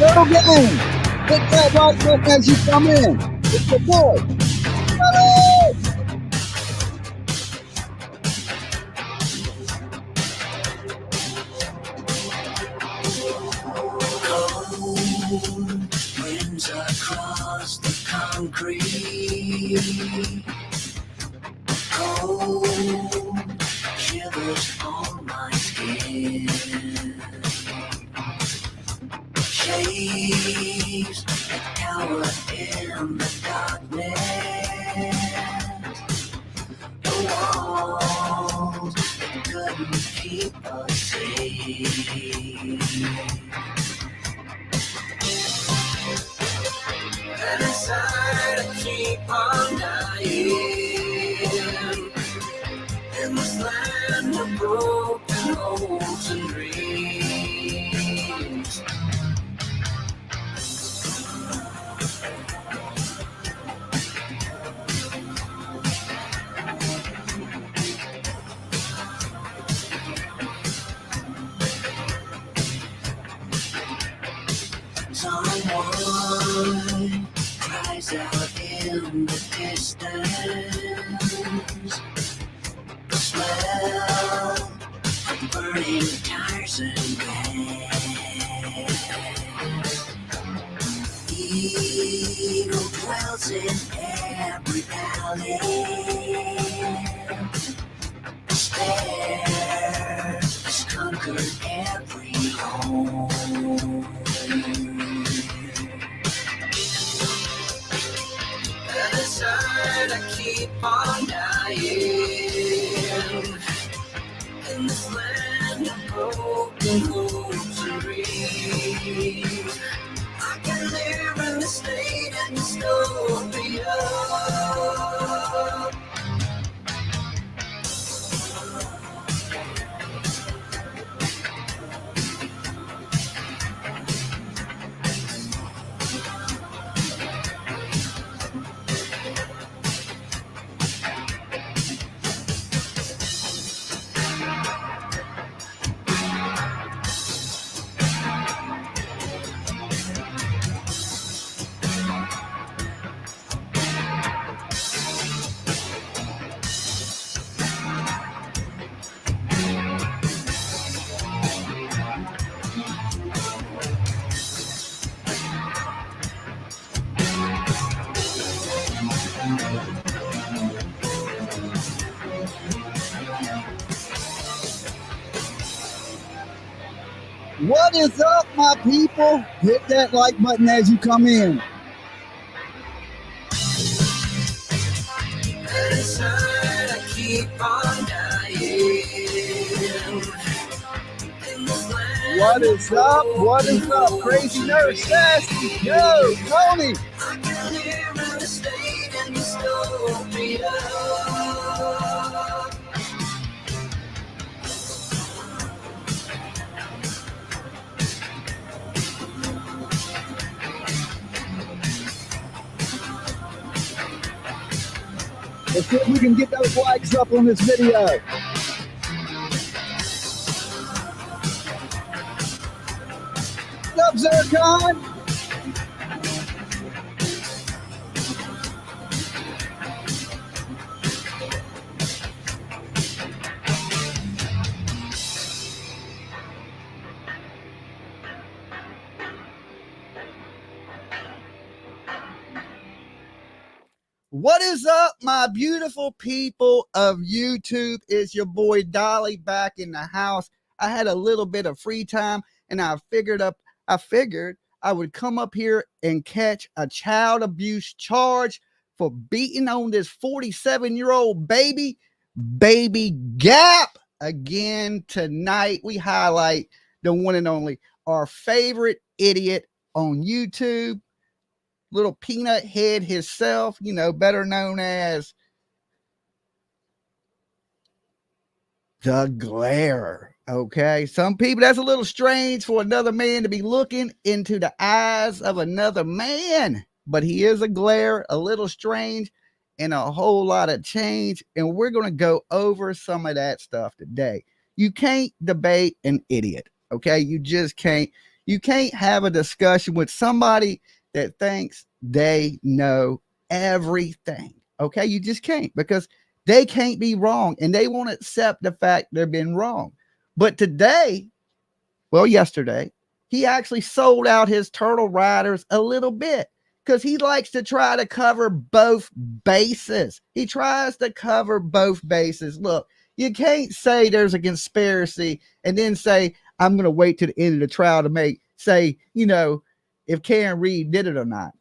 Go game. Hit that like button as you come in. It's your boy, Dolly. Cold winds across the concrete. Cold shivers on my skin. Shades that cower in the darkness. The walls that couldn't keep us safe. And inside I keep on dying in this land of broken hopes and dreams. Someone cries out in the distance. The smell of burning tires and gas. Evil dwells in every valley. Despair has conquered every home. And inside I keep on dying in this land of broken hopes and dreams. I can live in this state of dystopia. What is up, my people? Hit that like button as you come in. And inside I keep on dying in this land. What is up? What is up? Crazy Nurse Sassy. Yo, Tony. I can live in a state of dystopia. Let's see if we can get those likes up on this video. What's up, Zircon? What is up, my beautiful people of YouTube? It's your boy Dolly back in the house. I had a little bit of free time and I figured I would come up here and catch a child abuse charge for beating on this 47-year-old baby Gap. Again tonight, we highlight the one and only, our favorite idiot on YouTube, little peanut head himself, you know, better known as the glare. Okay, some people, that's a little strange for another man to be looking into the eyes of another man, but he is a glare, a little strange, and a whole lot of change. And we're going to go over some of that stuff today. You can't debate an idiot. Okay, you just can't. You can't have a discussion with somebody that thinks they know everything. Okay, you just can't, because they can't be wrong and they won't accept the fact they've been wrong. But today, well, yesterday, he actually sold out his turtle riders a little bit because he likes to try to cover both bases. He tries to cover both bases. Look, you can't say there's a conspiracy and then say, I'm going to wait to the end of the trial to say, if Karen Reed did it or not.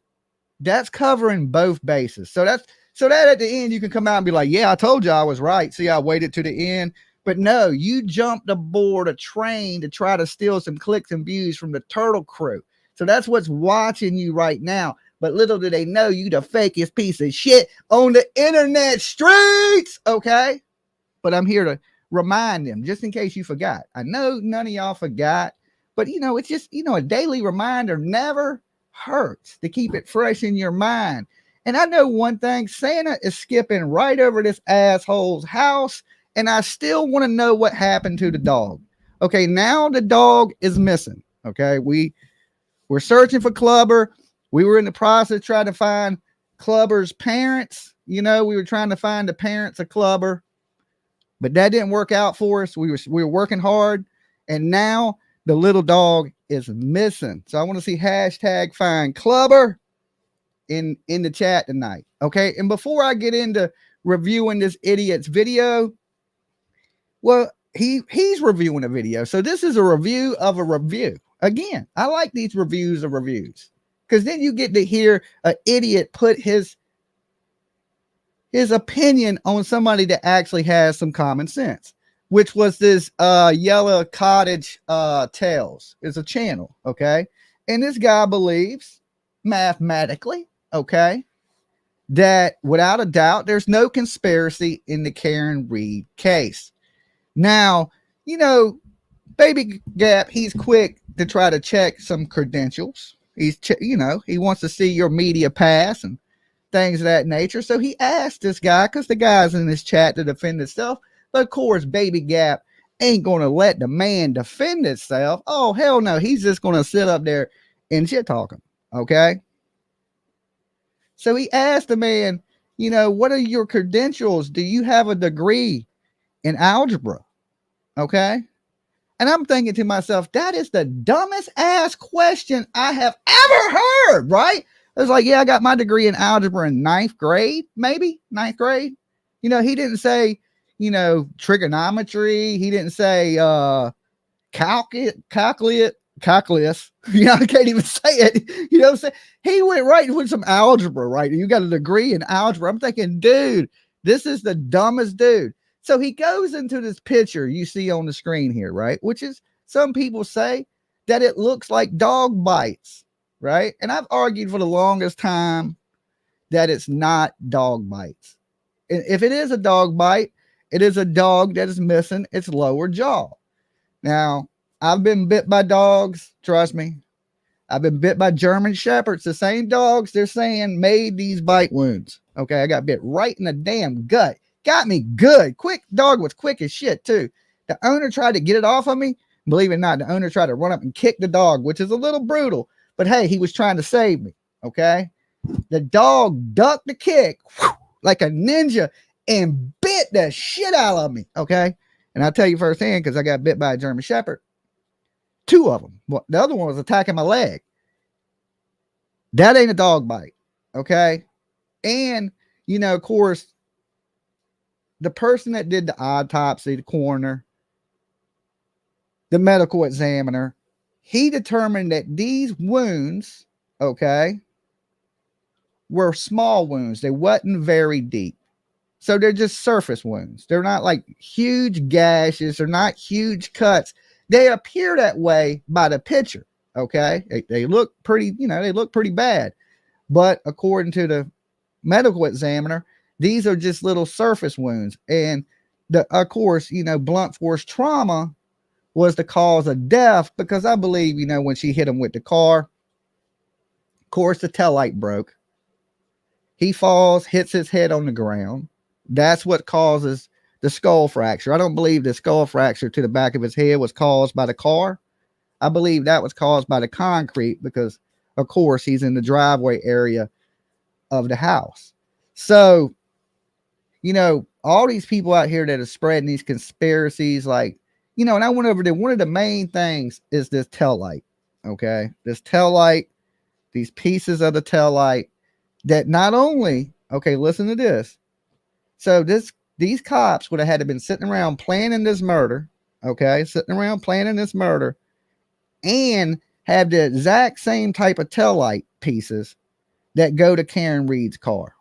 That's covering both bases. So that at the end, you can come out and be like, yeah, I told you I was right. See, I waited to the end. But no, you jumped aboard a train to try to steal some clicks and views from the Turtle crew. So that's what's watching you right now. But little do they know, you the fakest piece of shit on the internet streets. Okay. But I'm here to remind them, just in case you forgot. I know none of y'all forgot, but it's just, a daily reminder never hurts to keep it fresh in your mind. And I know one thing, Santa is skipping right over this asshole's house, and I still want to know what happened to the dog. Okay, now the dog is missing. Okay, we're searching for Clubber. We were in the process trying to find Clubber's parents. We were trying to find the parents of Clubber, but that didn't work out for us. We were working hard, and now the little dog is missing. So I want to see hashtag find Clubber in the chat tonight. Okay, and before I get into reviewing this idiot's video, well, he's reviewing a video, so this is a review of a review. Again, I like these reviews of reviews, because then you get to hear an idiot put his opinion on somebody that actually has some common sense, which was this Yellow Cottage Tales. It's a channel, okay? And this guy believes mathematically, okay, that without a doubt, there's no conspiracy in the Karen Reed case. Now, Baby Gap, he's quick to try to check some credentials. He wants to see your media pass and things of that nature. So he asked this guy, because the guy's in this chat to defend himself. But of course, Baby Gap ain't going to let the man defend himself. Oh, hell no. He's just going to sit up there and shit talk him. Okay. So he asked the man, what are your credentials? Do you have a degree in algebra? Okay. And I'm thinking to myself, that is the dumbest ass question I have ever heard, right? It's like, yeah, I got my degree in algebra in ninth grade, maybe ninth grade. He didn't say, trigonometry. He didn't say calculus. I can't even say it. You know what I'm saying? He went right with some algebra, right? You got a degree in algebra. I'm thinking, dude, this is the dumbest dude. So he goes into this picture you see on the screen here, right? Which is, some people say that it looks like dog bites, right? And I've argued for the longest time that it's not dog bites. And if it is a dog bite, it is a dog that is missing its lower jaw. Now, I've been bit by dogs. Trust me. I've been bit by German Shepherds. The same dogs they're saying made these bite wounds. Okay, I got bit right in the damn gut. Got me good. Quick. Dog was quick as shit too. The owner tried to get it off of me. Believe it or not, the owner tried to run up and kick the dog, which is a little brutal. But hey, he was trying to save me. Okay. The dog ducked the kick like a ninja and bit the shit out of me. Okay. And I'll tell you firsthand, because I got bit by a German Shepherd. 2 of them. Well, the other one was attacking my leg. That ain't a dog bite. Okay. And, of course, the person that did the autopsy, the coroner, the medical examiner, he determined that these wounds, okay, were small wounds. They wasn't very deep. So they're just surface wounds. They're not like huge gashes. They're not huge cuts. They appear that way by the picture. Okay. They look pretty, they look pretty bad. But according to the medical examiner, these are just little surface wounds. And of course, blunt force trauma was the cause of death, because I believe, when she hit him with the car, of course, the taillight broke. He falls, hits his head on the ground. That's what causes the skull fracture. I don't believe the skull fracture to the back of his head was caused by the car. I believe that was caused by the concrete because, of course, he's in the driveway area of the house. So, all these people out here that are spreading these conspiracies, like, and I went over there. One of the main things is this tail light. Okay. This tail light, these pieces of the tail light that not only, okay, listen to this. So these cops would have had to been sitting around planning this murder. Okay. Sitting around planning this murder and have the exact same type of tail light pieces that go to Karen Reed's car.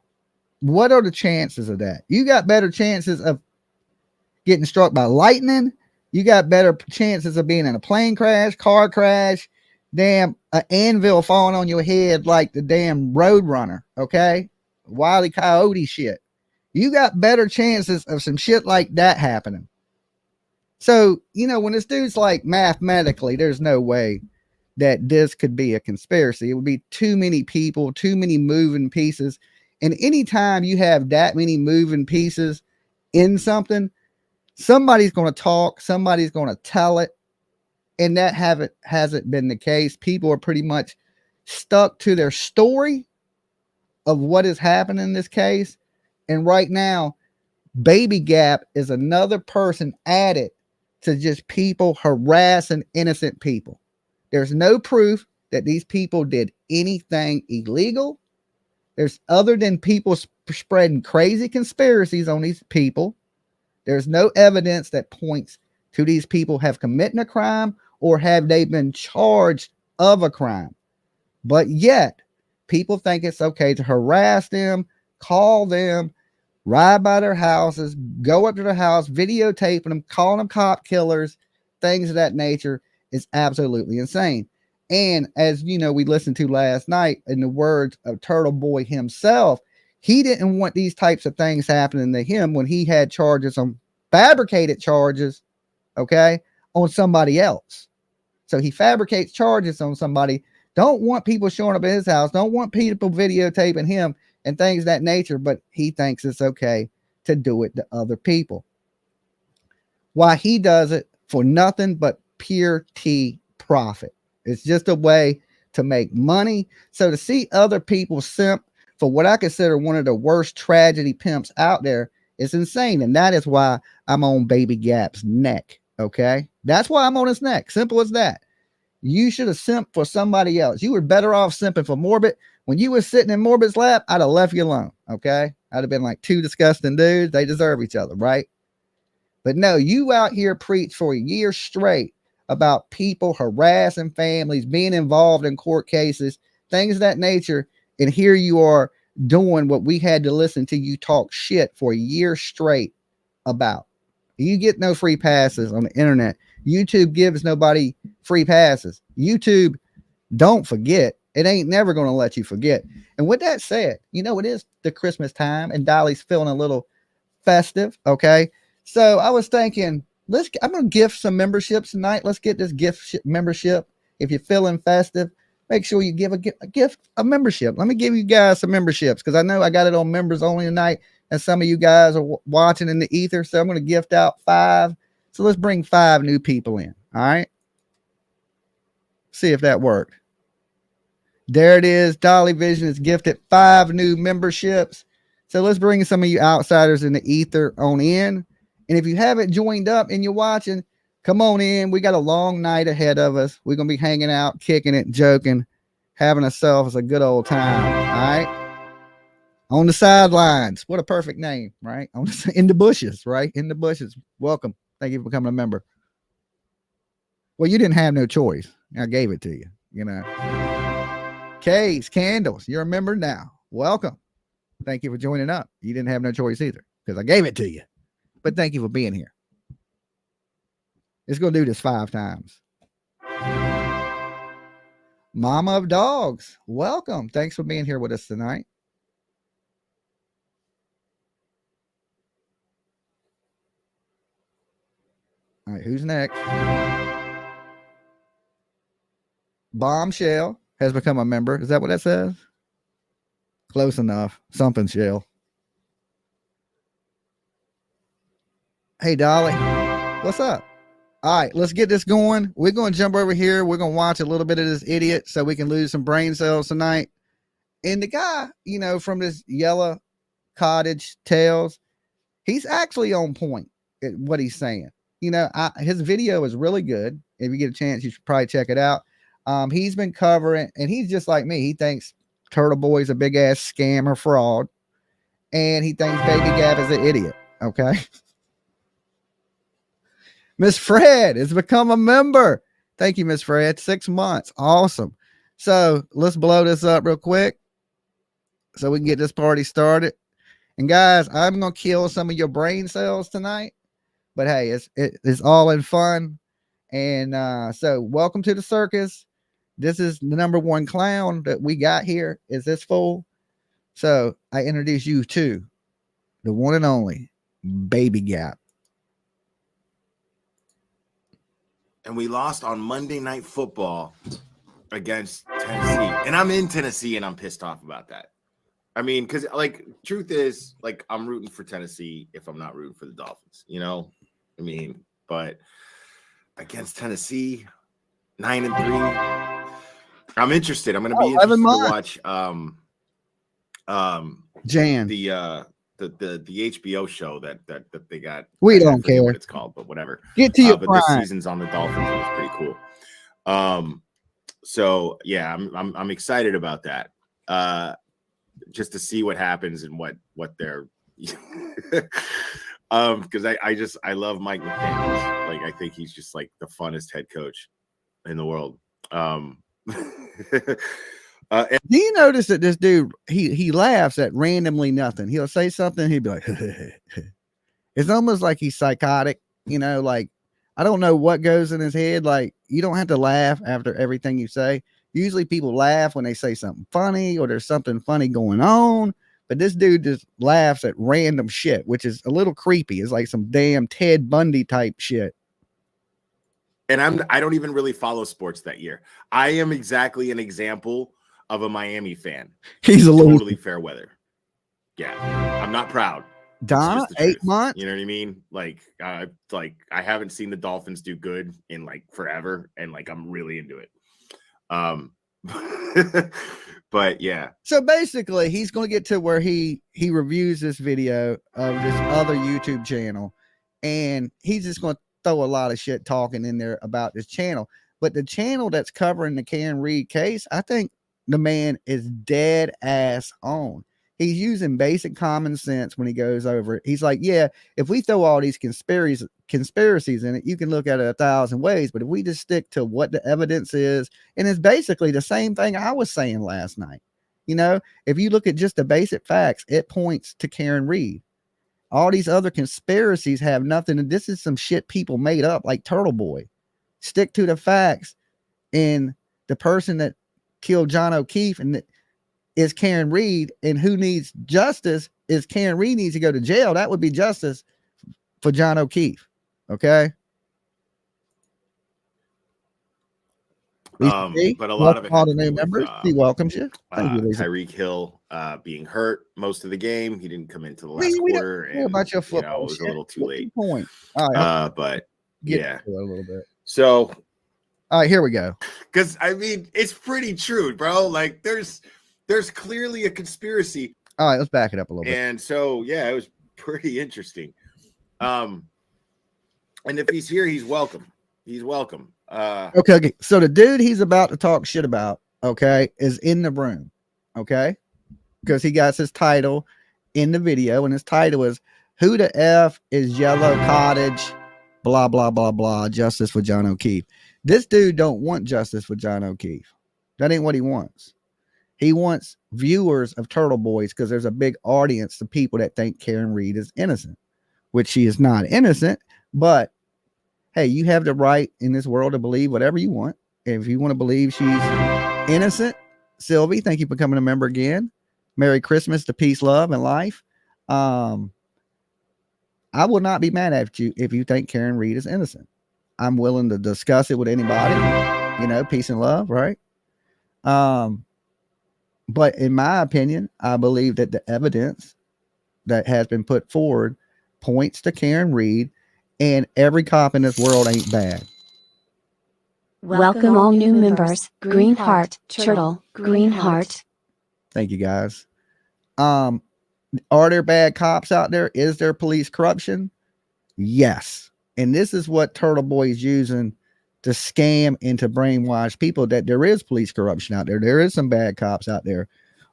What are the chances of that? You got better chances of getting struck by lightning. You got better chances of being in a plane crash, car crash, damn, an anvil falling on your head like the damn Roadrunner, okay? Wile E. Coyote shit. You got better chances of some shit like that happening. So, when this dude's like, mathematically, there's no way that this could be a conspiracy. It would be too many people, too many moving pieces. And anytime you have that many moving pieces in something, somebody's going to talk, somebody's going to tell it. And that hasn't been the case. People are pretty much stuck to their story of what is happening in this case. And right now, Baby Gap is another person added to just people harassing innocent people. There's no proof that these people did anything illegal. There's other than people spreading crazy conspiracies on these people. There's no evidence that points to these people have committed a crime or have they been charged of a crime. But yet, people think it's okay to harass them, call them, ride by their houses, go up to their house, videotaping them, calling them cop killers, things of that nature is absolutely insane. And as we listened to last night, in the words of Turtle Boy himself, he didn't want these types of things happening to him when he had charges on fabricated charges, okay, on somebody else. So he fabricates charges on somebody, don't want people showing up at his house, don't want people videotaping him and things of that nature, but he thinks it's okay to do it to other people. Why he does it for nothing but pure profit. It's just a way to make money. So to see other people simp for what I consider one of the worst tragedy pimps out there is insane. And that is why I'm on Baby Gap's neck. Okay. That's why I'm on his neck. Simple as that. You should have simped for somebody else. You were better off simping for Morbid. When you were sitting in Morbid's lap, I'd have left you alone. Okay. I'd have been like two disgusting dudes. They deserve each other, right? But no, you out here preach for a year straight about people harassing families, being involved in court cases, things of that nature. And here you are doing what we had to listen to you talk shit for a year straight about. You get no free passes on the internet. YouTube gives nobody free passes. YouTube, don't forget. It ain't never going to let you forget. And with that said, it is the Christmas time and Dolly's feeling a little festive. Okay. So I was thinking, I'm going to gift some memberships tonight. Let's get this membership. If you're feeling festive, make sure you give a membership. Let me give you guys some memberships because I know I got it on members only tonight. And some of you guys are watching in the ether. So I'm going to gift out 5. So let's bring 5 new people in. All right. See if that worked. There it is. Dolly Vision has gifted 5 new memberships. So let's bring some of you outsiders in the ether on in. And if you haven't joined up and you're watching, come on in. We got a long night ahead of us. We're going to be hanging out, kicking it, joking, having ourselves a good old time. All right. On the sidelines. What a perfect name, right? In the bushes, right? In the bushes. Welcome. Thank you for becoming a member. Well, you didn't have no choice. I gave it to you, Case, candles. You're a member now. Welcome. Thank you for joining up. You didn't have no choice either because I gave it to you. But thank you for being here. It's going to do this 5 times. Mama of Dogs. Welcome. Thanks for being here with us tonight. All right, who's next? Bombshell has become a member. Is that what that says? Close enough. Something shell. Hey, Dolly. What's up? All right, let's get this going. We're going to jump over here. We're going to watch a little bit of this idiot so we can lose some brain cells tonight. And the guy, you know, from this Yellow Cottage Tales, he's actually on point at what he's saying. You know, his video is really good. If you get a chance, you should probably check it out. He's been covering, and he's just like me. He thinks Turtle Boy is a big ass scam or fraud, and he thinks Baby Gap is an idiot. Okay. Miss Fred has become a member. Thank you, Miss Fred. 6 months. Awesome. So let's blow this up real quick so we can get this party started. And guys, I'm going to kill some of your brain cells tonight. But hey, it's all in fun. And so welcome to the circus. This is the number one clown that we got here. Is this fool? So I introduce you to the one and only Baby Gap. And we lost on Monday Night Football against Tennessee. And I'm in Tennessee, and I'm pissed off about that. I mean, because, like, truth is, like, I'm rooting for Tennessee if I'm not rooting for the Dolphins, you know? I mean, but against Tennessee, 9-3, I'm interested. I'm going to be interested to watch Jan. The HBO show that they got. We don't care what it's called, but whatever. Get to your but prime. This season's on the Dolphins, and it's pretty cool. So yeah, I'm excited about that. Just to see what happens and what they're because I love Mike McDaniels. Like, I think he's just like the funnest head coach in the world. Do you notice that this dude he laughs at randomly nothing? He'll say something, he'd be like, it's almost like he's psychotic, you know, like I don't know what goes in his head. Like, you don't have to laugh after everything you say. Usually people laugh when they say something funny or there's something funny going on, but this dude just laughs at random shit, which is a little creepy. It's like some damn Ted Bundy type shit. And I don't even really follow sports that year. I am exactly an example of a Miami fan. He's a totally fair weather. Yeah, I'm not proud. Donna, 8 months. You know what I mean? Like I haven't seen the Dolphins do good in like forever, and like I'm really into it. But yeah. So basically, he's going to get to where he reviews this video of this other YouTube channel, and he's just going to throw a lot of shit talking in there about this channel. But the channel that's covering the Karen Reed case, I think the man is dead ass on. He's using basic common sense when he goes over it. He's like, yeah, if we throw all these conspiracies in it, you can look at it 1,000 ways. But if we just stick to what the evidence is, and it's basically the same thing I was saying last night. You know, if you look at just the basic facts, it points to Karen Reed. All these other conspiracies have nothing. And this is some shit people made up, like Turtle Boy. Stick to the facts. And the person that killed John O'Keefe and is Karen Reed, and who needs justice is Karen Reed needs to go to jail. That would be justice for John O'Keefe. Okay. But a lot of it, all the new members, he welcomes you. Tyreek Hill being hurt most of the game. He didn't come into the last quarter. And about your football, it was a little too late. Point. All right, but yeah, a little bit. So, all right, here we go. Because I mean, it's pretty true, bro. Like, there's clearly a conspiracy. All right, let's back it up a little bit. And so, yeah, it was pretty interesting. And if he's here, he's welcome. He's welcome. Okay. So the dude he's about to talk shit about, okay, is in the room, okay, because he got his title in the video, and his title is "Who the F is Yellow Cottage?" Blah blah blah blah. Justice for John O'Keefe. This dude don't want justice for John O'Keefe. That ain't what he wants. He wants viewers of Turtle Boys because there's a big audience of people that think Karen Reed is innocent, which she is not innocent. But hey, you have the right in this world to believe whatever you want. If you want to believe she's innocent, Sylvie, thank you for coming a member again. Merry Christmas to peace, love, and life. I will not be mad at you if you think Karen Reed is innocent. I'm willing to discuss it with anybody, you know, peace and love, right? But in my opinion, I believe that the evidence that has been put forward points to Karen Reed. And every cop in this world ain't bad. Welcome all new members. Green heart, turtle, green heart. Thank you, guys. Are there bad cops out there? Is there police corruption? Yes. And this is what Turtle Boy is using to scam and to brainwash people, that there is police corruption out there. There is some bad cops out there.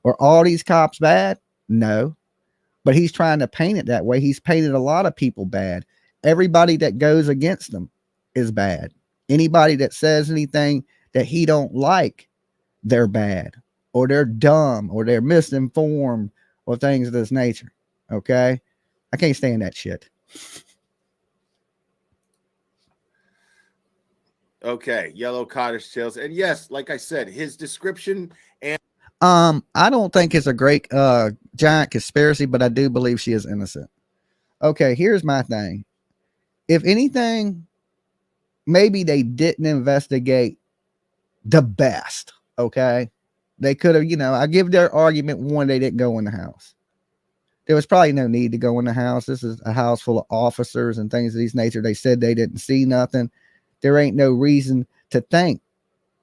Are all these cops bad? No. But he's trying to paint it that way. He's painted a lot of people bad. Everybody that goes against them is bad. Anybody that says anything that he don't like, they're bad, or they're dumb, or they're misinformed, or things of this nature. Okay? I can't stand that shit. Okay, Yellow Cottage Tales. And yes, like I said, his description and I don't think it's a great giant conspiracy, but I do believe she is innocent. Okay, here's my thing. If anything, maybe they didn't investigate the best. Okay, they could have, I give their argument one, they didn't go in the house. There was probably no need to go in the house. This is a house full of officers and things of these nature. They said they didn't see nothing. There ain't no reason to think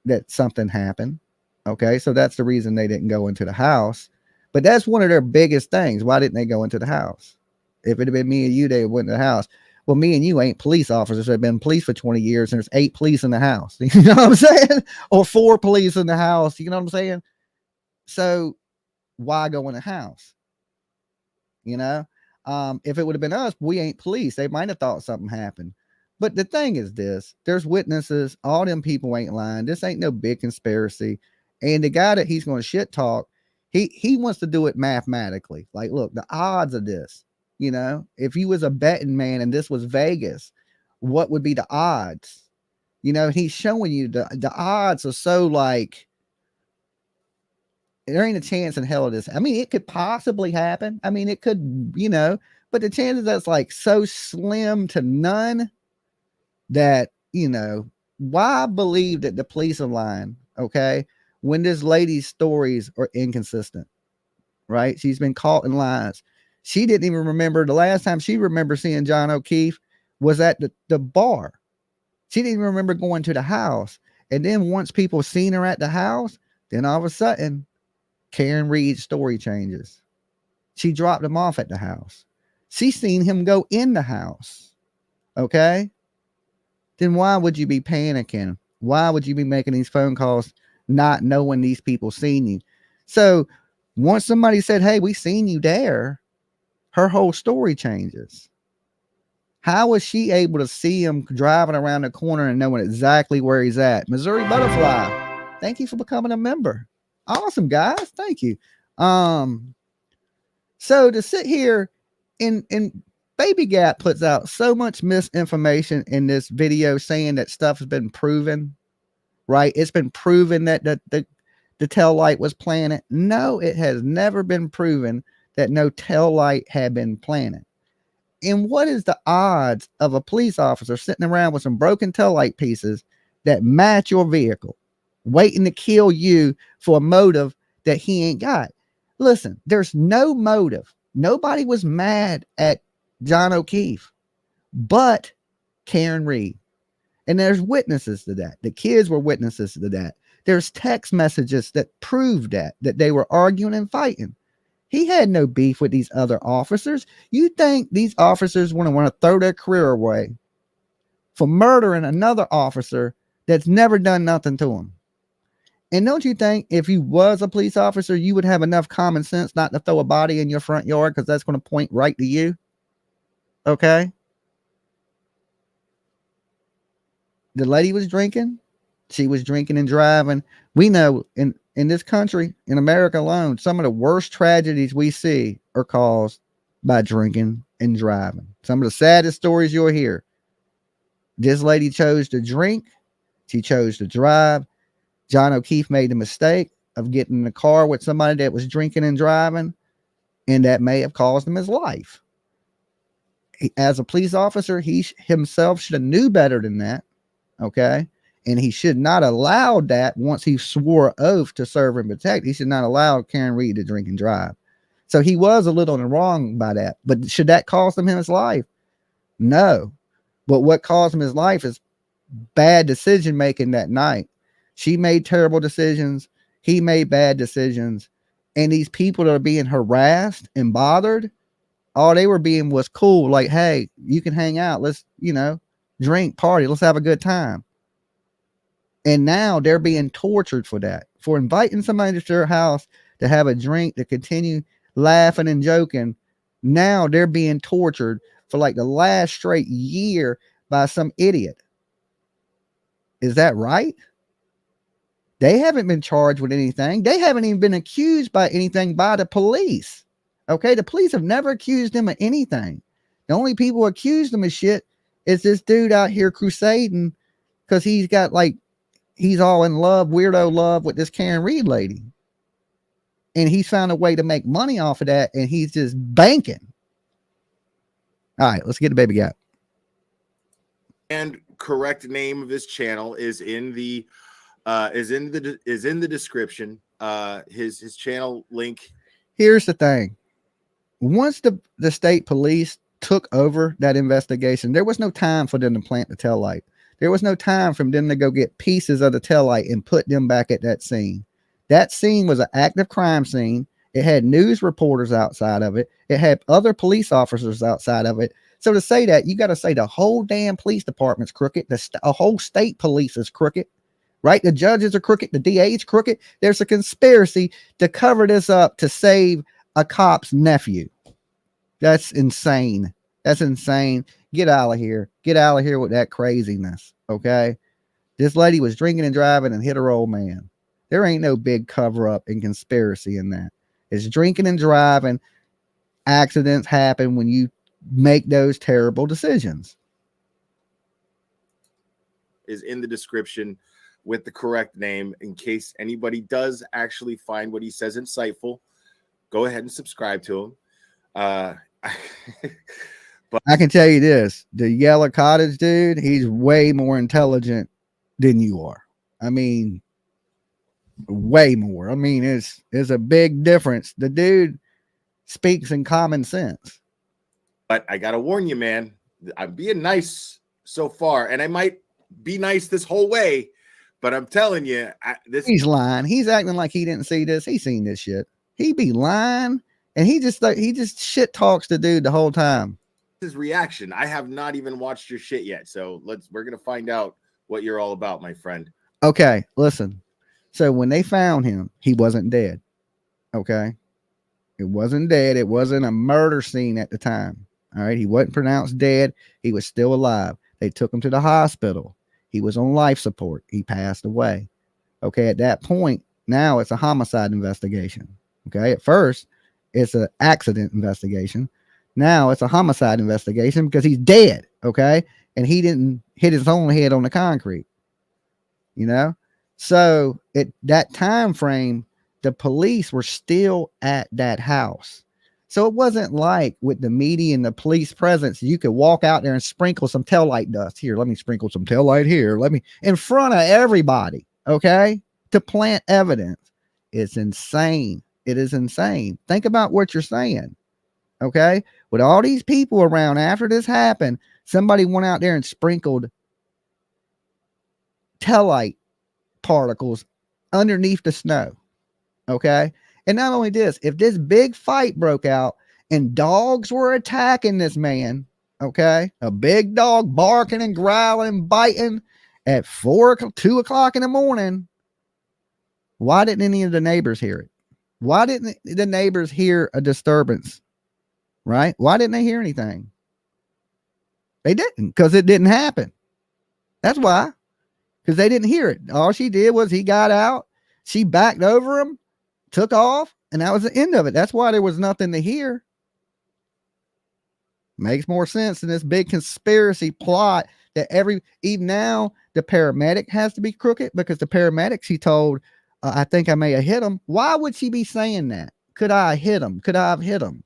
that something happened. Okay, so that's the reason they didn't go into the house. But that's one of their biggest things. Why didn't they go into the house? If it had been me and you, they went to the house. Well, me and you ain't police officers. They've been police for 20 years, and there's 8 police in the house. You know what I'm saying? Or 4 police in the house. You know what I'm saying? So why go in the house? If it would have been us, we ain't police. They might have thought something happened. But the thing is this, there's witnesses. All them people ain't lying. This ain't no big conspiracy. And the guy that he's going to shit talk, he wants to do it mathematically. Like, look, the odds of this, if you was a betting man and this was Vegas, what would be the odds? He's showing you the odds are so like, there ain't a chance in hell of this. I mean, it could possibly happen. I mean, it could, but the chances that's like so slim to none that, why believe that the police are lying? Okay. When this lady's stories are inconsistent, right? She's been caught in lies. She didn't even remember the last time she remembered seeing John O'Keefe was at the bar. She didn't even remember going to the house. And then once people seen her at the house, then all of a sudden, Karen Reed's story changes. She dropped him off at the house. She seen him go in the house. Okay? Then why would you be panicking? Why would you be making these phone calls not knowing these people seen you? So once somebody said, hey, we seen you there, her whole story changes. How was she able to see him driving around the corner and knowing exactly where he's at? Missouri Butterfly, thank you for becoming a member. Awesome, guys. Thank you. So to sit here and Baby Gap puts out so much misinformation in this video saying that stuff has been proven, right? It's been proven that the tail light was planted. No, it has never been proven that no tail light had been planted. And what is the odds of a police officer sitting around with some broken tail light pieces that match your vehicle, waiting to kill you for a motive that he ain't got? Listen, there's no motive. Nobody was mad at John O'Keefe, but Karen Reed. And there's witnesses to that. The kids were witnesses to that. There's text messages that prove that they were arguing and fighting. He had no beef with these other officers. You think these officers want to throw their career away for murdering another officer that's never done nothing to him? And don't you think if you was a police officer, you would have enough common sense not to throw a body in your front yard because that's going to point right to you? Okay. The lady was drinking. She was drinking and driving. We know in this country, in America alone, some of the worst tragedies we see are caused by drinking and driving. Some of the saddest stories you'll hear. This lady chose to drink. She chose to drive. John O'Keefe made the mistake of getting in the car with somebody that was drinking and driving, and that may have caused him his life. As a police officer, he himself should have knew better than that. Okay. And he should not allow that once he swore an oath to serve and protect. He should not allow Karen Reed to drink and drive. So he was a little wrong by that. But should that cost him his life? No. But what cost him his life is bad decision making that night. She made terrible decisions. He made bad decisions. And these people that are being harassed and bothered, all they were being was cool. Like, hey, you can hang out. Let's, drink, party. Let's have a good time. And now they're being tortured for that, for inviting somebody to their house to have a drink, to continue laughing and joking. Now they're being tortured for like the last straight year by some idiot. Is that right? They haven't been charged with anything. They haven't even been accused by anything by the police. Okay, the police have never accused them of anything. The only people who accused them of shit is this dude out here crusading because he's got like, he's all in love, weirdo love with this Karen Reed lady. And he's found a way to make money off of that, and he's just banking. All right, let's get the baby gap. And correct name of his channel is in the description. His channel link. Here's the thing. Once the state police took over that investigation, there was no time for them to plant the taillight. There was no time for them to go get pieces of the taillight and put them back at that scene. That scene was an active crime scene. It had news reporters outside of it. It had other police officers outside of it. So to say that, you got to say the whole damn police department's crooked. A whole state police is crooked, right? The judges are crooked. The DA is crooked. There's a conspiracy to cover this up to save a cop's nephew. That's insane. That's insane. Get out of here. Get out of here with that craziness, okay? This lady was drinking and driving and hit her old man. There ain't no big cover-up and conspiracy in that. It's drinking and driving. Accidents happen when you make those terrible decisions. Is in the description with the correct name in case anybody does actually find what he says insightful. Go ahead and subscribe to him. But I can tell you this, the Yellow Cottage dude, he's way more intelligent than you are. I mean, way more. I mean, it's a big difference. The dude speaks in common sense. But I got to warn you, man, I'm being nice so far, and I might be nice this whole way, but I'm telling you, he's lying. He's acting like he didn't see this. He's seen this shit. He be lying, and he just shit talks the dude the whole time. His reaction. I have not even watched your shit yet, so we're gonna find out what you're all about, my friend. Okay, listen. So when they found him, he wasn't dead. Okay, it wasn't dead. It wasn't a murder scene at the time. All right, he wasn't pronounced dead. He was still alive. They took him to the hospital. He was on life support. He passed away. Okay, at that point, now it's a homicide investigation. Okay, at first, it's an accident investigation. Now it's a homicide investigation because he's dead. Okay, and he didn't hit his own head on the concrete. You know, so at that time frame, the police were still at that house. So it wasn't like with the media and the police presence, you could walk out there and sprinkle some taillight dust. Here, let me sprinkle some taillight here. Let me, in front of everybody, okay, to plant evidence. It's insane. It is insane. Think about what you're saying, okay? With all these people around after this happened, somebody went out there and sprinkled taillight particles underneath the snow, okay? And not only this, if this big fight broke out and dogs were attacking this man, okay, a big dog barking and growling and biting at 2 o'clock in the morning, why didn't any of the neighbors hear it? Why didn't the neighbors hear a disturbance? Right? Why didn't they hear anything? They didn't, because it didn't happen. That's why. Because they didn't hear it. All she did was he got out, she backed over him, took off, and that was the end of it. That's why there was nothing to hear. Makes more sense than this big conspiracy plot that even now the paramedic has to be crooked, because the paramedic, she told, I think I may have hit him. Why would she be saying that? Could I hit him? Could I have hit him?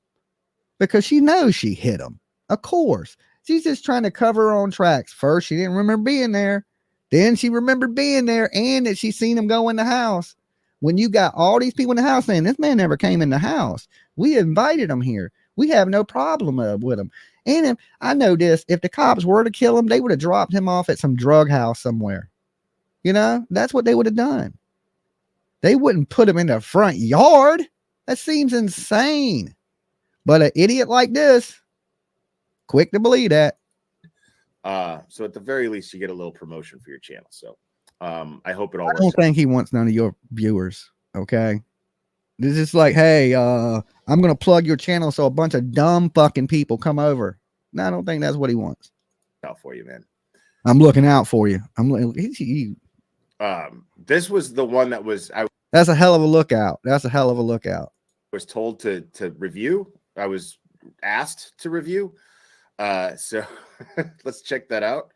Because she knows she hit him. Of course. She's just trying to cover her own tracks. First, she didn't remember being there. Then she remembered being there and that she seen him go in the house. When you got all these people in the house saying, this man never came in the house. We invited him here. We have no problem with him. And I know this, if the cops were to kill him, they would have dropped him off at some drug house somewhere. You know, that's what they would have done. They wouldn't put him in the front yard. That seems insane. But an idiot like this, quick to believe that. So at the very least, you get a little promotion for your channel. So I hope it all I works don't out. think he wants none of your viewers. Okay. This is like, hey, I'm gonna plug your channel so a bunch of dumb fucking people come over. No, I don't think that's what he wants. Out for you, man. I'm looking out for you. This was the one that I That's a hell of a lookout. That's a hell of a lookout. was told to review. I was asked to review. So let's check that out.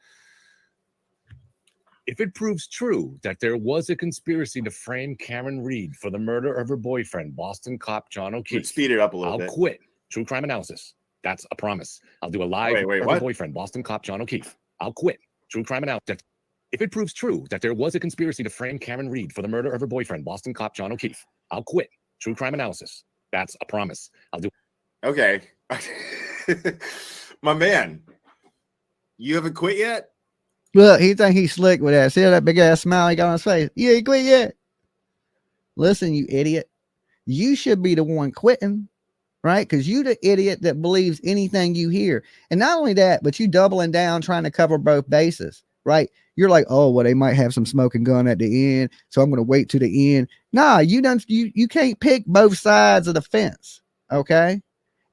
If it proves true that there was a conspiracy to frame Karen Reed for the murder of her boyfriend, Boston cop John Could O'Keefe, speed it up a little I'll bit. quit True Crime Analysis. That's a promise. I'll do a live Wait, murder of what? her boyfriend, Boston cop John O'Keefe. I'll quit True Crime Analysis. If it proves true that there was a conspiracy to frame Karen Reed for the murder of her boyfriend, Boston cop John O'Keefe, I'll quit True Crime Analysis. That's a promise. I'll do. Okay. My man, you haven't quit yet? Look, he think he's slick with that. See that big ass smile he got on his face? You ain't quit yet. Listen, you idiot. You should be the one quitting, right? Because you the idiot that believes anything you hear. And not only that, but you doubling down trying to cover both bases, right? You're like, oh, well, they might have some smoking gun at the end, so I'm going to wait to the end. Nah, you can't pick both sides of the fence, okay?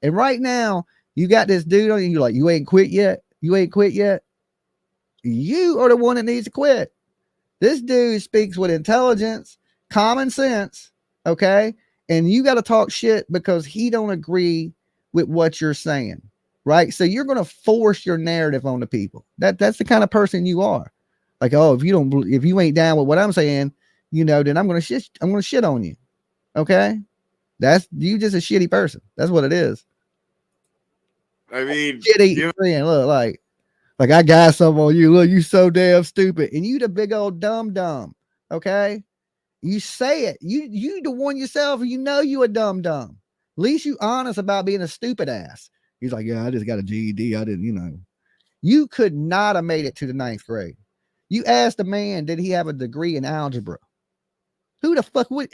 And right now, you got this dude on you, you're like, you ain't quit yet? You ain't quit yet? You are the one that needs to quit. This dude speaks with intelligence, common sense, okay? And you got to talk shit because he don't agree with what you're saying, right? So you're going to force your narrative on the people. That's the kind of person you are. Like, oh, if you ain't down with what I'm saying, you know, then I'm going to shit on you. Okay? That's you just a shitty person. That's what it is. I mean, Shitty friend. Look, like I got something on you. Look, you so damn stupid. And you the big old dumb. Okay? You say it. You the one yourself, you know you a dumb. At least you honest about being a stupid ass. He's like, yeah, I just got a GED. I didn't, you know. You could not have made it to the 9th grade. You asked a man, did he have a degree in algebra? Who the fuck would?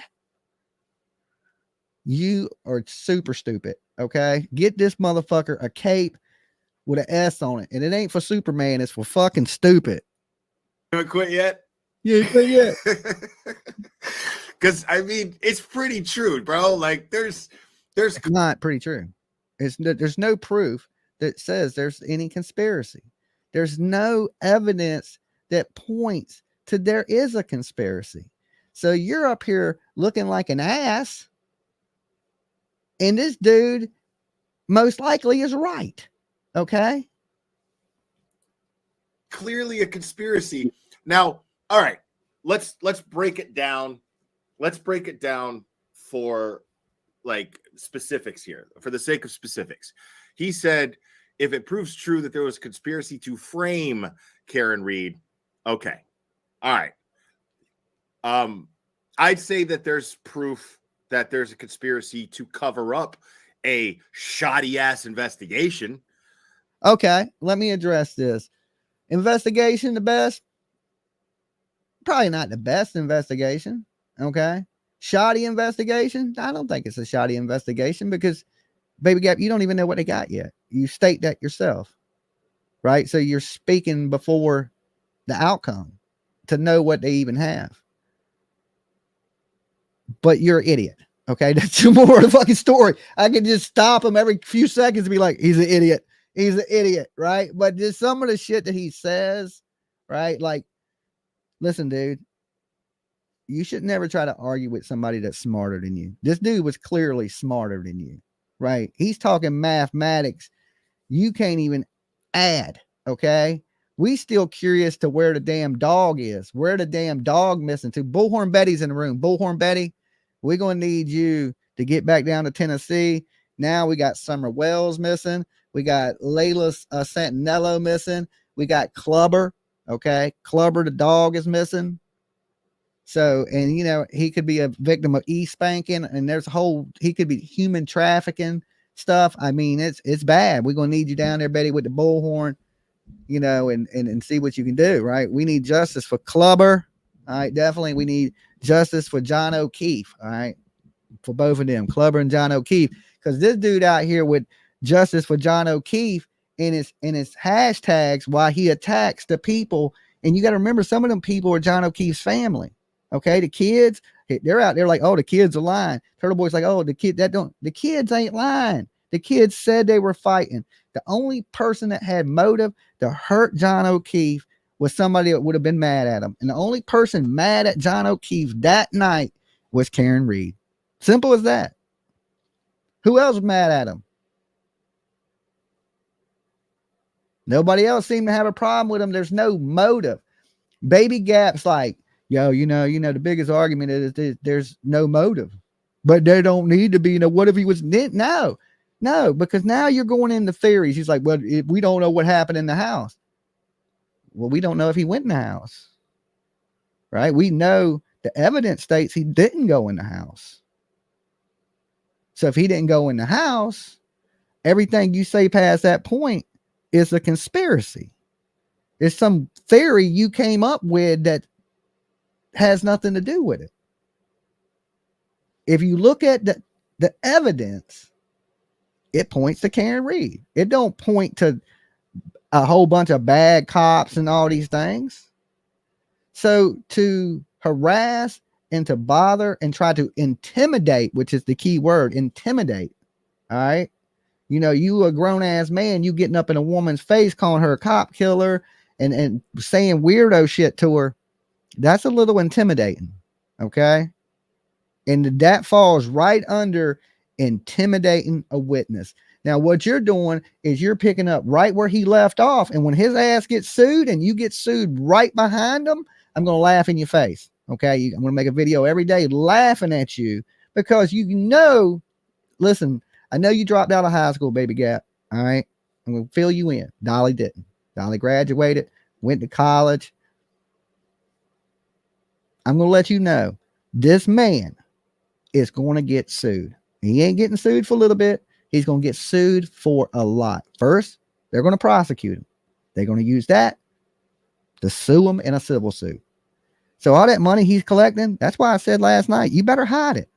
You are super stupid. Okay? Get this motherfucker a cape with an S on it. And it ain't for Superman, it's for fucking stupid. you haven't quit yet? You ain't quit yet. Because I mean, it's pretty true, bro. Like there's It's not pretty true. There's no proof that says there's any conspiracy. There's no evidence that points to there is a conspiracy. So you're up here looking like an ass, and this dude most likely is right. Okay? clearly a conspiracy. Now, all right, let's break it down. Let's break it down for like specifics here, for the sake of specifics. He said, if it proves true that there was a conspiracy to frame Karen Reed, okay, all right. I'd say that there's proof that there's a conspiracy to cover up a shoddy ass investigation. Okay, let me address this. Investigation, the best? Probably not the best investigation. Okay. Shoddy investigation? I don't think it's a shoddy investigation because, Baby Gap, you don't even know what they got yet. You state that yourself, right? So you're speaking before the outcome to know what they even have. But you're an idiot. Okay. That's your more of the fucking story. I can just stop him every few seconds and be like, he's an idiot. He's an idiot. Right. But just some of the shit that he says, right? Like, listen, dude, you should never try to argue with somebody that's smarter than you. This dude was clearly smarter than you, right? He's talking mathematics. You can't even add. Okay. We still curious to where the damn dog is, where the damn dog missing to. Bullhorn Betty's in the room. Bullhorn Betty, we're going to need you to get back down to Tennessee. Now we got Summer Wells missing. We got Layla Santinello missing. We got Clubber. Okay. Clubber, the dog, is missing. So, and you know, he could be a victim of e-spanking, and there's a whole, he could be human trafficking. stuff. I mean, it's bad. We're gonna need you down there, Betty, with the bullhorn, and see what you can do, right? We need justice for Clubber. All right, definitely. We need justice for John O'Keefe. All right, for both of them, Clubber and John O'Keefe, because this dude out here with justice for John O'Keefe in his hashtags while he attacks the people. And you got to remember, some of them people are John O'Keefe's family. Okay, the kids, they're out there like, oh, the kids are lying. Turtle Boy's like, oh, the kids ain't lying. The kids said they were fighting. The only person that had motive to hurt John O'Keefe was somebody that would have been mad at him. And the only person mad at John O'Keefe that night was Karen Reed. Simple as that. Who else was mad at him? Nobody else seemed to have a problem with him. There's no motive. Baby Gap's like, yo, the biggest argument is there's no motive, but there don't need to be. What if he was? No, because now you're going into theories. He's like, well, we don't know what happened in the house. Well, we don't know if he went in the house, right? We know the evidence states he didn't go in the house. So if he didn't go in the house, everything you say past that point is a conspiracy. It's some theory you came up with that has nothing to do with it. If you look at the evidence, it points to Karen Reed. It don't point to a whole bunch of bad cops and all these things. So to harass and to bother and try to intimidate, which is the key word, intimidate. All right. You a grown ass man, you getting up in a woman's face, calling her a cop killer and saying weirdo shit to her. That's a little intimidating. Okay. And that falls right under intimidating a witness. Now, what you're doing is you're picking up right where he left off. And when his ass gets sued and you get sued right behind him, I'm going to laugh in your face. Okay. I'm going to make a video every day laughing at you because listen, I know you dropped out of high school, Baby Gap. All right. I'm going to fill you in. Dolly didn't. Dolly graduated, went to college. I'm going to let you know this man is going to get sued. He ain't getting sued for a little bit. He's going to get sued for a lot. First, they're going to prosecute him. They're going to use that to sue him in a civil suit. So all that money he's collecting, that's why I said last night, you better hide it.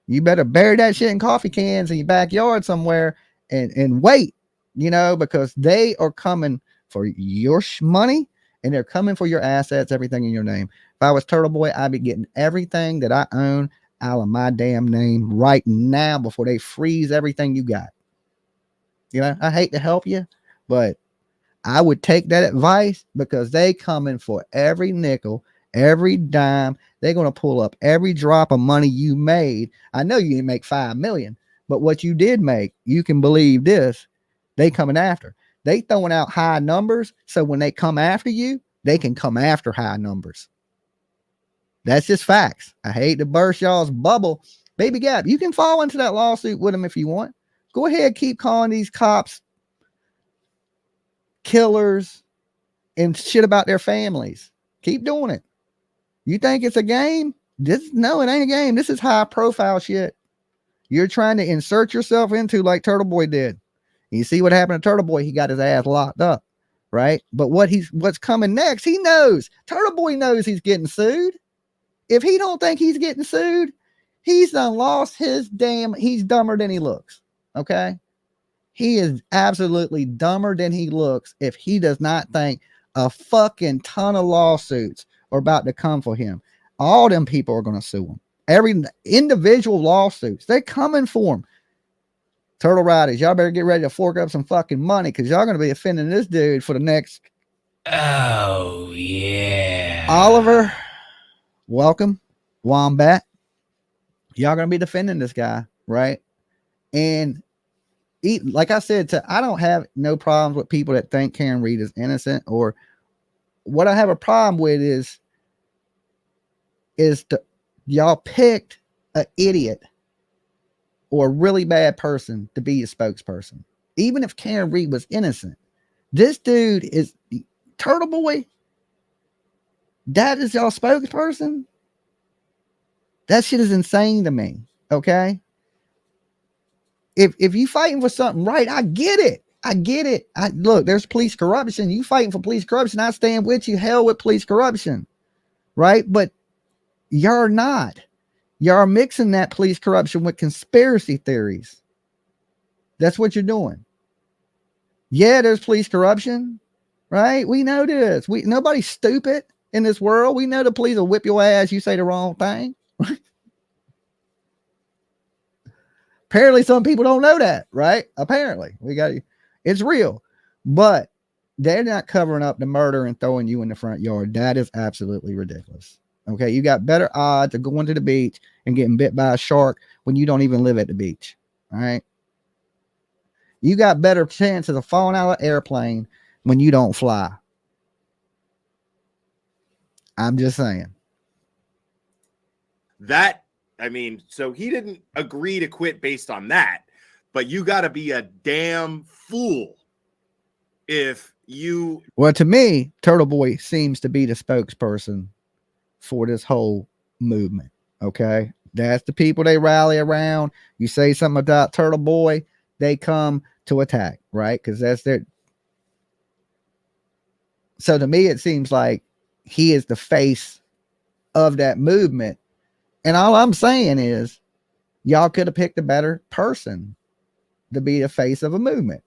You better bury that shit in coffee cans in your backyard somewhere and wait, because they are coming for your money and they're coming for your assets, everything in your name. If I was Turtle Boy, I'd be getting everything that I own out of my damn name right now before they freeze everything you got. I hate to help you, but I would take that advice because they coming for every nickel, every dime. They're going to pull up every drop of money you made. I know you didn't make 5 million, but what you did make, you can believe this, they coming after. They throwing out high numbers. So when they come after you, they can come after high numbers. That's just facts. I hate to burst y'all's bubble. Baby Gap, you can fall into that lawsuit with them if you want. Go ahead, keep calling these cops killers and shit about their families. Keep doing it. You think it's a game? No, it ain't a game. This is high profile shit. You're trying to insert yourself into like Turtle Boy did. You see what happened to Turtle Boy? He got his ass locked up, right? But what's coming next, he knows. Turtle Boy knows he's getting sued. If he don't think he's getting sued, he's done lost he's dumber than he looks. Okay. He is absolutely dumber than he looks if he does not think a fucking ton of lawsuits are about to come for him. All them people are going to sue him. Every individual lawsuits, they're coming for him. Turtle Riders, y'all better get ready to fork up some fucking money because y'all going to be offending this dude for the next. Oh, yeah. Oliver, welcome. Wombat. Y'all going to be defending this guy, right? And like I said, I don't have no problems with people that think Karen Reed is innocent, or what I have a problem with is y'all picked an idiot or a really bad person to be your spokesperson. Even if Karen Reed was innocent, this dude is Turtle Boy. That is y'all spokesperson. That shit is insane to me. Okay. if you fighting for something right, I get it. I get it. Look, there's police corruption. You fighting for police corruption. I stand with you. Hell with police corruption. Right? But you're not. You're mixing that police corruption with conspiracy theories. That's what you're doing. Yeah, there's police corruption. Right? We know this. Nobody's stupid in this world. We know the police will whip your ass. You say the wrong thing. Apparently, some people don't know that, right? Apparently, it's real, but they're not covering up the murder and throwing you in the front yard. That is absolutely ridiculous. Okay, you got better odds of going to the beach and getting bit by a shark when you don't even live at the beach. All right, you got better chances of falling out of an airplane when you don't fly. I'm just saying. So he didn't agree to quit based on that, but you got to be a damn fool if you. Well, to me, Turtle Boy seems to be the spokesperson for this whole movement. Okay, that's the people they rally around. You say something about Turtle Boy, they come to attack, right? Because that's their. So to me, it seems like he is the face of that movement. And all I'm saying is, y'all could have picked a better person to be the face of a movement,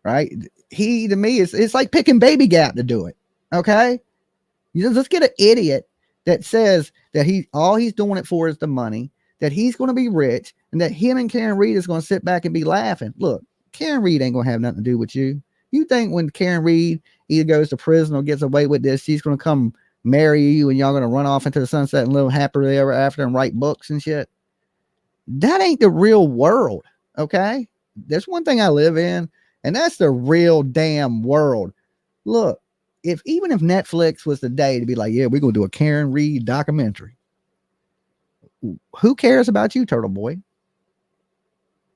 right? He, to me, it's like picking Baby Gap to do it. Okay, let's get an idiot that says that all he's doing it for is the money, that he's going to be rich, and that him and Karen Reed is going to sit back and be laughing. Look, Karen Reed ain't going to have nothing to do with you. You think when Karen Reed either goes to prison or gets away with this, she's going to come marry you and y'all going to run off into the sunset and live happily ever after and write books and shit? That ain't the real world. Okay, there's one thing I live in, and that's the real damn world. Look, even if Netflix was the day to be like, yeah, we're gonna do a Karen Reed documentary, who cares about you, Turtle Boy?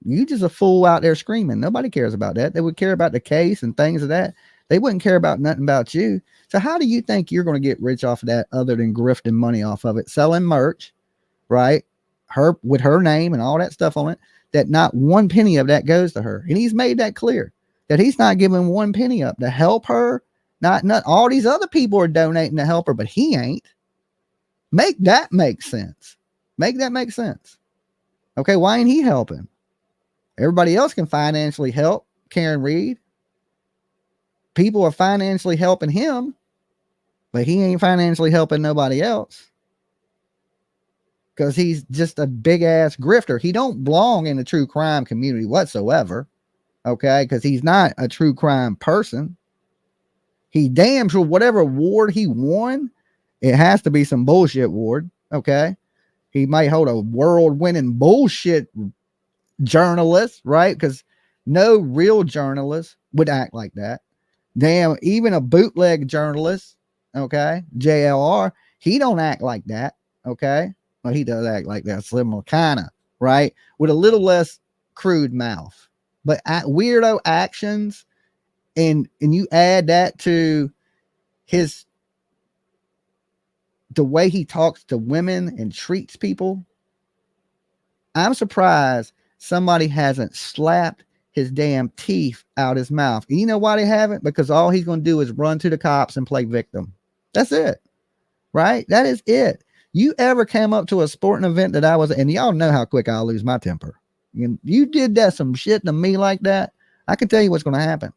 You just a fool out there screaming. Nobody cares about that. They would care about the case and things of that. They wouldn't care about nothing about you. So how do you think you're going to get rich off of that other than grifting money off of it? Selling merch, right? With her name and all that stuff on it, that not one penny of that goes to her. And he's made that clear that he's not giving one penny up to help her. Not all these other people are donating to help her, but he ain't. Make that make sense. Make that make sense. Okay, why ain't he helping? Everybody else can financially help Karen Reed. People are financially helping him, but he ain't financially helping nobody else because he's just a big ass grifter. He don't belong in the true crime community whatsoever. Okay, because he's not a true crime person. He damn sure whatever award he won, it has to be some bullshit award. Okay, he might hold a world winning bullshit journalist, right? Because no real journalist would act like that. Damn, even a bootleg journalist, okay, JLR, he don't act like that. Okay, well, he does act like that, similar kind of, right, with a little less crude mouth, but weirdo actions, and you add that to the way he talks to women and treats people. I'm surprised somebody hasn't slapped his damn teeth out his mouth. And you know why they haven't? Because all he's going to do is run to the cops and play victim. That's it. Right? That is it. You ever came up to a sporting event that I was, and y'all know how quick I'll lose my temper. You did that some shit to me like that, I can tell you what's going to happen.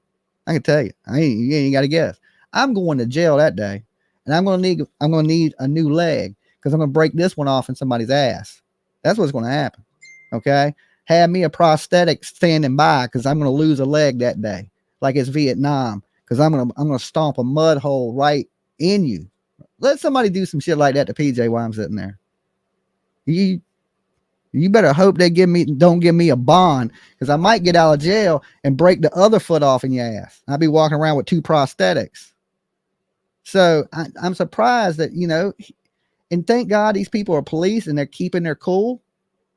I can tell you. You ain't got to guess. I'm going to jail that day, and I'm going to need a new leg because I'm going to break this one off in somebody's ass. That's what's going to happen. Okay? Have me a prosthetic standing by because I'm going to lose a leg that day, like it's Vietnam, because I'm going to stomp a mud hole right in you. Let somebody do some shit like that to PJ while I'm sitting there. You better hope they don't give me a bond, because I might get out of jail and break the other foot off in your ass. I'll be walking around with 2 prosthetics. So I'm surprised that, and thank God these people are police and they're keeping their cool,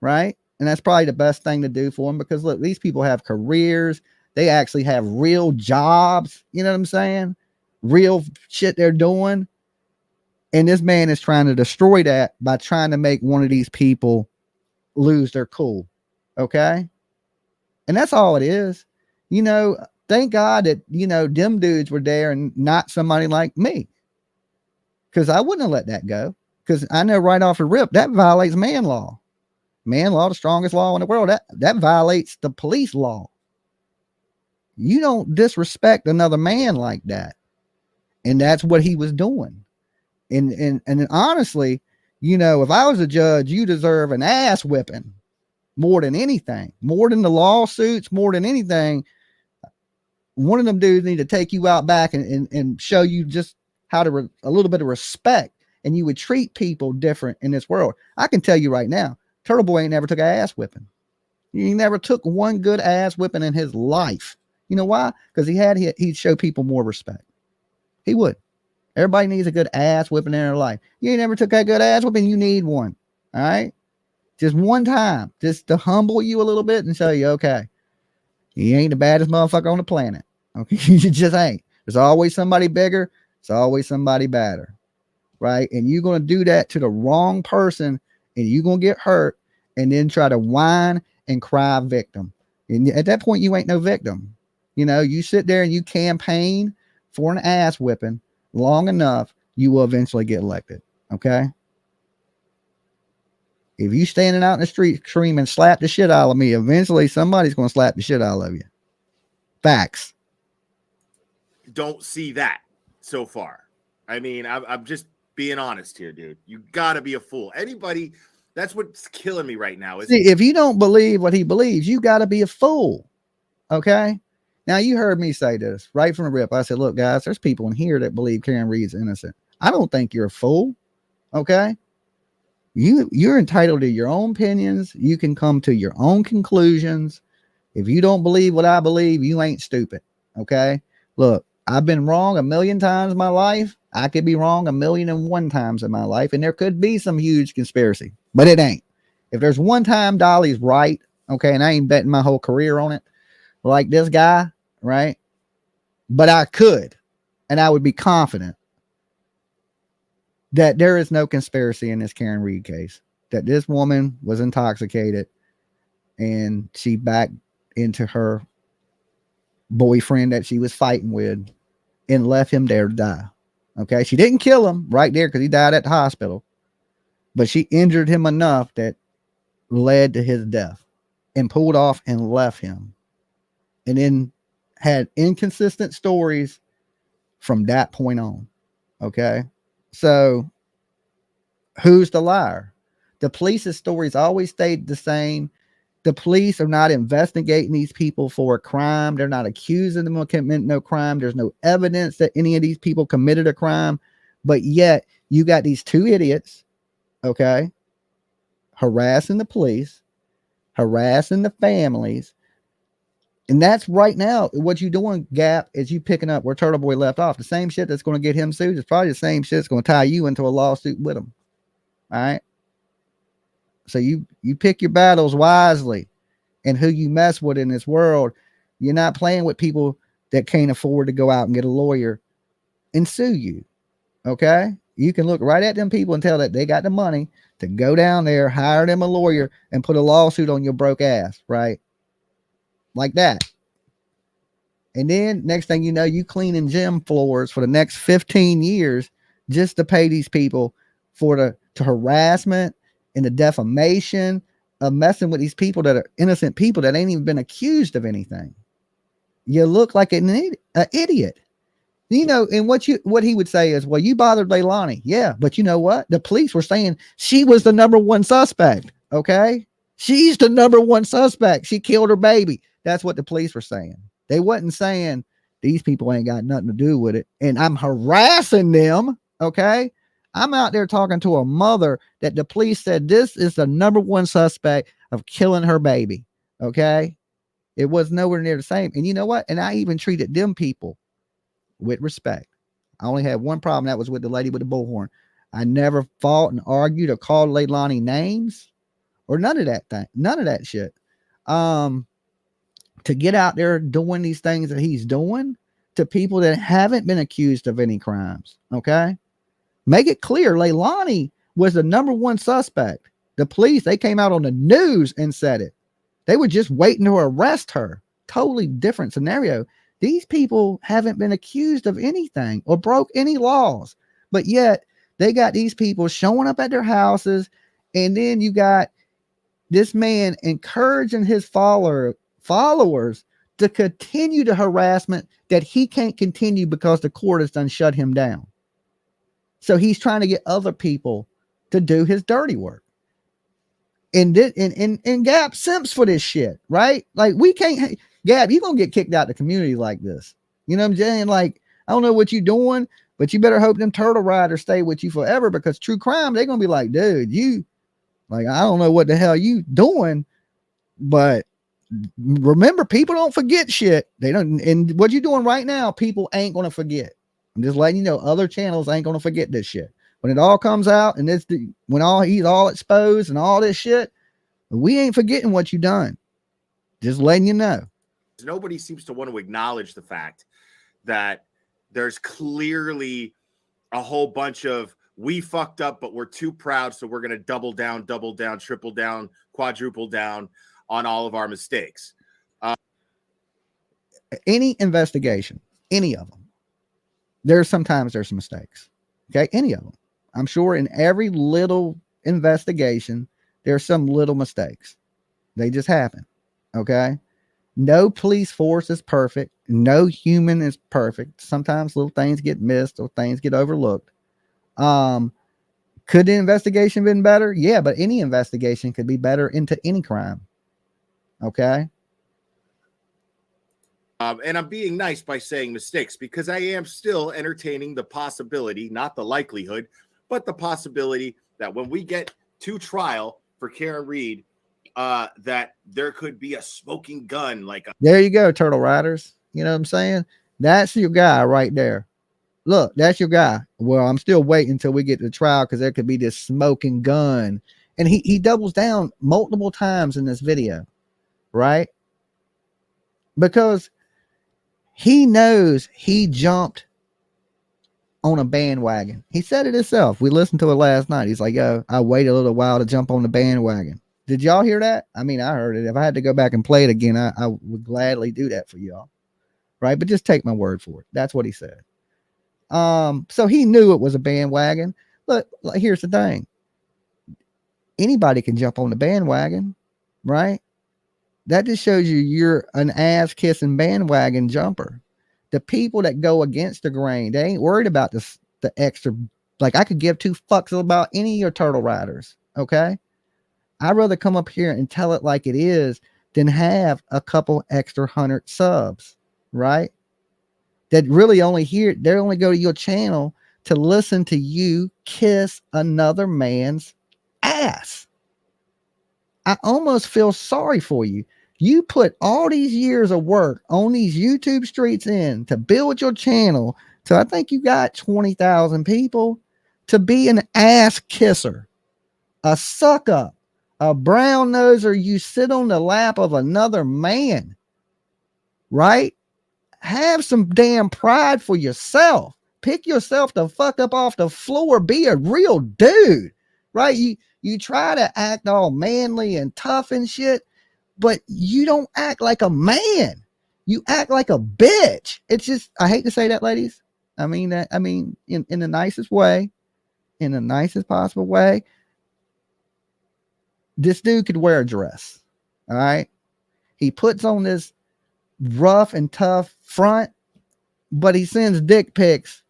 right? And that's probably the best thing to do for them, because look, these people have careers. They actually have real jobs. You know what I'm saying? Real shit they're doing. And this man is trying to destroy that by trying to make one of these people lose their cool. Okay? And that's all it is. You know, thank God that, you know, them dudes were there and not somebody like me. Because I wouldn't have let that go. Because I know right off the rip, that violates man law. Man law, the strongest law in the world. That violates the police law. You don't disrespect another man like that. And that's what he was doing. And honestly, you know, if I was a judge, you deserve an ass whipping more than anything, more than the lawsuits, more than anything. One of them dudes need to take you out back and show you just how to a little bit of respect, and you would treat people different in this world. I can tell you right now, Turtle Boy ain't never took an ass whipping. He never took one good ass whipping in his life. You know why? Because he'd show people more respect. He would. Everybody needs a good ass whipping in their life. You ain't never took that good ass whipping. You need one. All right. Just one time, just to humble you a little bit and show you, okay, you ain't the baddest motherfucker on the planet. Okay. You just ain't. There's always somebody bigger. It's always somebody badder. Right. And you're going to do that to the wrong person, and you're going to get hurt and then try to whine and cry victim. And at that point, you ain't no victim. You know, you sit there and you campaign for an ass whipping long enough, you will eventually get elected. Okay. If you standing out in the street screaming, slap the shit out of me, eventually somebody's going to slap the shit out of you. Facts. Don't see that so far. I mean, I'm just being honest here, dude. You gotta be a fool. Anybody, that's what's killing me right now. See, if you don't believe what he believes, you got to be a fool. Okay. Now, you heard me say this right from the rip. I said, look, guys, there's people in here that believe Karen Reed's innocent. I don't think you're a fool. Okay. You're entitled to your own opinions. You can come to your own conclusions. If you don't believe what I believe, you ain't stupid. Okay. Look, I've been wrong a million times in my life. I could be wrong 1,000,001 times in my life. And there could be some huge conspiracy, but it ain't. If there's one time Dolly's right, okay, and I ain't betting my whole career on it, like this guy, right? But I could, and I would be confident that there is no conspiracy in this Karen Reed case, that this woman was intoxicated and she backed into her boyfriend that she was fighting with and left him there to die. Okay. She didn't kill him right there because he died at the hospital, but she injured him enough that led to his death and pulled off and left him. And then had inconsistent stories from that point on. Okay. So who's the liar? The police's stories always stayed the same. The police are not investigating these people for a crime. They're not accusing them of committing no crime. There's no evidence that any of these people committed a crime. But yet you got these two idiots, okay, harassing the police, harassing the families. And that's right now what you're doing, Gap, is you picking up where Turtle Boy left off. The same shit that's going to get him sued is probably the same shit that's going to tie you into a lawsuit with him. All right. So you pick your battles wisely, and who you mess with in this world. You're not playing with people that can't afford to go out and get a lawyer and sue you. Okay. You can look right at them people and tell that they got the money to go down there, hire them a lawyer, and put a lawsuit on your broke ass. Right. Like that. And then next thing you know, you cleaning gym floors for the next 15 years just to pay these people for the harassment and the defamation of messing with these people that are innocent people that ain't even been accused of anything. You look like an idiot. You know, and what he would say is, well, you bothered Leilani. Yeah, but you know what? The police were saying she was the number one suspect. Okay. She's the number one suspect. She killed her baby. That's what the police were saying. They wasn't saying these people ain't got nothing to do with it. And I'm harassing them. Okay. I'm out there talking to a mother that the police said this is the number one suspect of killing her baby. Okay. It was nowhere near the same. And you know what? And I even treated them people with respect. I only had one problem. That was with the lady with the bullhorn. I never fought and argued or called Leilani names or none of that thing. None of that shit. To get out there doing these things that he's doing to people that haven't been accused of any crimes. Okay. Make it clear. Leilani was the number one suspect. The police, they came out on the news and said it. They were just waiting to arrest her. Totally different scenario. These people haven't been accused of anything or broke any laws, but yet they got these people showing up at their houses. And then you got this man encouraging his followers to continue the harassment that he can't continue because the court has done shut him down. So he's trying to get other people to do his dirty work. And Gab simps for this shit, right? Like, we can't, Gab, you're gonna get kicked out of the community like this. You know what I'm saying? Like, I don't know what you're doing, but you better hope them turtle riders stay with you forever, because true crime, they're gonna be like, dude, you, like, I don't know what the hell you doing, but remember, people don't forget shit. They don't, and what you're doing right now, people ain't gonna forget. I'm just letting you know, other channels ain't gonna forget this shit. When it all comes out and when he's all exposed and all this shit, we ain't forgetting what you done. Just letting you know. Nobody seems to want to acknowledge the fact that there's clearly a whole bunch of, we fucked up, but we're too proud, so we're going to double down, triple down, quadruple down on all of our mistakes. Any investigation, any of them, sometimes there's some mistakes. Okay, any of them. I'm sure in every little investigation, there's some little mistakes. They just happen. Okay. No police force is perfect. No human is perfect. Sometimes little things get missed or things get overlooked. Could the investigation been better? Yeah, but any investigation could be better into any crime. Okay. And I'm being nice by saying mistakes, because I am still entertaining the possibility, not the likelihood, but the possibility that when we get to trial for Karen Reed, that there could be a smoking gun. There you go, Turtle Riders. You know what I'm saying? That's your guy right there. Look, that's your guy. Well, I'm still waiting until we get to the trial, because there could be this smoking gun. And he doubles down multiple times in this video, right? Because he knows he jumped on a bandwagon. He said it himself. We listened to it last night. He's like, yo, I waited a little while to jump on the bandwagon. Did y'all hear that? I mean, I heard it. If I had to go back and play it again, I would gladly do that for y'all. Right? But just take my word for it. That's what he said. So he knew it was a bandwagon. Look, here's the thing. Anybody can jump on the bandwagon, right? That just shows you're an ass kissing bandwagon jumper. The people that go against the grain, they ain't worried about the extra. Like, I could give two fucks about any of your turtle riders. Okay. I'd rather come up here and tell it like it is than have a couple extra 100 subs, right? That really they only go to your channel to listen to you kiss another man's ass. I almost feel sorry for you. You put all these years of work on these YouTube streets in to build your channel to, I think you got 20,000 people, to be an ass kisser, a suck up, a brown noser. You sit on the lap of another man, right? Have some damn pride for yourself. Pick yourself the fuck up off the floor. Be a real dude, right? You try to act all manly and tough and shit, but you don't act like a man. You act like a bitch. It's just, I hate to say that, ladies. I mean that, in the nicest way, in the nicest possible way. This dude could wear a dress. All right. He puts on this rough and tough front, but he sends dick pics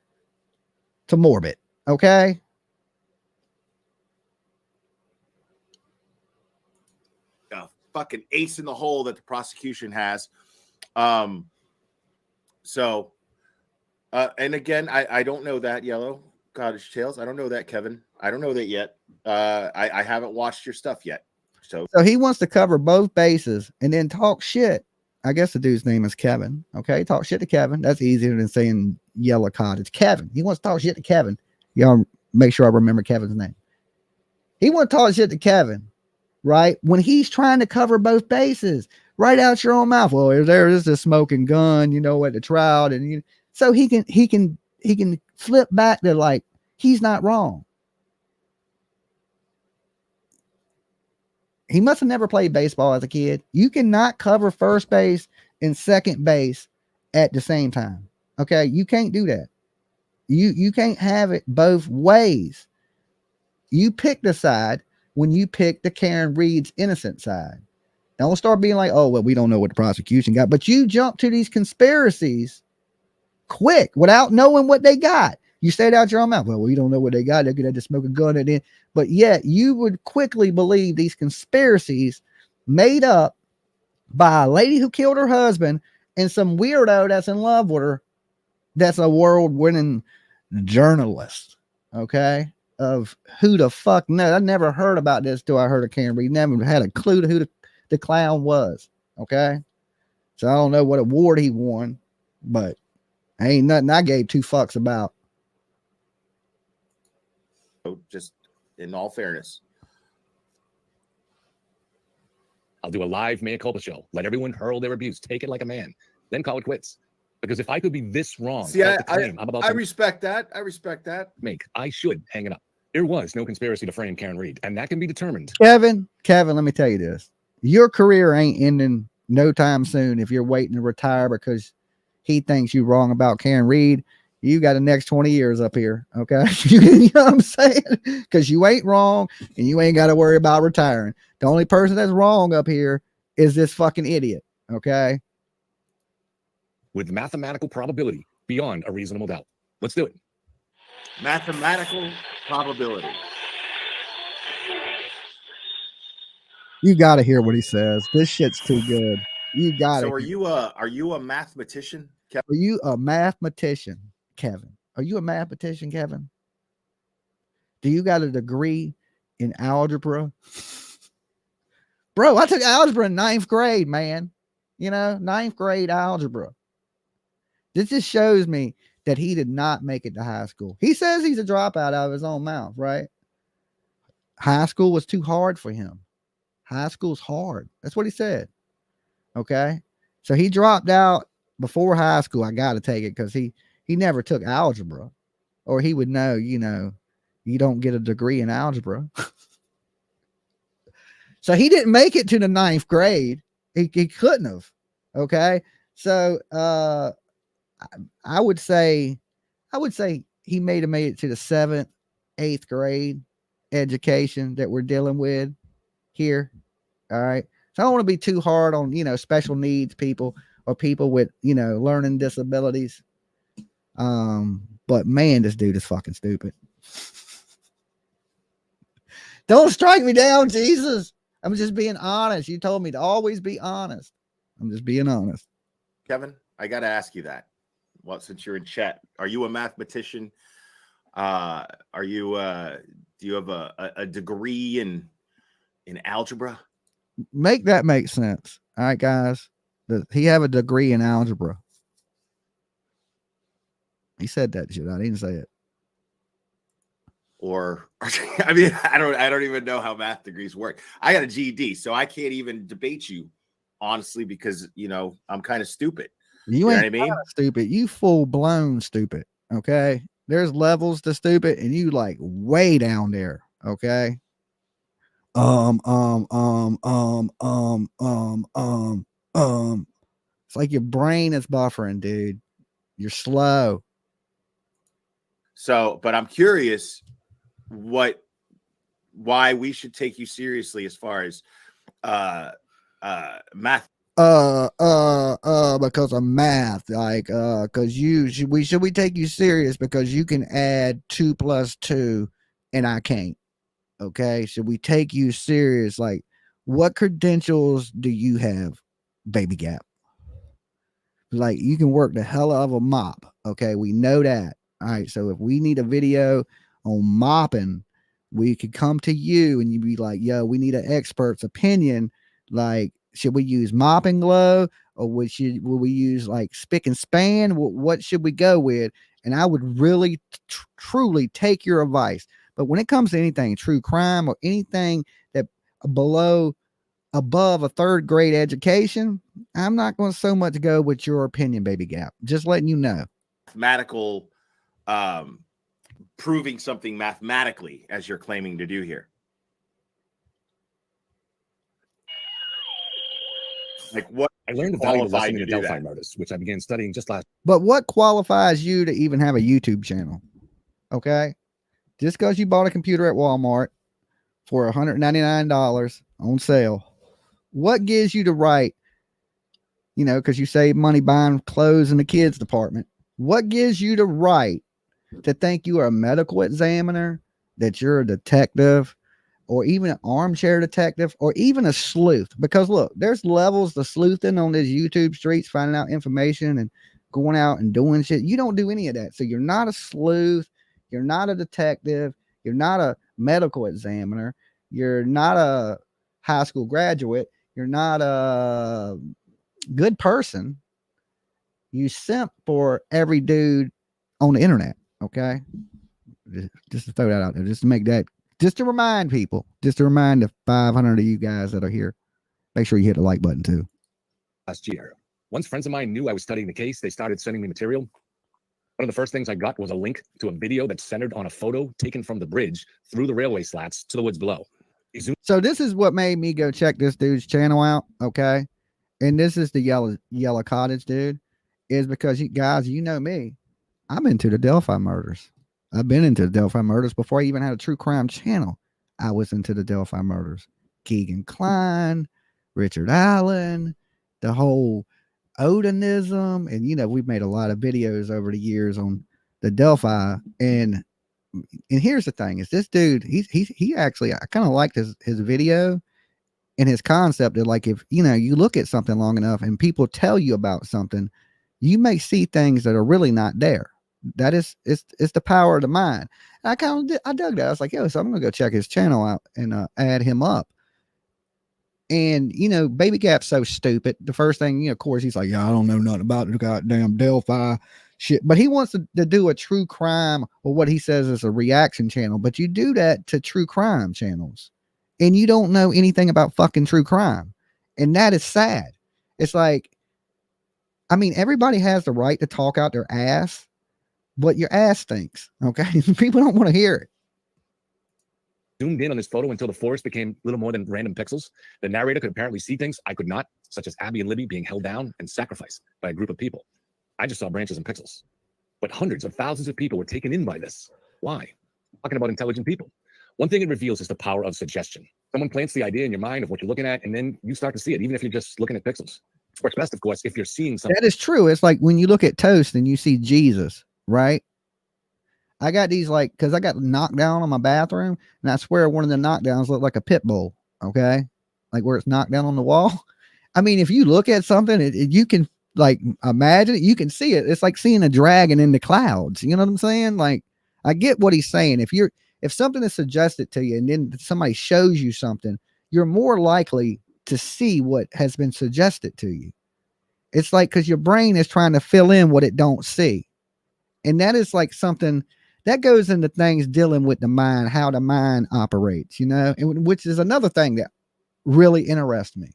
to Morbid. Okay. Fucking ace in the hole that the prosecution has. So and again, I don't know that, Yellow Cottage Tales. I don't know that, Kevin. I don't know that yet. I haven't watched your stuff yet. So he wants to cover both bases and then talk shit. I guess the dude's name is Kevin. Okay. Talk shit to Kevin. That's easier than saying Yellow Cottage. Kevin. He wants to talk shit to Kevin. Y'all make sure I remember Kevin's name. He wants to talk shit to Kevin, right? When he's trying to cover both bases, right out your own mouth. Well, there is a smoking gun, at the trial, and so he can flip back to like he's not wrong. He must have never played baseball as a kid. You cannot cover first base and second base at the same time. Okay, you can't do that. You can't have it both ways. You pick the side when you pick the Karen Reed's innocent side. Don't start being like, oh, well, we don't know what the prosecution got. But you jump to these conspiracies quick without knowing what they got. You say it out your own mouth. Well, we don't know what they got. They're going to smoke a gun at it. But yet you would quickly believe these conspiracies made up by a lady who killed her husband and some weirdo that's in love with her. That's a world-winning journalist. Okay. Of who the fuck knows. I never heard about this till I heard of Karen Reed. Never had a clue to who the clown was. Okay. So I don't know what award he won, but ain't nothing I gave two fucks about. Just in all fairness. I'll do a live mea culpa show. Let everyone hurl their abuse. Take it like a man. Then call it quits. Because if I could be this wrong, See, I I respect that. I respect that. I should hang it up. There was no conspiracy to frame Karen Reed, and that can be determined. Kevin, let me tell you this. Your career ain't ending no time soon if you're waiting to retire because he thinks you wrong about Karen Reed. You got the next 20 years up here. Okay. You know what I'm saying? Because you ain't wrong and you ain't got to worry about retiring. The only person that's wrong up here is this fucking idiot. Okay. With mathematical probability beyond a reasonable doubt. Let's do it. Mathematical probability. You got to hear what he says. This shit's too good. You got it. So are you a mathematician, Kevin? Are you a mathematician, Kevin? Are you a mathematician, Kevin? Do you got a degree in algebra? Bro, I took algebra in 9th grade, man. You know, 9th grade algebra. This just shows me that he did not make it to high school. He says he's a dropout out of his own mouth, right? High school was too hard for him. High school's hard. That's what he said. Okay. So he dropped out before high school. I got to take it because he never took algebra, or he would know, you know, you don't get a degree in algebra. So he didn't make it to the 9th grade. He couldn't have. Okay. So, I would say he made it to the 7th, 8th grade education that we're dealing with here. All right. So I don't want to be too hard on, you know, special needs people or people with, you know, learning disabilities. But man, this dude is fucking stupid. Don't strike me down, Jesus. I'm just being honest. You told me to always be honest. I'm just being honest. Kevin, I got to ask you that. Well, since you're in chat, are you a mathematician? Do you have a degree in algebra? Make that make sense. All right, guys. Does he have a degree in algebra? He said that shit. I didn't say it. Or I mean, I don't even know how math degrees work. I got a GED, so I can't even debate you, honestly, because you know I'm kind of stupid. You ain't know what I mean? Stupid. You full blown stupid. Okay. There's levels to stupid, and you like way down there. Okay. It's like your brain is buffering, dude. You're slow. So, but I'm curious why we should take you seriously as far as math. Because of math, like, because should we take you serious because you can add 2 + 2 and I can't. Okay. Should we take you serious? Like, what credentials do you have, baby gap? Like, you can work the hell of a mop. Okay. We know that. All right. So if we need a video on mopping, we could come to you and you'd be like, yo, we need an expert's opinion. Like, should we use mopping glove or will we use like spick and span? What should we go with? And I would really truly take your advice. But when it comes to anything true crime or anything that above a 3rd grade education, I'm not going to so much go with your opinion, baby gap. Just letting you know. Mathematical, proving something mathematically as you're claiming to do here. Like what? I learned a valuable qualified lesson in to the do Delphi that? murders, which I began studying just last. But what qualifies you to even have a YouTube channel? Okay. Just because you bought a computer at Walmart for $199 on sale, what gives you the right, you know, because you save money buying clothes in the kids department, what gives you the right to think you are a medical examiner, that you're a detective, or even an armchair detective, or even a sleuth? Because look, there's levels to sleuthing on these YouTube streets, finding out information and going out and doing shit. You don't do any of that. So you're not a sleuth. You're not a detective. You're not a medical examiner. You're not a high school graduate. You're not a good person. You simp for every dude on the internet. Okay. Just to throw that out there, just to make that, just to remind people, just to remind the 500 of you guys that are here, make sure you hit the like button too. Last year. Once friends of mine knew I was studying the case, they started sending me material. One of the first things I got was a link to a video that centered on a photo taken from the bridge through the railway slats to the woods below. So this is what made me go check this dude's channel out. Okay. And this is the yellow cottage dude, is because you guys, you know me, I'm into the Delphi murders. I've been into the Delphi murders before I even had a true crime channel. I was into the Delphi murders. Keegan Kline, Richard Allen, the whole Odinism. And, you know, we've made a lot of videos over the years on the Delphi. And here's the thing is this dude, he actually, I kind of liked his video and his concept that, like, if, you know, you look at something long enough and people tell you about something, you may see things that are really not there. That is, it's the power of the mind. And I dug that. I was like, yo, so I'm gonna go check his channel out and add him up. And, you know, Baby Gap's so stupid. The first thing, you know, of course, he's like, yeah, I don't know nothing about the goddamn Delphi shit. But he wants to do a true crime, or what he says is a reaction channel. But you do that to true crime channels, and you don't know anything about fucking true crime. And that is sad. It's like, I mean, everybody has the right to talk out their ass, but your ass stinks. Okay. People don't want to hear it. Zoomed in on this photo until the forest became little more than random pixels. The narrator could apparently see things I could not, such as Abby and Libby being held down and sacrificed by a group of people. I just saw branches and pixels. But hundreds of thousands of people were taken in by this. Why? I'm talking about intelligent people. One thing it reveals is the power of suggestion. Someone plants the idea in your mind of what you're looking at, and then you start to see it, even if you're just looking at pixels. Works best, of course, if you're seeing something. That is true. It's like when you look at Toast and you see Jesus, right? I got these, like, because I got knocked down on my bathroom, and I swear one of the knockdowns looked like a pit bull. Okay, like where it's knocked down on the wall. I mean, if you look at something, you can, like, imagine it. You can see it. It's like seeing a dragon in the clouds. You know what I'm saying? Like, I get what he's saying. If something is suggested to you, and then somebody shows you something, you're more likely to see what has been suggested to you. It's like, because your brain is trying to fill in what it don't see, and that is like something that goes into things dealing with the mind, how the mind operates, you know, and which is another thing that really interests me.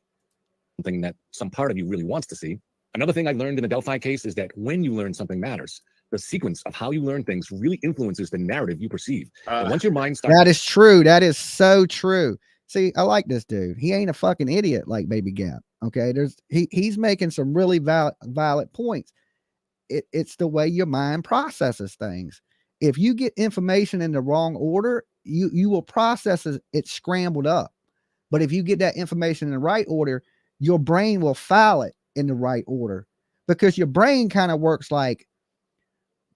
Something that some part of you really wants to see. Another thing I learned in the Delphi case is that when you learn something matters, the sequence of how you learn things really influences the narrative you perceive. And once your mind starts— that is true. That is so true. See, I like this dude. He ain't a fucking idiot like Baby Gap. Okay. He's making some really valid points. It's the way your mind processes things. If you get information in the wrong order, you will process it scrambled up. But if you get that information in the right order, your brain will file it in the right order, because your brain kind of works like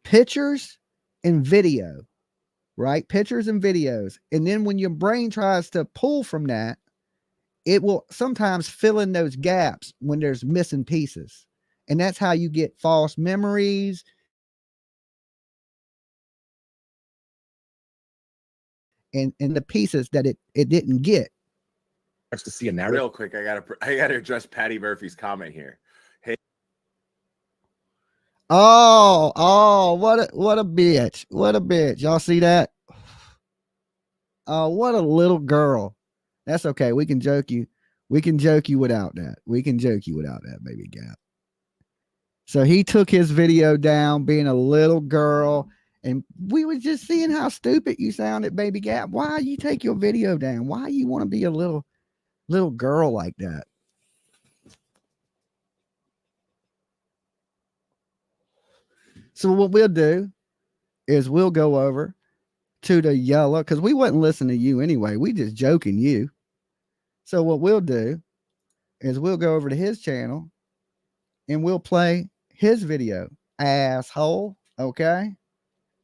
pictures and video, right? Pictures and videos. And then when your brain tries to pull from that, it will sometimes fill in those gaps when there's missing pieces. And that's how you get false memories. And the pieces that it didn't get. starts to see a narrative. Real quick, I gotta address Patty Murphy's comment here. Hey, Oh, what a bitch. What a bitch. Y'all see that? Oh, what a little girl. That's okay. We can joke you. We can joke you without that. We can joke you without that, Baby Gap. So he took his video down being a little girl, and we were just seeing how stupid you sounded, Baby Gap. Why you take your video down? Why you want to be a little girl like that? So what we'll do is we'll go over to the yellow, because we wouldn't listen to you anyway. We just joking you. So what we'll do is we'll go over to his channel and we'll play his video. Asshole. Okay.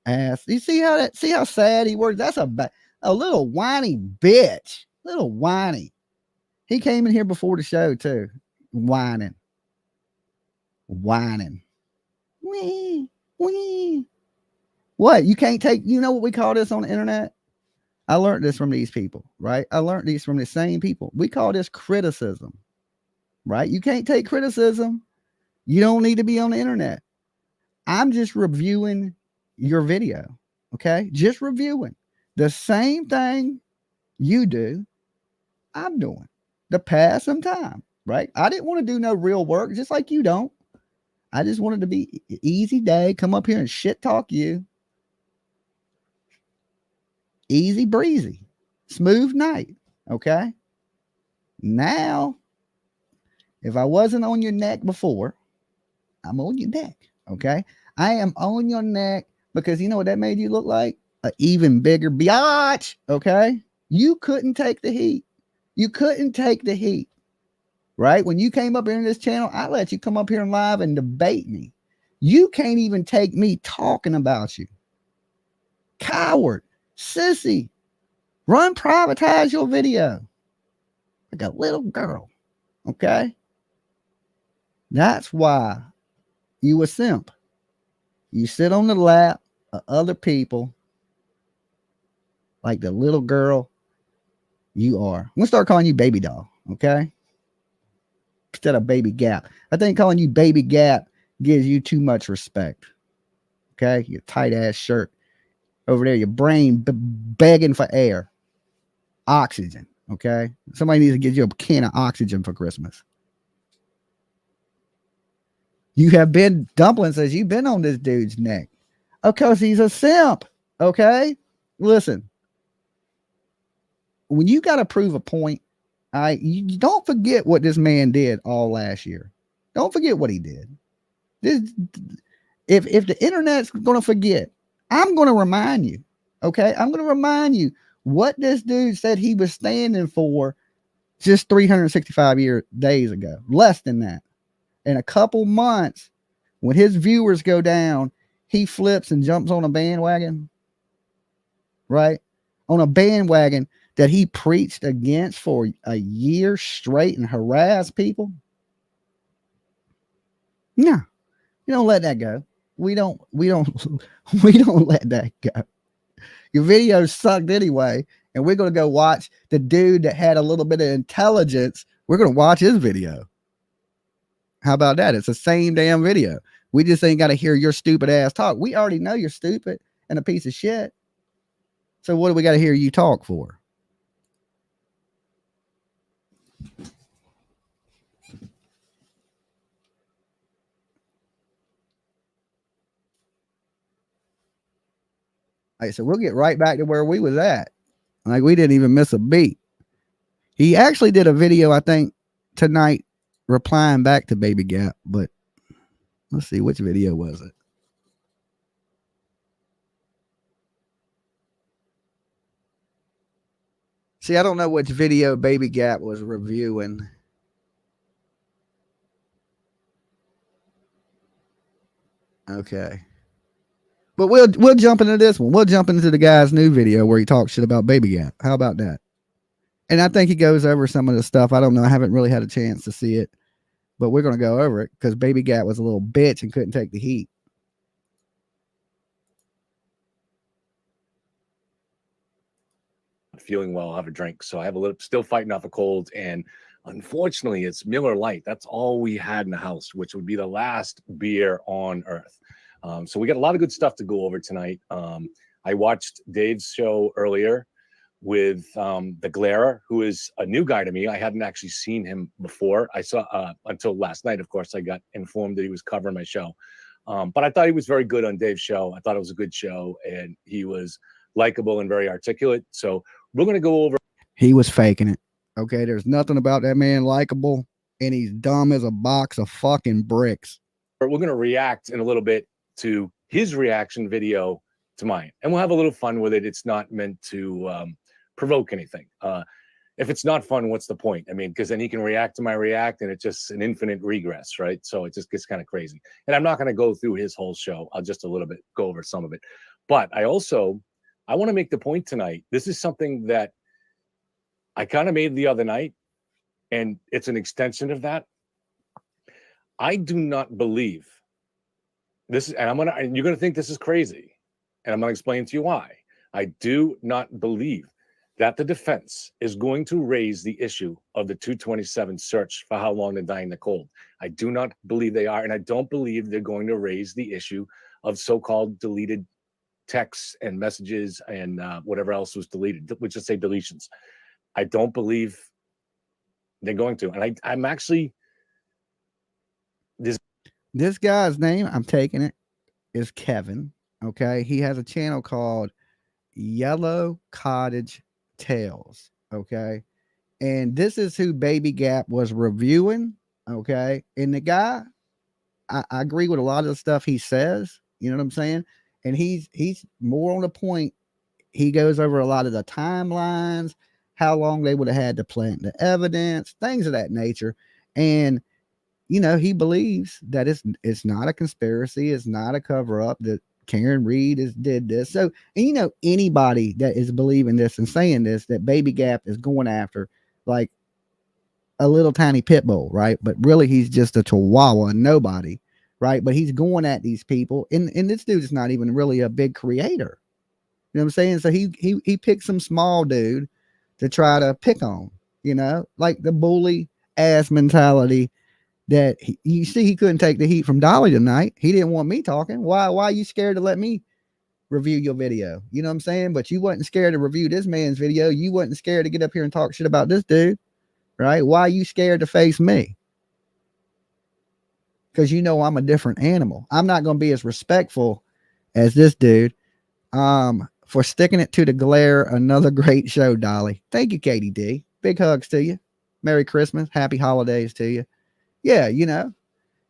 Ass. You see how sad he works? That's a little whiny bitch. Little whiny. He came in here before the show too. Whining. Wee, wee. What? You can't take, you know what we call this on the internet? I learned this from these people, right? I learned these from the same people. We call this criticism, right? You can't take criticism. You don't need to be on the internet. I'm just reviewing your video, okay? Just reviewing. The same thing you do, I'm doing to pass some time, right? I didn't want to do no real work, just like you don't. I just wanted to be easy day, come up here and shit talk you. Easy breezy, smooth night, okay? Now, if I wasn't on your neck before, I'm on your neck, okay? I am on your neck because you know what that made you look like? An even bigger biatch, okay? You couldn't take the heat. You couldn't take the heat, right? When you came up here in this channel, I let you come up here and live and debate me. You can't even take me talking about you. Coward, sissy, run privatize your video like a little girl, okay? That's why you a simp. You sit on the lap of other people like the little girl you are. I'm gonna start calling you baby doll, okay? Instead of baby gap. I think calling you baby gap gives you too much respect. Okay, your tight ass shirt over there, your brain begging for air, oxygen. Okay, somebody needs to get you a can of oxygen for Christmas. You have been, Dumpling says you've been on this dude's neck. Because he's a simp. Okay, listen. When you got to prove a point, you don't forget what this man did all last year. Don't forget what he did. If the internet's going to forget, I'm going to remind you. Okay, I'm going to remind you what this dude said he was standing for just 365 days ago. Less than that. In a couple months, when his viewers go down, he flips and jumps on a bandwagon. Right? On a bandwagon that he preached against for a year straight and harassed people. No, you don't let that go. We don't let that go. Your video sucked anyway, and we're going to go watch the dude that had a little bit of intelligence. We're going to watch his video. How about that? It's the same damn video. We just ain't got to hear your stupid ass talk. We already know you're stupid and a piece of shit. So what do we got to hear you talk for? All right, so we'll get right back to where we was at. Like we didn't even miss a beat. He actually did a video, I think, tonight replying back to Baby Gap, but let's see, which video was it? See, I don't know which video Baby Gap was reviewing. Okay. But we'll jump into this one. We'll jump into the guy's new video where he talks shit about Baby Gap. How about that? And I think he goes over some of the stuff. I don't know. I haven't really had a chance to see it, but we're going to go over it because Baby Gap was a little bitch and couldn't take the heat. Feeling well, I'll have a drink. So I have a little, still fighting off a cold, and unfortunately it's Miller Lite. That's all we had in the house, which would be the last beer on earth. So we got a lot of good stuff to go over tonight. I watched Dave's show earlier with the Glare, who is a new guy to me. I hadn't actually seen him before. I saw until last night, of course, I got informed that he was covering my show. But I thought he was very good on Dave's show. I thought it was a good show, and he was likable and very articulate. So we're going to go over. He was faking it. Okay, there's nothing about that man likable, and he's dumb as a box of fucking bricks. We're going to react in a little bit to his reaction video to mine, and we'll have a little fun with it. It's not meant to provoke anything. If it's not fun, what's the point? I mean, because then he can react to my react, and it's just an infinite regress, right? So it just gets kind of crazy. And I'm not going to go through his whole show. I'll just a little bit go over some of it. But I want to make the point tonight. This is something that I kind of made the other night, and it's an extension of that. I do not believe this, and you're gonna think this is crazy, and I'm gonna explain to you why. I do not believe that the defense is going to raise the issue of the 227 search for how long to die in the cold. I do not believe they are, and I don't believe they're going to raise the issue of so-called deleted texts and messages and whatever else was deleted. We just say deletions. I don't believe they're going to, and I'm actually This guy's name, I'm taking it, is Kevin. Okay, he has a channel called Yellow Cottage Tales. Okay, and this is who Baby Gap was reviewing. Okay, and the guy, I agree with a lot of the stuff he says. You know what I'm saying? And he's more on the point. He goes over a lot of the timelines, how long they would have had to plant the evidence, things of that nature. And you know, he believes that it's not a conspiracy, it's not a cover up, that Karen Reed did this. So, and you know, anybody that is believing this and saying this, that Baby Gap is going after like a little tiny pit bull, right? But really he's just a chihuahua, nobody, right? But he's going at these people, and this dude is not even really a big creator. You know what I'm saying? So he picked some small dude to try to pick on, you know, like the bully ass mentality that you see. He couldn't take the heat from Dolly tonight. He didn't want me talking. Why are you scared to let me review your video? You know what I'm saying? But you wasn't scared to review this man's video. You wasn't scared to get up here and talk shit about this dude, right? Why are you scared to face me? Because you know I'm a different animal. I'm not going to be as respectful as this dude. For sticking it to the glare. Another great show, Dolly. Thank you, Katie D. Big hugs to you. Merry Christmas. Happy holidays to you. Yeah, you know,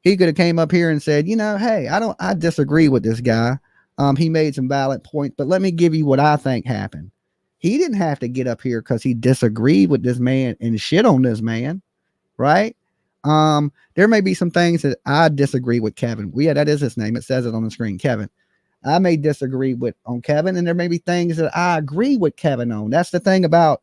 he could have came up here and said, you know, hey, I disagree with this guy. He made some valid points, but let me give you what I think happened. He didn't have to get up here because he disagreed with this man and shit on this man, right? There may be some things that I disagree with Kevin. Yeah, that is his name. It says it on the screen, Kevin. I may disagree with on Kevin, and there may be things that I agree with Kevin on. That's the thing about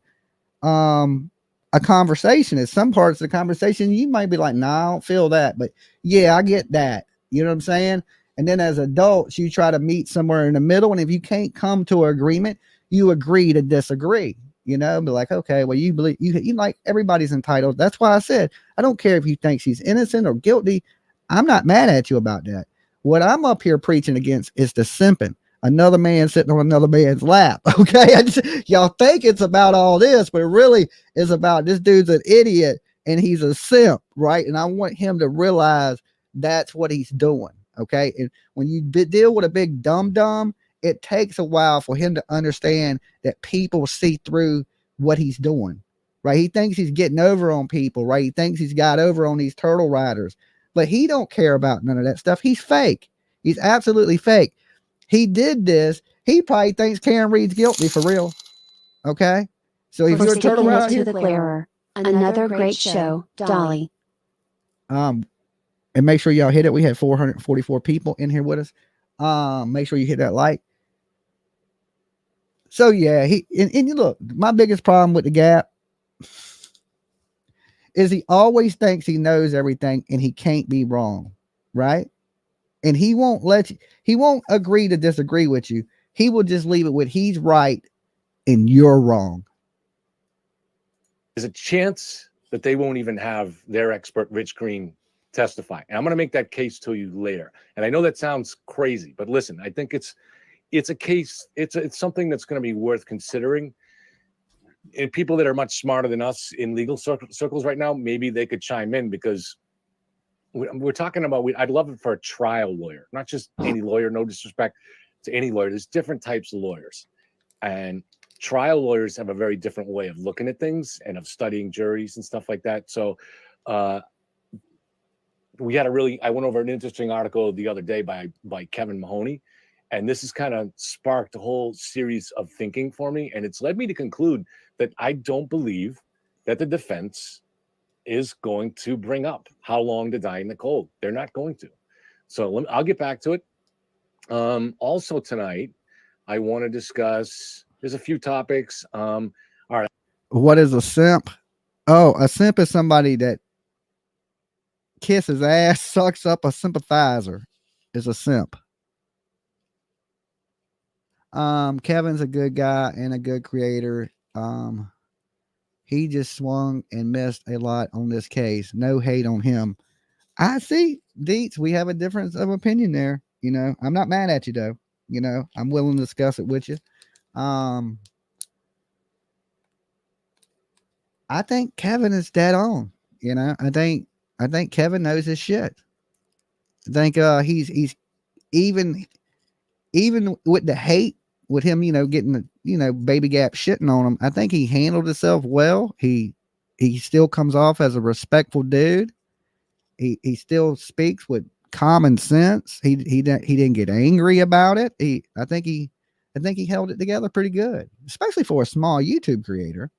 a conversation. Is some parts of the conversation you might be like, nah, I don't feel that, but yeah, I get that. You know what I'm saying? And then as adults, you try to meet somewhere in the middle, and if you can't come to an agreement, you agree to disagree. You know, be like, okay, well, you believe you like everybody's entitled. That's why I said I don't care if you think she's innocent or guilty. I'm not mad at you about that. What I'm up here preaching against is the simping. Another man sitting on another man's lap. Okay. Y'all think it's about all this, but it really is about this dude's an idiot and he's a simp, right? And I want him to realize that's what he's doing. Okay. And when you deal with a big dumb, it takes a while for him to understand that people see through what he's doing, right? He thinks he's getting over on people, right? He thinks he's got over on these turtle riders, but he don't care about none of that stuff. He's fake. He's absolutely fake. He did this. He probably thinks Karen Reed's guilty for real. Okay. So if you're a turtle rider to the glarer. Another great show, Dolly. and make sure y'all hit it. We had 444 people in here with us. Make sure you hit that like. So yeah, and you look, my biggest problem with the Gap is he always thinks he knows everything and he can't be wrong, right? And he won't he won't agree to disagree with you. He will just leave it with he's right and you're wrong. There's a chance that they won't even have their expert Rich Green testify. And I'm going to make that case to you later. And I know that sounds crazy, but listen, I think it's a case. It's something that's going to be worth considering. And people that are much smarter than us in legal circles right now, maybe they could chime in, because we're talking about, I'd love it for a trial lawyer, not just any lawyer, no disrespect to any lawyer. There's different types of lawyers, and trial lawyers have a very different way of looking at things and of studying juries and stuff like that. So I went over an interesting article the other day by Kevin Mahoney, and this has kind of sparked a whole series of thinking for me, and it's led me to conclude that I don't believe that the defense is going to bring up how long to die in the cold. They're not going to. So I'll get back to it. Also tonight, I want to discuss, there's a few topics. All right. What is a simp? Oh, a simp is somebody that kisses ass, sucks up a sympathizer, is a simp. Kevin's a good guy and a good creator. He just swung and missed a lot on this case. No hate on him. I see, Deets, we have a difference of opinion there. You know, I'm not mad at you though. You know, I'm willing to discuss it with you. I think Kevin is dead on. You know, I think Kevin knows his shit. I think he's even with the hate, with him, you know, getting the, you know, Baby Gap shitting on him. I think he handled himself well. He still comes off as a respectful dude. He still speaks with common sense. He didn't get angry about it. I think he held it together pretty good, especially for a small YouTube creator.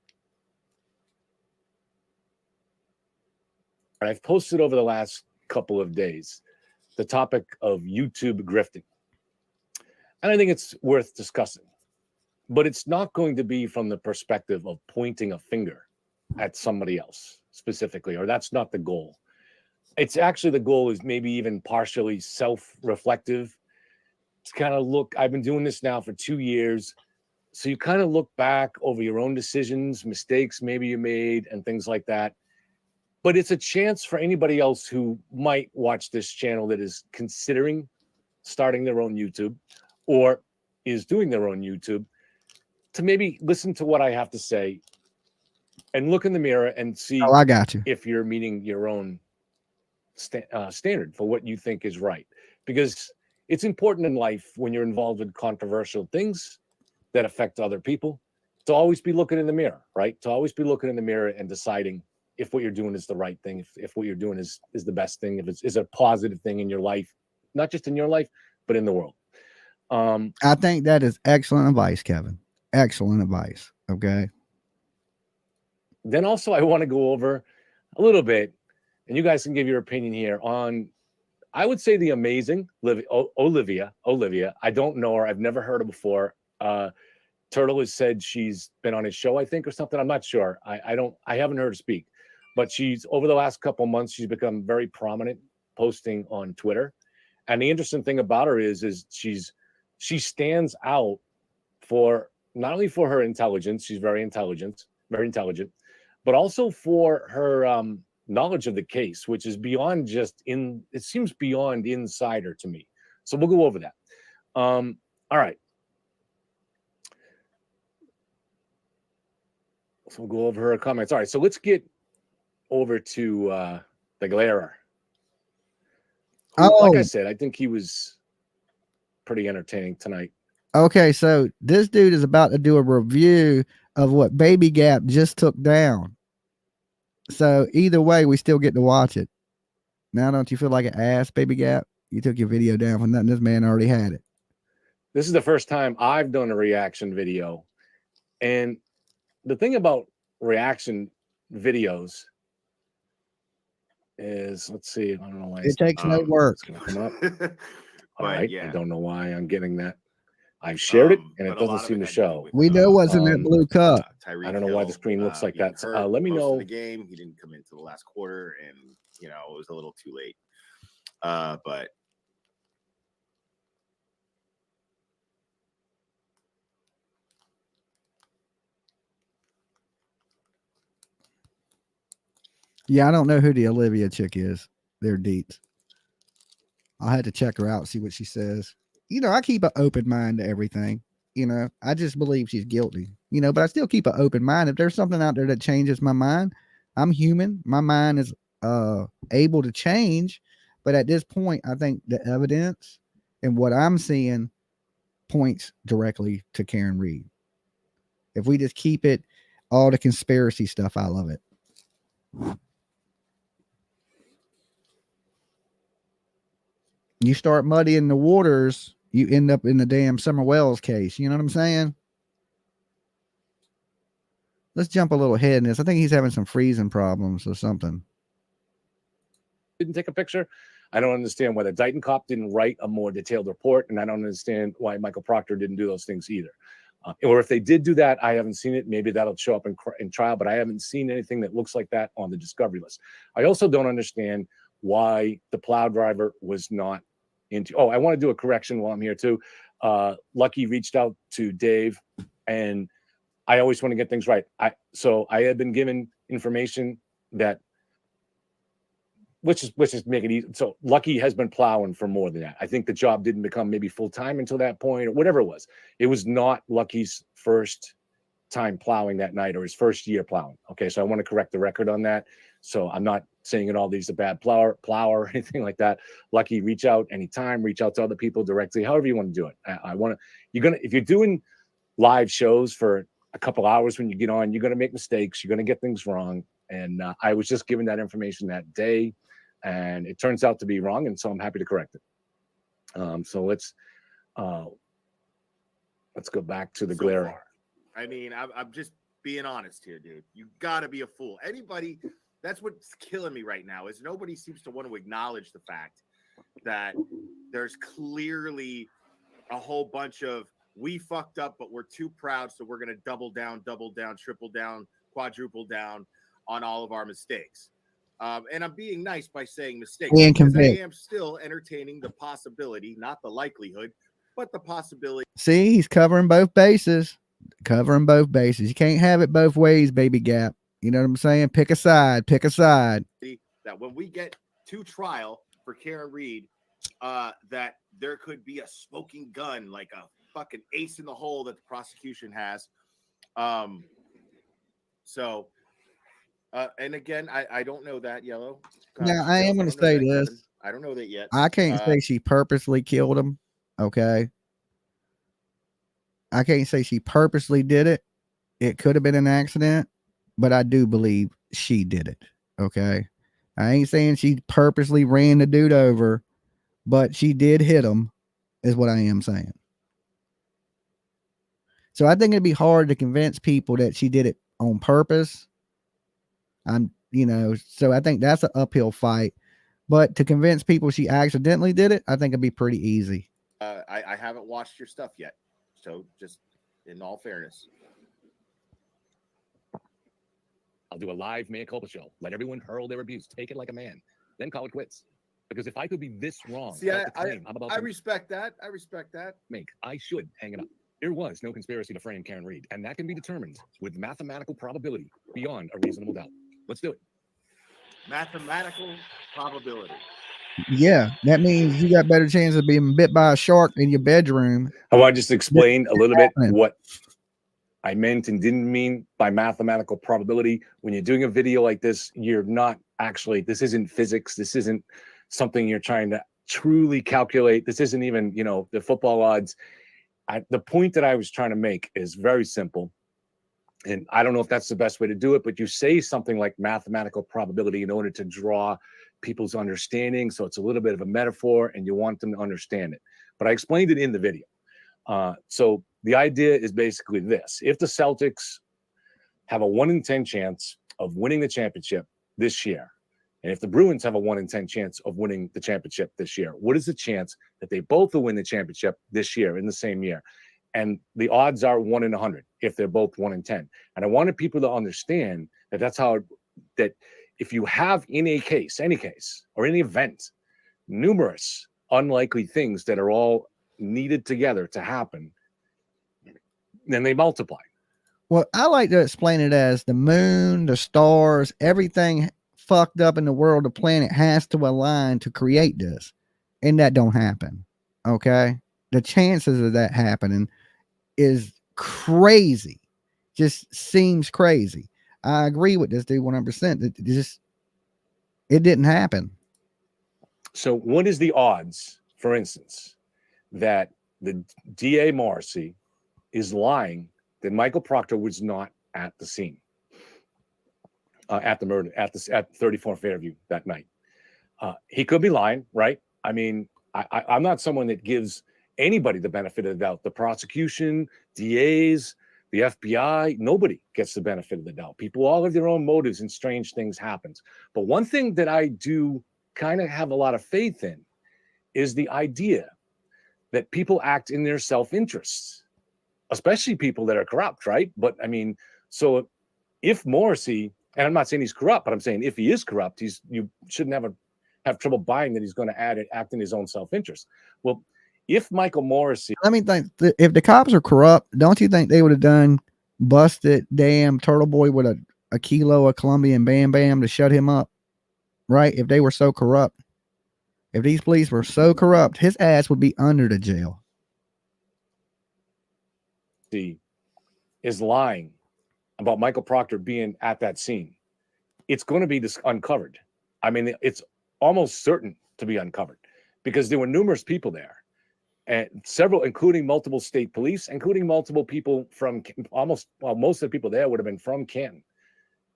I've posted over the last couple of days the topic of YouTube grifting. And I think it's worth discussing. But it's not going to be from the perspective of pointing a finger at somebody else specifically, or that's not the goal. It's actually, the goal is maybe even partially self-reflective. It's kind of look, I've been doing this now for 2 years. So you kind of look back over your own decisions, mistakes maybe you made, and things like that. But it's a chance for anybody else who might watch this channel that is considering starting their own YouTube or is doing their own YouTube to maybe listen to what I have to say and look in the mirror and see I got you. If you're meeting your own standard for what you think is right. Because it's important in life when you're involved in controversial things that affect other people to always be looking in the mirror, right? To always be looking in the mirror and deciding if what you're doing is the right thing, if what you're doing is the best thing, if it's a positive thing in your life, not just in your life, but in the world. I think that is excellent advice, Kevin. Excellent advice. Okay. Then also I want to go over a little bit, and you guys can give your opinion here on, I would say, the amazing Olivia. I don't know her. I've never heard her before. Turtle has said she's been on his show, I think, or something. I'm not sure. I haven't heard her speak, but she's, over the last couple of months, she's become very prominent posting on Twitter. And the interesting thing about her is she stands out for not only for her intelligence, she's very intelligent, but also for her knowledge of the case, which is beyond just it seems beyond insider to me. So we'll go over that. All right. So we'll go over her comments. All right. So let's get over to the Glairer. Like I said, I think he was pretty entertaining tonight. Okay, so this dude is about to do a review of what Baby Gap just took down. So either way, we still get to watch it. Now, don't you feel like an ass, Baby Gap? You took your video down for nothing. This man already had it. This is the first time I've done a reaction video. And the thing about reaction videos is, let's see, I don't know why it takes no work. It's gonna come up. All right, yeah. I don't know why I'm getting that. I've shared it, and it doesn't seem to show. We know what's in that blue cup. I don't know why the screen looks like that. So, let me know. The game, he didn't come into the last quarter, and you know it was a little too late. But yeah, I don't know who the Olivia chick is. They're deets. I'll have to check her out, see what she says. You know, I keep an open mind to everything. You know, I just believe she's guilty, you know, but I still keep an open mind. If there's something out there that changes my mind, I'm human. My mind is able to change. But at this point, I think the evidence and what I'm seeing points directly to Karen Reed. If we just keep it all the conspiracy stuff, I love it. You start muddying the waters, you end up in the damn Summer Wells case. You know what I'm saying? Let's jump a little ahead in this. I think he's having some freezing problems or something. Didn't take a picture. I don't understand why the Dighton cop didn't write a more detailed report, and I don't understand why Michael Proctor didn't do those things either. Or if they did do that, I haven't seen it. Maybe that'll show up in trial, but I haven't seen anything that looks like that on the discovery list. I also don't understand why the plow driver was not into. Oh, I want to do a correction while I'm here too. Lucky reached out to Dave, and I always want to get things right. So I had been given information that, let's just make it easy. So Lucky has been plowing for more than that. I think the job didn't become maybe full-time until that point or whatever it was. It was not Lucky's first time plowing that night or his first year plowing. Okay, so I want to correct the record on that. So I'm not saying at all these a bad plower or anything like that. Lucky, reach out anytime, reach out to other people directly, however you want to do it. If you're doing live shows for a couple hours when you get on, you're going to make mistakes. You're going to get things wrong. And I was just given that information that day, and it turns out to be wrong, and so I'm happy to correct it. So let's go back to the glare. Far. I mean, I'm just being honest here, dude. You gotta be a fool. Anybody, that's what's killing me right now, is nobody seems to want to acknowledge the fact that there's clearly a whole bunch of, we fucked up, but we're too proud, so we're gonna double down, triple down, quadruple down on all of our mistakes. And I'm being nice by saying mistakes, because I am still entertaining the possibility, not the likelihood, but the possibility. See, he's covering both bases. You can't have it both ways, baby Gap. You know what I'm saying? Pick a side. That when we get to trial for Karen Reed, that there could be a smoking gun, like a fucking ace in the hole that the prosecution has. And again, I don't know that, Yellow. Now, I am going to say this. Kevin. I don't know that yet. I can't say she purposely killed him. Okay. I can't say she purposely did it. It could have been an accident, but I do believe she did it. Okay. I ain't saying she purposely ran the dude over, but she did hit him, is what I am saying. So I think it'd be hard to convince people that she did it on purpose. So I think that's an uphill fight. But to convince people she accidentally did it, I think it'd be pretty easy. I haven't watched your stuff yet. So just in all fairness. I'll do a live mea culpa show. Let everyone hurl their abuse. Take it like a man. Then call it quits. Because if I could be this wrong, see, I respect that. I should hang it up. There was no conspiracy to frame Karen Reed, and that can be determined with mathematical probability beyond a reasonable doubt. Let's do it. Mathematical probability. Yeah, that means you got better chance of being bit by a shark in your bedroom. I want to just explain a little bit what I meant and didn't mean by mathematical probability. When you're doing a video like this, you're not actually, this isn't physics. This isn't something you're trying to truly calculate. This isn't even, the football odds. The point that I was trying to make is very simple. And I don't know if that's the best way to do it, but you say something like mathematical probability in order to draw people's understanding. So it's a little bit of a metaphor and you want them to understand it. But I explained it in the video. So the idea is basically this. If the Celtics have a 1 in 10 chance of winning the championship this year, and if the Bruins have a 1 in 10 chance of winning the championship this year, what is the chance that they both will win the championship this year in the same year? And the odds are 1 in 100 if they're both 1 in 10. And I wanted people to understand that that's how, that if you have in any case, or any event, numerous unlikely things that are all needed together to happen, then they multiply. Well, I like to explain it as the moon, the stars, everything fucked up in the world, the planet has to align to create this. And that don't happen. Okay. The chances of that happening is crazy. Just seems crazy. I agree with this dude 100%. It didn't happen. So what is the odds, for instance, that the DA Morrissey is lying that Michael Proctor was not at the scene, at the murder, at 34 Fairview that night? He could be lying, right? I mean, I'm not someone that gives anybody the benefit of the doubt. The prosecution, DAs, the FBI, nobody gets the benefit of the doubt. People all have their own motives and strange things happen. But one thing that I do kind of have a lot of faith in is the idea that people act in their self-interests, especially people that are corrupt, right? But I mean, so if Morrissey, and I'm not saying he's corrupt, but I'm saying if he is corrupt, you shouldn't have trouble buying that he's going to act in his own self-interest. Well, if Michael Morrissey, Let me think. If the cops are corrupt, don't you think they would have busted damn Turtle Boy with a kilo of Colombian Bam Bam to shut him up? Right? If they were so corrupt. If these police were so corrupt, his ass would be under the jail. is lying about Michael Proctor being at that scene, it's going to be uncovered. I mean, it's almost certain to be uncovered because there were numerous people there, and several, including multiple state police, including multiple people from most of the people there would have been from Canton.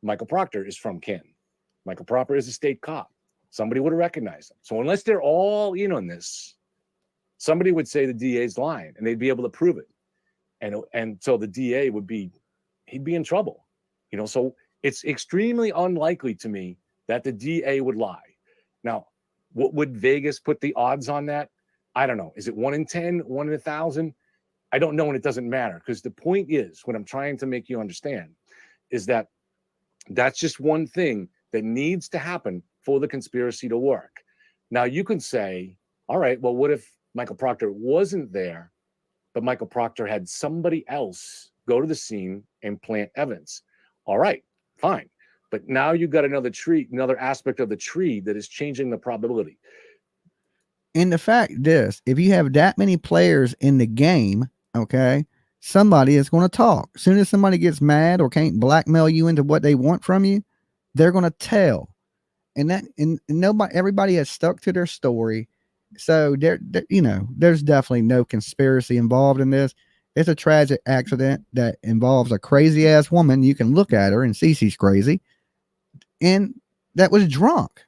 Michael Proctor is from Canton. Michael Proctor is a state cop. Somebody would have recognized him. So unless they're all in on this, somebody would say the DA's lying, and they'd be able to prove it. And so the DA he'd be in trouble. So it's extremely unlikely to me that the DA would lie. Now, what would Vegas put the odds on that? I don't know. Is it 1 in 10, 1 in 1,000? I don't know, and it doesn't matter, because the point is, what I'm trying to make you understand is that that's just one thing that needs to happen for the conspiracy to work. Now, you can say, all right, well, what if Michael Proctor wasn't there, but Michael Proctor had somebody else go to the scene and plant evidence? All right, fine. But now you've got another aspect of the tree that is changing the probability. And the fact is, if you have that many players in the game, okay, somebody is going to talk. As soon as somebody gets mad or can't blackmail you into what they want from you, they're going to tell. And everybody has stuck to their story. So there's definitely no conspiracy involved in this. It's a tragic accident that involves a crazy ass woman. You can look at her and see she's crazy, and that was drunk.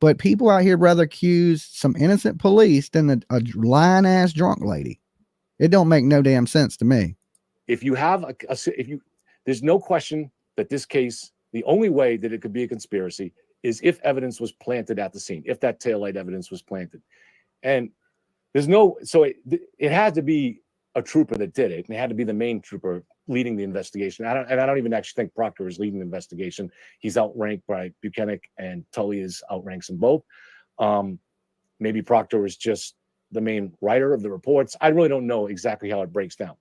But people out here rather accuse some innocent police than a lying ass drunk lady. It don't make no damn sense to me. If you have there's no question that this case, the only way that it could be a conspiracy is if evidence was planted at the scene, if that taillight evidence was planted. And it had to be a trooper that did it, and it had to be the main trooper leading the investigation. I don't even actually think Proctor is leading the investigation. He's outranked by Buchanan, and Tully outranks them both. Maybe Proctor was just the main writer of the reports. I really don't know exactly how it breaks down.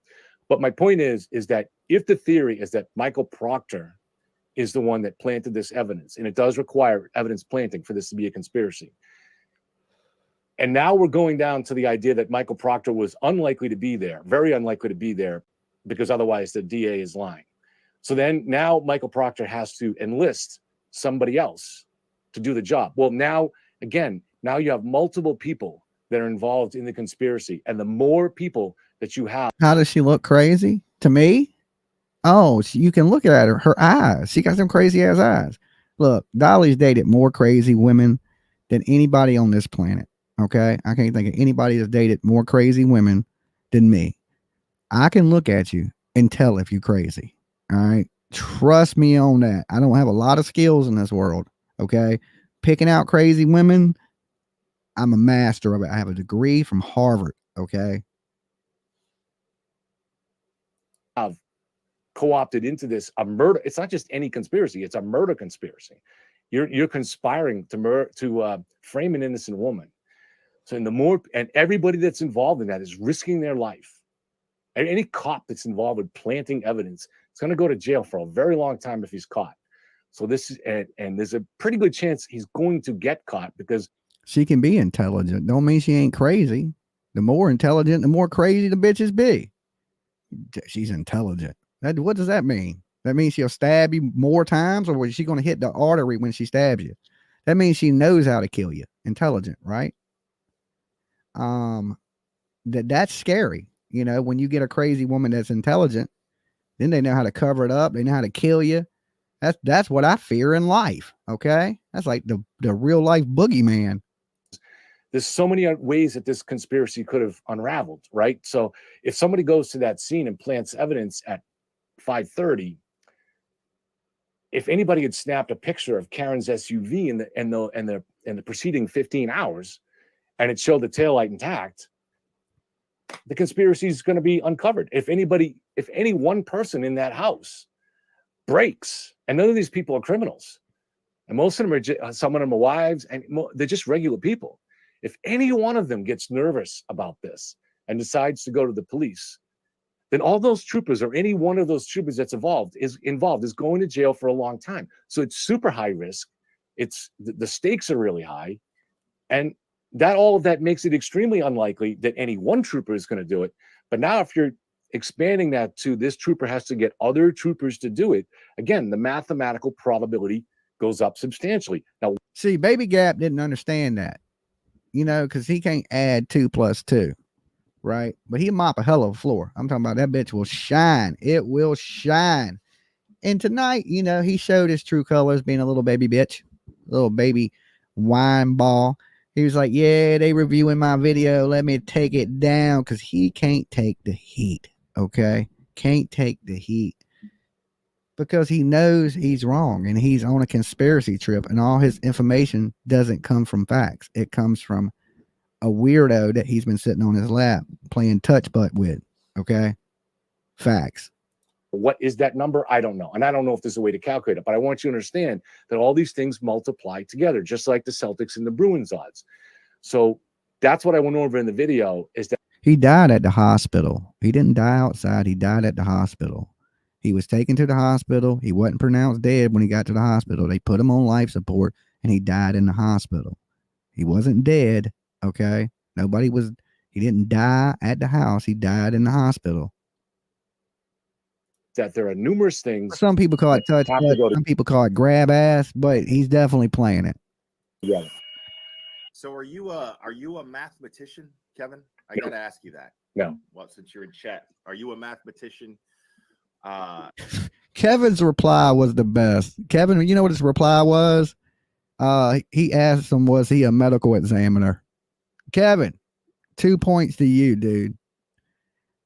But my point is that if the theory is that Michael Proctor is the one that planted this evidence, and it does require evidence planting for this to be a conspiracy. And now we're going down to the idea that Michael Proctor was unlikely to be there, very unlikely to be there, because otherwise the DA is lying. So then now Michael Proctor has to enlist somebody else to do the job. Well, now you have multiple people that are involved in the conspiracy. And the more people that you have. How does she look crazy to me? Oh, you can look at her eyes. She got some crazy ass eyes. Look, Dolly's dated more crazy women than anybody on this planet. Okay. I can't think of anybody that's dated more crazy women than me. I can look at you and tell if you're crazy. All right. Trust me on that. I don't have a lot of skills in this world. Okay. Picking out crazy women, I'm a master of it. I have a degree from Harvard. Okay. Have co-opted into this a murder. It's not just any conspiracy. It's a murder conspiracy. You're conspiring to frame an innocent woman. So and everybody that's involved in that is risking their life. And any cop that's involved with planting evidence is going to go to jail for a very long time if he's caught. So and there's a pretty good chance he's going to get caught, because she can be intelligent. Don't mean she ain't crazy. The more intelligent, the more crazy the bitches be. She's intelligent. What does that mean? That means she'll stab you more times, or is she going to hit the artery when she stabs you? That means she knows how to kill you. Intelligent, right? That's scary. When you get a crazy woman that's intelligent, then they know how to cover it up. They know how to kill you. That's what I fear in life. Okay. That's like the real life boogeyman. there's so many ways that this conspiracy could have unraveled, right? So if somebody goes to that scene and plants evidence at 5:30, if anybody had snapped a picture of Karen's SUV in the preceding 15 hours and it showed the taillight intact, the conspiracy is going to be uncovered. If any one person in that house breaks, and none of these people are criminals, and most of them are, some of them are wives, and they're just regular people. If any one of them gets nervous about this and decides to go to the police, then all those troopers, or any one of those troopers that's involved is going to jail for a long time. So it's super high risk. It's the stakes are really high, and all of that makes it extremely unlikely that any one trooper is going to do it. But now, if you're expanding that to this trooper has to get other troopers to do it, again, the mathematical probability goes up substantially. Now, See, Baby Gap didn't understand that, because he can't add 2 + 2, right? But he mop a hell of a floor. I'm talking about that bitch will shine. It will shine. And tonight, he showed his true colors, being a little baby bitch, little baby wine ball. He was like, yeah, they reviewing my video. Let me take it down, because he can't take the heat, okay? Can't take the heat. Because he knows he's wrong and he's on a conspiracy trip, and all his information doesn't come from facts. It comes from a weirdo that he's been sitting on his lap playing touch butt with. Okay. Facts. what is that number? I don't know. And I don't know if there's a way to calculate it, but I want you to understand that all these things multiply together, just like the Celtics and the Bruins odds. So that's what I went over in the video, is that he died at the hospital. He didn't die outside. He died at the hospital. He was taken to the hospital. He wasn't pronounced dead when he got to the hospital. They put him on life support and he died in the hospital. He wasn't dead. Okay. He didn't die at the house. He died in the hospital. that there are numerous things. Some people call it touch, some people call it grab ass, but he's definitely playing it. Yeah. So are you a mathematician, Kevin? I No. gotta ask you that. No. Well, since you're in chat, are you a mathematician? Kevin's reply was the best. Kevin, you know what his reply was? He asked him, was he a medical examiner? Kevin, 2 points to you, dude.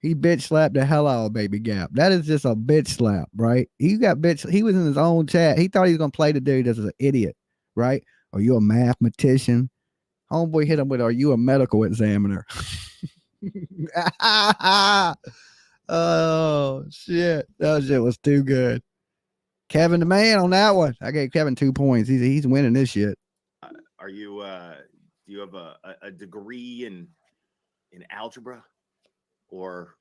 He bitch slapped the hell out of Baby Gap. That is just a bitch slap, right? He was in his own chat. He thought he was gonna play the dude as an idiot, right? Are you a mathematician? Homeboy hit him with, are you a medical examiner? Oh shit, that shit was too good. Kevin the man on that one. I gave Kevin 2 points. He's winning this shit. Are you do you have a degree in algebra, or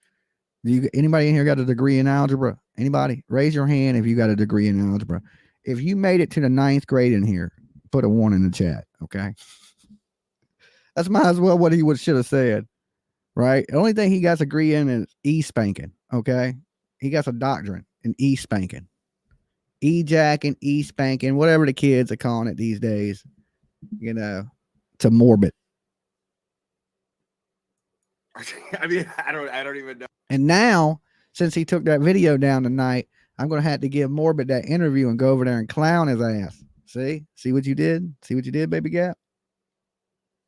Anybody in here got a degree in algebra? Anybody? Raise your hand if you got a degree in algebra. If you made it to the 9th grade in here, put a 1 in the chat. Okay. That's might as well what he should have said. Right? The only thing he got a degree in is e-spanking. Okay. He got a doctorate in e-spanking. E-jacking, e-spanking, whatever the kids are calling it these days. To morbid. I mean, I don't even know. And now, since he took that video down tonight, I'm going to have to give Morbid that interview and go over there and clown his ass. See what you did? See what you did, Baby Gap?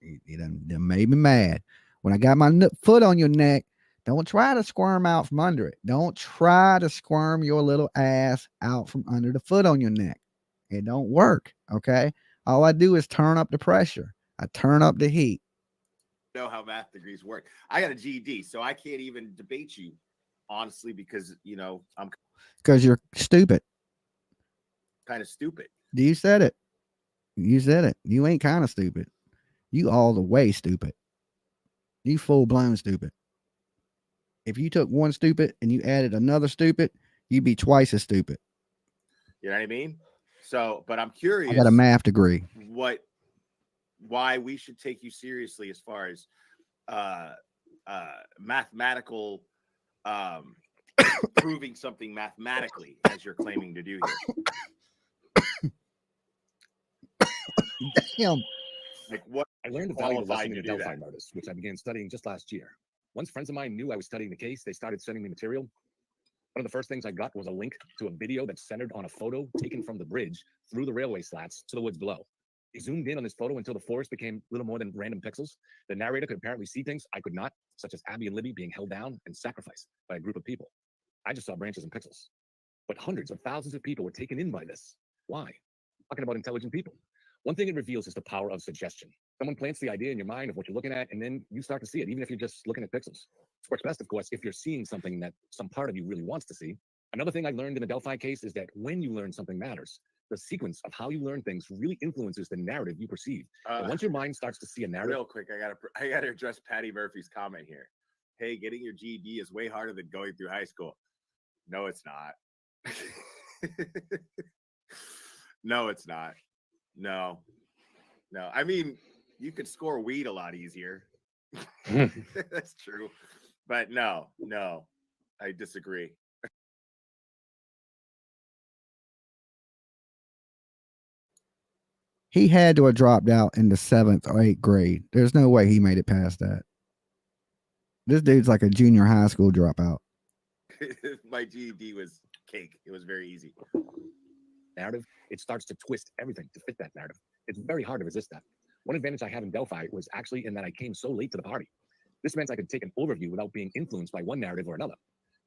You done made me mad. When I got my foot on your neck, don't try to squirm out from under it. Don't try to squirm your little ass out from under the foot on your neck. It don't work, okay? All I do is turn up the pressure. I turn up the heat. Know how math degrees work. I got a GED, so I can't even debate you, honestly, because I'm because you're stupid. kind of stupid. You said it. You said it. You ain't kind of stupid. You all the way stupid. You full blown stupid. If you took one stupid and you added another stupid, you'd be twice as stupid. You know what I mean? So, but I'm curious. I got a math degree. Why we should take you seriously as far as mathematical proving something mathematically, as you're claiming to do here. Damn. Like what? I learned the value of qualified listening to to do Delphi that? artists, which I began studying just last year. Once friends of mine knew I was studying the case, they started sending me material. One of the first things I got was a link to a video that centered on a photo taken from the bridge through the railway slats to the woods below. He zoomed in on this photo until the forest became little more than random pixels. The narrator could apparently see things I could not, such as Abby and Libby being held down and sacrificed by a group of people. I just saw branches and pixels. But hundreds of thousands of people were taken in by this. Why? Talking about intelligent people. One thing it reveals is the power of suggestion. Someone plants the idea in your mind of what you're looking at, and then you start to see it, even if you're just looking at pixels. It works best, of course, if you're seeing something that some part of you really wants to see. Another thing I learned in the Delphi case is that when you learn something matters, the sequence of how you learn things really influences the narrative you perceive. And once your mind starts to see a narrative. Real quick, I gotta address Patty Murphy's comment here. Hey, getting your GED is way harder than going through high school. No, it's not. No, it's not. No. I mean, you could score weed a lot easier. That's true. But no, I disagree. He had to have dropped out in the 7th or 8th grade. There's no way he made it past that. This dude's like a junior high school dropout. My GED was cake. It was very easy. Narrative, it starts to twist everything to fit that narrative. It's very hard to resist that. One advantage I had in Delphi was actually in that I came so late to the party. This meant I could take an overview without being influenced by one narrative or another.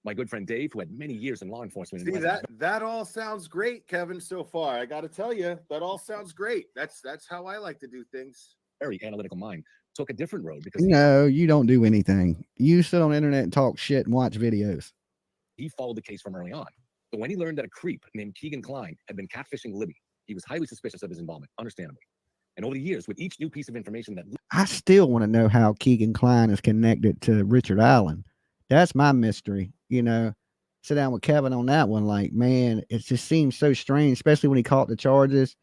My good friend Dave, who had many years in law enforcement. See, that all sounds great, Kevin, so far. I got to tell you, that all sounds great. That's how I like to do things. Very analytical mind took a different road because no, you don't do anything. You sit on the internet and talk shit and watch videos. He followed the case from early on. But when he learned that a creep named Keegan Klein had been catfishing Libby, he was highly suspicious of his involvement, understandably. And over the years, with each new piece of information that I still want to know how Keegan Klein is connected to Richard Allen. That's my mystery. Sit down with Kevin on that one. Like, man, it just seems so strange, especially when he caught the charges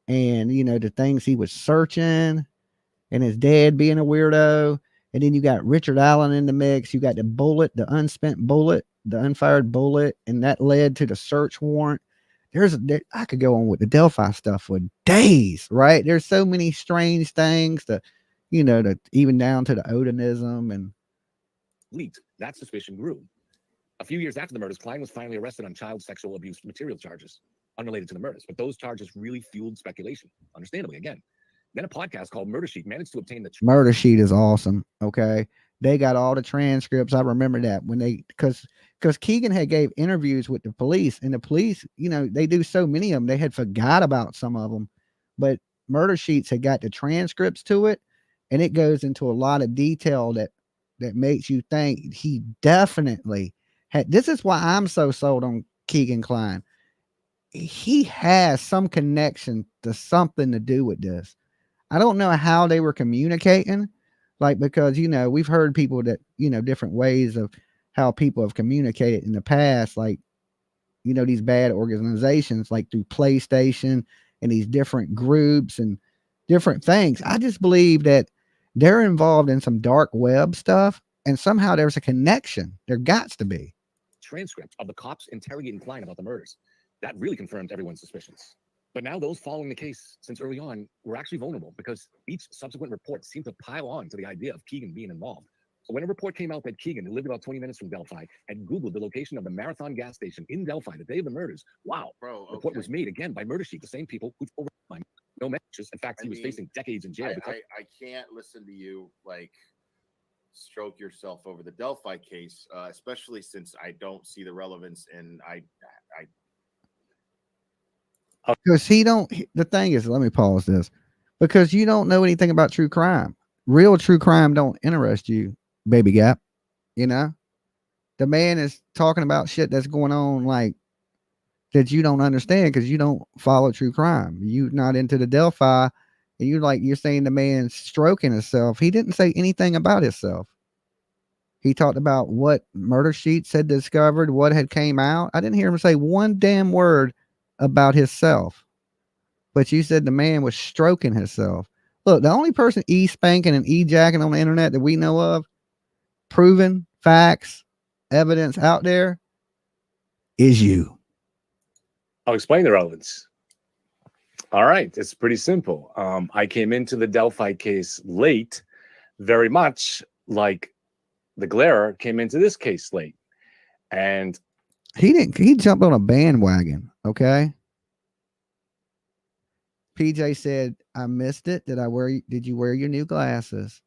and, the things he was searching and his dad being a weirdo. And then you got Richard Allen in the mix. You got the bullet, the unspent bullet, the unfired bullet, and that led to the search warrant. I could go on with the Delphi stuff for days, right? There's so many strange things to even down to the Odinism and leaked. That suspicion grew. A few years after the murders, Klein was finally arrested on child sexual abuse material charges, unrelated to the murders. But those charges really fueled speculation, understandably, again. Then a podcast called Murder Sheet managed to obtain the Murder Sheet is awesome. Okay. They got all the transcripts. I remember that when because Keegan had gave interviews with the police, and the police, they do so many of them, they had forgot about some of them, but Murder Sheets had got the transcripts to it, and it goes into a lot of detail that makes you think he definitely had. This is why I'm so sold on Keegan Klein. He has some connection to something to do with this. I don't know how they were communicating, because we've heard people that different ways of how people have communicated in the past, these bad organizations, like through PlayStation and these different groups and different things. I just believe that they're involved in some dark web stuff, and somehow there's a connection. There gots to be. Transcript of the cops interrogating Klein about the murders. That really confirmed everyone's suspicions. But now those following the case since early on were actually vulnerable because each subsequent report seemed to pile on to the idea of Keegan being involved. So when a report came out that Keegan, who lived about 20 minutes from Delphi, had Googled the location of the Marathon gas station in Delphi the day of the murders, wow, bro, okay. Report was made again by Murder Sheet, the same people who over time, no matches. In fact, he was facing decades in jail. I can't listen to you stroke yourself over the Delphi case, especially since I don't see the relevance, and because the thing is, let me pause this, because you don't know anything about true crime. Real true crime don't interest you, baby gap. The man is talking about shit that's going on that you don't understand because you don't follow true crime. You're not into the Delphi, and you're saying the man's stroking himself. He didn't say anything about himself. He talked about what Murder Sheets had discovered, what had came out. I didn't hear him say one damn word about himself. But you said the man was stroking himself. Look, the only person e-spanking and e-jacking on the internet that we know of, proven facts, evidence out there, is you. I'll explain the relevance. All right, it's pretty simple. I came into the Delphi case late, very much like the Glare came into this case late. And he jumped on a bandwagon, okay? PJ said, I missed it. Did you wear your new glasses?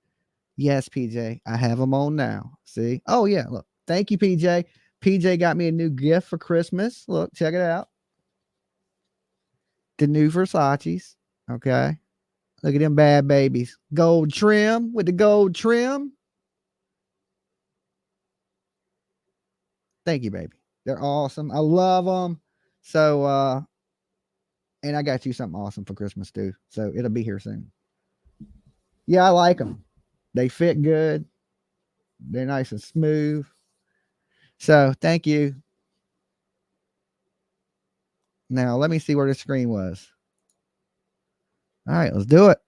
Yes, PJ, I have them on now. See? Oh, yeah. Look, thank you, PJ. PJ got me a new gift for Christmas. Look, check it out. The new Versace's. Okay. Look at them bad babies. Gold trim with the gold trim. Thank you, baby. They're awesome. I love them. So, and I got you something awesome for Christmas too. So it'll be here soon. Yeah, I like them. They fit good. They're nice and smooth. So thank you. Now let me see where the screen was. All right, let's do it.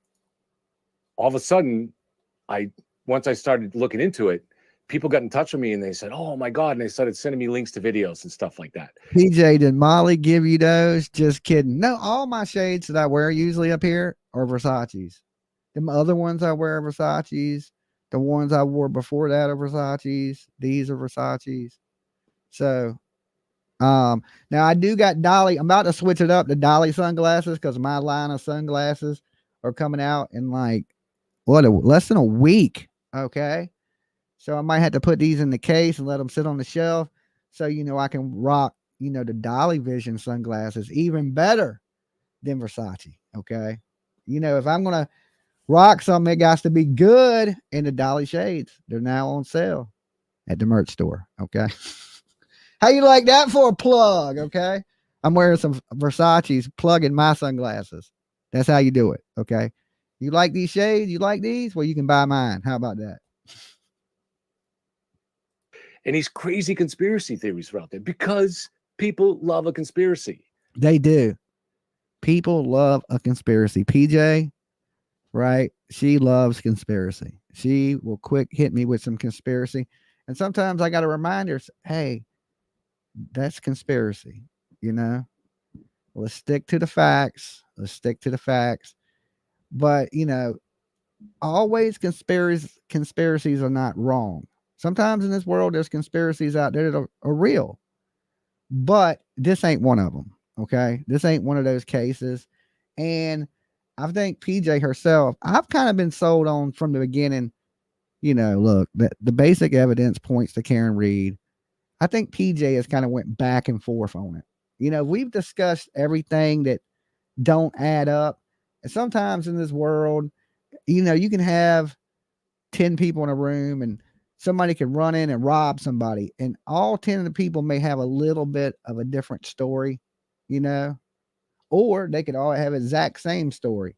All of a sudden, once I started looking into it, people got in touch with me and they said, "Oh my God!" And they started sending me links to videos and stuff like that. PJ, did Molly give you those? Just kidding. No, all my shades that I wear usually up here are Versace's. The other ones I wear are Versace's. The ones I wore before that are Versace's. These are Versace's. So, now I do got Dolly. I'm about to switch it up to Dolly sunglasses because my line of sunglasses are coming out in like less than a week. Okay. So I might have to put these in the case and let them sit on the shelf. So, I can rock, the Dolly Vision sunglasses even better than Versace. Okay. If I'm going to rock something, it got to be good. And the Dolly shades, they're now on sale at the merch store. Okay. How you like that for a plug? Okay. I'm wearing some Versace's, plugging my sunglasses. That's how you do it. Okay. You like these shades? You like these? Well, you can buy mine. How about that? And these crazy conspiracy theories are out there because people love a conspiracy. They do. People love a conspiracy. PJ, right? She loves conspiracy. She will quick hit me with some conspiracy. And sometimes I got to remind her, hey, that's conspiracy. Let's stick to the facts. Let's stick to the facts. But, always conspiracies are not wrong. Sometimes in this world, there's conspiracies out there that are real, but this ain't one of them. Okay. This ain't one of those cases. And I think PJ herself, I've kind of been sold on from the beginning, look, the basic evidence points to Karen Reed. I think PJ has kind of went back and forth on it. We've discussed everything that don't add up. And sometimes in this world, you can have 10 people in a room and somebody can run in and rob somebody, and all 10 of the people may have a little bit of a different story, or they could all have exact same story.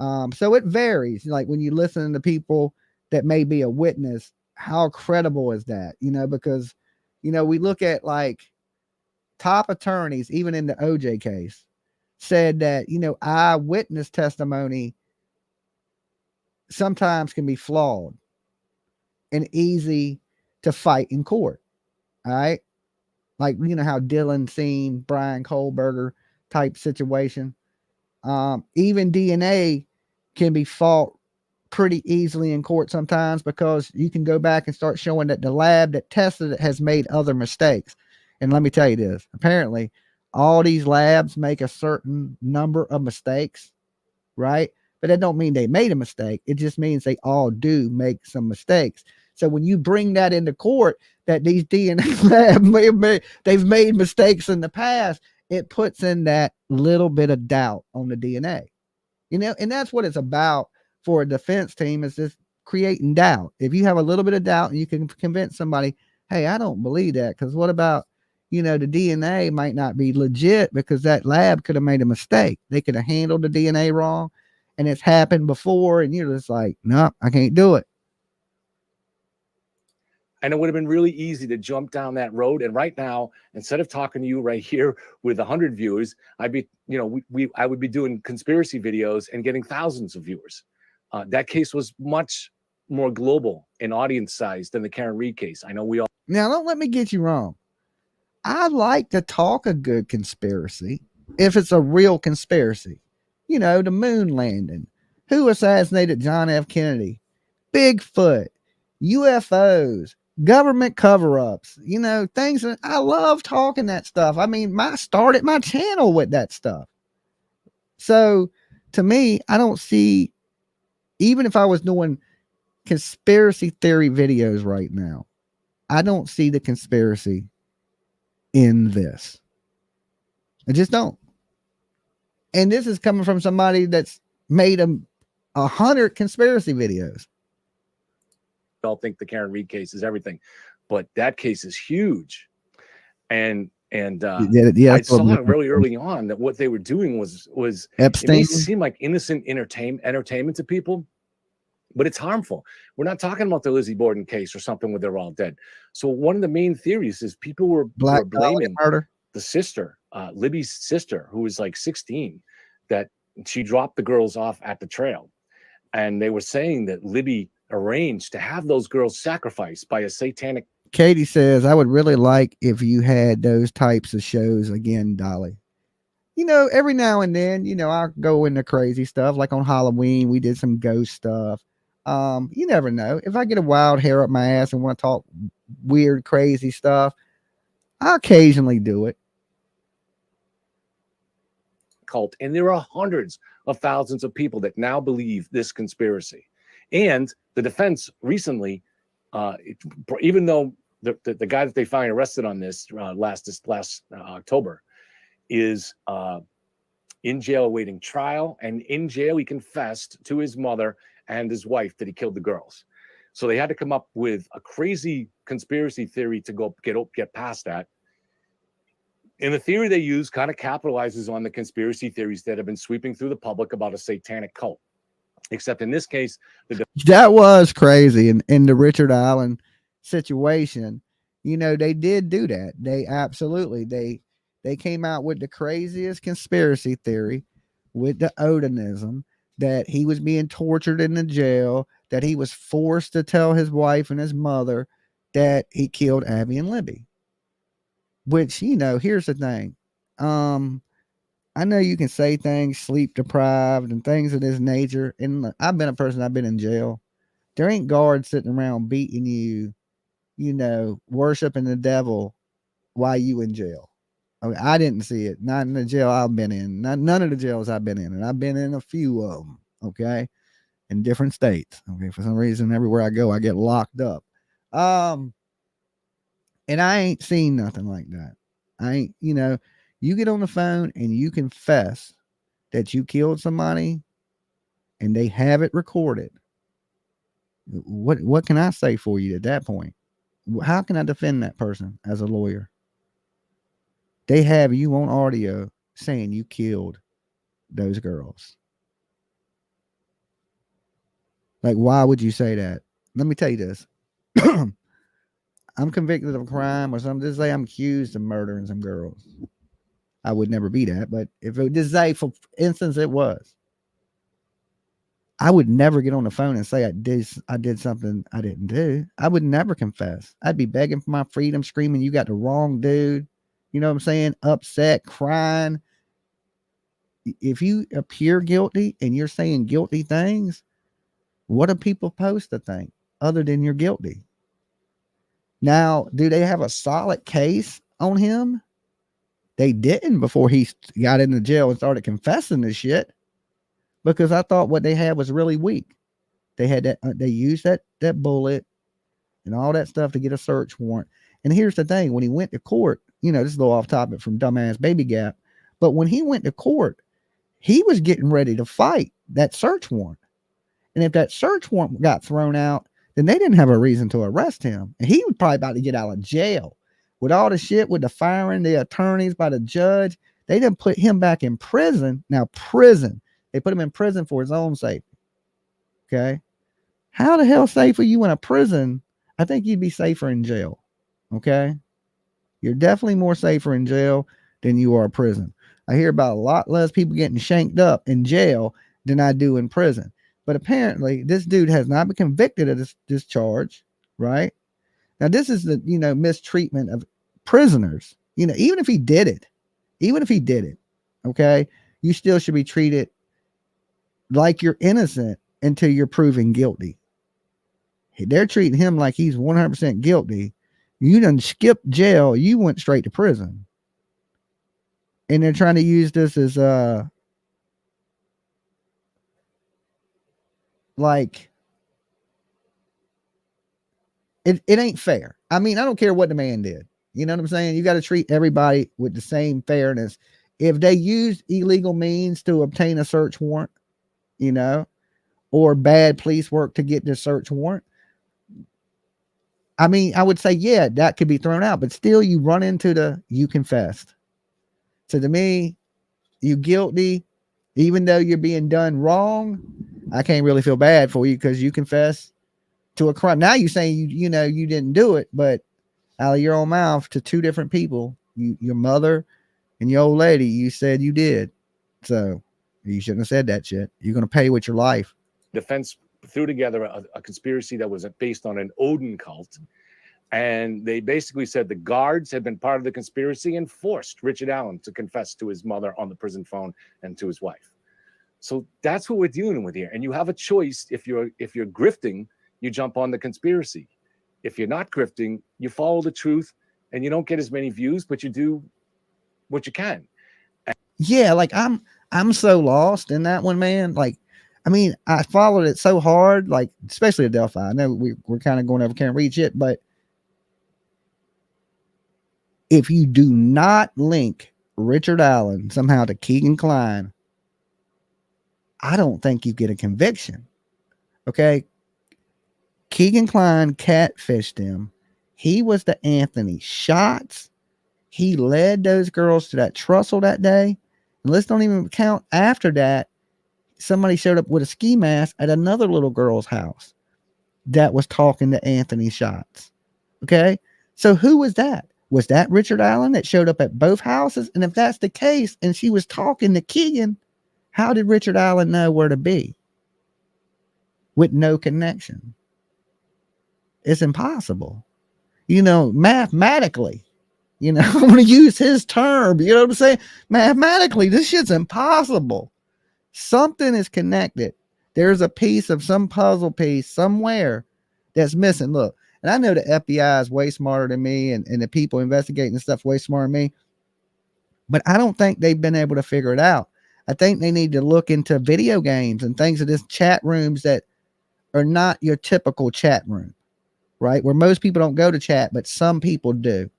So it varies. Like when you listen to people that may be a witness, how credible is that? Because, we look at like top attorneys, even in the OJ case, said that, eyewitness testimony sometimes can be flawed and easy to fight in court. All right. Like, how Dylan seen Brian Kohlberger type situation. Even DNA can be fought pretty easily in court sometimes because you can go back and start showing that the lab that tested it has made other mistakes. And let me tell you this, apparently all these labs make a certain number of mistakes, right? But that don't mean they made a mistake. It just means they all do make some mistakes. So when you bring that into court, that these DNA labs, they've made mistakes in the past, it puts in that little bit of doubt on the DNA, and that's what it's about for a defense team, is just creating doubt. If you have a little bit of doubt and you can convince somebody, hey, I don't believe that, because what about, the DNA might not be legit because that lab could have made a mistake. They could have handled the DNA wrong, and it's happened before, and you're just like, no, I can't do it. And it would have been really easy to jump down that road. And right now, instead of talking to you right here with 100 viewers, I'd be, I would be doing conspiracy videos and getting thousands of viewers. That case was much more global in audience size than the Karen Reed case. I know we all. Now, don't let me get you wrong. I like to talk a good conspiracy if it's a real conspiracy. The moon landing, who assassinated John F. Kennedy, Bigfoot, UFOs, government cover-ups, things that I love talking that stuff. I mean, I started my channel with that stuff. So to me, I don't see, even if I was doing conspiracy theory videos right now, I don't see the conspiracy in this. I just don't. And this is coming from somebody that's made 100 conspiracy videos. Don't think the Karen Reed case is everything, but that case is huge. And I saw it really early on that what they were doing was Epstein. It may seem like innocent entertainment to people, but it's harmful. We're not talking about the Lizzie Borden case or something where they're all dead. So one of the main theories is people were blaming murder. The sister, Libby's sister, who was like 16, that she dropped the girls off at the trail. And they were saying that Libby arranged to have those girls sacrificed by a satanic. Katie says, I would really like if you had those types of shows again, Dolly. You know, every now and then, you know, I'll go into crazy stuff. Like on Halloween, we did some ghost stuff. You never know. If I get a wild hair up my ass and want to talk weird, crazy stuff, I occasionally do it. Cult, and there are hundreds of thousands of people that now believe this conspiracy. And the defense recently, even though the guy that they find arrested on this last October is in jail awaiting trial, and in jail he confessed to his mother and his wife that he killed the girls. So they had to come up with a crazy conspiracy theory to go get past that. And the theory they use kind of capitalizes on the conspiracy theories that have been sweeping through the public about a satanic cult. Except in this case, that was crazy. In the Richard Allen situation, you know, they did do that. They absolutely, they came out with the craziest conspiracy theory with the Odinism, that he was being tortured in the jail, that he was forced to tell his wife and his mother that he killed Abby and Libby. Which, you know, here's the thing. I know you can say things, sleep deprived and things of this nature. And I've been a person, I've been in jail. There ain't guards sitting around beating you, you know, worshiping the devil while you in jail. I didn't see it. Not in the jail I've been in. None of the jails I've been in. And I've been in a few of them, okay? In different states. Okay. For some reason, everywhere I go, I get locked up. And I ain't seen nothing like that. I ain't, you know, you get on the phone and you confess that you killed somebody and they have it recorded. What can I say for you at that point? How can I defend that person as a lawyer? They have you on audio saying you killed those girls. Like, why would you say that? Let me tell you this. I'm convicted of a crime or something. Just say I'm accused of murdering some girls. I would never be that, but if it just say, for instance, it was, I would never get on the phone and say I did something I didn't do. I would never confess. I'd be begging for my freedom, screaming, "You got the wrong dude." You know what I'm saying? Upset, crying. If you appear guilty and you're saying guilty things, what are people supposed to think other than you're guilty? Now, do they have a solid case on him? They didn't before he got into jail and started confessing this shit, because I thought what they had was really weak. They had that, they used that bullet and all that stuff to get a search warrant. And here's the thing, when he went to court, you know, this is a little off topic from dumbass Baby Gap, but when he went to court, he was getting ready to fight that search warrant. And if that search warrant got thrown out, then they didn't have a reason to arrest him. And he was probably about to get out of jail. With all the shit, with the firing, the attorneys by the judge, they didn't put him back in prison. Now, prison, they put him in prison for his own safety. Okay. How the hell safe are you in a prison? I think you'd be safer in jail. Okay. You're definitely more safer in jail than you are in prison. I hear about a lot less people getting shanked up in jail than I do in prison. But apparently this dude has not been convicted of this charge, right? Now, this is the, you know, mistreatment of prisoners. You know, even if he did it, okay, you still should be treated like you're innocent until you're proven guilty. They're treating him like he's 100% guilty. You done skipped jail. You went straight to prison. And they're trying to use this as like it ain't fair. I mean, I don't care what the man did. You know what I'm saying? You got to treat everybody with the same fairness. If they used illegal means to obtain a search warrant, you know, or bad police work to get the search warrant, I mean, I would say, yeah, that could be thrown out, but still you run into you confessed. So to me, you guilty, even though you're being done wrong. I can't really feel bad for you because you confess to a crime. Now you're saying you know you didn't do it, but out of your own mouth to two different people, your mother and your old lady, you said you did. So you shouldn't have said that shit. You're gonna pay with your life. Defense threw together a conspiracy that was based on an Odin cult. And they basically said the guards had been part of the conspiracy and forced Richard Allen to confess to his mother on the prison phone and to his wife. So that's what we're dealing with here. And you have a choice. If you're grifting, you jump on the conspiracy. If you're not grifting, you follow the truth and you don't get as many views, but you do what you can. Yeah, like I'm so lost in that one, man. Like, I mean, I followed it so hard, like especially at Delphi. I know we're kind of going over Can't Reach It, but if you do not link Richard Allen somehow to Keegan Kline, I don't think you get a conviction. Okay. Keegan Kline catfished him. He was the Anthony Shots. He led those girls to that trestle that day. And let's don't even count after that. Somebody showed up with a ski mask at another little girl's house that was talking to Anthony Shots. Okay. So who was that? Was that Richard Allen that showed up at both houses? And if that's the case, and she was talking to Keegan, how did Richard Allen know where to be with no connection? It's impossible. You know, mathematically, you know, I'm going to use his term. You know what I'm saying? Mathematically, this shit's impossible. Something is connected. There's a piece of some puzzle piece somewhere that's missing. Look, and I know the FBI is way smarter than me, and the people investigating this stuff way smarter than me, but I don't think they've been able to figure it out. I think they need to look into video games and things of this chat rooms that are not your typical chat room, right? Where most people don't go to chat, but some people do.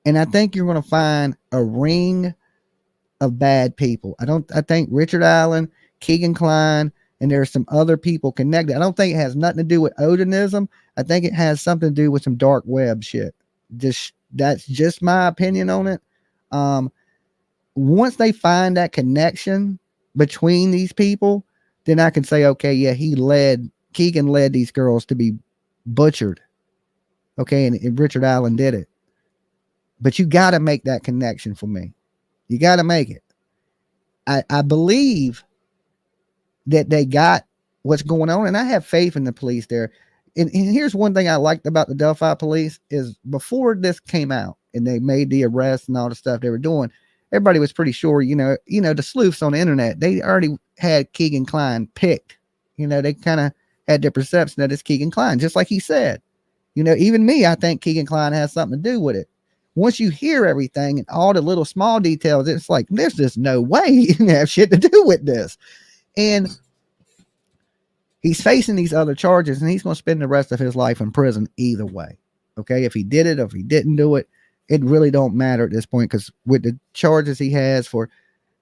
And I think you're going to find a ring of bad people. I think Richard Allen, Keegan Kline, and there's some other people connected. I don't think it has nothing to do with Odinism. I think it has something to do with some dark web shit. That's just my opinion on it. Once they find that connection between these people, then I can say, okay, yeah, Keegan led these girls to be butchered. Okay, and Richard Allen did it. But you got to make that connection for me. You got to make it. I believe that they got what's going on, and I have faith in the police there. And here's one thing I liked about the Delphi police is before this came out and they made the arrest and all the stuff they were doing, everybody was pretty sure, you know, the sleuths on the internet, they already had Keegan Kline picked. You know, they kind of had their perception that it's Keegan Kline, just like he said. You know, even me, I think Keegan Kline has something to do with it. Once you hear everything and all the little small details, it's like, there's just no way he didn't have shit to do with this. And he's facing these other charges, and he's going to spend the rest of his life in prison either way. Okay. If he did it or if he didn't do it, it really don't matter at this point, because with the charges he has for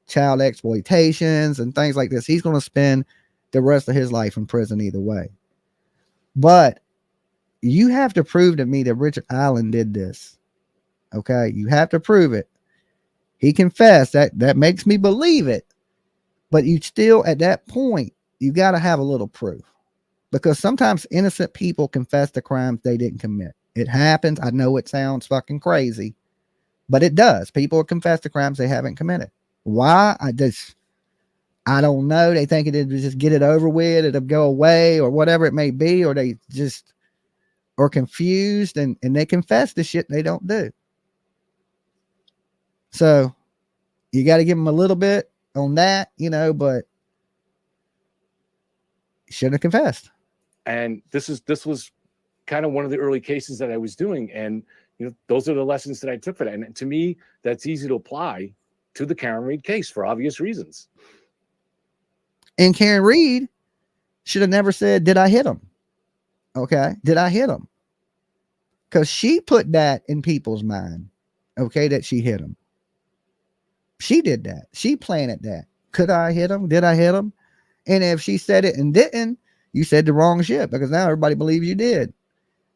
child exploitations and things like this, he's going to spend the rest of his life in prison either way. But you have to prove to me that Richard Allen did this. Okay. You have to prove it. He confessed. That makes me believe it. But you still, at that point, you got to have a little proof, because sometimes innocent people confess to crimes they didn't commit. It happens. I know it sounds fucking crazy, but it does. People confess to crimes they haven't committed. Why? I don't know. They think it'll just get it over with. It'll go away or whatever it may be, or they just are confused and they confess to shit they don't do. So you got to give them a little bit on that, you know, but should have confessed. And this was kind of one of the early cases that I was doing. And, you know, those are the lessons that I took for that. And to me, that's easy to apply to the Karen Read case for obvious reasons. And Karen Read, should have never said, did I hit him? Okay. Did I hit him? Because she put that in people's mind. Okay. That she hit him. She did that. She planted that. Could I hit him? Did I hit him? And if she said it and didn't, you said the wrong shit, because now everybody believes you did.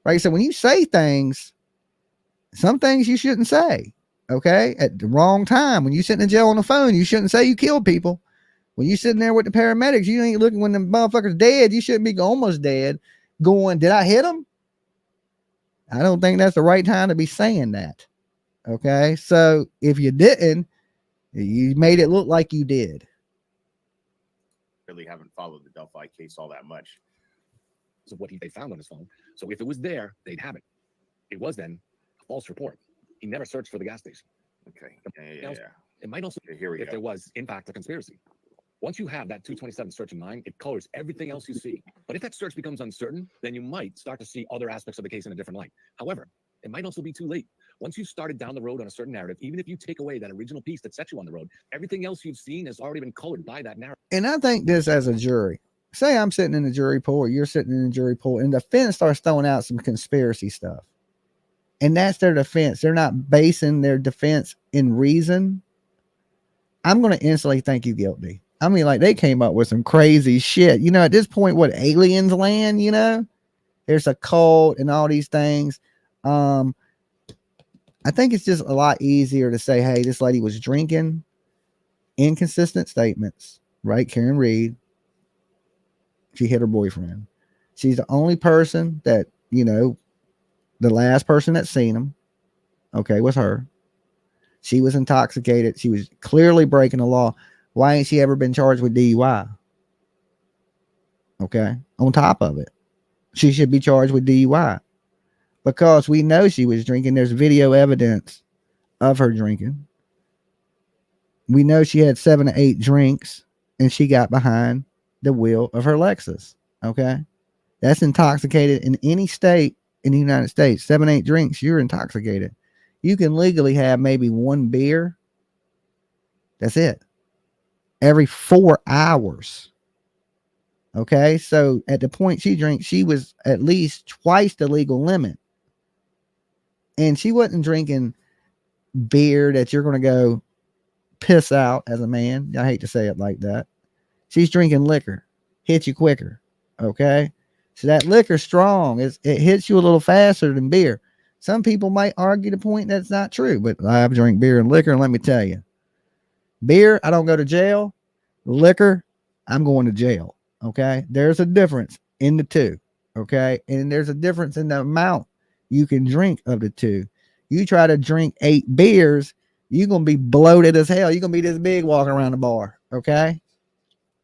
Right. So when you say things, some things you shouldn't say. Okay. At the wrong time. When you sit in jail on the phone, you shouldn't say you killed people. When you sitting there with the paramedics, you ain't looking when the motherfucker's dead. You shouldn't be almost dead going, did I hit him? I don't think that's the right time to be saying that. Okay. So if you didn't, you made it look like you did. Really haven't followed the Delphi case all that much. Of what they found on his phone. So if it was there, they'd have it. It was then a false report. He never searched for the gas station. Okay. Yeah. It might also be Here we go. there was, in fact, a conspiracy. Once you have that 227 search in mind, it colors everything else you see. But if that search becomes uncertain, then you might start to see other aspects of the case in a different light. However, it might also be too late. Once you started down the road on a certain narrative, even if you take away that original piece that set you on the road, everything else you've seen has already been colored by that narrative. And I think this as a jury. Say I'm sitting in the jury pool, or you're sitting in the jury pool, and the defense starts throwing out some conspiracy stuff. And that's their defense. They're not basing their defense in reason. I'm going to instantly think you guilty. I mean, like, they came up with some crazy shit. You know, at this point, what, aliens land, you know? There's a cult and all these things. I think it's just a lot easier to say, hey, this lady was drinking. Inconsistent statements, right? Karen Reed. She hit her boyfriend. She's the only person that, you know, the last person that seen him, okay, was her. She was intoxicated. She was clearly breaking the law. Why ain't she ever been charged with DUI? Okay. On top of it, she should be charged with DUI because we know she was drinking. There's video evidence of her drinking. We know she had 7 to 8 drinks and she got behind the wheel of her Lexus. Okay. That's intoxicated in any state in the United States. 7, 8 drinks, you're intoxicated. You can legally have maybe 1 beer. That's it. Every 4 hours. Okay. So at the point she drank, she was at least twice the legal limit. And she wasn't drinking beer that you're going to go piss out as a man. I hate to say it like that. She's drinking liquor. Hits you quicker. Okay. So that liquor's strong. It hits you a little faster than beer. Some people might argue the point that's not true, but I've drank beer and liquor, and let me tell you, beer, I don't go to jail. Liquor, I'm going to jail. Okay. There's a difference in the two. Okay. And there's a difference in the amount you can drink of the two. You try to drink 8 beers, you're going to be bloated as hell. You're going to be this big walking around the bar. Okay.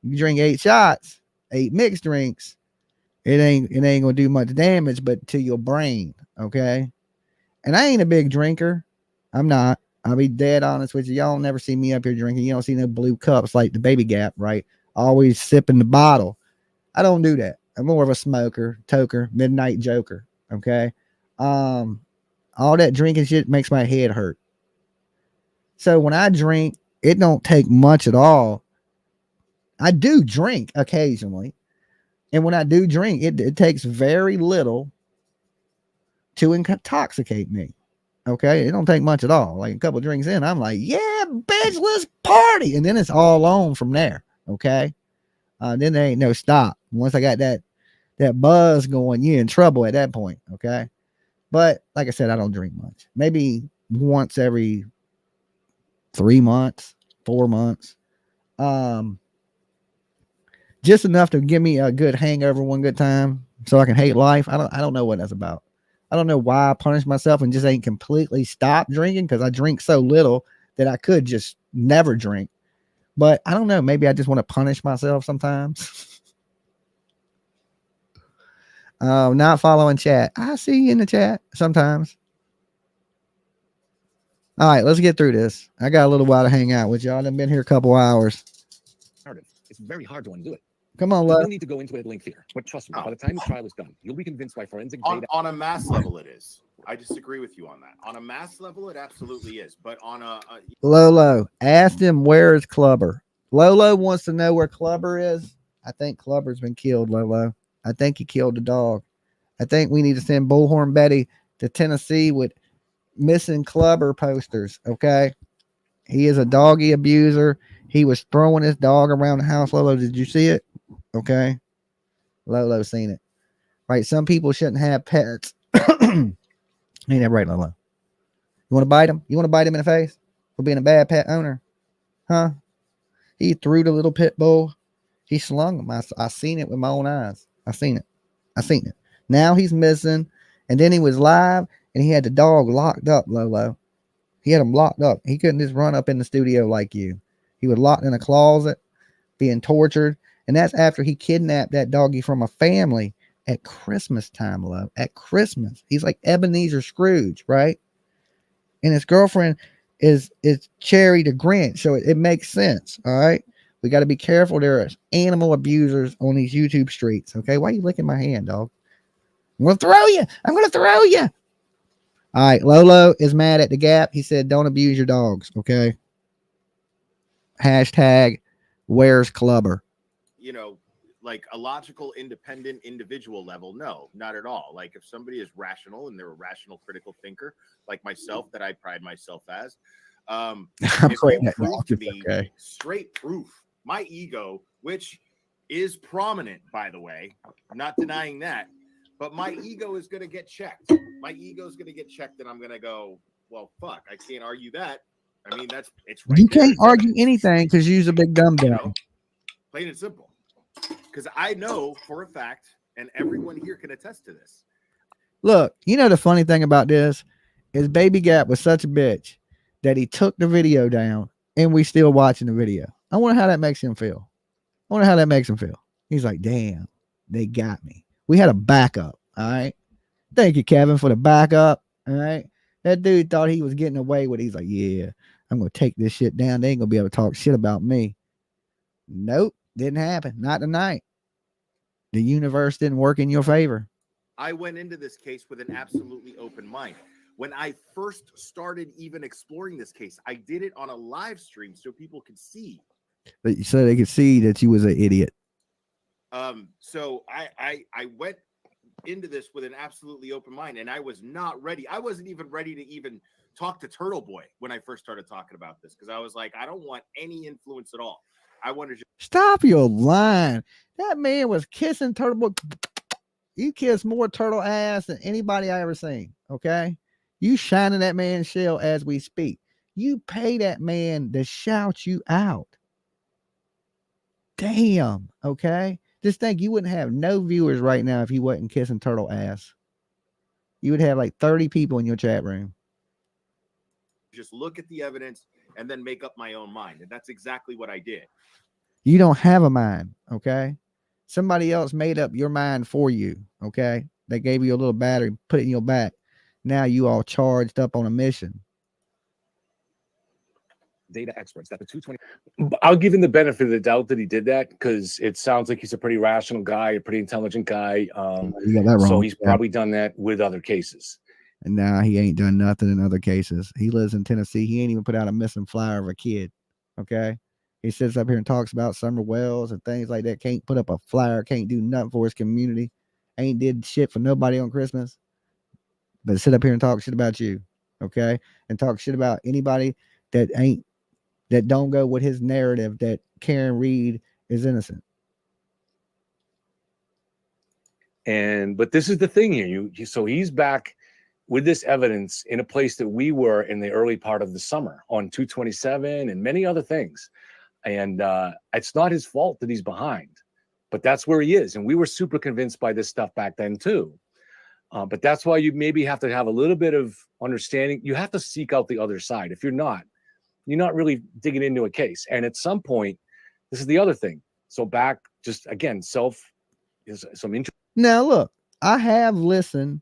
You drink 8 shots, 8 mixed drinks. It ain't going to do much damage, but to your brain. Okay. And I ain't a big drinker. I'm not. I'll be dead honest with you. Y'all never see me up here drinking. You don't see no blue cups like the Baby Gap, right? Always sipping the bottle. I don't do that. I'm more of a smoker, toker, midnight joker. Okay. All that drinking shit makes my head hurt. So when I drink, it don't take much at all. I do drink occasionally. And when I do drink, it takes very little to intoxicate me. Okay. It don't take much at all. Like a couple of drinks in, I'm like, yeah, bitch, let's party. And then it's all on from there. Okay. Then there ain't no stop. Once I got that buzz going, you're in trouble at that point. Okay. But like I said, I don't drink much. Maybe once every 3 months, 4 months. Just enough to give me a good hangover one good time so I can hate life. I don't know what that's about. I don't know why I punish myself and just ain't completely stop drinking, because I drink so little that I could just never drink. But I don't know. Maybe I just want to punish myself sometimes. Not following chat. I see you in the chat sometimes. All right, let's get through this. I got a little while to hang out with y'all. I've been here a couple hours. It's very hard to undo it. Come on, There's love. no need to go into it at length here. But trust me, by the time the trial is done, you'll be convinced by forensic data. On a mass level, it is. I disagree with you on that. On a mass level, it absolutely is. But on a Lolo, asked him where is Clubber. Lolo wants to know where Clubber is. I think Clubber's been killed, Lolo. I think he killed the dog. I think we need to send Bullhorn Betty to Tennessee with missing Clubber posters. Okay. He is a doggy abuser. He was throwing his dog around the house. Lolo, did you see it? Okay. Lolo seen it. Right. Some people shouldn't have pets. Ain't that right, Lolo? You want to bite him? You want to bite him in the face for being a bad pet owner? Huh? He threw the little pit bull. He slung him. I seen it with my own eyes. I seen it. Now he's missing. And then he was live and he had the dog locked up, Lolo. He had him locked up. He couldn't just run up in the studio like you. He was locked in a closet, being tortured. And that's after he kidnapped that doggy from a family at Christmas time, love. At Christmas. He's like Ebenezer Scrooge, right? And his girlfriend is Cherry the Grinch. So it makes sense. All right. We got to be careful. There are animal abusers on these YouTube streets. Okay. Why are you licking my hand, dog? I'm going to throw you. I'm going to throw you. All right. Lolo is mad at the Gap. He said, don't abuse your dogs. Okay. Hashtag where's Clubber? You know, like a logical, independent individual level, no, not at all. Like if somebody is rational and they're a rational, critical thinker, like myself, that I pride myself as, if you prove to me straight proof, my ego, which is prominent, by the way, I'm not denying that, but my ego is going to get checked. My ego is going to get checked, and I'm going to go, well, fuck, I can't argue that. I mean, it's right. You can't argue anything because you're a big dumb dumb. You know, plain and simple. Because I know for a fact, and everyone here can attest to this. Look, you know the funny thing about this is Baby Gap was such a bitch that he took the video down, and we still watching the video. I wonder how that makes him feel. He's like, damn, they got me. We had a backup. All right. Thank you, Kevin, for the backup. All right. That dude thought he was getting away with it. He's like, yeah, I'm going to take this shit down. They ain't going to be able to talk shit about me. Nope. Didn't happen. Not tonight. The universe didn't work in your favor. I went into this case with an absolutely open mind. When I first started even exploring this case, I did it on a live stream so people could see. So they could see that you was an idiot. So I went into this with an absolutely open mind, and I was not ready. I wasn't even ready to even talk to Turtle Boy when I first started talking about this, because I was like, I don't want any influence at all. I wanted to stop your line. That man was kissing Turtle Boy. You kiss more turtle ass than anybody I ever seen. Okay. You shining that man's shell as we speak. You pay that man to shout you out. Damn. Okay. Just think you wouldn't have no viewers right now if you wasn't kissing turtle ass. You would have like 30 people in your chat room. just look at the evidence and then make up my own mind. And that's exactly what I did. You don't have a mind. Okay. Somebody else made up your mind for you. Okay. They gave you a little battery, put it in your back. Now you all charged up on a mission. Data experts that the 220. I'll give him the benefit of the doubt that he did that, because it sounds like he's a pretty rational guy, a pretty intelligent guy. You got that wrong. So he's probably done that with other cases. And now he ain't done nothing in other cases. He lives in Tennessee. He ain't even put out a missing flyer of a kid. Okay. He sits up here and talks about summer wells and things like that. Can't put up a flyer. Can't do nothing for his community. Ain't did shit for nobody on Christmas. But sit up here and talk shit about you. Okay. And talk shit about anybody that don't go with his narrative that Karen Reed is innocent. But this is the thing here. So he's back with this evidence in a place that we were in the early part of the summer on 227 and many other things. And it's not his fault that he's behind, but that's where he is. And we were super convinced by this stuff back then too. But that's why you maybe have to have a little bit of understanding. You have to seek out the other side. If you're not really digging into a case. And at some point, this is the other thing. So back, just again, self is some interest. Now look, I have listened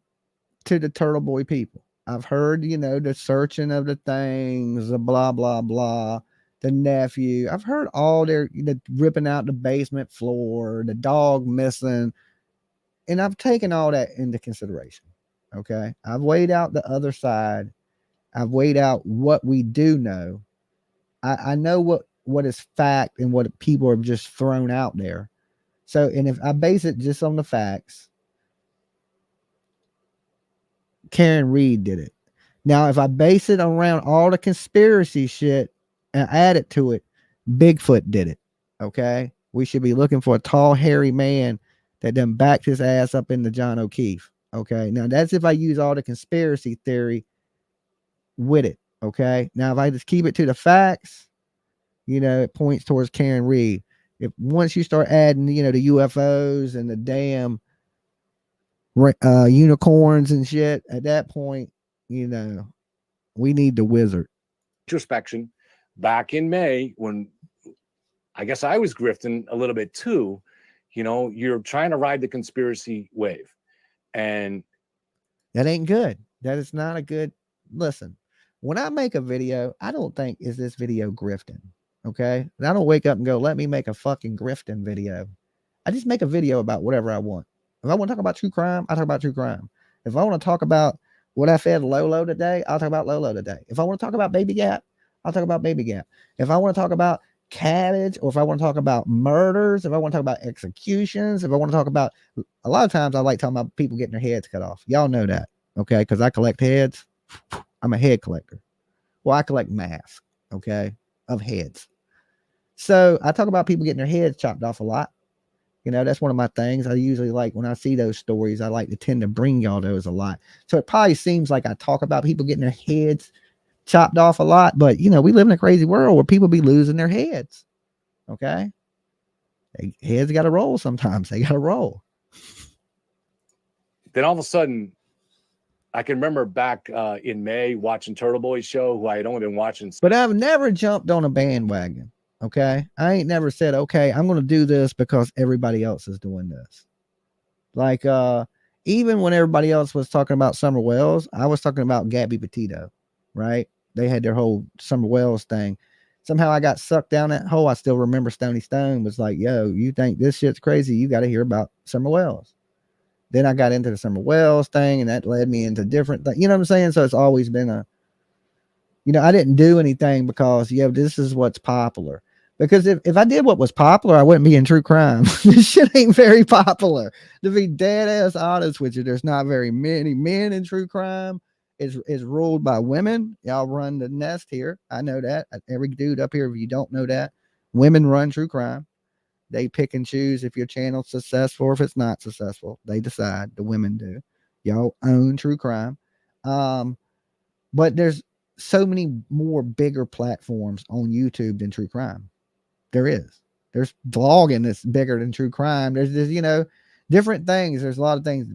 to the Turtle Boy people. I've heard, the searching of the things, the blah, blah, blah, the nephew. I've heard all their, ripping out the basement floor, the dog missing. And I've taken all that into consideration. Okay. I've weighed out the other side. I've weighed out what we do know. I know what is fact and what people have just thrown out there. So, and if I base it just on the facts, Karen Reed did it. Now, if I base it around all the conspiracy shit and add it to it, Bigfoot did it. Okay. We should be looking for a tall, hairy man that done backed his ass up into John O'Keefe. Okay. Now, that's if I use all the conspiracy theory with it. Okay. Now, if I just keep it to the facts, you know, it points towards Karen Reed. If once you start adding, you know, the UFOs and the damn unicorns and shit, at that point, you know, we need the wizard. Introspection back in May when I guess I was grifting a little bit too. You know, you're trying to ride the conspiracy wave, and that ain't good. That is not a good listen. When I make a video, I don't think, is this video grifting? Okay. And I don't wake up and go, let me make a fucking grifting video. I just make a video about whatever I want. If I want to talk about true crime, I talk about true crime. If I want to talk about what I fed Lolo today, I'll talk about Lolo today. If I want to talk about Baby Gap, I'll talk about Baby Gap. If I want to talk about cabbage, or if I want to talk about murders, if I want to talk about executions, if I want to talk about, a lot of times I like talking about people getting their heads cut off. Y'all know that. Okay. Because I collect heads. I'm a head collector. Well, I collect masks. Okay. Of heads. So I talk about people getting their heads chopped off a lot. You know, that's one of my things. I usually like, when I see those stories, I like to tend to bring y'all those a lot. So it probably seems like I talk about people getting their heads chopped off a lot, but you know, we live in a crazy world where people be losing their heads. Okay. Heads got to roll sometimes. They got to roll. then all of a sudden, I can remember back in May watching Turtle Boy's show, who I had only been watching. But I've never jumped on a bandwagon. Okay. I ain't never said, okay, I'm going to do this because everybody else is doing this. Like, even when everybody else was talking about Summer Wells, I was talking about Gabby Petito, right? They had their whole Summer Wells thing. Somehow I got sucked down that hole. I still remember Stony Stone was like, yo, you think this shit's crazy? You got to hear about Summer Wells. Then I got into the Summer Wells thing, and that led me into different things. You know what I'm saying? So it's always been a, you know, I didn't do anything because, yeah, this is what's popular. Because if I did what was popular, I wouldn't be in true crime. This shit ain't very popular. To be dead ass honest with you, there's not very many men in true crime. It's ruled by women. Y'all run the nest here. I know that. Every dude up here, if you don't know that, women run true crime. They pick and choose if your channel's successful or if it's not successful. They decide. The women do. Y'all own true crime. But there's so many more bigger platforms on YouTube than true crime. There is. There's vlogging that's bigger than true crime. There's just, you know, different things. There's a lot of things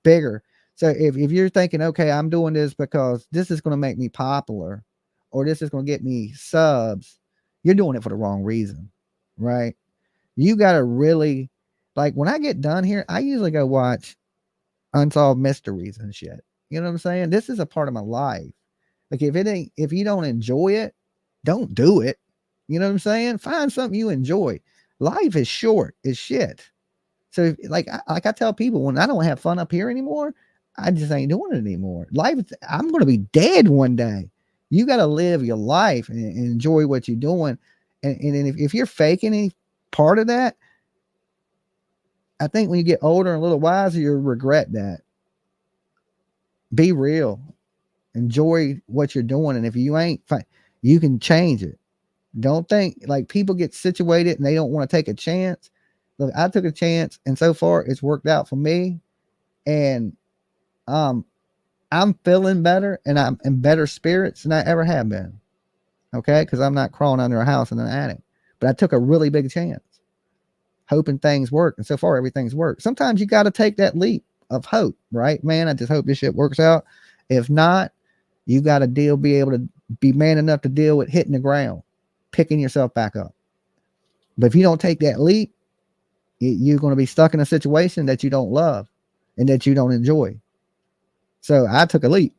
bigger. So if you're thinking, okay, I'm doing this because this is going to make me popular or this is going to get me subs, you're doing it for the wrong reason, right? You got to really, like, when I get done here, I usually go watch Unsolved Mysteries and shit. You know what I'm saying? This is a part of my life. Like, if you don't enjoy it, don't do it. You know what I'm saying? Find something you enjoy. Life is short as shit. So like I tell people, when I don't have fun up here anymore, I just ain't doing it anymore. Life, I'm going to be dead one day. You got to live your life and enjoy what you're doing. And if you're faking any part of that, I think when you get older and a little wiser, you'll regret that. Be real. Enjoy what you're doing. And if you ain't, you can change it. Don't think like people get situated and they don't want to take a chance. Look, I took a chance and so far it's worked out for me. And I'm feeling better and I'm in better spirits than I ever have been. Okay. Cause I'm not crawling under a house in an attic, but I took a really big chance hoping things work. And so far everything's worked. Sometimes you got to take that leap of hope, right? Man, I just hope this shit works out. If not, you got to be able to be man enough to deal with hitting the ground, picking yourself back up. But if you don't take that leap, you're going to be stuck in a situation that you don't love and that you don't enjoy. So I took a leap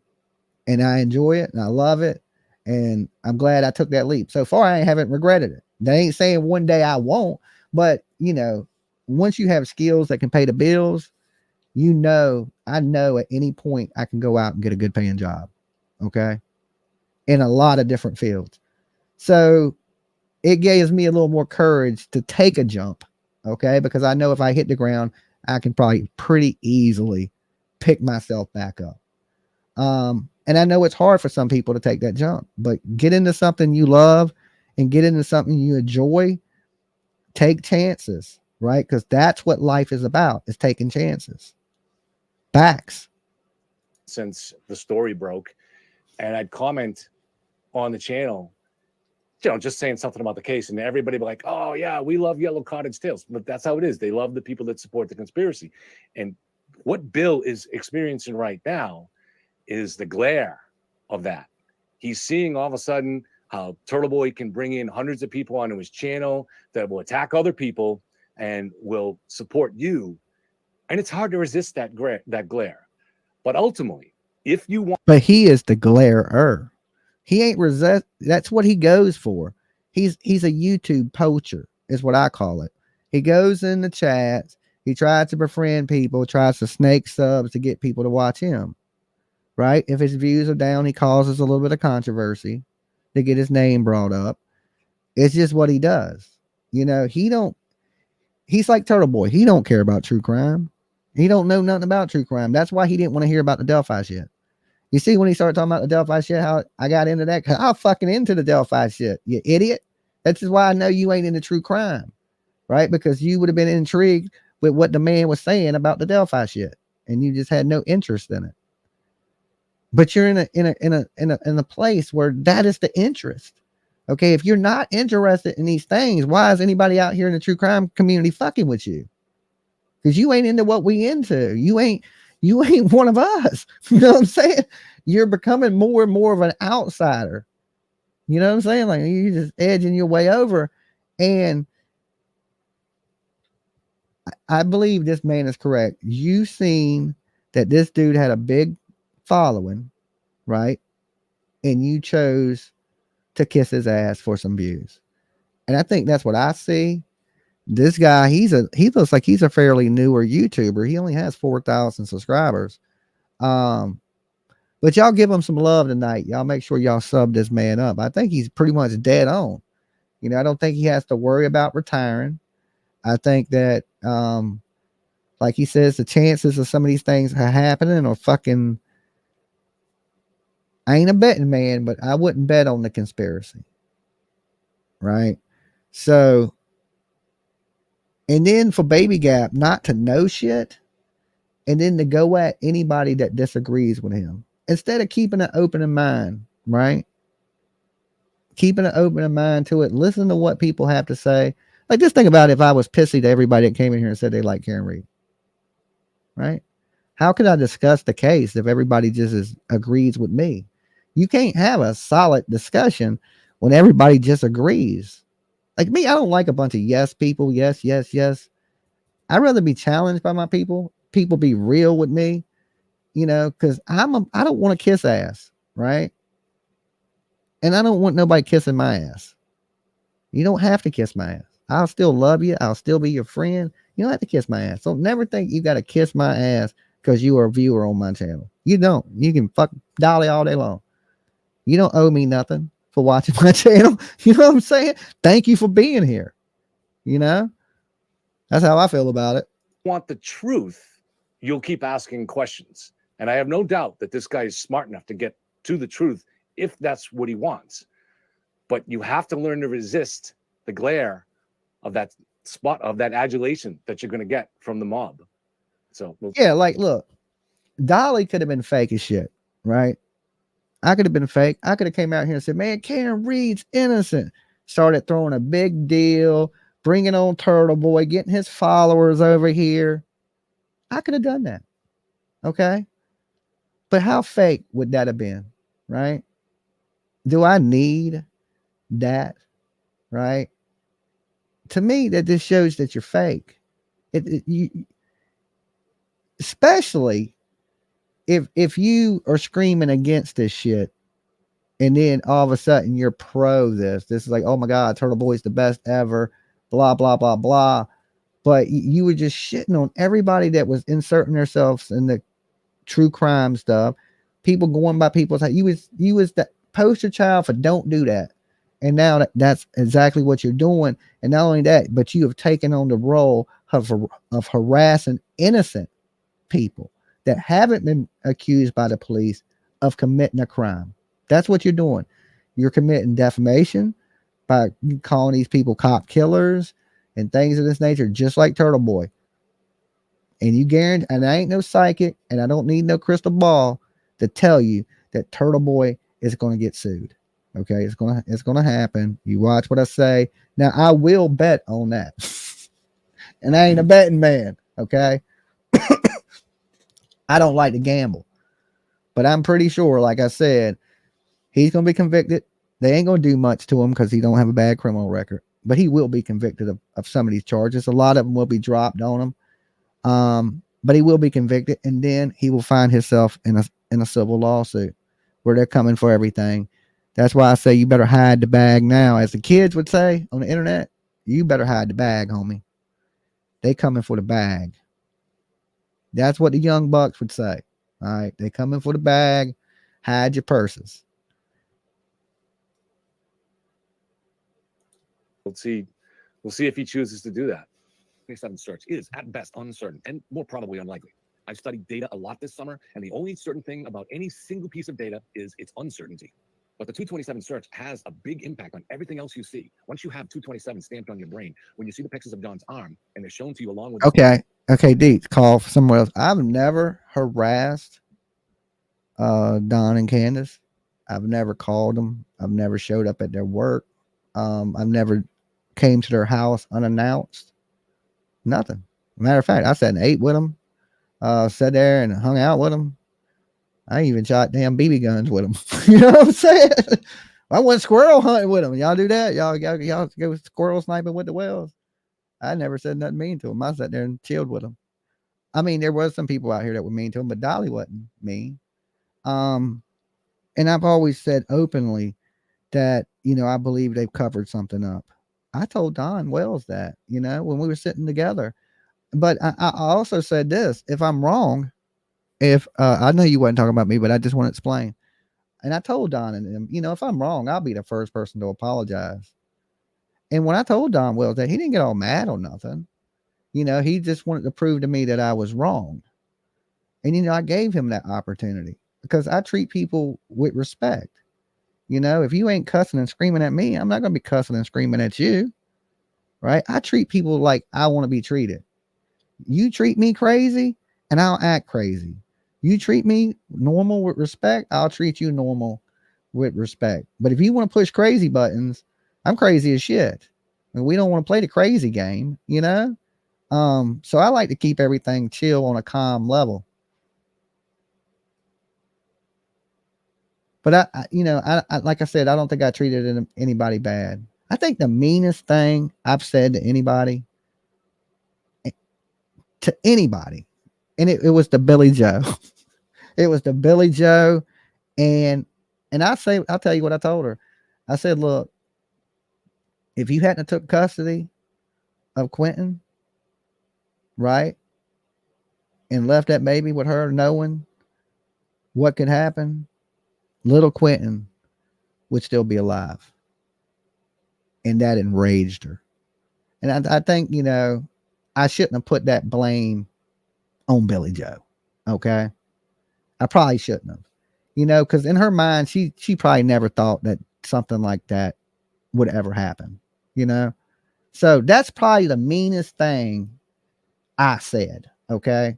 and I enjoy it and I love it. And I'm glad I took that leap. So far, I haven't regretted it. They ain't saying one day I won't, but you know, once you have skills that can pay the bills, you know, I know at any point I can go out and get a good paying job. Okay. In a lot of different fields. So it gives me a little more courage to take a jump Okay. Because I know if I hit the ground, I can probably pretty easily pick myself back up. And I know it's hard for some people to take that jump, but get into something you love and get into something you enjoy. Take chances, right? Because that's what life is about, is taking chances. Facts. Since the story broke, and I'd comment on the channel, you know, just saying something about the case, and everybody be like, oh yeah, we love Yellow Cottage Tales. But that's how it is. They love the people that support the conspiracy. And what Bill is experiencing right now is the glare of that. He's seeing all of a sudden how Turtle Boy can bring in hundreds of people onto his channel that will attack other people and will support you. And it's hard to resist that glare. But ultimately, if you want, But he is the glarer. He ain't resist. That's what he goes for. He's a YouTube poacher, is what I call it. He goes in the chats. He tries to befriend people, tries to snake subs to get people to watch him. Right? If his views are down, he causes a little bit of controversy to get his name brought up. It's just what he does. You know, he's like Turtle Boy. He don't care about true crime. He don't know nothing about true crime. That's why he didn't want to hear about the Delphi shit. You see, when he started talking about the Delphi shit, how I got into that, because I'm fucking into the Delphi shit, you idiot. That's just why I know you ain't into true crime, right? Because you would have been intrigued with what the man was saying about the Delphi shit, and you just had no interest in it. But you're in a place where that is the interest. Okay, if you're not interested in these things, why is anybody out here in the true crime community fucking with you? Because you ain't into what we into. You ain't one of us. You know what I'm saying? You're becoming more and more of an outsider. You know what I'm saying? Like, you're just edging your way over. And I believe this man is correct. You seen that this dude had a big following, right? And you chose to kiss his ass for some views. And I think that's what I see. This guy, he looks like he's a fairly newer YouTuber. He only has 4,000 subscribers. But y'all give him some love tonight. Y'all make sure y'all sub this man up. I think he's pretty much dead on. You know, I don't think he has to worry about retiring. I think that, like he says, the chances of some of these things happening are fucking. I ain't a betting man, but I wouldn't bet on the conspiracy. Right? So, and then for Baby Gap not to know shit, and then to go at anybody that disagrees with him, instead of keeping an open mind, right? Keeping an open mind to it, listen to what people have to say. Like, just think about if I was pissy to everybody that came in here and said they like Karen Reed, right? How could I discuss the case if everybody just agrees with me? You can't have a solid discussion when everybody just agrees. Like me, I don't like a bunch of yes people. Yes, yes, yes. I'd rather be challenged by my people. People be real with me, you know, because I don't want to kiss ass, right? And I don't want nobody kissing my ass. You don't have to kiss my ass. I'll still love you. I'll still be your friend. You don't have to kiss my ass. So never think you got to kiss my ass because you are a viewer on my channel. You don't. You can fuck Dolly all day long. You don't owe me nothing for watching my channel. You know what I'm saying? Thank you for being here. You know? That's how I feel about it. want the truth, you'll keep asking questions. And I have no doubt that this guy is smart enough to get to the truth if that's what he wants. But you have to learn to resist the glare of that spot, of that adulation that you're going to get from the mob. So yeah, like, look, Dolly could have been fake as shit, right? I could have been fake. I could have came out here and said, man, Karen Reed's innocent. Started throwing a big deal, bringing on Turtle Boy, getting his followers over here. I could have done that. Okay. But how fake would that have been? Right? Do I need that? Right? To me, that just shows that you're fake. Especially if you are screaming against this shit, and then all of a sudden you're pro this. This is like, oh my God, Turtle Boy's the best ever, blah, blah, blah, blah. But you were just shitting on everybody that was inserting themselves in the true crime stuff. People going by people's house. You was the poster child for don't do that. And now that's exactly what you're doing. And not only that, but you have taken on the role of harassing innocent people that haven't been accused by the police of committing a crime. That's what you're doing. You're committing defamation by calling these people cop killers and things of this nature, just like Turtle Boy. And you guarantee, and I ain't no psychic, and I don't need no crystal ball to tell you that Turtle Boy is going to get sued. Okay, it's gonna happen. You watch what I say. Now I will bet on that, and I ain't a betting man. Okay, I don't like to gamble, but I'm pretty sure, like I said, he's gonna be convicted. They ain't gonna do much to him because he don't have a bad criminal record, but he will be convicted of some of these charges. A lot of them will be dropped on him, but he will be convicted, and then he will find himself in a civil lawsuit where they're coming for everything. That's why I say you better hide the bag now. As the kids would say on the internet, you better hide the bag, homie. They coming for the bag. That's what the young bucks would say. All right, they coming for the bag. Hide your purses. We'll see if he chooses to do that. 27 search is at best uncertain and more probably unlikely. I've studied data a lot this summer, and the only certain thing about any single piece of data is its uncertainty. But the 227 search has a big impact on everything else you see. Once you have 227 stamped on your brain, when you see the pictures of John's arm and they're shown to you along with okay, Deets, call somewhere else. I've never harassed Don and Candace. I've never called them. I've never showed up at their work. I've never came to their house unannounced. Nothing. Matter of fact, I sat and ate with them. Sat there and hung out with them. I even shot damn BB guns with them. You know what I'm saying? I went squirrel hunting with them. Y'all do that? Y'all go squirrel sniping with the whales? I never said nothing mean to them. I sat there and chilled with them. I mean, there was some people out here that were mean to them, but Dolly wasn't mean. And I've always said openly that, I believe they've covered something up. I told Don Wells that, when we were sitting together. But I also said this: if I'm wrong, if I know you wasn't talking about me, but I just want to explain. And I told Don and them, if I'm wrong, I'll be the first person to apologize. And when I told Don Wells that, he didn't get all mad or nothing. He just wanted to prove to me that I was wrong. And, I gave him that opportunity because I treat people with respect. If you ain't cussing and screaming at me, I'm not going to be cussing and screaming at you. Right? I treat people like I want to be treated. You treat me crazy and I'll act crazy. You treat me normal with respect, I'll treat you normal with respect. But if you want to push crazy buttons, I'm crazy as shit. And we don't want to play the crazy game, So I like to keep everything chill on a calm level. But I like I said, I don't think I treated anybody bad. I think the meanest thing I've said to anybody, and it was the Billy Joe. It was the Billy Joe. And I'll tell you what I told her. I said, look, if you hadn't took custody of Quentin, right, and left that baby with her knowing what could happen, little Quentin would still be alive. And that enraged her. And I think, I shouldn't have put that blame on Billy Joe. Okay. I probably shouldn't have, because in her mind, she probably never thought that something like that would ever happen, So that's probably the meanest thing I said. Okay.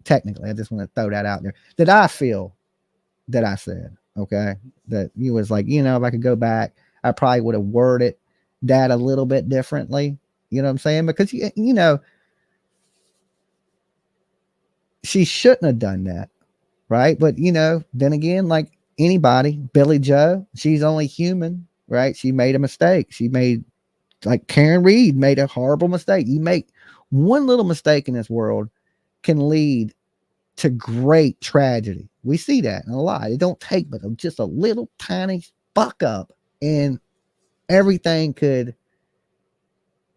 Technically, I just want to throw that out there that I feel that I said. Okay. That you was like, if I could go back, I probably would have worded that a little bit differently. You know what I'm saying? Because, she shouldn't have done that. Right. But, then again, like anybody, Billy Joe, she's only human. Right. She made a mistake. She made, like Karen Reed made a horrible mistake. You make one little mistake in this world can lead to great tragedy. We see that a lot. It don't take but just a little tiny fuck up and everything could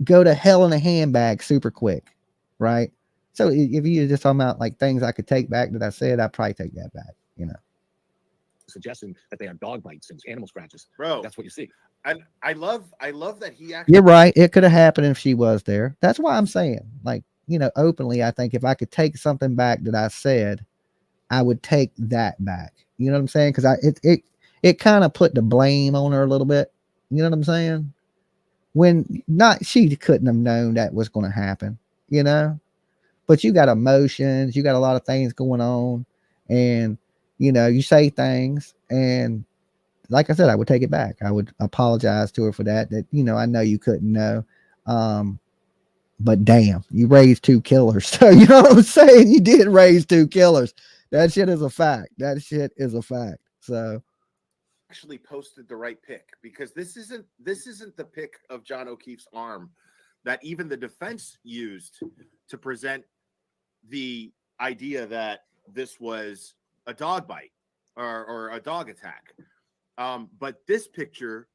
go to hell in a handbag super quick. Right. So if you're just talking about like things I could take back that I said, I'd probably take that back, suggesting that they are dog bites and animal scratches. Bro. That's what you see. And I love that he actually. You're right. It could have happened if she was there. That's why I'm saying, like, openly, I think if I could take something back that I said, I would take that back. You know what I'm saying? Because it kind of put the blame on her a little bit. You know what I'm saying? When she couldn't have known that was going to happen, but you got emotions, you got a lot of things going on, and you say things, and like I said, I would take it back. I would apologize to her for that. That I know you couldn't know, but damn, you raised 2 killers. So you know what I'm saying? You did raise 2 killers. That shit is a fact. So actually posted the right pick, because this isn't the pick of John O'Keefe's arm that even the defense used to present the idea that this was a dog bite or a dog attack. But this picture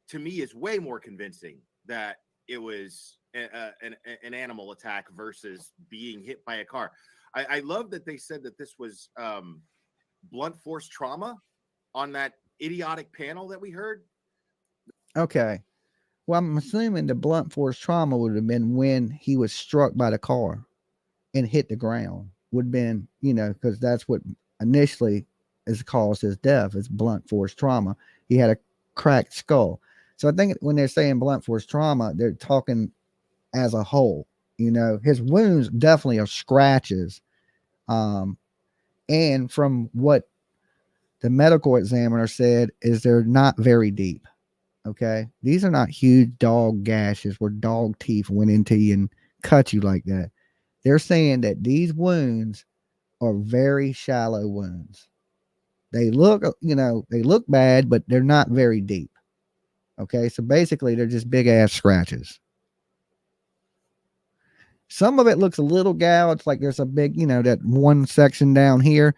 to me is way more convincing that it was an animal attack versus being hit by a car. I love that they said that this was blunt force trauma on that idiotic panel that we heard. Okay. Well, I'm assuming the blunt force trauma would have been when he was struck by the car and hit the ground. Would have been, because that's what initially has caused his death, is blunt force trauma. He had a cracked skull. So I think when they're saying blunt force trauma, they're talking as a whole. His wounds definitely are scratches. And from what the medical examiner said, is they're not very deep. Okay. These are not huge dog gashes where dog teeth went into you and cut you like that. They're saying that these wounds are very shallow wounds. They look, they look bad, but they're not very deep. Okay. So basically they're just big ass scratches. Some of it looks a little gouged, like there's a big, that one section down here.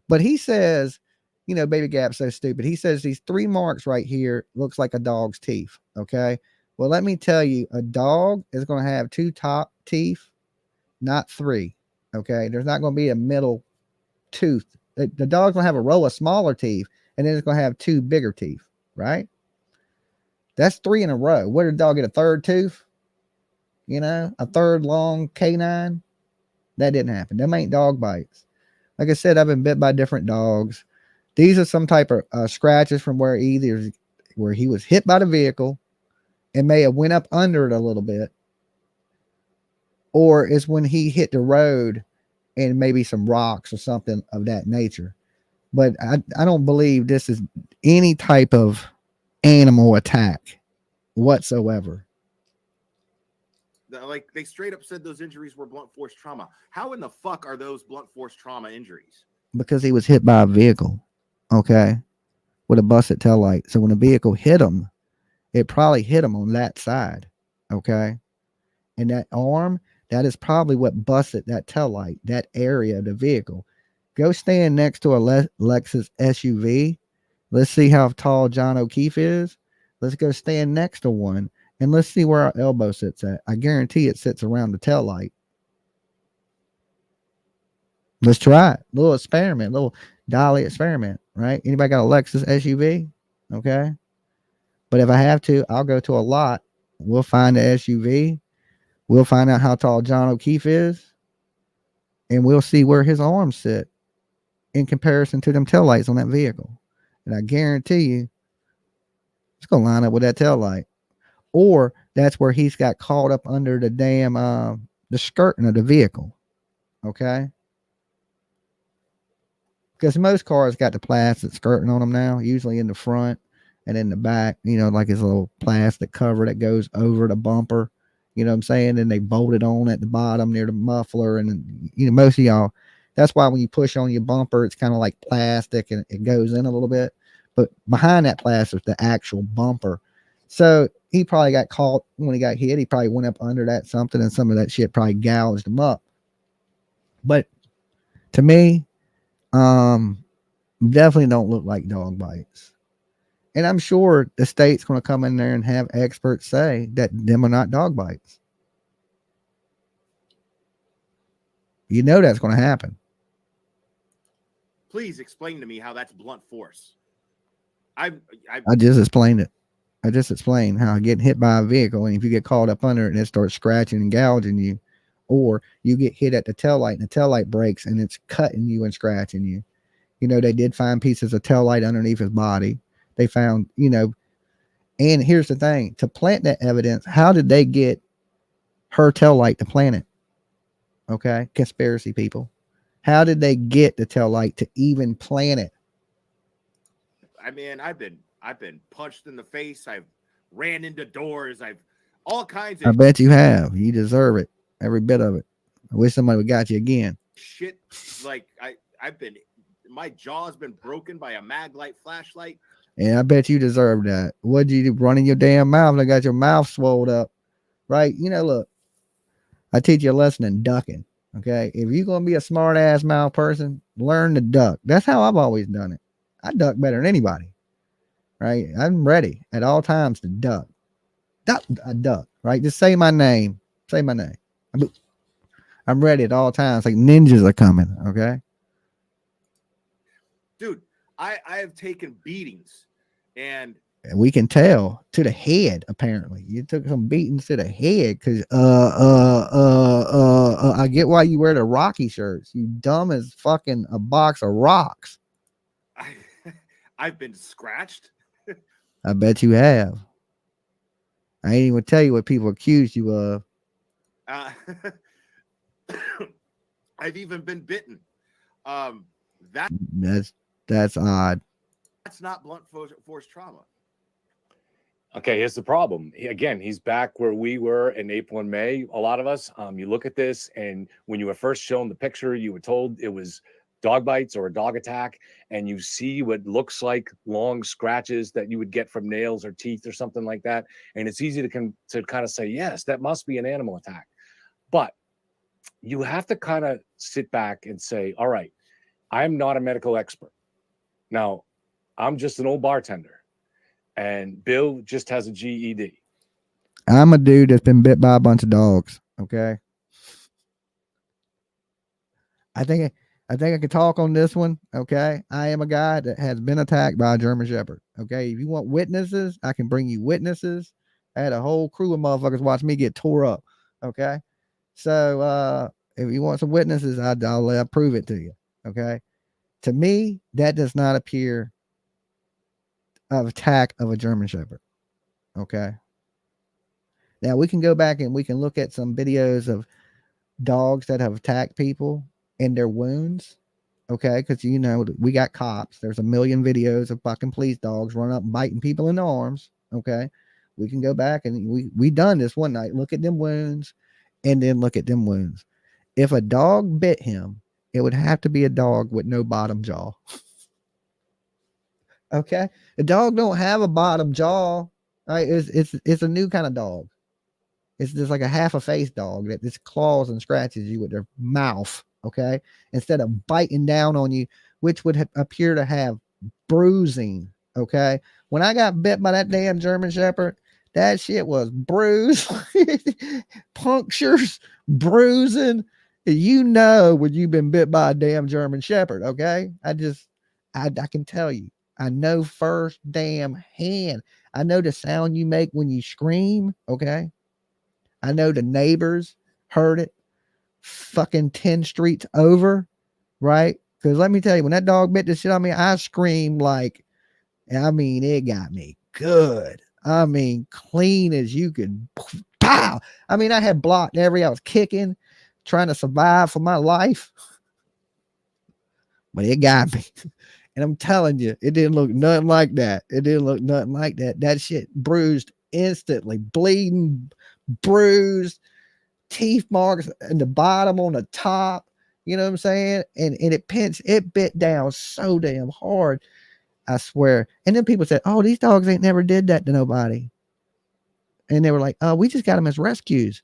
But he says, Baby Gap's so stupid. He says these 3 marks right here looks like a dog's teeth. Okay. Well, let me tell you, a dog is going to have 2 top teeth, not 3. Okay. There's not going to be a middle tooth. The dog's going to have a row of smaller teeth, and then it's going to have 2 bigger teeth, right? That's 3 in a row. Where did the dog get a 3rd tooth? A 3rd long canine? That didn't happen. Them ain't dog bites. Like I said, I've been bit by different dogs. These are some type of scratches from where he was hit by the vehicle and may have went up under it a little bit, or it's when he hit the road and maybe some rocks or something of that nature. But I don't believe this is any type of animal attack whatsoever. Like, they straight up said those injuries were blunt force trauma. How in the fuck are those blunt force trauma injuries? Because he was hit by a vehicle, okay, with a busted tail light. So when a vehicle hit him, it probably hit him on that side, okay? And that arm, that is probably what busted that tail light, that area of the vehicle. Go stand next to a Lexus SUV. Let's see how tall John O'Keefe is. Let's go stand next to one, and let's see where our elbow sits at. I guarantee it sits around the tail light. Let's try it. Little experiment, little Dolly experiment, right? Anybody got a Lexus SUV? Okay. But if I have to, I'll go to a lot. We'll find the SUV. We'll find out how tall John O'Keefe is. And we'll see where his arms sit in comparison to them taillights on that vehicle. And I guarantee you, it's going to line up with that taillight. Or that's where he's got caught up under the damn, the skirting of the vehicle. Okay. Because most cars got the plastic skirting on them now, usually in the front and in the back, like his little plastic cover that goes over the bumper. You know what I'm saying? And they bolt it on at the bottom near the muffler. And, most of y'all, that's why when you push on your bumper, it's kind of like plastic and it goes in a little bit. But behind that plastic is the actual bumper. So he probably got caught when he got hit. He probably went up under that something, and some of that shit probably gouged him up. But to me, definitely don't look like dog bites. And I'm sure the state's going to come in there and have experts say that them are not dog bites. That's going to happen. Please explain to me how that's blunt force. I just explained it. I just explained how getting hit by a vehicle, and if you get caught up under it and it starts scratching and gouging you, or you get hit at the taillight and the taillight breaks and it's cutting you and scratching you. You know, they did find pieces of taillight underneath his body. They found, you know, and here's the thing, to plant that evidence, how did they get her taillight to plant it? Okay, conspiracy people. How did they get the taillight to even plant it? I mean, I've been punched in the face. I've ran into doors. I've all kinds of I bet you have. You deserve it. Every bit of it. I wish somebody would got you again. shit. Like I've been, my jaw's been broken by a mag light flashlight. And I bet you deserve that. What'd you do? Running your damn mouth and I got your mouth swelled up. Right? You know, look, I teach you a lesson in ducking. Okay. If you're going to be a smart ass mouth person, learn to duck. That's how I've always done it. I duck better than anybody. Right? I'm ready at all times to duck. I duck. Right? Just say my name. Say my name. I'm ready at all times. Like ninjas are coming. Okay. Dude, I have taken beatings and we can tell to the head. Apparently, you took some beatings to the head because I get why you wear the Rocky shirts. You dumb as fucking a box of rocks. I've been scratched. I bet you have. I ain't even tell you what people accuse you of. I've even been bitten. That's odd. That's not blunt force trauma. Okay, here's the problem. Again, he's back where we were in April and May. A lot of us, you look at this, and when you were first shown the picture, you were told it was dog bites or a dog attack, and you see what looks like long scratches that you would get from nails or teeth or something like that. And it's easy to kind of say, yes, that must be an animal attack. But you have to kind of sit back and say, all right, I'm not a medical expert. Now, I'm just an old bartender. And Bill just has a GED. I'm a dude that's been bit by a bunch of dogs. Okay. I think I can talk on this one. Okay. I am a guy that has been attacked by a German Shepherd. Okay. If you want witnesses, I can bring you witnesses. I had a whole crew of motherfuckers watch me get tore up. Okay. So, if you want some witnesses, I'll prove it to you. Okay. To me, that does not appear of attack of a German Shepherd. Okay. Now we can go back and we can look at some videos of dogs that have attacked people and their wounds. Okay. Because, you know, we got cops. There's a million videos of fucking police dogs running up and biting people in the arms. Okay. We can go back and we done this one night. Look at them wounds and then look at them wounds. If a dog bit him, it would have to be a dog with no bottom jaw. Okay. The dog don't have a bottom jaw. Right? It's a new kind of dog. It's just like a half a face dog that just claws and scratches you with their mouth. Okay. Instead of biting down on you, which would appear to have bruising. Okay. When I got bit by that damn German Shepherd, that shit was bruised, punctures, bruising. You know, when you've been bit by a damn German Shepherd. Okay. I can tell you. I know first damn hand. I know the sound you make when you scream. Okay. I know the neighbors heard it fucking 10 streets over. Right. Because let me tell you, when that dog bit the shit on me, I screamed like, I mean, it got me good. I mean, clean as you could. Pow. I mean, I had blocked I was kicking, trying to survive for my life. But it got me. And I'm telling you, it didn't look nothing like that. It didn't look nothing like that. That shit bruised instantly, bleeding, bruised, teeth marks in the bottom, on the top. You know what I'm saying? And it bit down so damn hard. I swear. And then people said, oh, these dogs ain't never did that to nobody. And they were like, oh, we just got them as rescues.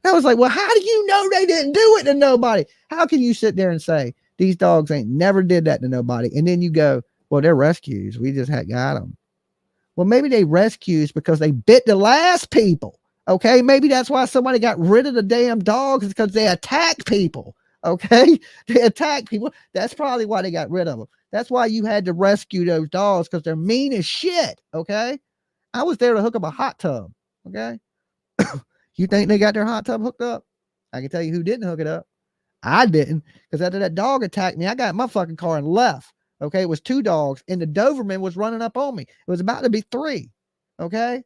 And I was like, well, how do you know they didn't do it to nobody? How can you sit there and say, these dogs ain't never did that to nobody? And then you go, well, they're rescues. We just had got them. Well, maybe they rescues because they bit the last people. Okay. Maybe that's why somebody got rid of the damn dogs, because they attack people. Okay. They attack people. That's probably why they got rid of them. That's why you had to rescue those dogs, because they're mean as shit. Okay. I was there to hook up a hot tub. Okay. You think they got their hot tub hooked up? I can tell you who didn't hook it up. I didn't, because after that dog attacked me, I got in my fucking car and left. Okay. It was 2 dogs, and the Doberman was running up on me. It was about to be 3. Okay.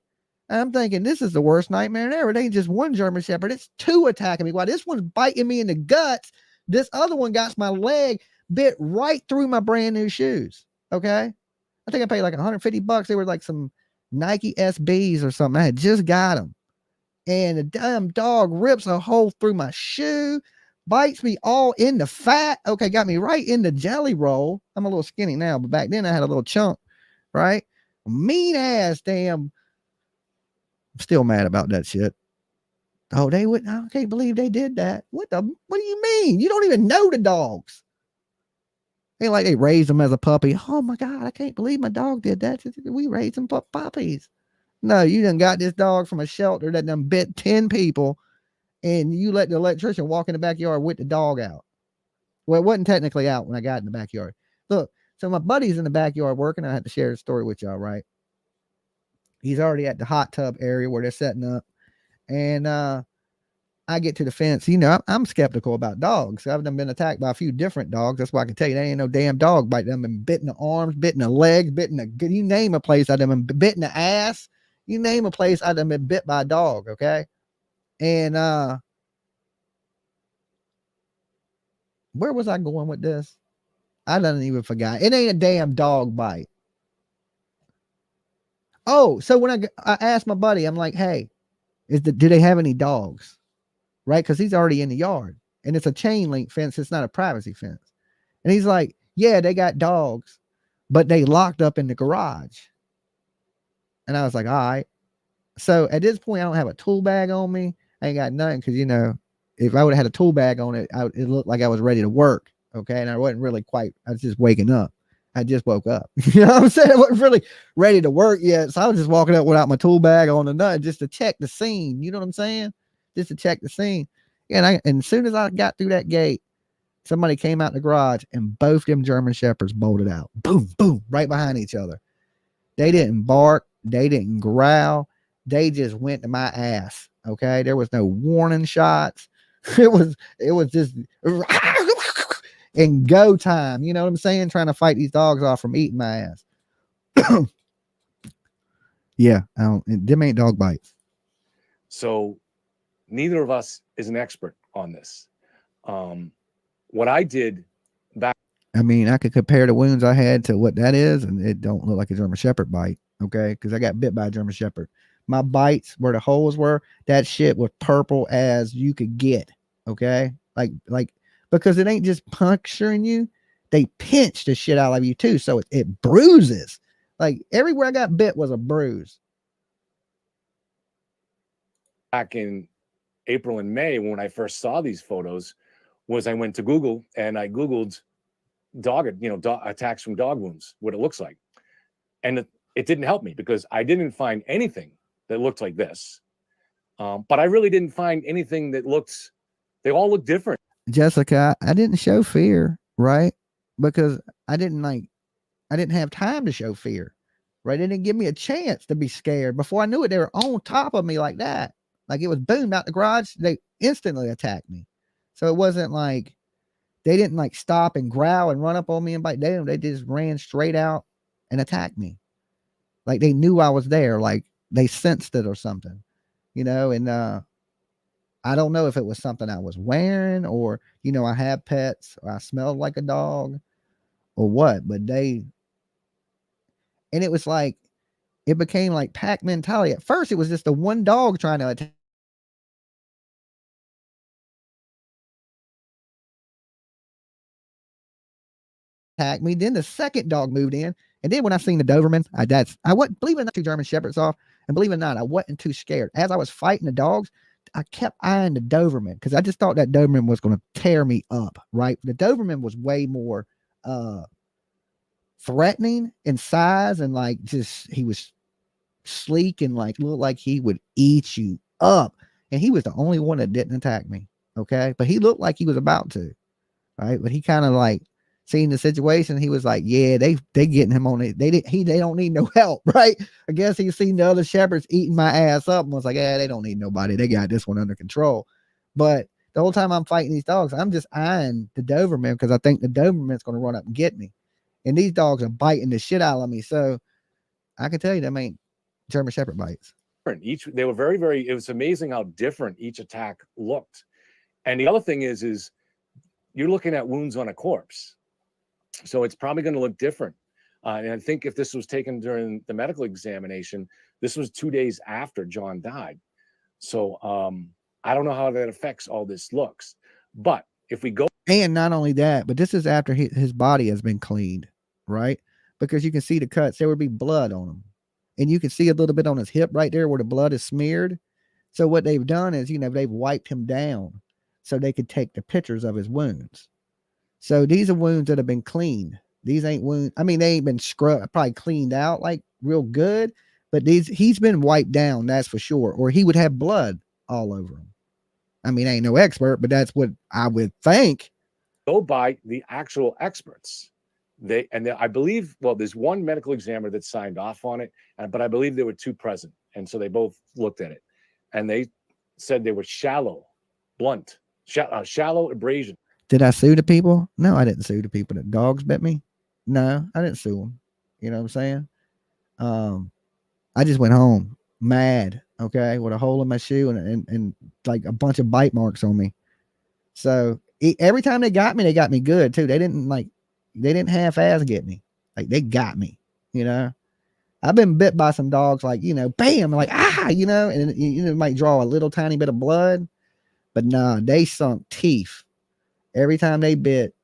And I'm thinking, this is the worst nightmare ever. It ain't just 1 German Shepherd, it's 2 attacking me. While this one's biting me in the guts, this other one got my leg bit right through my brand new shoes. Okay. I think I paid like $150. They were like some Nike SBs or something. I had just got them. And the damn dog rips a hole through my shoe, bites me all in the fat. Okay, got me right in the jelly roll. I'm a little skinny now, but back then I had a little chunk, right? Mean ass damn. I'm still mad about that shit. Oh, they wouldn't. I can't believe they did that. What do you mean? You don't even know the dogs. Ain't like they raised them as a puppy. Oh my God, I can't believe my dog did that. We raised them puppies. No, you done got this dog from a shelter that done bit 10 people, and you let the electrician walk in the backyard with the dog out. Well, it wasn't technically out when I got in the backyard. Look, so my buddy's in the backyard working. I had to share the story with y'all, right? He's already at the hot tub area where they're setting up. And I get to the fence. You know, I'm skeptical about dogs. I've been attacked by a few different dogs. That's why I can tell you, there ain't no damn dog bite. I've been bitten the arms, bitten the legs, bitten the, you name a place. I've been bitten the ass. You name a place, I've been bit by a dog. Okay. And where was I going with this? I done even forgot. It ain't a damn dog bite. Oh, so when I asked my buddy, I'm like, hey, do they have any dogs? Right? Because he's already in the yard, and it's a chain link fence. It's not a privacy fence. And he's like, yeah, they got dogs, but they locked up in the garage. And I was like, all right. So at this point, I don't have a tool bag on me. I ain't got nothing, because, you know, if I would have had a tool bag on it, it looked like I was ready to work. Okay. And I wasn't really quite, I was just waking up. I just woke up. You know what I'm saying? I wasn't really ready to work yet. So I was just walking up without my tool bag on or nothing, just to check the scene. You know what I'm saying? Just to check the scene. And as soon as I got through that gate, somebody came out the garage, and both them German Shepherds bolted out. Boom, boom, right behind each other. They didn't bark. They didn't growl. They just went to my ass. Okay. There was no warning shots. It was just and go time. You know what I'm saying? Trying to fight these dogs off from eating my ass. Yeah. Them ain't dog bites. So neither of us is an expert on this. What I did back. I mean, I could compare the wounds I had to what that is, and it don't look like a German Shepherd bite. Okay. Because I got bit by a German Shepherd. My bites where the holes were, that shit was purple as you could get. Okay. Like, because it ain't just puncturing you. They pinch the shit out of you too. So it bruises. Like everywhere I got bit was a bruise. Back in April and May, when I first saw these photos, was I went to Google and I Googled dog attacks from dog wounds, what it looks like. And it didn't help me, because I didn't find anything that looked like this. But I really didn't find anything that they all look different. Jessica, I didn't show fear, right? Because I didn't have time to show fear, right? They didn't give me a chance to be scared. Before I knew it, they were on top of me like that. Like it was boom out the garage. They instantly attacked me. So it wasn't like they didn't like stop and growl and run up on me and bite. They just ran straight out and attacked me. Like they knew I was there. Like they sensed it or something, you know? And, I don't know if it was something I was wearing, or, you know, I have pets, or I smelled like a dog, or what, but and it was like, it became like pack mentality. At first, it was just the one dog trying to attack me. Then the second dog moved in. And then when I seen the Doberman, I wasn't, believe it or not, 2 German Shepherds off. And believe it or not, I wasn't too scared. As I was fighting the dogs, I kept eyeing the Doberman, because I just thought that Doberman was going to tear me up, right? The Doberman was way more threatening in size, and like he was sleek and like looked like he would eat you up. And he was the only one that didn't attack me. Okay. But he looked like he was about to. right? But he kind of like seen the situation. He was like, yeah, they getting him on it. They don't need no help, right? I guess he seen the other shepherds eating my ass up and was like, yeah, they don't need nobody. They got this one under control. But the whole time I'm fighting these dogs, I'm just eyeing the Doberman because I think the Doberman's going to run up and get me. And these dogs are biting the shit out of me. So I can tell you them ain't German Shepherd bites. They were very, very, it was amazing how different each attack looked. And the other thing is you're looking at wounds on a corpse. So it's probably going to look different. And I think if this was taken during the medical examination, this was 2 days after John died. So I don't know how that affects all this looks. But if we go. And not only that, but this is after his body has been cleaned, right? Because you can see the cuts. There would be blood on him. And you can see a little bit on his hip right there where the blood is smeared. So what they've done is, they've wiped him down so they could take the pictures of his wounds. So these are wounds that have been cleaned. These ain't wounds. I mean, they ain't been scrubbed, probably cleaned out like real good, but he's been wiped down. That's for sure. Or he would have blood all over him. I mean, I ain't no expert, but that's what I would think. Go by the actual experts. I believe, well, there's one medical examiner that signed off on it, but I believe there were two present. And so they both looked at it and they said they were shallow, blunt, shallow abrasion. Did I sue the people? No, I didn't sue the people that dogs bit me. No, I didn't sue them. You know what I'm saying? I just went home mad, okay, with a hole in my shoe and like a bunch of bite marks on me. So every time they got me good too. They didn't half-ass get me. Like they got me, I've been bit by some dogs like, bam, like, and it might draw a little tiny bit of blood, but nah, they sunk teeth. Every time they bit,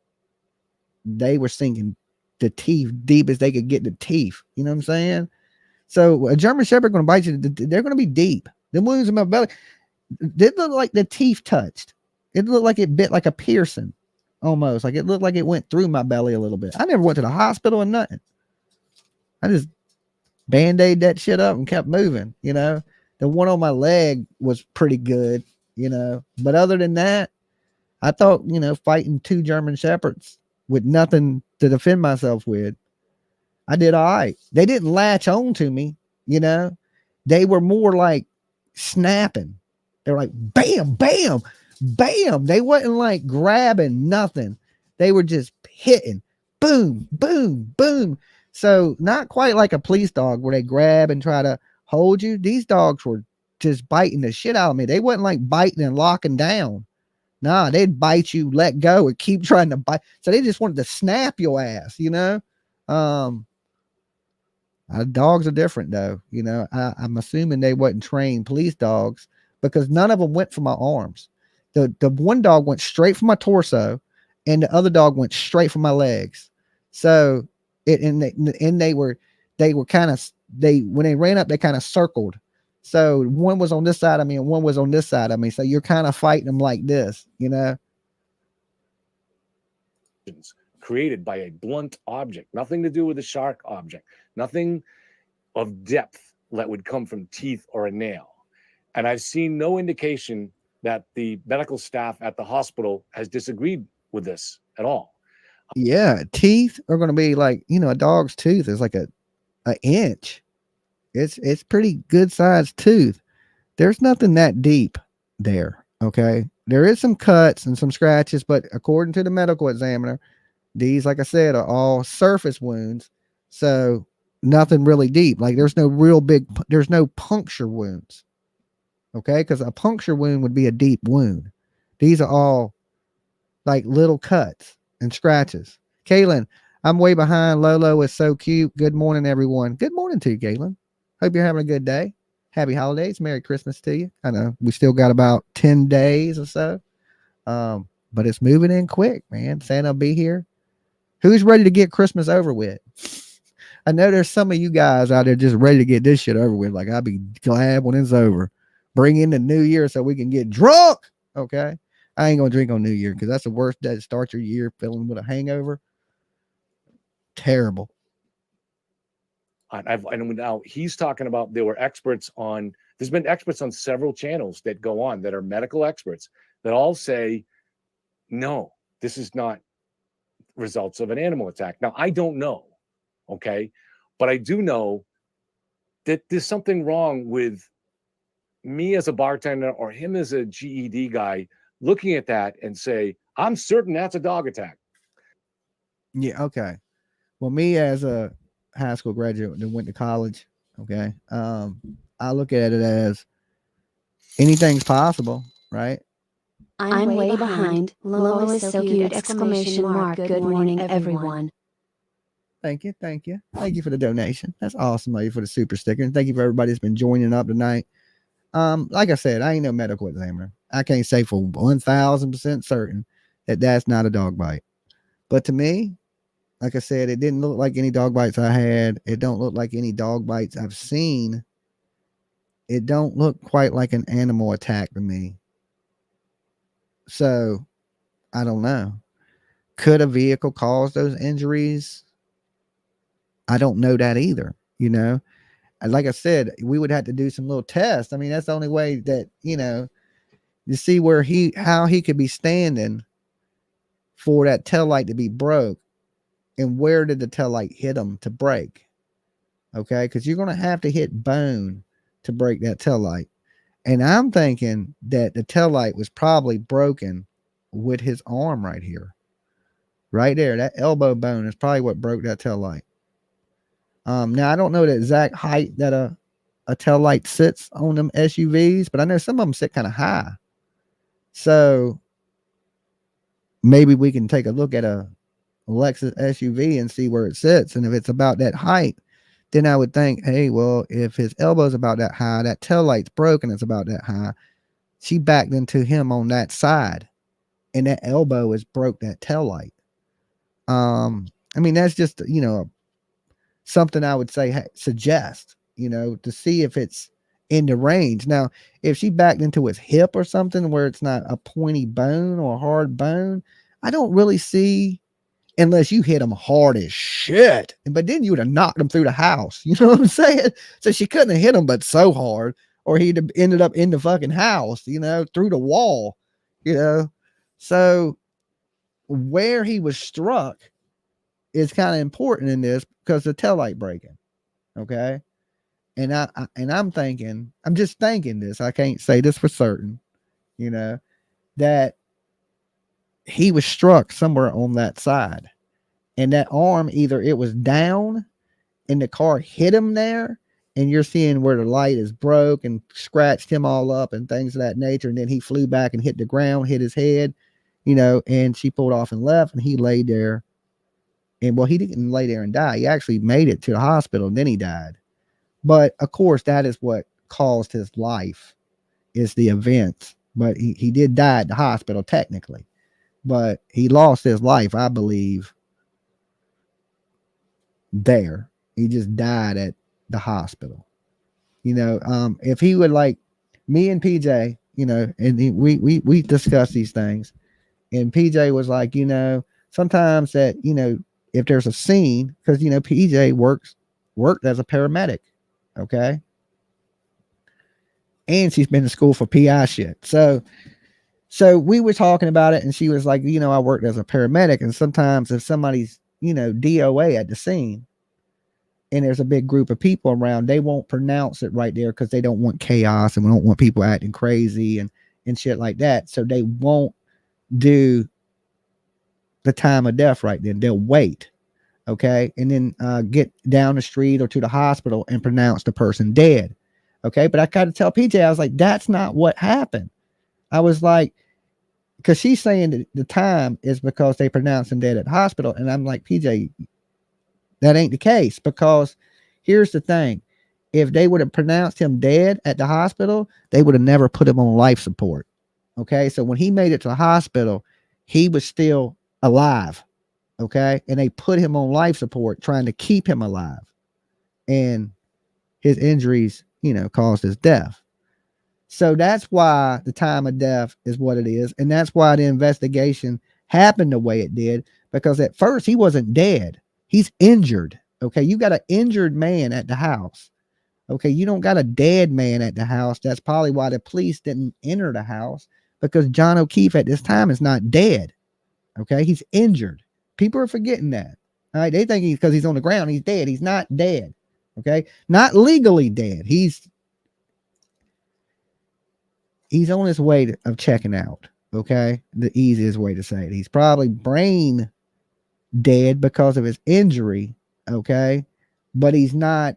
they were sinking the teeth deep as they could get the teeth. You know what I'm saying? So a German Shepherd going to bite you. They're going to be deep. The wounds in my belly, they look like the teeth touched. It looked like it bit like a piercing. Almost like it looked like it went through my belly a little bit. I never went to the hospital or nothing. I just band-aid that shit up and kept moving. The one on my leg was pretty good, but other than that, I thought, fighting two German Shepherds with nothing to defend myself with, I did all right. They didn't latch on to me, they were more like snapping. They were like, bam, bam, bam. They wasn't like grabbing nothing. They were just hitting, boom, boom, boom. So not quite like a police dog where they grab and try to hold you. These dogs were just biting the shit out of me. They wasn't like biting and locking down. Nah, they'd bite you, let go, and keep trying to bite. So they just wanted to snap your ass, Dogs are different though. I'm assuming they wasn't trained police dogs because none of them went for my arms. The one dog went straight for my torso and the other dog went straight for my legs. So when they ran up, they kind of circled. So one was on this side of me and one was on this side of me. So you're kind of fighting them like this, Created by a blunt object, nothing to do with a sharp object, nothing of depth that would come from teeth or a nail. And I've seen no indication that the medical staff at the hospital has disagreed with this at all. Yeah, teeth are going to be like, a dog's tooth is like an inch. It's pretty good sized tooth. There's nothing that deep there. Okay. There is some cuts and some scratches, but according to the medical examiner, these, like I said, are all surface wounds. So nothing really deep. Like there's no puncture wounds. Okay. Cause a puncture wound would be a deep wound. These are all like little cuts and scratches. Kaylin, I'm way behind. Lolo is so cute. Good morning, everyone. Good morning to you, Kaylin. Hope you're having a good day. Happy holidays. Merry Christmas to you. I know we still got about 10 days or so. But it's moving in quick, man. Santa will be here. Who's ready to get Christmas over with? I know there's some of you guys out there just ready to get this shit over with. Like, I'll be glad when it's over. Bring in the new year so we can get drunk. Okay. I ain't going to drink on New Year because that's the worst day to start your year feeling with a hangover. Terrible. And now he's talking about there's been experts on several channels that go on that are medical experts that all say, no, this is not results of an animal attack. Now, I don't know, okay? But I do know that there's something wrong with me as a bartender or him as a GED guy looking at that and say, I'm certain that's a dog attack. Yeah. Okay. Well, me as a high school graduate that went to college, okay, I look at it as anything's possible, right? I'm way behind. Lolo is so cute! Exclamation mark. Good morning, everyone. Thank you. Thank you. Thank you for the donation. That's awesome. Thank you for the super sticker. And thank you for everybody that's been joining up tonight. Like I said, I ain't no medical examiner. I can't say for 1000% certain that that's not a dog bite. But to me, like I said, it didn't look like any dog bites I had. It don't look like any dog bites I've seen. It don't look quite like an animal attack to me. So I don't know. Could a vehicle cause those injuries? I don't know that either. You know, and like I said, we would have to do some little tests. I mean, that's the only way that, you know, to see where how he could be standing for that tail light to be broke, and where did the tail light hit him to break? Okay, because you're going to have to hit bone to break that tail light. And I'm thinking that the tail light was probably broken with his arm right here. Right there. That elbow bone is probably what broke that tail light. Now, I don't know the exact height that a tail light sits on them SUVs, but I know some of them sit kind of high. So maybe we can take a look at a Lexus SUV and see where it sits. And if it's about that height, then I would think, hey, well, if his elbow's about that high, that tail light's broken, it's about that high. She backed into him on that side, and that elbow has broke that tail light. I mean, that's just, you know, something I would say, suggest, you know, to see if it's in the range. Now, if she backed into his hip or something where it's not a pointy bone or a hard bone, I don't really see, unless you hit him hard as shit. But then you would have knocked him through the house. You know what I'm saying? So she couldn't have hit him but so hard, or he'd have ended up in the fucking house, you know, through the wall, you know. So where he was struck is kind of important in this, because the taillight breaking. Okay. And I'm thinking, I'm just thinking this, I can't say this for certain, you know, that he was struck somewhere on that side, and that arm, either it was down and the car hit him there, and you're seeing where the light is broke and scratched him all up and things of that nature. And then he flew back and hit the ground, hit his head, you know, and she pulled off and left, and he laid there. And well, he didn't lay there and die. He actually made it to the hospital, and then he died. But of course, that is what caused his life, is the events. But he did die at the hospital technically, but he lost his life, I believe, there. He just died at the hospital. You know, if he would, like me and PJ, you know, and we discussed these things, and PJ was like, you know, sometimes that, you know, if there's a scene, because, you know, PJ worked as a paramedic. Okay. And she's been to school for PI shit. So we were talking about it, and she was like, you know, I worked as a paramedic, and sometimes if somebody's, you know, DOA at the scene and there's a big group of people around, they won't pronounce it right there because they don't want chaos, and we don't want people acting crazy and shit like that. So they won't do the time of death right then. They'll wait. Okay. And then get down the street or to the hospital and pronounce the person dead. Okay. But I got to tell PJ, I was like, that's not what happened. I was like, because she's saying that the time is because they pronounced him dead at the hospital. And I'm like, PJ, that ain't the case, because here's the thing. If they would have pronounced him dead at the hospital, they would have never put him on life support. Okay. So when he made it to the hospital, he was still alive. Okay. And they put him on life support trying to keep him alive. And his injuries, you know, caused his death. So that's why the time of death is what it is. And that's why the investigation happened the way it did, because at first he wasn't dead. He's injured. Okay. You got an injured man at the house. Okay. You don't got a dead man at the house. That's probably why the police didn't enter the house, because John O'Keefe at this time is not dead. Okay. He's injured. People are forgetting that. All right. They think because he's on the ground, he's dead. He's not dead. Okay. Not legally dead. He's on his way of checking out. Okay. The easiest way to say it. He's probably brain dead because of his injury. Okay. But he's not,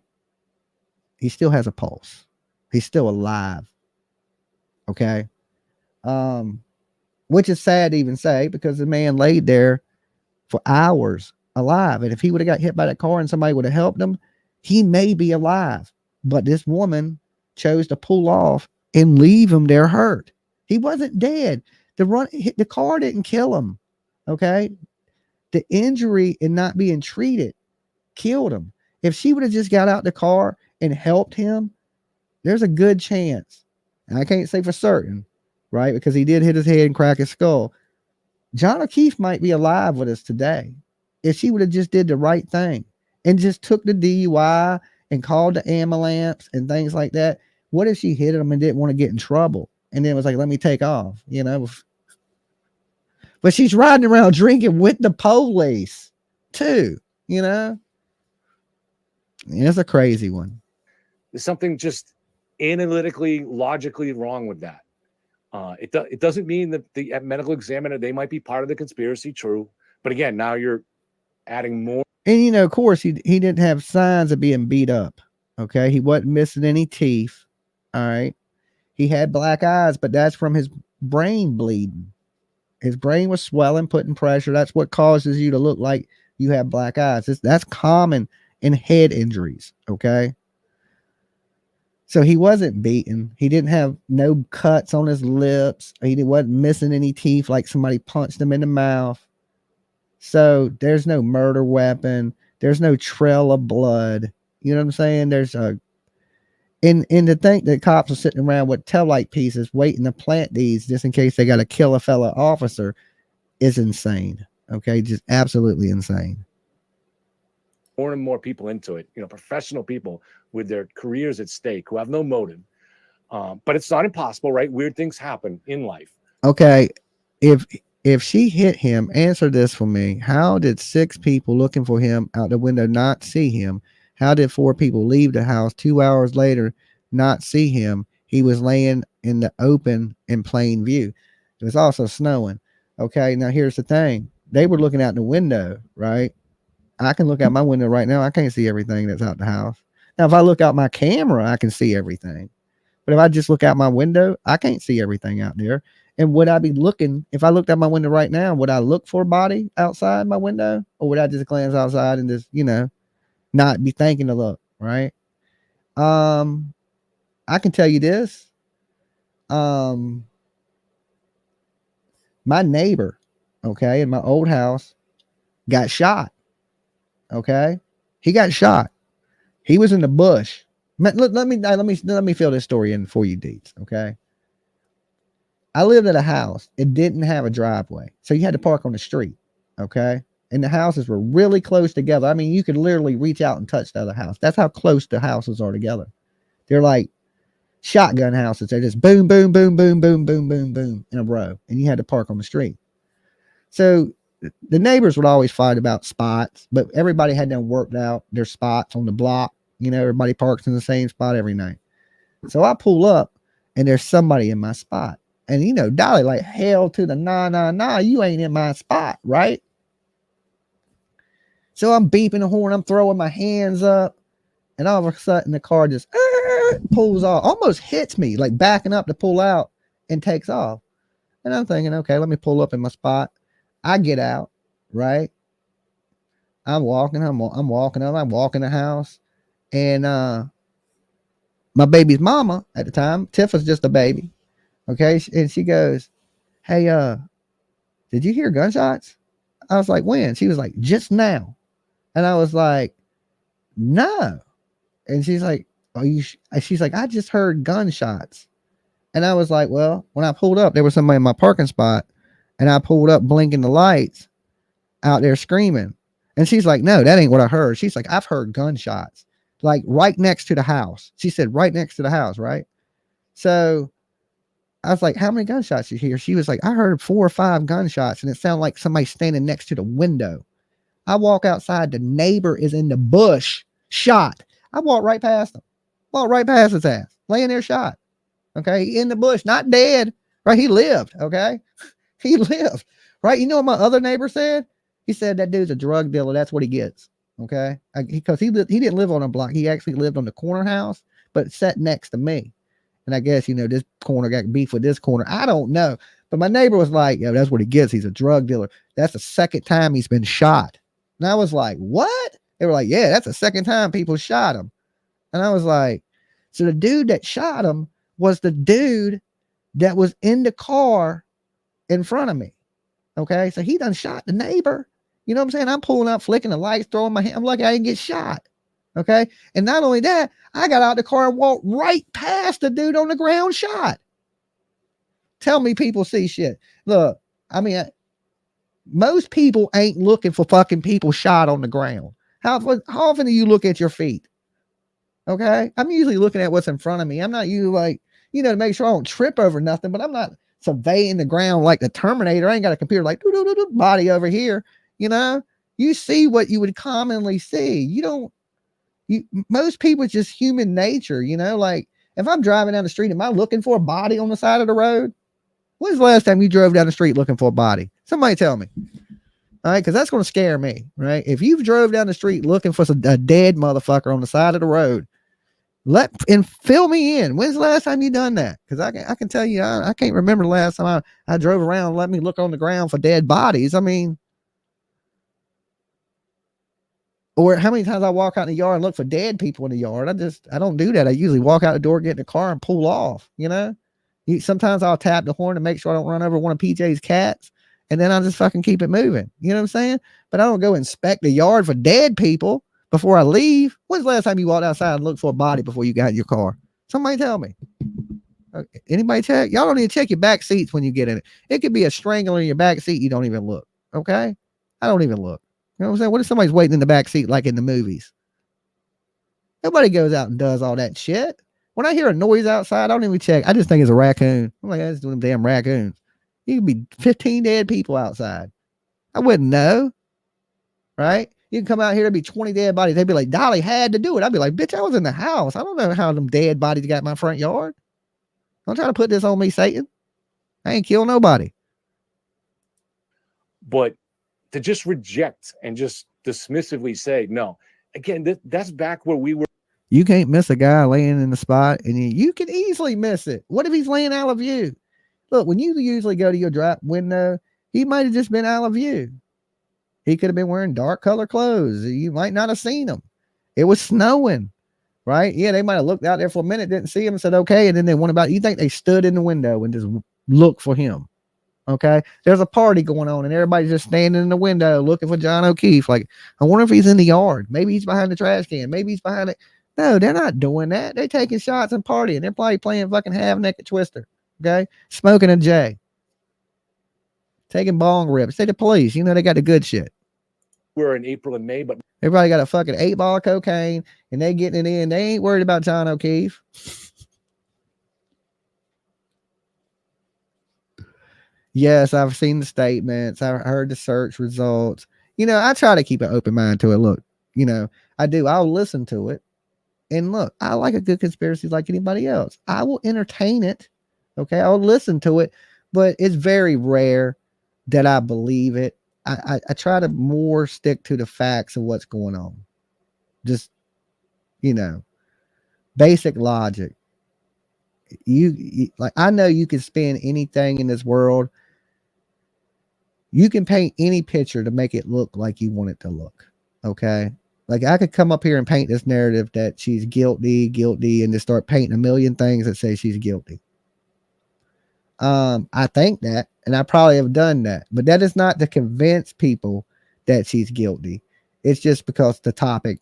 he still has a pulse. He's still alive. Okay. Which is sad to even say because the man laid there for hours alive. And if he would have got hit by that car and somebody would have helped him, he may be alive. But this woman chose to pull off and leave him there hurt. He wasn't dead. The car didn't kill him. Okay. The injury and not being treated killed him. If she would have just got out the car and helped him, there's a good chance. And I can't say for certain, right? Because he did hit his head and crack his skull. John O'Keefe might be alive with us today if she would have just did the right thing and just took the DUI and called the ambulance and things like that. What if she hit him and didn't want to get in trouble and then was like, let me take off, you know? But she's riding around drinking with the police too, you know? It's a crazy one. There's something just analytically, logically wrong with that. It doesn't mean that the medical examiner, they might be part of the conspiracy, true. But again, now you're adding more. And, you know, of course, he didn't have signs of being beat up. Okay. He wasn't missing any teeth. All right. He had black eyes, but that's from his brain bleeding. His brain was swelling, putting pressure. That's what causes you to look like you have black eyes. That's common in head injuries. Okay. So he wasn't beaten. He didn't have no cuts on his lips. He wasn't missing any teeth like somebody punched him in the mouth. So there's no murder weapon. There's no trail of blood. You know what I'm saying? There's a, and to think that cops are sitting around with taillight pieces waiting to plant these just in case they got to kill a fellow officer is insane. Okay. Just absolutely insane. More and more people into it, you know, professional people with their careers at stake who have no motive. But it's not impossible, right? Weird things happen in life. Okay. If she hit him, answer this for me. How did 6 people looking for him out the window not see him? How did 4 people leave the house 2 hours later, not see him? He was laying in the open in plain view. It was also snowing. Okay. Now here's the thing. They were looking out the window, right? I can look out my window right now. I can't see everything that's out the house. Now, if I look out my camera, I can see everything. But if I just look out my window, I can't see everything out there. And would I be looking, if I looked out my window right now, would I look for a body outside my window? Or would I just glance outside and just, you know, not be thinking to look, right? I can tell you this. My neighbor, okay, in my old house got shot. Okay. He got shot. He was in the bush. Let me fill this story in for you, Deets. Okay. I lived at a house. It didn't have a driveway. So you had to park on the street. Okay. And the houses were really close together. I mean, you could literally reach out and touch the other house. That's how close the houses are together. They're like shotgun houses. They're just boom, boom, boom, boom, boom, boom, boom, boom in a row. And you had to park on the street. So the neighbors would always fight about spots, but everybody had them worked out their spots on the block. You know, everybody parks in the same spot every night. So I pull up and there's somebody in my spot. And, you know, Dolly, like, hell to the nah, you ain't in my spot, right? So I'm beeping the horn. I'm throwing my hands up. And all of a sudden the car just pulls off, almost hits me, like backing up to pull out and takes off. And I'm thinking, okay, let me pull up in my spot. I get out, right? I'm walking the house. And my baby's mama at the time, Tiff was just a baby. Okay. And she goes, hey, did you hear gunshots? I was like, when? She was like, just now. And I was like, no. And she's like, she's like, I just heard gunshots. And I was like, well, when I pulled up, there was somebody in my parking spot. And I pulled up blinking the lights out there screaming. And she's like, no, that ain't what I heard. She's like, I've heard gunshots, like right next to the house. She said right next to the house, right? So I was like, how many gunshots you hear? She was like, I heard 4 or 5 gunshots, and it sounded like somebody standing next to the window. I walk outside, the neighbor is in the bush, shot. I walked right past him, walked right past his ass, laying there shot. Okay, in the bush, not dead. Right, he lived. Okay, he lived. Right, you know what my other neighbor said? He said that dude's a drug dealer. That's what he gets. Okay, because he didn't live on a block. He actually lived on the corner house, but sat next to me. And I guess, this corner got beef with this corner. I don't know. But my neighbor was like, yo, that's what he gets. He's a drug dealer. That's the second time he's been shot. And I was like, what? They were like, yeah, that's the second time people shot him. And I was like, so the dude that shot him was the dude that was in the car in front of me. Okay. So he done shot the neighbor. You know what I'm saying? I'm pulling out, flicking the lights, throwing my hand. I'm lucky I didn't get shot. Okay. And not only that, I got out the car and walked right past the dude on the ground shot. Tell me people see shit. Look, I mean, most people ain't looking for fucking people shot on the ground. How often do you look at your feet? Okay. I'm usually looking at what's in front of me. I'm not usually like, to make sure I don't trip over nothing, but I'm not surveying the ground like the Terminator. I ain't got a computer like body over here. You see what you would commonly see. Most people, it's just human nature, like if I'm driving down the street, am I looking for a body on the side of the road? When's the last time you drove down the street looking for a body? Somebody tell me. All right, because that's going to scare me, right? If you've drove down the street looking for a dead motherfucker on the side of the road, fill me in. When's the last time you done that? Because I can tell you, I can't remember the last time I drove around and let me look on the ground for dead bodies. I mean, or how many times I walk out in the yard and look for dead people in the yard. I don't do that. I usually walk out the door, get in the car and pull off, Sometimes I'll tap the horn to make sure I don't run over one of PJ's cats, and then I'll just fucking keep it moving. You know what I'm saying? But I don't go inspect the yard for dead people before I leave. When's the last time you walked outside and looked for a body before you got in your car? Somebody tell me. Anybody check? Y'all don't need to check your back seats when you get in it. It could be a strangler in your back seat. You don't even look. Okay? I don't even look. You know what I'm saying? What if somebody's waiting in the back seat like in the movies? Nobody goes out and does all that shit. When I hear a noise outside, I don't even check. I just think it's a raccoon. I'm like, that's them damn raccoons. You could be 15 dead people outside. I wouldn't know. Right? You can come out here, there'd be 20 dead bodies. They'd be like, Dolly had to do it. I'd be like, bitch, I was in the house. I don't know how them dead bodies got in my front yard. Don't try to put this on me, Satan. I ain't killed nobody. But to just reject and just dismissively say, no, again, that's back where we were. You can't miss a guy laying in the spot, and you can easily miss it. What if he's laying out of view? Look, when you usually go to your drop window, he might have just been out of view. He could have been wearing dark color clothes. You might not have seen him. It was snowing, right? Yeah, they might have looked out there for a minute, didn't see him, and said, okay, and then they went about. You think they stood in the window and just looked for him? Okay, there's a party going on, and everybody's just standing in the window looking for John O'Keefe. Like, I wonder if he's in the yard. Maybe he's behind the trash can. Maybe he's behind it. No, they're not doing that. They're taking shots and partying. They're probably playing fucking half-naked Twister. Okay, smoking a J, taking bong rips. Say the police. They got the good shit. We're in April and May, but everybody got a fucking 8-ball of cocaine, and they getting it in. They ain't worried about John O'Keefe. Yes, I've seen the statements. I've heard the search results. I try to keep an open mind to it. Look, I do. I'll listen to it. And look, I like a good conspiracy like anybody else. I will entertain it. Okay. I'll listen to it, but it's very rare that I believe it. I try to more stick to the facts of what's going on. Just, basic logic. You like, I know you can spin anything in this world. You can paint any picture to make it look like you want it to look. Okay. Like, I could come up here and paint this narrative that she's guilty, and just start painting a million things that say she's guilty. I think that, and I probably have done that, but that is not to convince people that she's guilty. It's just because the topic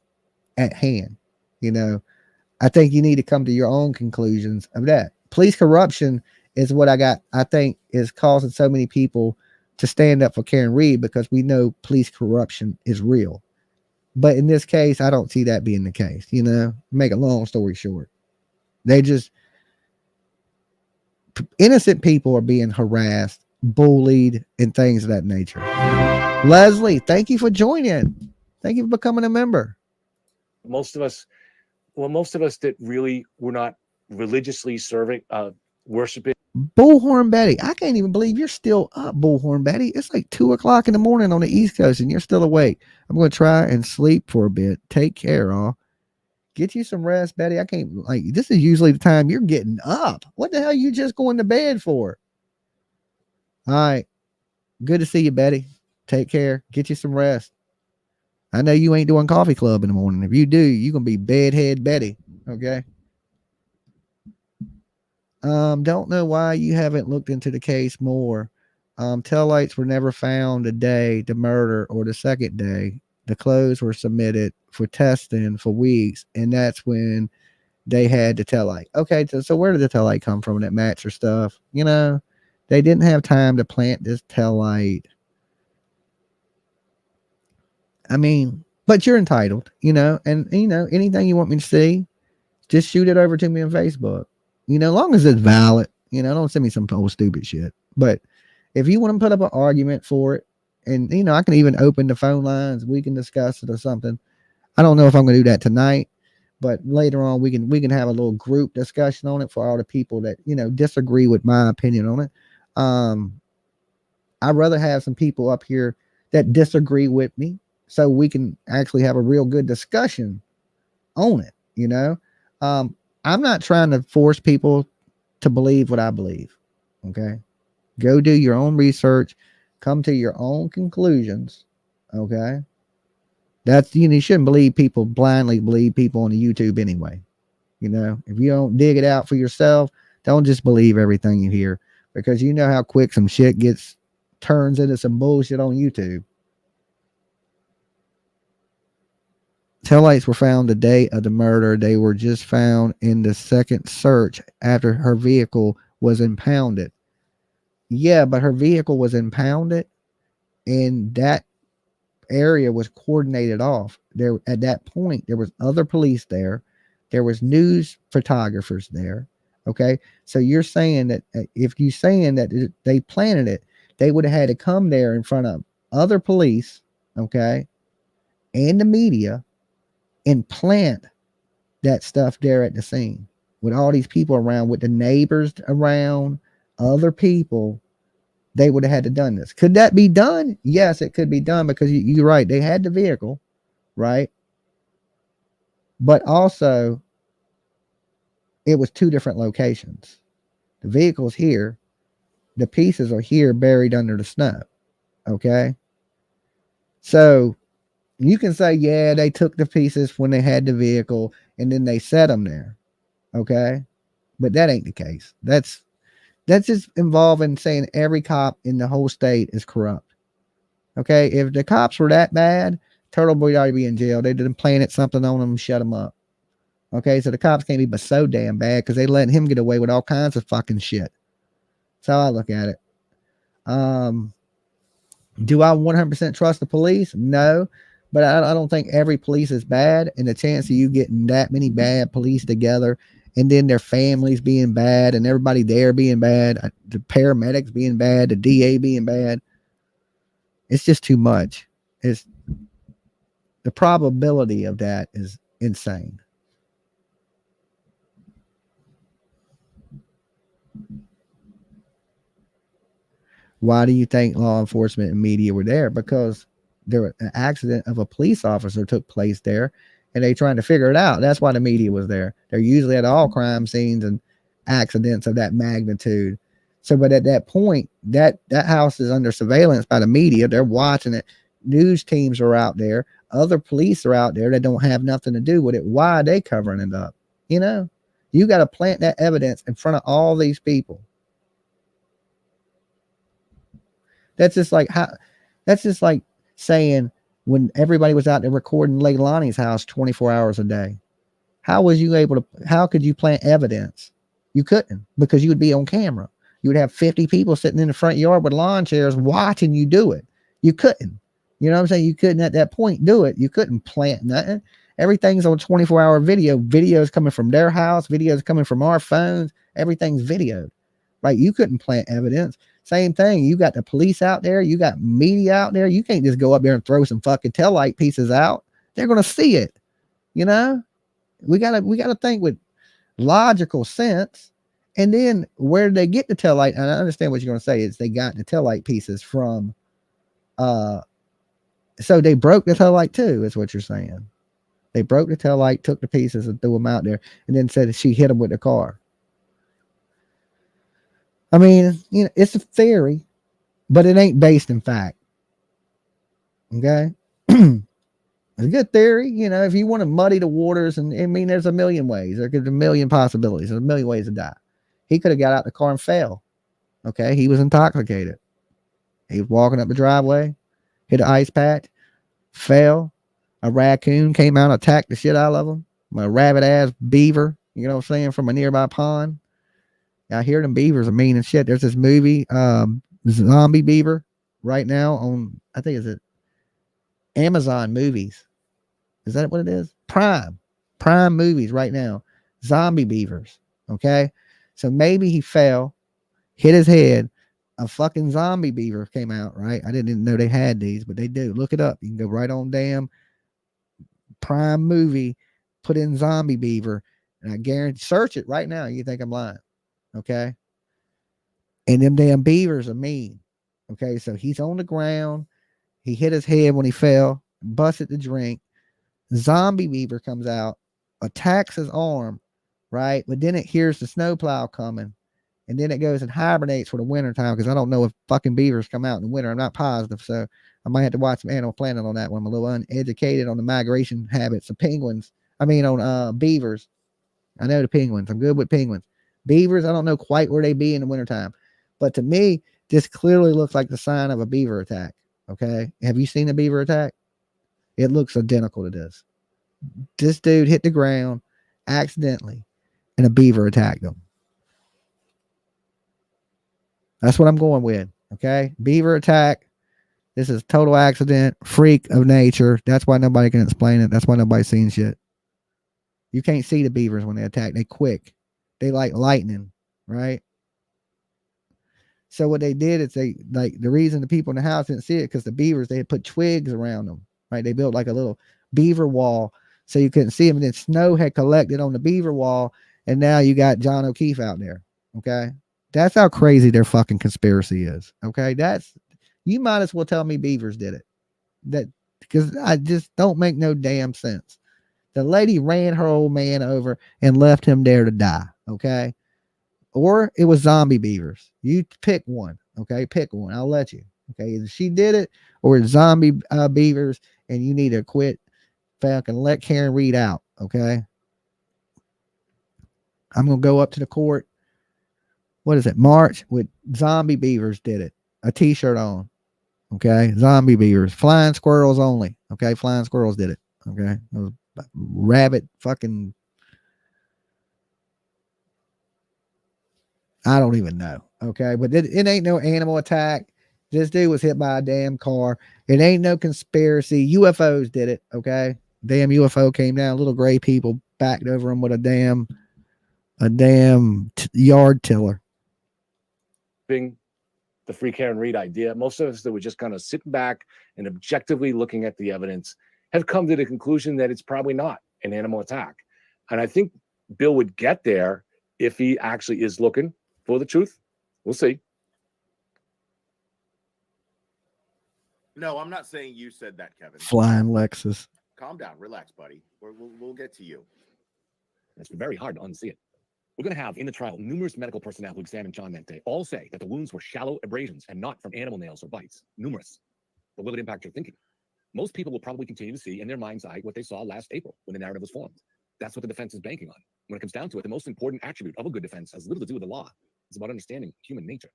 at hand, I think you need to come to your own conclusions of that. Police corruption is what I think is causing so many people to stand up for Karen Reed, because we know police corruption is real. But in this case, I don't see that being the case. Make a long story short, innocent people are being harassed, bullied, and things of that nature. Leslie, thank you for joining. Thank you for becoming a member. Most of us that really were not religiously worshiping. Bullhorn Betty, I can't even believe you're still up, Bullhorn Betty. It's like 2:00 in the morning on the East Coast and you're still awake. I'm going to try and sleep for a bit. Take care, all. Get you some rest, Betty. I can't, like, this is usually the time you're getting up. What the hell are you just going to bed for? All right. Good to see you, Betty. Take care. Get you some rest. I know you ain't doing coffee club in the morning. If you do, you're going to be bedhead Betty. Okay. Don't know why you haven't looked into the case more. Tail lights were never found the day the murder or the second day. The clothes were submitted for testing for weeks, and that's when they had the tail light. Okay, so where did the tail light come from? That match or stuff? You know, they didn't have time to plant this tail light. I mean, but you're entitled, you know, and you know, anything you want me to see, just shoot it over to me on Facebook. You know, as long as it's valid, you know, don't send me some old stupid shit. But if you want to put up an argument for it, and you know, I can even open the phone lines, we can discuss it or something. I don't know if I'm going to do that tonight, but later on we can have a little group discussion on it for all the people that, you know, disagree with my opinion on it. I'd rather have some people up here that disagree with me so we can actually have a real good discussion on it. You know, I'm not trying to force people to believe what I believe. Okay. Go do your own research, come to your own conclusions. Okay. That's, you know, you shouldn't blindly believe people on the YouTube anyway. You know, if you don't dig it out for yourself, don't just believe everything you hear, because you know how quick some shit turns into some bullshit on YouTube. Taillights were found the day of the murder. They were just found in the second search after her vehicle was impounded. Yeah, but her vehicle was impounded and that area was coordinated off. There at that point, there was other police there. There was news photographers there. Okay. So you're saying that if you're saying that they planted it, they would have had to come there in front of other police, okay, and the media, and plant that stuff there at the scene with all these people around, with the neighbors around, other people. They would have had to done this. Could that be done? Yes, it could be done, because you're right. They had the vehicle, right? But also, it was two different locations. The vehicle's here. The pieces are here, buried under the snow. Okay. So you can say, yeah, they took the pieces when they had the vehicle and then they set them there. Okay. But that ain't the case. That's just involving saying every cop in the whole state is corrupt. Okay. If the cops were that bad, Turtle Boy ought to be in jail. They didn't plant something on them and shut them up. Okay. So the cops can't be but so damn bad because they letting him get away with all kinds of fucking shit. That's how I look at it. Do I 100% trust the police? No, but I don't think every police is bad. And the chance of you getting that many bad police together, and then their families being bad, and everybody there being bad, the paramedics being bad, the DA being bad, it's just too much. It's the probability of that is insane. Why do you think law enforcement and media were there? Because there was an accident of a police officer took place there, and they trying to figure it out. That's why the media was there. They're usually at all crime scenes and accidents of that magnitude. So, but at that point, that house is under surveillance by the media. They're watching it. News teams are out there. Other police are out there that don't have nothing to do with it. Why are they covering it up? You know, you got to plant that evidence in front of all these people. That's just like saying when everybody was out there recording Leilani's house 24 hours a day. How could you plant evidence? You couldn't, because you would be on camera. You would have 50 people sitting in the front yard with lawn chairs watching you do it. You couldn't. You know what I'm saying? You couldn't at that point do it. You couldn't plant nothing. Everything's on 24-hour video. Videos coming from their house. Videos coming from our phones. Everything's videoed. right? You couldn't plant evidence. Same thing. You got the police out there. You got media out there. You can't just go up there and throw some fucking taillight pieces out. They're going to see it. You know, we gotta think with logical sense. And then where did they get the taillight? And I understand what you're going to say is they got the taillight pieces from, so they broke the taillight too, is what you're saying. They broke the taillight, took the pieces and threw them out there, and then said she hit them with the car. I mean, you know, it's a theory, but it ain't based in fact. Okay. It's a good theory, you know, if you want to muddy the waters, and I mean, there's a million ways. There's a million possibilities. There's a million ways to die. He could have got out the car and fell. Okay. He was intoxicated. He was walking up the driveway, hit an ice patch, fell. A raccoon came out, attacked the shit out of him. A rabbit ass beaver, you know what I'm saying, from a nearby pond. I hear them beavers are mean and shit. There's this movie, Zombie Beaver, right now on, I think it's Amazon Movies. Is that what it is? Prime Movies right now. Zombie beavers. Okay. So maybe he fell, hit his head. A fucking zombie beaver came out, right? I didn't even know they had these, but they do. Look it up. You can go right on damn Prime Movie, put in zombie beaver, and I guarantee, search it right now. You think I'm lying. Okay. And them damn beavers are mean. Okay. So he's on the ground. He hit his head when he fell, busted the drink. Zombie beaver comes out, attacks his arm, right? But then it hears the snowplow coming, and then it goes and hibernates for the winter time, because I don't know if fucking beavers come out in the winter. I'm not positive, so I might have to watch some Animal Planet on that one. I'm a little uneducated on the migration habits of penguins. I mean, on beavers. I know the penguins. I'm good with penguins. Beavers, I don't know quite where they be in the wintertime. But to me, this clearly looks like the sign of a beaver attack. Okay. Have you seen a beaver attack? It looks identical to this. This dude hit the ground accidentally, and a beaver attacked him. That's what I'm going with. Okay. Beaver attack. This is total accident, freak of nature. That's why nobody can explain it. That's why nobody's seen shit. You can't see the beavers when they attack. They quick. They like lightning, right? So what they did is they, like, the reason the people in the house didn't see it, because the beavers, they had put twigs around them, right? They built like a little beaver wall so you couldn't see them. And then snow had collected on the beaver wall, and now you got John O'Keefe out there. Okay. That's how crazy their fucking conspiracy is. Okay. You might as well tell me beavers did it. That, because I just don't make no damn sense. The lady ran her old man over and left him there to die. Okay. Or it was zombie beavers. You pick one. Okay. Pick one. I'll let you. Okay. Either she did it or it's zombie beavers, and you need to quit fucking let Karen Reed out. Okay. I'm going to go up to the court. What is it? March with zombie beavers did it. A t-shirt on. Okay. Zombie beavers. Flying squirrels only. Okay. Flying squirrels did it. Okay. It was rabbit fucking, I don't even know. Okay. But it ain't no animal attack. This dude was hit by a damn car. It ain't no conspiracy. UFOs did it. Okay. Damn UFO came down. Little gray people backed over him with a damn yard tiller. The free Karen Reed idea. Most of us that were just kind of sitting back and objectively looking at the evidence have come to the conclusion that it's probably not an animal attack. And I think Bill would get there if he actually is looking for the truth. We'll see. No, I'm not saying you said that, Kevin. Flying Lexus. Calm down. Relax, buddy. We'll get to you. It's very hard to unsee it. We're going to have in the trial numerous medical personnel who examined John that day all say that the wounds were shallow abrasions and not from animal nails or bites. Numerous. But will it impact your thinking? Most people will probably continue to see in their mind's eye what they saw last April when the narrative was formed. That's what the defense is banking on. When it comes down to it, the most important attribute of a good defense has little to do with the law. It's about understanding human nature.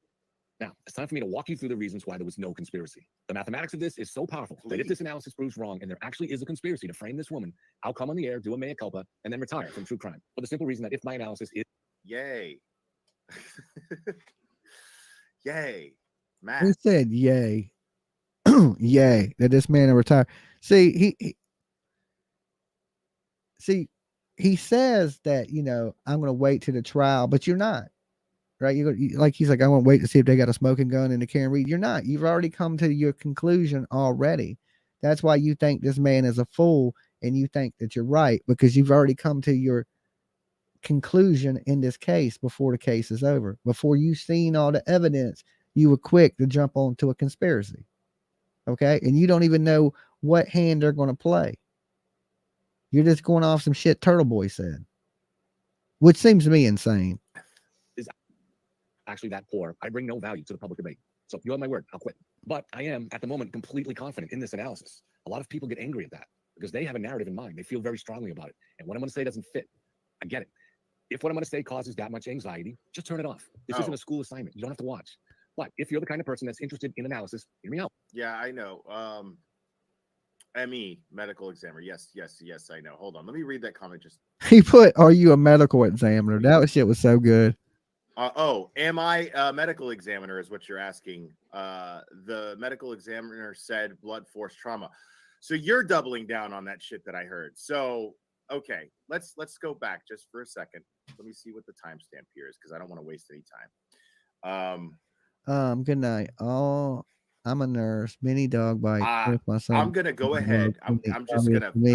Now, it's time for me to walk you through the reasons why there was no conspiracy. The mathematics of this is so powerful that if this analysis proves wrong and there actually is a conspiracy to frame this woman, I'll come on the air, do a mea culpa, and then retire from true crime. For the simple reason that if my analysis is... Yay. Yay. Matt. He said yay. Yay. That this man will retire. See, he says that, you know, I'm going to wait to the trial, but you're not. right? Like he's like, I won't wait to see if they got a smoking gun and they can't read. You're not. You've already come to your conclusion already. That's why you think this man is a fool and you think that you're right, because you've already come to your conclusion in this case before the case is over. Before you've seen all the evidence, you were quick to jump onto a conspiracy. Okay. And you don't even know what hand they're going to play. You're just going off some shit Turtle Boy said, which seems to me insane. Actually that poor, I bring no value to the public debate. So you have my word, I'll quit. But I am at the moment completely confident in this analysis. A lot of people get angry at that because they have a narrative in mind. They feel very strongly about it. And what I'm going to say doesn't fit. I get it. If what I'm going to say causes that much anxiety, just turn it off. This isn't a school assignment. You don't have to watch. But if you're the kind of person that's interested in analysis, hear me out. Yeah, I know. ME, medical examiner. Yes, I know. Hold on. Let me read that comment. Just He put, "Are you a medical examiner?" That shit was so good. Am I a medical examiner is what you're asking. The medical examiner said blood force trauma. So you're doubling down on that shit that I heard. So, okay, let's go back just for a second. Let me see what the timestamp here is because I don't want to waste any time. Good night. Oh, I'm a nurse. Many dog bites. I'm gonna go ahead. I'm just gonna be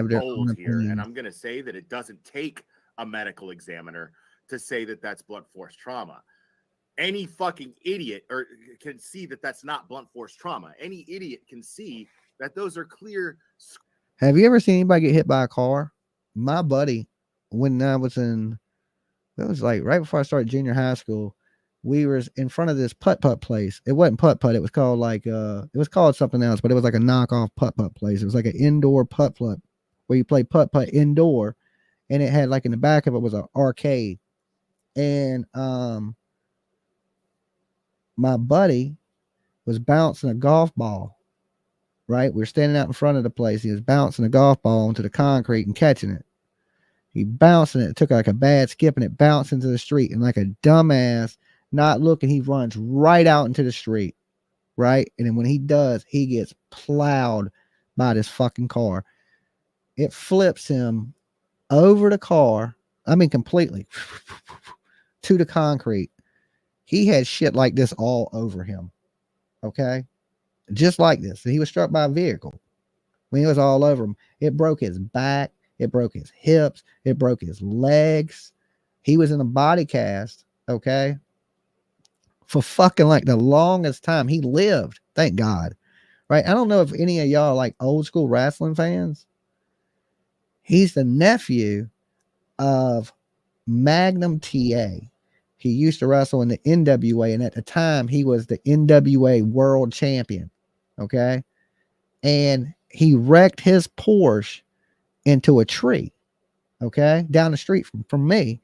bold here, and I'm gonna say that it doesn't take a medical examiner to say that that's blunt force trauma. Any fucking idiot can see that that's not blunt force trauma. Any idiot can see that those are clear. Have you ever seen anybody get hit by a car? My buddy, when I was it was like right before I started junior high school, we were in front of this putt-putt place. It wasn't putt-putt. It was called it was called something else, but it was like a knockoff putt-putt place. It was like an indoor putt-putt where you play putt-putt indoor. And it had like in the back of it was an arcade. And my buddy was bouncing a golf ball, right? We were standing out in front of the place. He was bouncing a golf ball onto the concrete and catching it. He bouncing it, took like a bad skip, and it bounced into the street. And like a dumbass, not looking, he runs right out into the street, right? And then when he does, he gets plowed by this fucking car. It flips him over the car. I mean, completely to the concrete. He had shit like this all over him. Okay. Just like this. And he was struck by a vehicle. When it was all over him, it broke his back. It broke his hips. It broke his legs. He was in a body cast. Okay. For fucking like the longest time. He lived. Thank God. Right. I don't know if any of y'all like old school wrestling fans. He's the nephew of Magnum TA. He used to wrestle in the NWA, and at the time he was the NWA world champion. Okay. And he wrecked his Porsche into a tree. Okay. Down the street from me,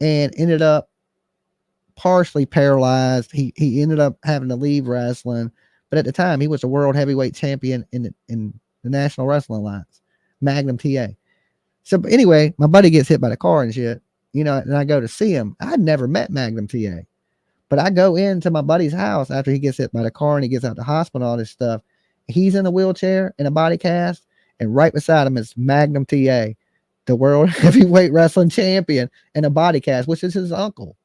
and ended up partially paralyzed. He ended up having to leave wrestling, but at the time he was the world heavyweight champion in the National Wrestling Alliance, Magnum TA. So anyway, my buddy gets hit by the car and shit, you know, and I go to see him. I'd never met Magnum TA, but I go into my buddy's house after he gets hit by the car and he gets out the hospital, all this stuff. He's in a wheelchair in a body cast, and right beside him is Magnum TA, the world heavyweight wrestling champion, in a body cast, which is his uncle.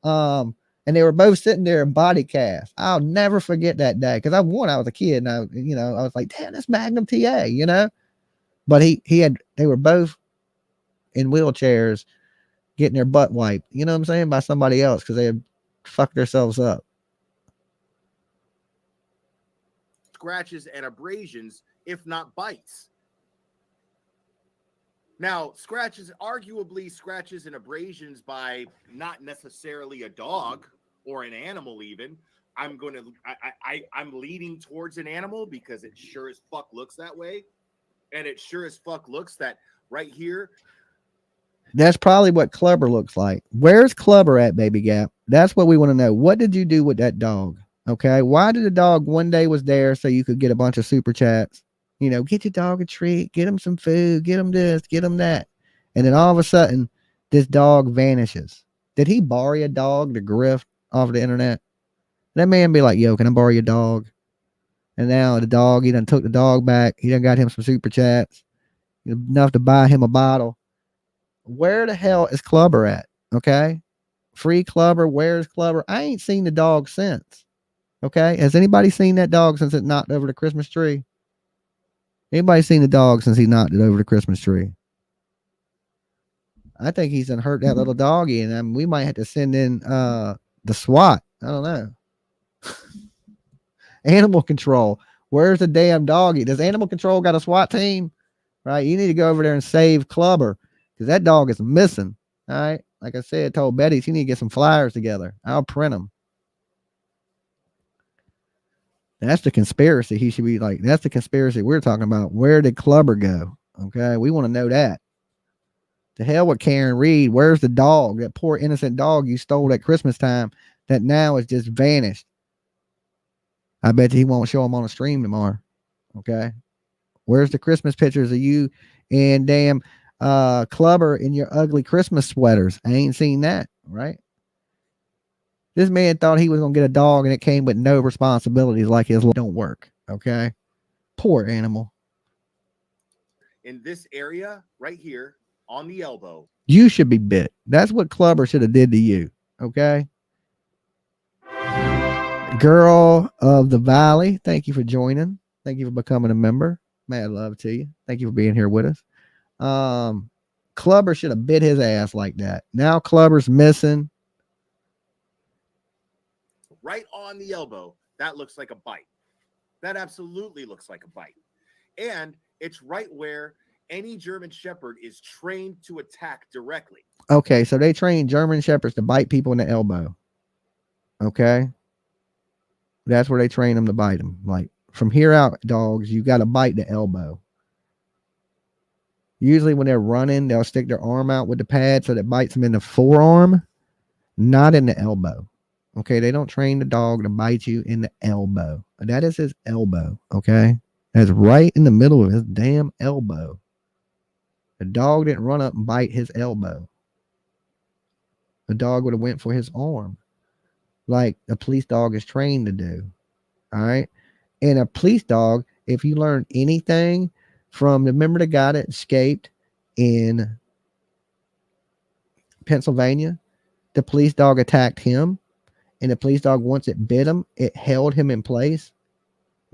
And they were both sitting there in body cast. I'll never forget that day, because I was a kid, and I was like, damn, that's Magnum TA, you know. But they were both in wheelchairs getting their butt wiped, you know what I'm saying, by somebody else, because they had fucked themselves up. Scratches and abrasions, if not bites. Now, arguably scratches and abrasions by not necessarily a dog or an animal even. I'm leaning towards an animal because it sure as fuck looks that way. And it sure as fuck looks that right here. That's probably what Clubber looks like. Where's Clubber at, Baby Gap? That's what we want to know. What did you do with that dog? Okay. Why did the dog one day was there so you could get a bunch of super chats? You know, get your dog a treat, get him some food, get him this, get him that. And then all of a sudden, this dog vanishes. Did he borrow a dog to grift off the internet? That man be like, yo, can I borrow your dog? And now the dog, he done took the dog back. He done got him some super chats, enough to buy him a bottle. Where the hell is Clubber at? Okay. Free Clubber, where's Clubber? I ain't seen the dog since. Okay. Has anybody seen that dog since it knocked over the Christmas tree? Anybody seen the dog since he knocked it over the Christmas tree? I think he's gonna hurt that little doggy, and we might have to send in the SWAT. I don't know. Animal control. Where's the damn doggy? Does animal control got a SWAT team? Right? You need to go over there and save Clubber because that dog is missing. All right. Like I said, told Betty she need to get some flyers together. I'll print them. That's the conspiracy. He should be like, that's the conspiracy we're talking about. Where did Clubber go? Okay. We want to know that. To hell with Karen Reed. Where's the dog? That poor innocent dog you stole at Christmas time that now has just vanished. I bet he won't show him on a stream tomorrow. Okay. Where's the Christmas pictures of you and damn Clubber in your ugly Christmas sweaters? I ain't seen that, right? This man thought he was going to get a dog and it came with no responsibilities like his don't work. Okay. Poor animal. In this area right here on the elbow. You should be bit. That's what Clubber should have did to you. Okay. Girl of the Valley, thank you for joining. Thank you for becoming a member. Mad love to you. Thank you for being here with us. Clubber should have bit his ass like that. Now Clubber's missing. Right on the elbow. That looks like a bite. That absolutely looks like a bite. And it's right where any German Shepherd is trained to attack directly. Okay, so they train German Shepherds to bite people in the elbow. Okay. That's where they train them to bite them. Like from here out, dogs, you got to bite the elbow. Usually when they're running, they'll stick their arm out with the pad so that bites them in the forearm, not in the elbow. Okay, they don't train the dog to bite you in the elbow. That is his elbow. Okay, that's right in the middle of his damn elbow. The dog didn't run up and bite his elbow. The dog would have went for his arm, like a police dog is trained to do. All right. And a police dog, if you learn anything from, remember the guy that escaped in Pennsylvania? The police dog attacked him, and the police dog, once it bit him, it held him in place.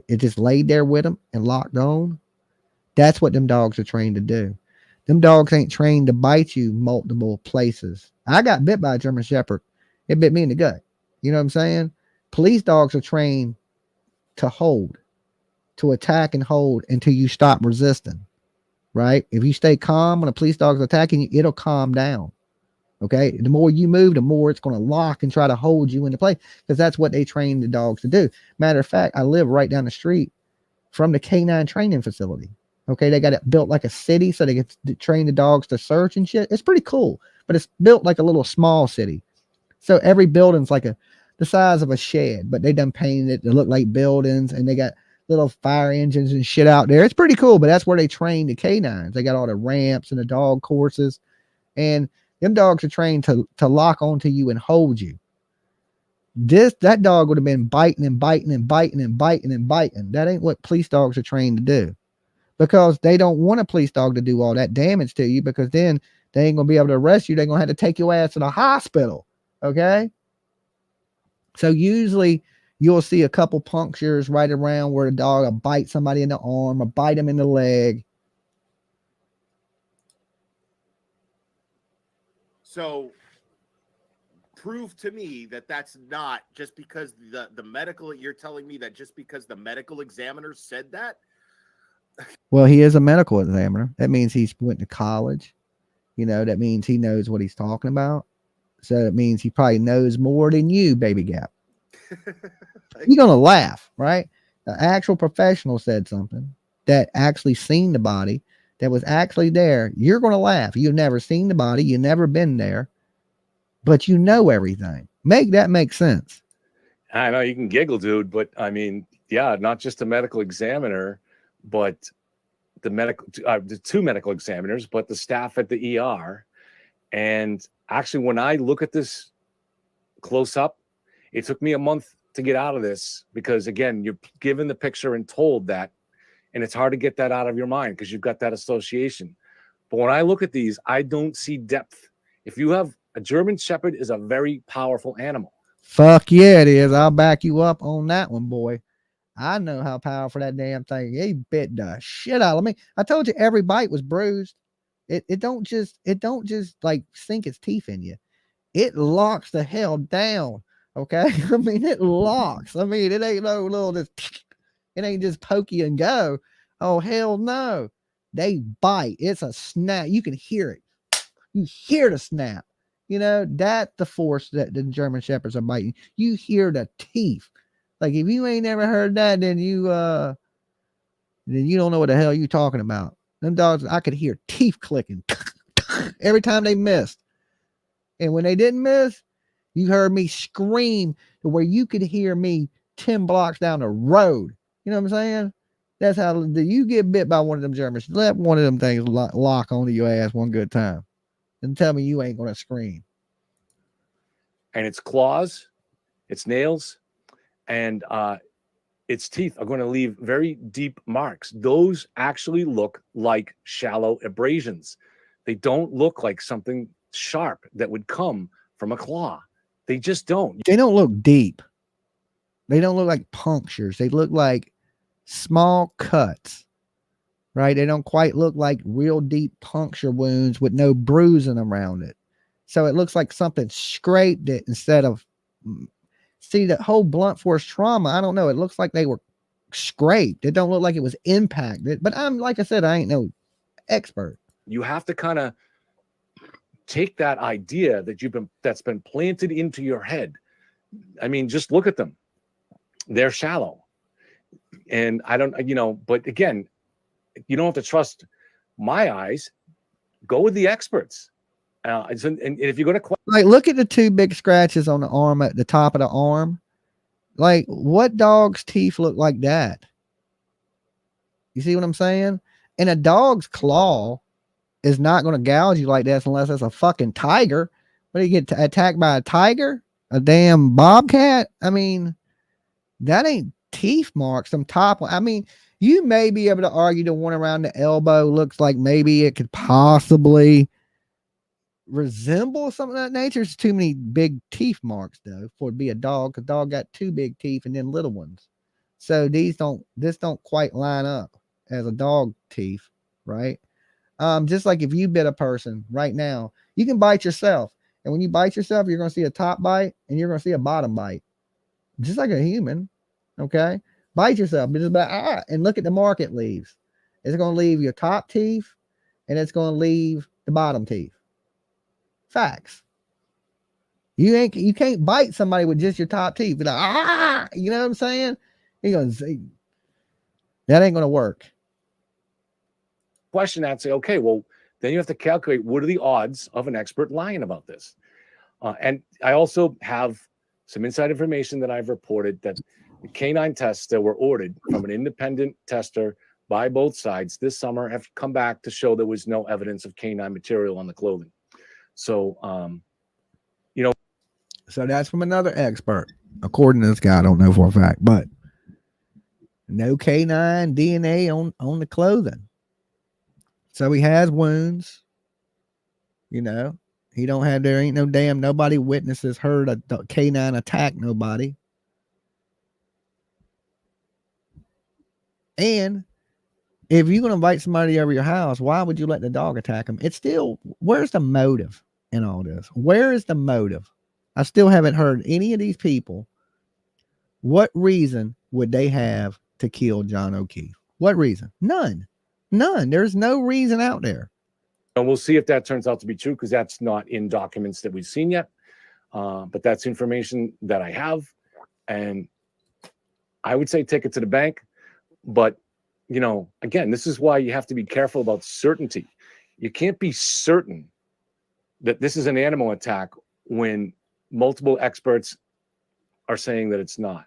It just laid there with him and locked on. That's what them dogs are trained to do. Them dogs ain't trained to bite you multiple places. I got bit by a German Shepherd. It bit me in the gut. You know what I'm saying? Police dogs are trained to hold, to attack and hold until you stop resisting, right? If you stay calm when a police dog's attacking you, it'll calm down. Okay. The more you move, the more it's going to lock and try to hold you into place, because that's what they train the dogs to do. Matter of fact, I live right down the street from the canine training facility. Okay. They got it built like a city so they can train the dogs to search and shit. It's pretty cool, but it's built like a little small city. So every building's like the size of a shed, but they done painted it to look like buildings, and they got little fire engines and shit out there. It's pretty cool, but that's where they train the canines. They got all the ramps and the dog courses, and them dogs are trained to lock onto you and hold you. That dog would have been biting and biting and biting and biting and biting. That ain't what police dogs are trained to do, because they don't want a police dog to do all that damage to you, because then they ain't gonna be able to arrest you. They're gonna have to take your ass to the hospital. Okay. So usually you'll see a couple punctures right around where the dog will bite somebody in the arm or bite him in the leg. So prove to me that that's not just because the medical, you're telling me that just because the medical examiner said that? Well, he is a medical examiner. That means he's went to college. You know, that means he knows what he's talking about. So it means he probably knows more than you, Baby Gap. You're going to laugh, right? The actual professional said something that actually seen the body, that was actually there. You're going to laugh. You've never seen the body. You've never been there, but you know everything. Make that make sense. I know you can giggle, dude, but I mean, yeah, not just the medical examiner, but the two medical examiners, but the staff at the ER. And actually, when I look at this close up, it took me a month to get out of this, because again, you're given the picture and told that, and it's hard to get that out of your mind because you've got that association. But when I look at these, I don't see depth. If you have A German Shepherd is a very powerful animal. Fuck yeah, it is. I'll back you up on that one, boy. I know how powerful that damn thing. He bit the shit out of me. I told you every bite was bruised. It don't just like sink its teeth in you. It locks the hell down. Okay. I mean, it locks. I mean, it ain't no little just it ain't just poke you and go. Oh hell no. They bite. It's a snap. You can hear it. You hear the snap. You know, that the force that the German Shepherds are biting. You hear the teeth. Like if you ain't never heard that, then you don't know what the hell you talking about. Them dogs, I could hear teeth clicking every time they missed. And when they didn't miss, you heard me scream to where you could hear me 10 blocks down the road. You know what I'm saying? That's how you get bit by one of them Germans. Let one of them things lock onto your ass one good time. And tell me you ain't going to scream. And its claws, its nails, and its teeth are going to leave very deep marks. Those actually look like shallow abrasions. They don't look like something sharp that would come from a claw. They just don't. They don't look deep. They don't look like punctures. They look like small cuts, right? They don't quite look like real deep puncture wounds with no bruising around it. So it looks like something scraped it instead of, see, that whole blunt force trauma, I don't know. It looks like they were scraped. It don't look like it was impacted. But like I said, I ain't no expert. You have to kind of take that idea that's been planted into your head. I mean, just look at them. They're shallow. And I don't, but again, you don't have to trust my eyes. Go with the experts. And if you're going to like, look at the two big scratches on the arm at the top of the arm. Like, what dog's teeth look like that? You see what I'm saying? And a dog's claw is not going to gouge you like this unless it's a fucking tiger. What do you get attacked by a tiger? A damn bobcat? I mean, that ain't teeth marks. Some top one. I mean, you may be able to argue the one around the elbow looks like maybe it could possibly resemble something of that nature. It's too many big teeth marks though for it to be a dog, because dog got two big teeth and then little ones. So this don't quite line up as a dog teeth, right? Just like if you bit a person right now, you can bite yourself. And when you bite yourself, you're going to see a top bite and you're going to see a bottom bite. Just like a human. Okay. Bite yourself. Just and look at the mark it leaves. It's going to leave your top teeth and it's going to leave the bottom teeth. Facts. You can't bite somebody with just your top teeth. Be like, you know what I'm saying? You're going to say that ain't going to work. Question that, say, okay, well, then you have to calculate what are the odds of an expert lying about this. And I also have some inside information that I've reported that the canine tests that were ordered from an independent tester by both sides this summer have come back to show there was no evidence of canine material on the clothing. So, so that's from another expert, according to this guy. I don't know for a fact, but no canine DNA on the clothing. So he has wounds. He don't have, there ain't no damn, nobody witnesses heard a canine attack nobody. And if you're going to invite somebody over your house, why would you let the dog attack them? It's still, where's the motive in all this? Where is the motive? I still haven't heard any of these people. What reason would they have to kill John O'Keefe? What reason? None. There's no reason out there. And we'll see if that turns out to be true, because that's not in documents that we've seen yet. But that's information that I have. And I would say take it to the bank. But, again, this is why you have to be careful about certainty. You can't be certain that this is an animal attack when multiple experts are saying that it's not.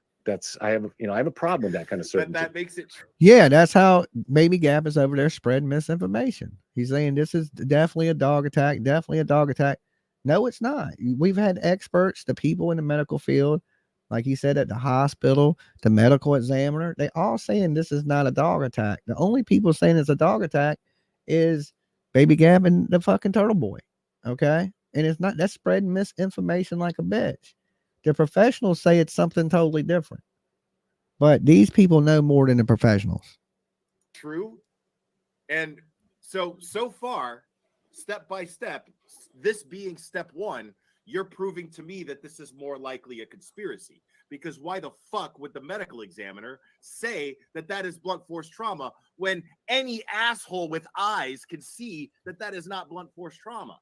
I have a problem with that kind of certainty. But that makes it true. Yeah, that's how Baby Gap is over there spreading misinformation. He's saying this is definitely a dog attack, No, it's not. We've had experts, the people in the medical field, like he said, at the hospital, the medical examiner, they all saying this is not a dog attack. The only people saying it's a dog attack is Baby Gap and the fucking Turtle Boy. Okay. And it's not, that's spreading misinformation like a bitch. The professionals say it's something totally different. But these people know more than the professionals. True. And so far, step by step, this being step one, you're proving to me that this is more likely a conspiracy. Because why the fuck would the medical examiner say that that is blunt force trauma when any asshole with eyes can see that that is not blunt force trauma?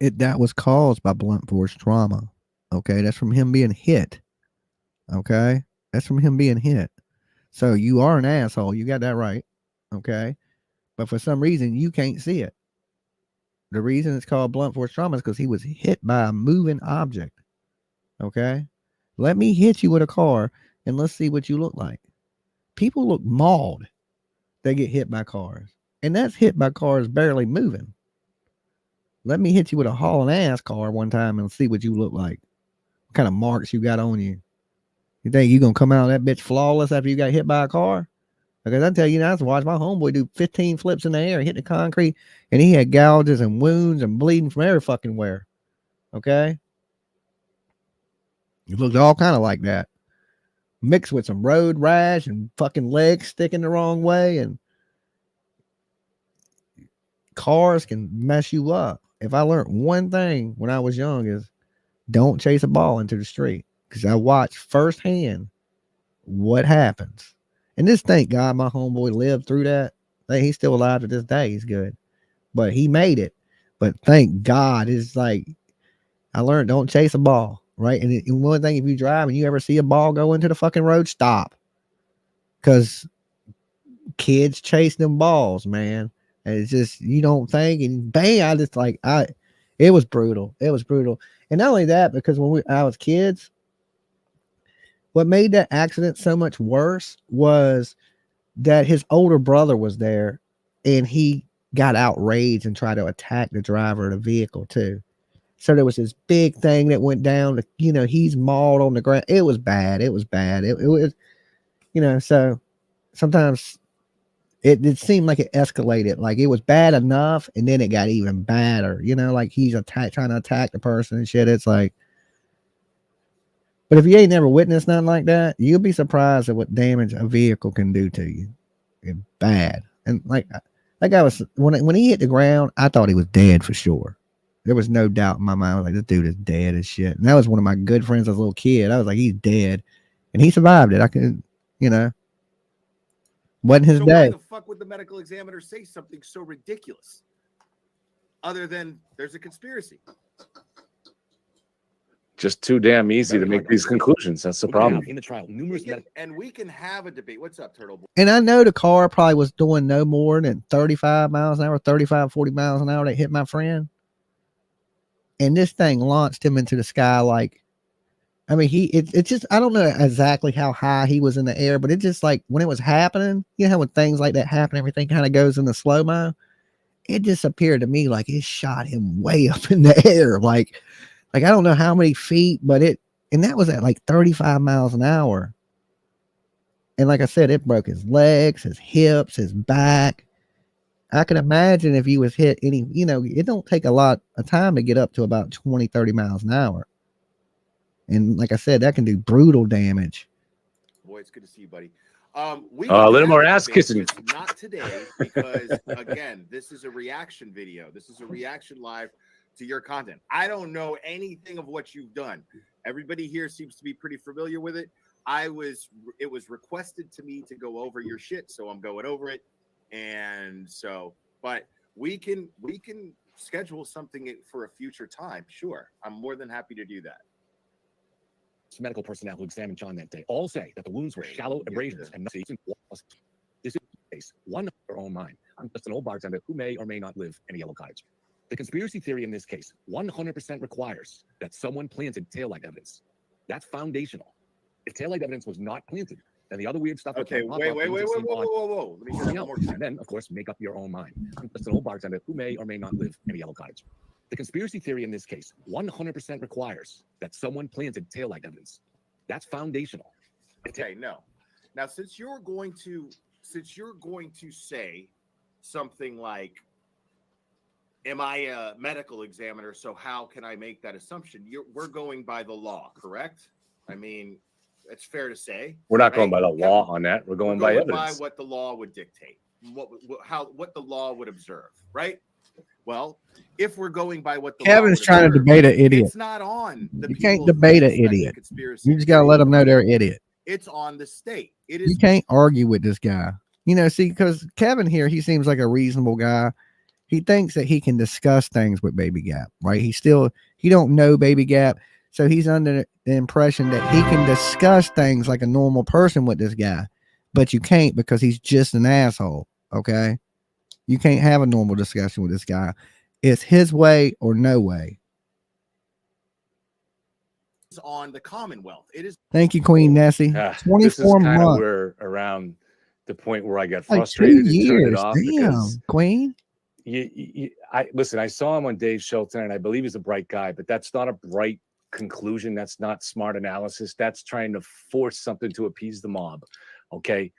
That was caused by blunt force trauma. Okay, that's from him being hit. Okay, that's from him being hit. So you are an asshole. You got that right. Okay, but for some reason you can't see it. The reason it's called blunt force trauma is because he was hit by a moving object. Okay, let me hit you with a car and let's see what you look like. People look mauled. They get hit by cars, and that's hit by cars barely moving. Let me hit you with a hauling ass car one time and see what you look like. What kind of marks you got on you? You think you gonna come out of that bitch flawless after you got hit by a car? Because I tell you, I watched my homeboy do 15 flips in the air, hit the concrete, and he had gouges and wounds and bleeding from every fucking where. Okay, it looked all kind of like that, mixed with some road rash and fucking legs sticking the wrong way, and cars can mess you up. If I learned one thing when I was young is don't chase a ball into the street, because I watched firsthand what happens. And this, thank God, my homeboy lived through that. He's still alive to this day. He's good, but he made it. But thank God, it's like I learned don't chase a ball, right? And one thing, if you drive and you ever see a ball go into the fucking road, stop, because kids chase them balls, man. And it's just, you don't think, and bang, it was brutal. It was brutal. And not only that, because when I was kids, what made that accident so much worse was that his older brother was there and he got outraged and tried to attack the driver of the vehicle too. So there was this big thing that went down to, he's mauled on the ground. It was bad. It was bad. It was, so sometimes it seemed like it escalated. Like it was bad enough and then it got even badder, like he's trying to attack the person and shit. It's like, but if you ain't never witnessed nothing like that, you'll be surprised at what damage a vehicle can do to you. It's bad. And like that guy was, when he hit the ground, I thought he was dead for sure. There was no doubt in my mind. I was like, this dude is dead as shit. And that was one of my good friends as a little kid. I was like, he's dead. And he survived it. I could, wasn't his day. Why the fuck would the medical examiner say something so ridiculous? Other than there's a conspiracy. Just too damn easy to make these conclusions. That's the problem. In the trial, numerous and we can have a debate. What's up, Turtle Boy? And I know the car probably was doing no more than 35 miles an hour, 35, 40 miles an hour that hit my friend. And this thing launched him into the sky like, I mean, it's just, I don't know exactly how high he was in the air, but it just like when it was happening, how when things like that happen, everything kind of goes into slow-mo. It just appeared to me like it shot him way up in the air. Like I don't know how many feet, but and that was at like 35 miles an hour. And like I said, it broke his legs, his hips, his back. I can imagine if he was hit it don't take a lot of time to get up to about 20, 30 miles an hour. And like I said, that can do brutal damage. Boy, it's good to see you, buddy. A little more ass kissing. Not today, because again, this is a reaction video. This is a reaction live to your content. I don't know anything of what you've done. Everybody here seems to be pretty familiar with it. It was requested to me to go over your shit, so I'm going over it. And so, but we can schedule something for a future time. Sure, I'm more than happy to do that. Medical personnel who examined John that day all say that the wounds were shallow abrasions and this is the case. One of their own mind. I'm just an old bartender who may or may not live in a yellow cottage. The conspiracy theory in this case 100% requires that someone planted taillight evidence. That's foundational. If taillight evidence was not planted, then the other weird stuff. Okay, whoa. Let me hear that one more time. And then, of course, make up your own mind. I'm just an old bartender who may or may not live in a yellow cottage. The conspiracy theory in this case 100% requires that someone planted taillight evidence. That's foundational. Okay, no. Now, since you're going to say something like am I a medical examiner? So how can I make that assumption? We're going by the law, correct? I mean, it's fair to say. We're not going right? by the law on that. We're going by evidence. By what the law would dictate, what the law would observe, right? Well, if we're going by what the Kevin's trying to debate an idiot. it's not on the You people can't debate an who suspect the idiot. conspiracy You just got to let them know they're an idiot. It's on the state. It You is. can't argue with this guy. You know, see, because Kevin here, he seems like a reasonable guy. He thinks that he can discuss things with Baby Gap, right? He don't know Baby Gap, so he's under the impression that he can discuss things like a normal person with this guy, but you can't because he's just an asshole. Okay, you can't have a normal discussion with this guy. It's his way or no way. It's on the Commonwealth. It is. Thank you, Queen Nessie. 24 this is kind months. of where around the point where I got Like frustrated 2 and turned it years. off. Damn, Because Queen. Listen, I saw him on Dave's show tonight, and I believe he's a bright guy, but that's not a bright conclusion. That's not smart analysis. That's trying to force something to appease the mob. Okay.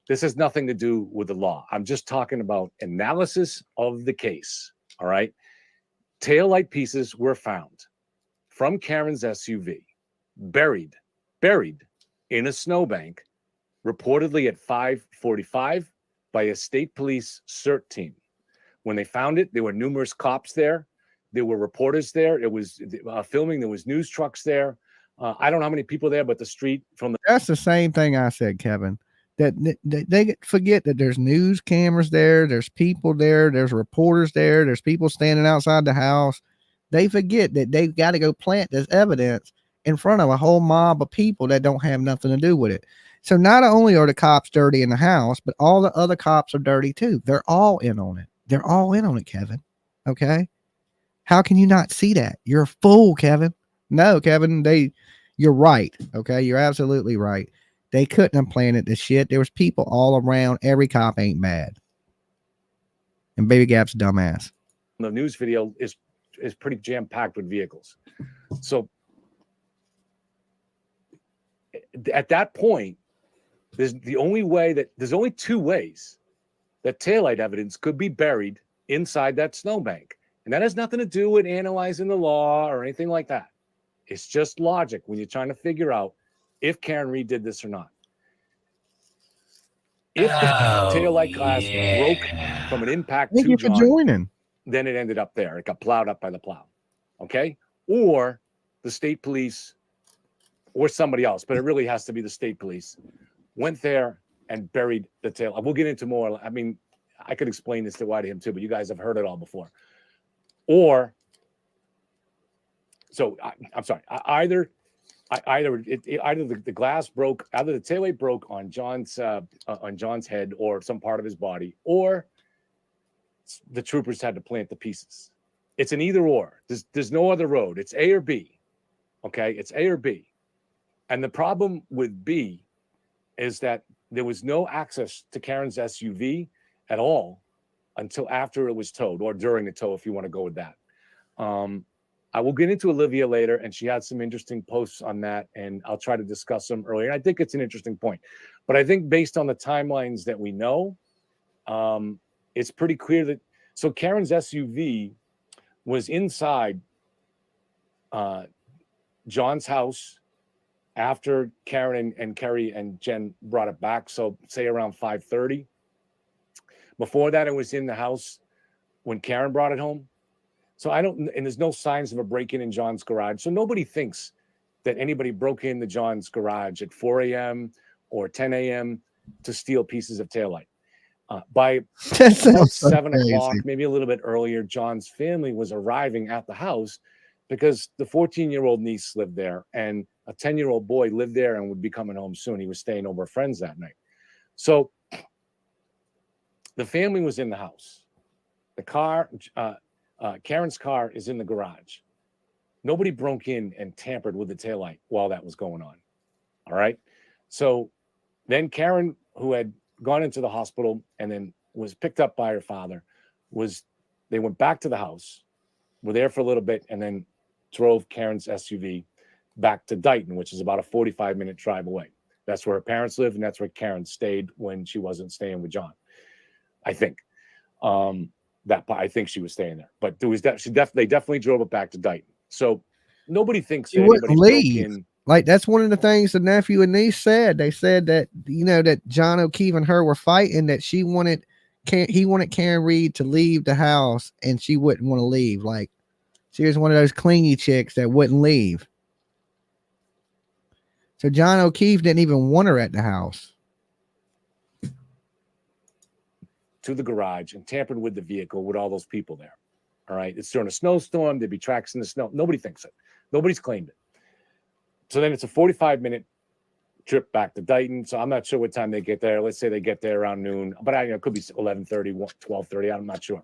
This has nothing to do with the law. I'm just talking about analysis of the case. All right. Taillight pieces were found from Karen's SUV, buried in a snowbank, reportedly at 5:45 by a state police CERT team. When they found it, there were numerous cops there. There were reporters there. It was filming. There was news trucks there. I don't know how many people there, but the street from the. That's the same thing I said, Kevin. That they forget that there's news cameras there. There's people there. There's reporters there. There's people standing outside the house. They forget that they've got to go plant this evidence in front of a whole mob of people that don't have nothing to do with it. So not only are the cops dirty in the house, but all the other cops are dirty too. They're all in on it. They're all in on it, Kevin. Okay. How can you not see that? You're a fool, Kevin. No, Kevin, you're right. Okay. You're absolutely right. They couldn't have planted this shit. There was people all around. Every cop ain't bad. And Baby Gap's a dumbass. The news video is pretty jam-packed with vehicles. So at that point, there's only two ways that taillight evidence could be buried inside that snowbank. And that has nothing to do with analyzing the law or anything like that. It's just logic when you're trying to figure out if Karen Reed did this or not. If the taillight glass broke from an impact Thank to you for John, joining. then it ended up there. It got plowed up by the plow. Okay? Or the state police or somebody else, but it really has to be the state police, went there and buried the tail. We'll get into more. I mean, I could explain this to him too, but you guys have heard it all before. Or, so I'm sorry, either the glass broke, either the taillight broke on John's head or some part of his body, or the troopers had to plant the pieces. It's an either or. There's no other road. It's A or B. Okay, it's A or B. And the problem with B is that there was no access to Karen's SUV at all until after it was towed, or during the tow, if you want to go with that. I will get into Olivia later, and she had some interesting posts on that, and I'll try to discuss them earlier. I think it's an interesting point. But I think based on the timelines that we know, it's pretty clear that, so Karen's SUV was inside John's house after Karen and Kerry and Jen brought it back. So say around 5:30. Before that, it was in the house when Karen brought it home. So and there's no signs of a break-in in John's garage. So nobody thinks that anybody broke into John's garage at 4 a.m. or 10 a.m. to steal pieces of taillight. By about 7 o'clock, maybe a little bit earlier, John's family was arriving at the house because the 14-year-old niece lived there and a 10-year-old boy lived there and would be coming home soon. He was staying over with friends that night. So the family was in the house. The car, Karen's car is in the garage. Nobody broke in and tampered with the taillight while that was going on. All right. So then Karen, who had gone into the hospital and then was picked up by her father, they went back to the house, were there for a little bit, and then drove Karen's SUV back to Dighton, which is about a 45-minute drive away. That's where her parents live, and that's where Karen stayed when she wasn't staying with John, I think. that I think she was staying there, but there was they definitely drove it back to Dighton. So nobody thinks She that wouldn't anybody broke leave. in. Like, that's one of the things the nephew and niece said. They said that, that John O'Keefe and her were fighting, that he wanted Karen Reed to leave the house, and she wouldn't want to leave. Like, she was one of those clingy chicks that wouldn't leave. So John O'Keefe didn't even want her at the house. To the garage and tampered with the vehicle with all those people there. All right. It's during a snowstorm. There'd be tracks in the snow. Nobody thinks it. Nobody's claimed it. So then it's a 45-minute trip back to Dighton. So I'm not sure what time they get there. Let's say they get there around noon, but it could be 11:30, 12:30. I'm not sure.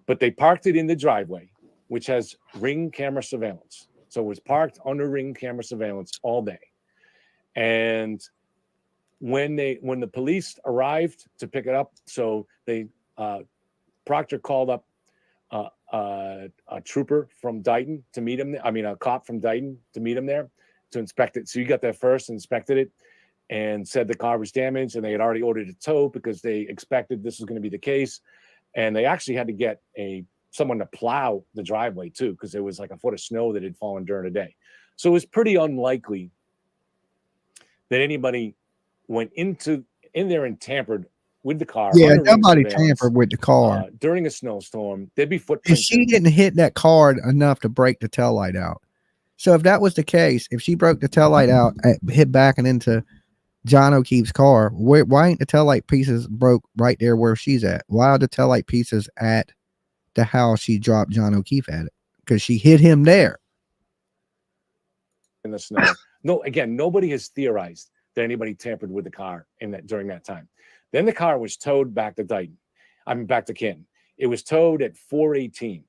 But they parked it in the driveway, which has Ring camera surveillance. So it was parked under Ring camera surveillance all day. And when the police arrived to pick it up, so Proctor called up a trooper from Dighton to meet him. A cop from Dighton to meet him there to inspect it. So you got there first, inspected it, and said the car was damaged, and they had already ordered a tow because they expected this was going to be the case. And they actually had to get someone to plow the driveway too, because there was like a foot of snow that had fallen during the day. So it was pretty unlikely that anybody went in there and tampered with the car. Yeah, nobody tampered with the car during a snowstorm. There'd be footprints. She didn't hit that car enough to break the taillight out. So if that was the case, if she broke the taillight out, hit back and into John O'Keefe's car, why ain't the taillight pieces broke right there where she's at? Why are the taillight pieces at the house she dropped John O'Keefe at it? Because she hit him there. In the snow. No, again, nobody has theorized that anybody tampered with the car during that time. Then the car was towed back to back to Canton. It was towed at 4:18.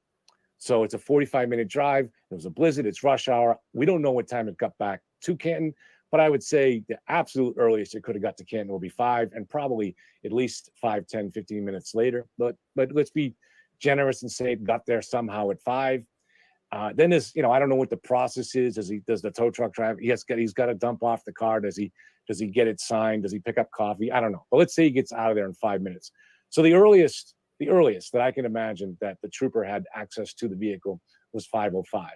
So it's a 45-minute drive. There was a blizzard. It's rush hour. We don't know what time it got back to Canton, but I would say the absolute earliest it could have got to Canton will be 5, and probably at least 5, 10, 15 minutes later. But let's be generous and say it got there somehow at 5. Then there's, I don't know what the process is. Does the tow truck driver? He's got to dump off the car. Does he get it signed? Does he pick up coffee? I don't know. But let's say he gets out of there in 5 minutes. So the earliest that I can imagine that the trooper had access to the vehicle was 5:05.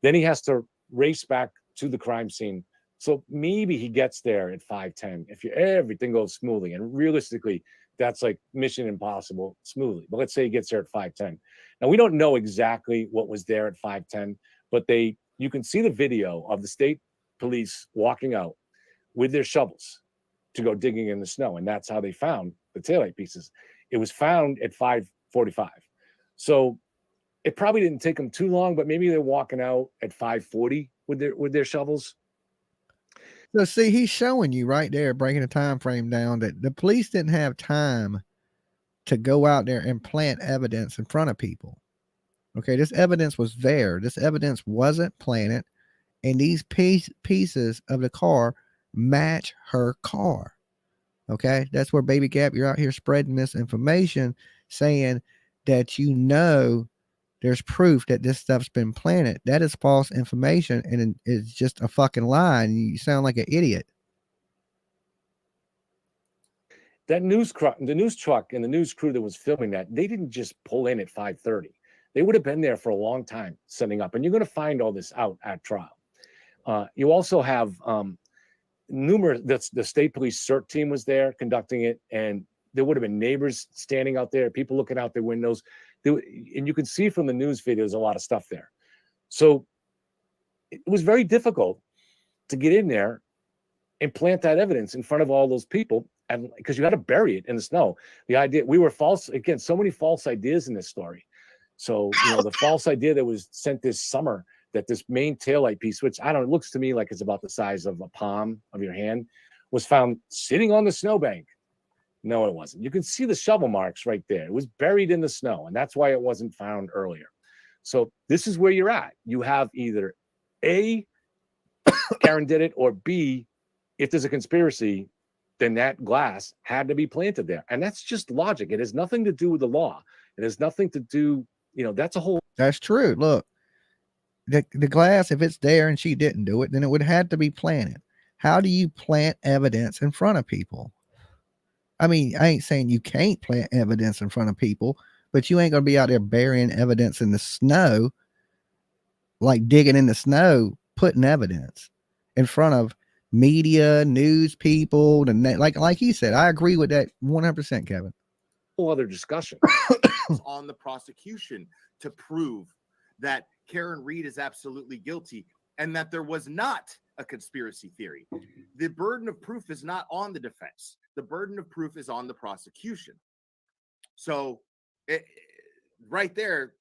Then he has to race back to the crime scene. So maybe he gets there at 5:10 if everything goes smoothly. And realistically, that's like mission impossible smoothly. But let's say he gets there at 5:10. Now, we don't know exactly what was there at 5:10, but you can see the video of the state police walking out with their shovels to go digging in the snow. And that's how they found the taillight pieces. It was found at 5:45. So it probably didn't take them too long, but maybe they're walking out at 5:40 with their shovels. So see, he's showing you right there, breaking the time frame down, that the police didn't have time to go out there and plant evidence in front of people. Okay, this evidence was there. This evidence wasn't planted, and these pieces of the car match her car. Okay, that's where, Baby Gap, you're out here spreading misinformation, saying that there's proof that this stuff's been planted. That is false information, and it's just a fucking lie, and you sound like an idiot. The news truck and the news crew that was filming that, they didn't just pull in at 5:30. They would have been there for a long time setting up, and you're going to find all this out at trial. You also have the state police CERT team was there conducting it, and there would have been neighbors standing out there, people looking out their windows. And you can see from the news videos a lot of stuff there. So it was very difficult to get in there and plant that evidence in front of all those people, and because you had to bury it in the snow. The idea, we were false, again, so many false ideas in this story. So, the false idea that was sent this summer that this main taillight piece, which it looks to me like it's about the size of a palm of your hand, was found sitting on the snowbank. No, it wasn't. You can see the shovel marks right there. It was buried in the snow, and that's why it wasn't found earlier. So this is where you're at. You have either A, Karen did it, or B, if there's a conspiracy, then that glass had to be planted there. And that's just logic. It has nothing to do with the law. It has nothing to do, that's true. Look, the glass, if it's there and she didn't do it, then it would have to be planted. How do you plant evidence in front of people? I mean, I ain't saying you can't plant evidence in front of people, but you ain't gonna be out there burying evidence in the snow, like digging in the snow, putting evidence in front of media, news people, like he said. I agree with that 100%, Kevin. Whole other discussion. On the prosecution to prove that Karen Reed is absolutely guilty and that there was not a conspiracy theory. The burden of proof is not on the defense. The burden of proof is on the prosecution. So right there.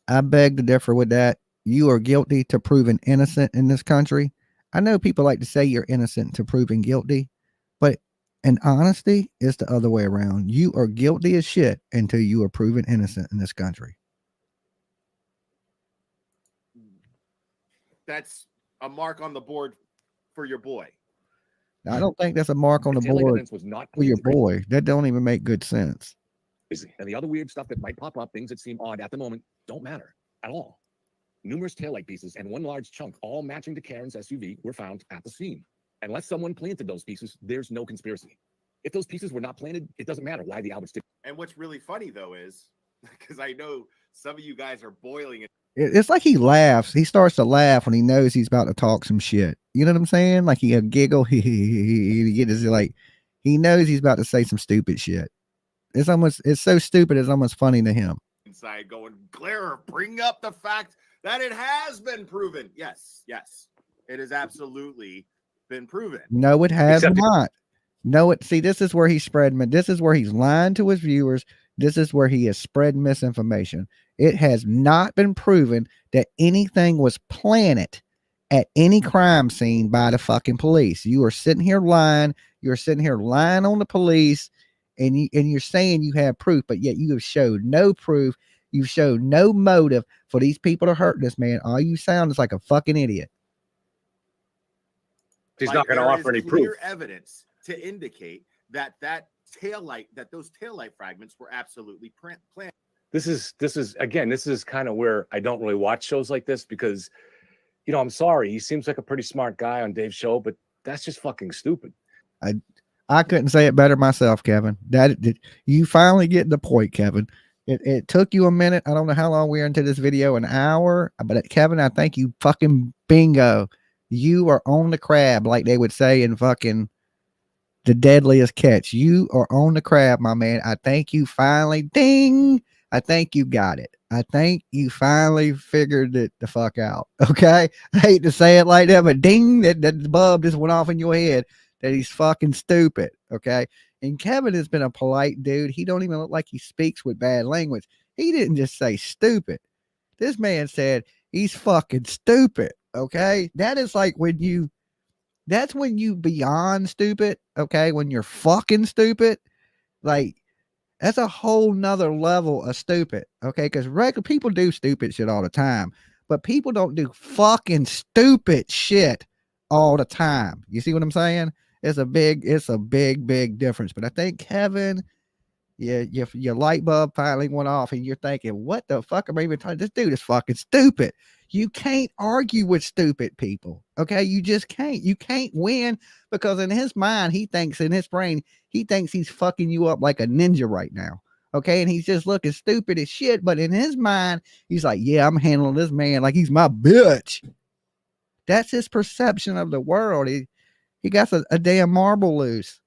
I beg to differ with that. You are guilty to proven innocent in this country. I know people like to say you're innocent to proven guilty, but in honesty, it's the other way around. You are guilty as shit until you are proven innocent in this country. That's a mark on the board for your boy. I don't think that's a mark on the board for your boy. That don't even make good sense. And the other weird stuff that might pop up, things that seem odd at the moment, don't matter at all. Numerous taillight pieces and one large chunk, all matching to Karen's SUV, were found at the scene. Unless someone planted those pieces, there's no conspiracy. If those pieces were not planted, it doesn't matter why the Alberts did. And what's really funny, though, is because I know some of you guys are boiling it. It's like he laughs. He starts to laugh when he knows he's about to talk some shit. You know what I'm saying? Like he giggle. He gets like he knows he's about to say some stupid shit. It's so stupid. It's almost funny to him. Inside going, Claire, bring up the fact that it has been proven. Yes, it has absolutely been proven. No, it has not. No, see, this is where he's spreading. This is where he's lying to his viewers. This is where he is spreading misinformation. It has not been proven that anything was planted at any crime scene by the fucking police. You are sitting here lying. You're sitting here lying on the police, and you're saying you have proof, but yet you have showed no proof. You've showed no motive for these people to hurt this man. All you sound is like a fucking idiot. He's not going to offer any proof. Evidence to indicate that those taillight fragments were absolutely planted. This is kind of where I don't really watch shows like this because, I'm sorry. He seems like a pretty smart guy on Dave's show, but that's just fucking stupid. I couldn't say it better myself, Kevin. You finally get the point, Kevin. It took you a minute. I don't know how long we're into this video, an hour, but Kevin, I think you fucking bingo. You are on the crab, like they would say in fucking The Deadliest Catch. You are on the crab, my man. I think you finally ding. I think you got it. I think you finally figured it the fuck out. Okay. I hate to say it like that, but ding, that bulb just went off in your head that he's fucking stupid. Okay. And Kevin has been a polite dude. He don't even look like he speaks with bad language. He didn't just say stupid. This man said he's fucking stupid. Okay. That is like that's when you beyond stupid. Okay. When you're fucking stupid, like that's a whole nother level of stupid. Okay. Cause regular people do stupid shit all the time, but people don't do fucking stupid shit all the time. You see what I'm saying? It's a big difference. But I think Kevin, your light bulb finally went off and you're thinking, what the fuck am I even talking? This dude is fucking stupid. You can't argue with stupid people. Okay. You just can't. You can't win because in his mind, in his brain, he thinks he's fucking you up like a ninja right now. Okay. And he's just looking stupid as shit. But in his mind, he's like, yeah, I'm handling this man like he's my bitch. That's his perception of the world. He got a damn marble loose.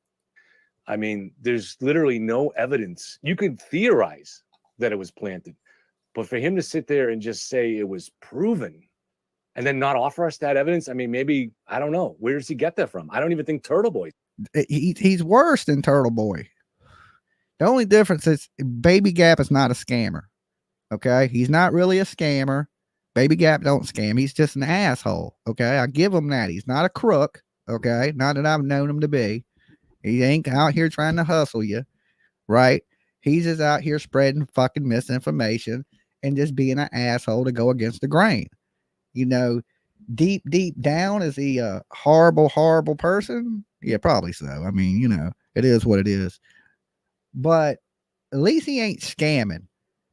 I mean, there's literally no evidence. You could theorize that it was planted, but for him to sit there and just say it was proven and then not offer us that evidence, I mean, maybe, I don't know. Where does he get that from? I don't even think Turtle Boy. He's worse than Turtle Boy. The only difference is Baby Gap is not a scammer. Okay. He's not really a scammer. Baby Gap don't scam. He's just an asshole. Okay. I give him that. He's not a crook. Okay. Not that I've known him to be. He ain't out here trying to hustle you. Right. He's just out here spreading fucking misinformation and just being an asshole to go against the grain. Deep down, is he a horrible person? Yeah, probably so. I mean, it is what it is. But at least he ain't scamming.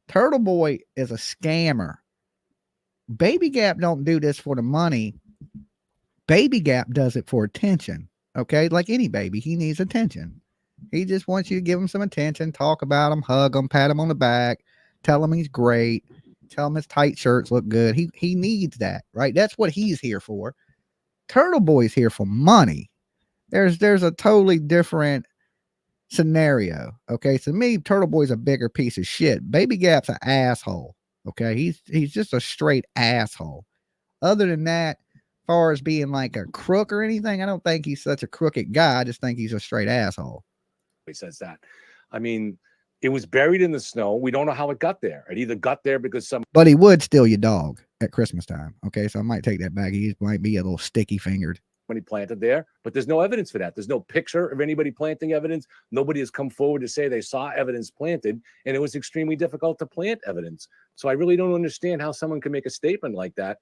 Turtle Boy is a scammer. Baby Gap don't do this for the money. Baby Gap does it for attention. Okay. Like any baby, he needs attention. He just wants you to give him some attention, talk about him, hug him, pat him on the back, tell him he's great, tell him his tight shirts look good. He needs that, right? That's what he's here for. Turtle Boy's here for money. There's a totally different scenario. Okay, so me, Turtle Boy's a bigger piece of shit. Baby Gap's an asshole. Okay, he's just a straight asshole. Other than that, as far as being like a crook or anything, I don't think he's such a crooked guy. I just think he's a straight asshole. He says that. I mean, it was buried in the snow. We don't know how it got there. It either got there because But he would steal your dog at Christmas time. Okay, so I might take that back. He might be a little sticky fingered. somebody planted there, but there's no evidence for that. There's no picture of anybody planting evidence. Nobody has come forward to say they saw evidence planted, and it was extremely difficult to plant evidence. So I really don't understand how someone can make a statement like that.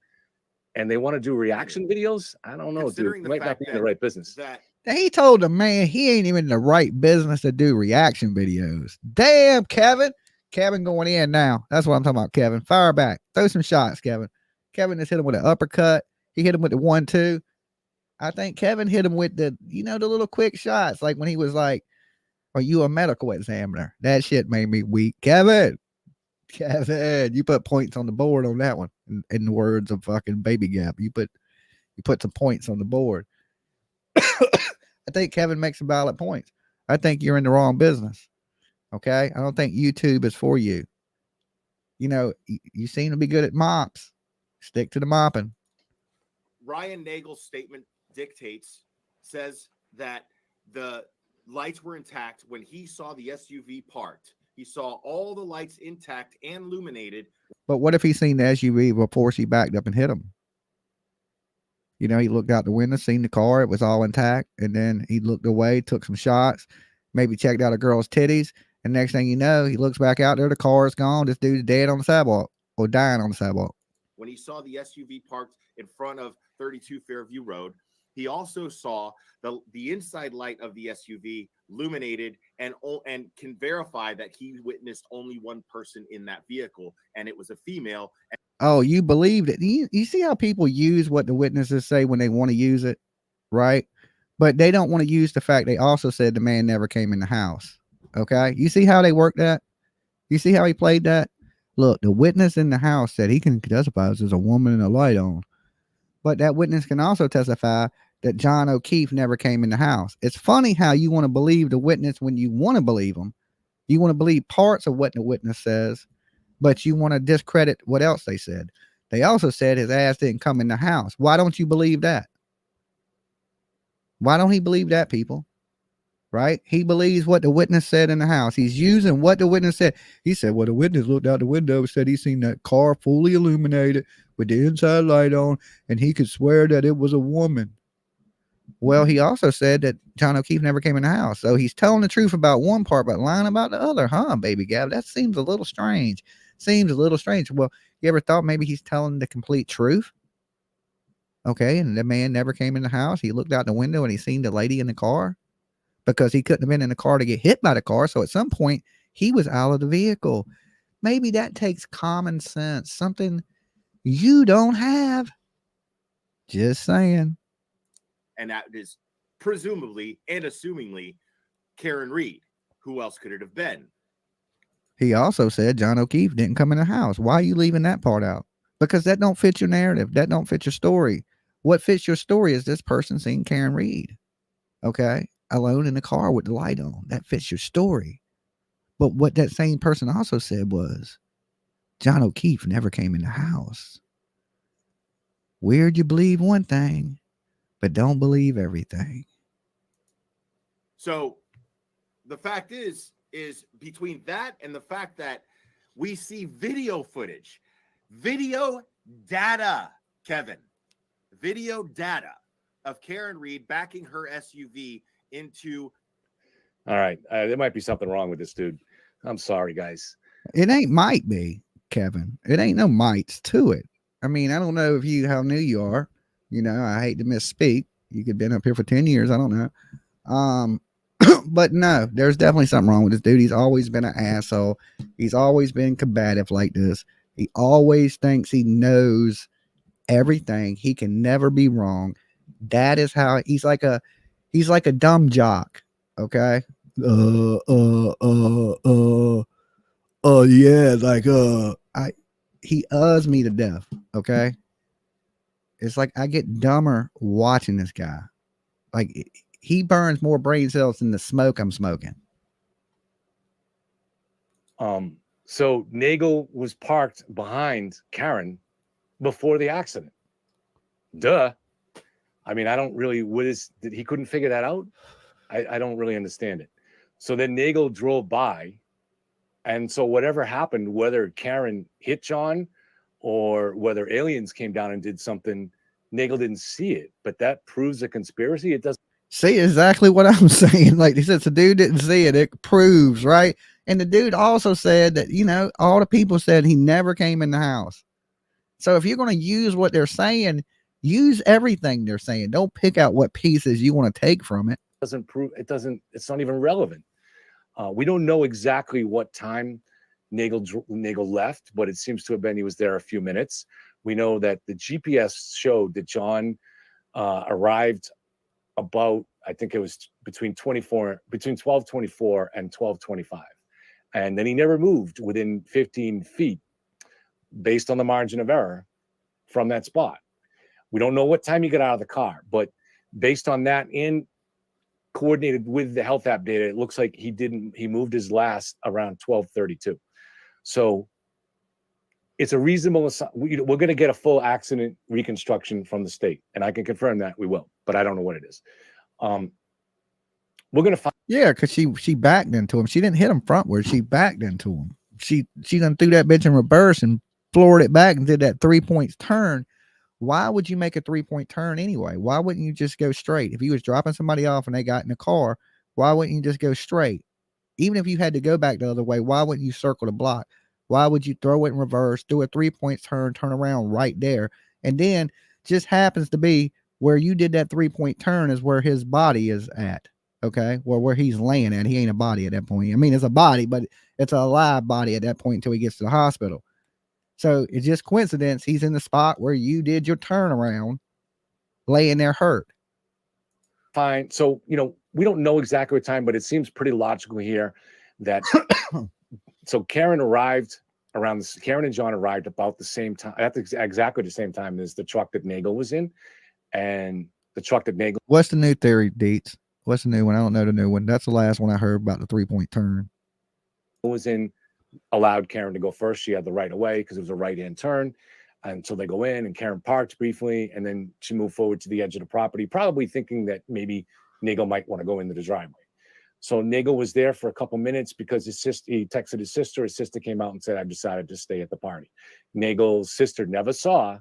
And they want to do reaction videos. I don't know, dude. You might not be in the right business. He told the man he ain't even in the right business to do reaction videos. Damn, Kevin. Kevin going in now. That's what I'm talking about, Kevin. Fire back. Throw some shots, Kevin. Kevin just hit him with an uppercut. He hit him with the 1-2. I think Kevin hit him with the, the little quick shots. Like when he was like, "Are you a medical examiner?" That shit made me weak. Kevin, you put points on the board on that one. In the words of fucking Baby Gap, you put some points on the board. I think Kevin makes some valid points. I think you're in the wrong business. Okay, I don't think YouTube is for you. You seem to be good at mops. Stick to the mopping. Ryan Nagel's statement says that the lights were intact when he saw the SUV parked. He saw all the lights intact and illuminated. But what if he seen the SUV before she backed up and hit him? He looked out the window, seen the car, it was all intact, and then he looked away, took some shots, maybe checked out a girl's titties, and next thing you know, he looks back out there, the car is gone, this dude's dead on the sidewalk, or dying on the sidewalk. When he saw the SUV parked in front of 32 Fairview Road, he also saw the inside light of the SUV illuminated and can verify that he witnessed only one person in that vehicle, and it was a female. Oh, you believed it. You see how people use what the witnesses say when they want to use it, right? But they don't want to use the fact they also said the man never came in the house. Okay, you see how they work that? You see how he played that? Look, the witness in the house said he can testify as there's a woman and a light on. But that witness can also testify that John O'Keefe never came in the house. It's funny how you want to believe the witness when you want to believe him. You want to believe parts of what the witness says, but you want to discredit what else they said. They also said his ass didn't come in the house. Why don't you believe that? Why don't he believe that, people? Right? He believes what the witness said in the house. He's using what the witness said. He said, well, the witness looked out the window and said he seen that car fully illuminated with the inside light on, and he could swear that it was a woman. Well, he also said that John O'Keefe never came in the house. So he's telling the truth about one part, but lying about the other, huh, Baby Gab? That seems a little strange. Well, you ever thought maybe he's telling the complete truth? Okay, and the man never came in the house. He looked out the window and he seen the lady in the car because he couldn't have been in the car to get hit by the car. So at some point, he was out of the vehicle. Maybe that takes common sense, something you don't have. Just saying. And that is presumably and assumingly Karen Reed. Who else could it have been? He also said John O'Keefe didn't come in the house. Why are you leaving that part out? Because that don't fit your narrative. That don't fit your story. What fits your story is this person seeing Karen Reed, okay, alone in the car with the light on. That fits your story. But what that same person also said was John O'Keefe never came in the house. Weird you believe one thing, but don't believe everything. So the fact is between that and the fact that we see video footage, video data, Kevin, video data of Karen Reed backing her SUV into. All right. There might be something wrong with this dude. I'm sorry, guys. It ain't might be, Kevin. It ain't no mights to it. I mean, I don't know how new you are. I hate to misspeak. You could have been up here for 10 years. I don't know. But no, there's definitely something wrong with this dude. He's always been an asshole. He's always been combative like this. He always thinks he knows everything. He can never be wrong. That is how he's like a dumb jock. Okay. Yeah, like he me to death. Okay, it's like I get dumber watching this guy. Like he burns more brain cells than the smoke I'm smoking. So Nagel was parked behind Karen before the accident. Duh. I mean, I don't really, he couldn't figure that out? I don't really understand it. So then Nagel drove by. And so whatever happened, whether Karen hit John or whether aliens came down and did something, Nagel didn't see it. But that proves a conspiracy. It doesn't. See exactly what I'm saying. Like he said, the dude didn't see it. It proves, right? And the dude also said that, you know, all the people said he never came in the house. So if you're going to use what they're saying, use everything they're saying. Don't pick out what pieces you want to take from it. Doesn't prove it. Doesn't. It's not even relevant. We don't know exactly what time Nagel left, but it seems to have been he was there a few minutes. We know that the GPS showed that John arrived about, I think it was between 12:24 and 12:25, and then he never moved within 15 feet, based on the margin of error from that spot. We don't know what time he got out of the car, but based on that and coordinated with the health app data, it looks like he moved his last around 12:32. So it's a reasonable, we're going to get a full accident reconstruction from the state, and I can confirm that we will, but I don't know what it is. We're going to find. Yeah, because she backed into him. She didn't hit him frontward. She backed into him. She done threw that bitch in reverse and floored it back and did that 3-point turn. Why would you make a 3-point turn anyway? Why wouldn't you just go straight? If you was dropping somebody off and they got in the car, why wouldn't you just go straight? Even if you had to go back the other way, why wouldn't you circle the block? Why would you throw it in reverse, do a 3-point turn around right there? And then just happens to be where you did that 3-point turn is where his body is at. Okay. Well, where he's laying at, he ain't a body at that point. I mean, it's a body, but it's a live body at that point until he gets to the hospital. So it's just coincidence. He's in the spot where you did your turnaround, laying there hurt. Fine. So, you know, we don't know exactly what time, but it seems pretty logical here that so Karen and John arrived about the same time, at exactly the same time as the truck that Nagel was in. And the truck that Nagel. What's the new theory, Deets? What's the new one? I don't know the new one. That's the last one I heard about the 3-point turn. Was in, allowed Karen to go first. She had the right of way because it was a right-hand turn. And so they go in and Karen parked briefly and then she moved forward to the edge of the property, probably thinking that maybe Nagel might want to go into the driveway. So Nagel was there for a couple minutes because he texted his sister. His sister came out and said, I've decided to stay at the party. Nagel's sister never saw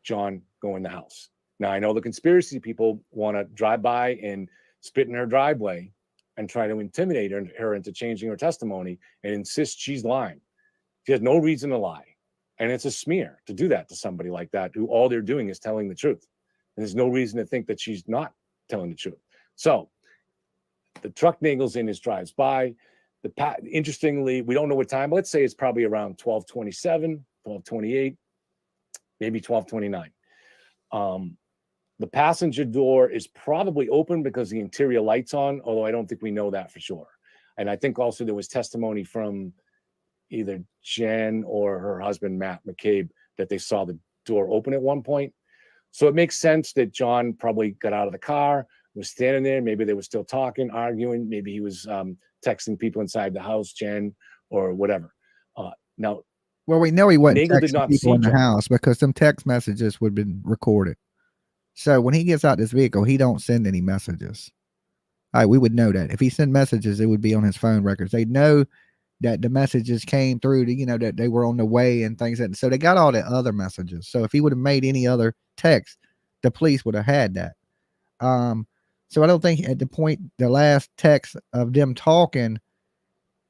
John go in the house. Now, I know the conspiracy people want to drive by and spit in her driveway and try to intimidate her into changing her testimony and insist she's lying. She has no reason to lie. And it's a smear to do that to somebody like that, who all they're doing is telling the truth. And there's no reason to think that she's not telling the truth. So the truck Nagel's in drives by. Interestingly, we don't know what time. Let's say it's probably around 12:27, 12:28, maybe 12:29. The passenger door is probably open because the interior light's on, although I don't think we know that for sure. And I think also there was testimony from either Jen or her husband, Matt McCabe, that they saw the door open at one point. So it makes sense that John probably got out of the car, was standing there. Maybe they were still talking, arguing. Maybe he was texting people inside the house, Jen, or whatever. Now, well, we know he wasn't Nagel did texting not people see in the John. house because some text messages would have been recorded. So when he gets out this vehicle, he don't send any messages. All right, we would know that. If he sent messages, it would be on his phone records. They'd know that the messages came through to, you know, that they were on the way and things like that. So they got all the other messages. So if he would have made any other text, the police would have had that. So I don't think at the point, the last text of them talking,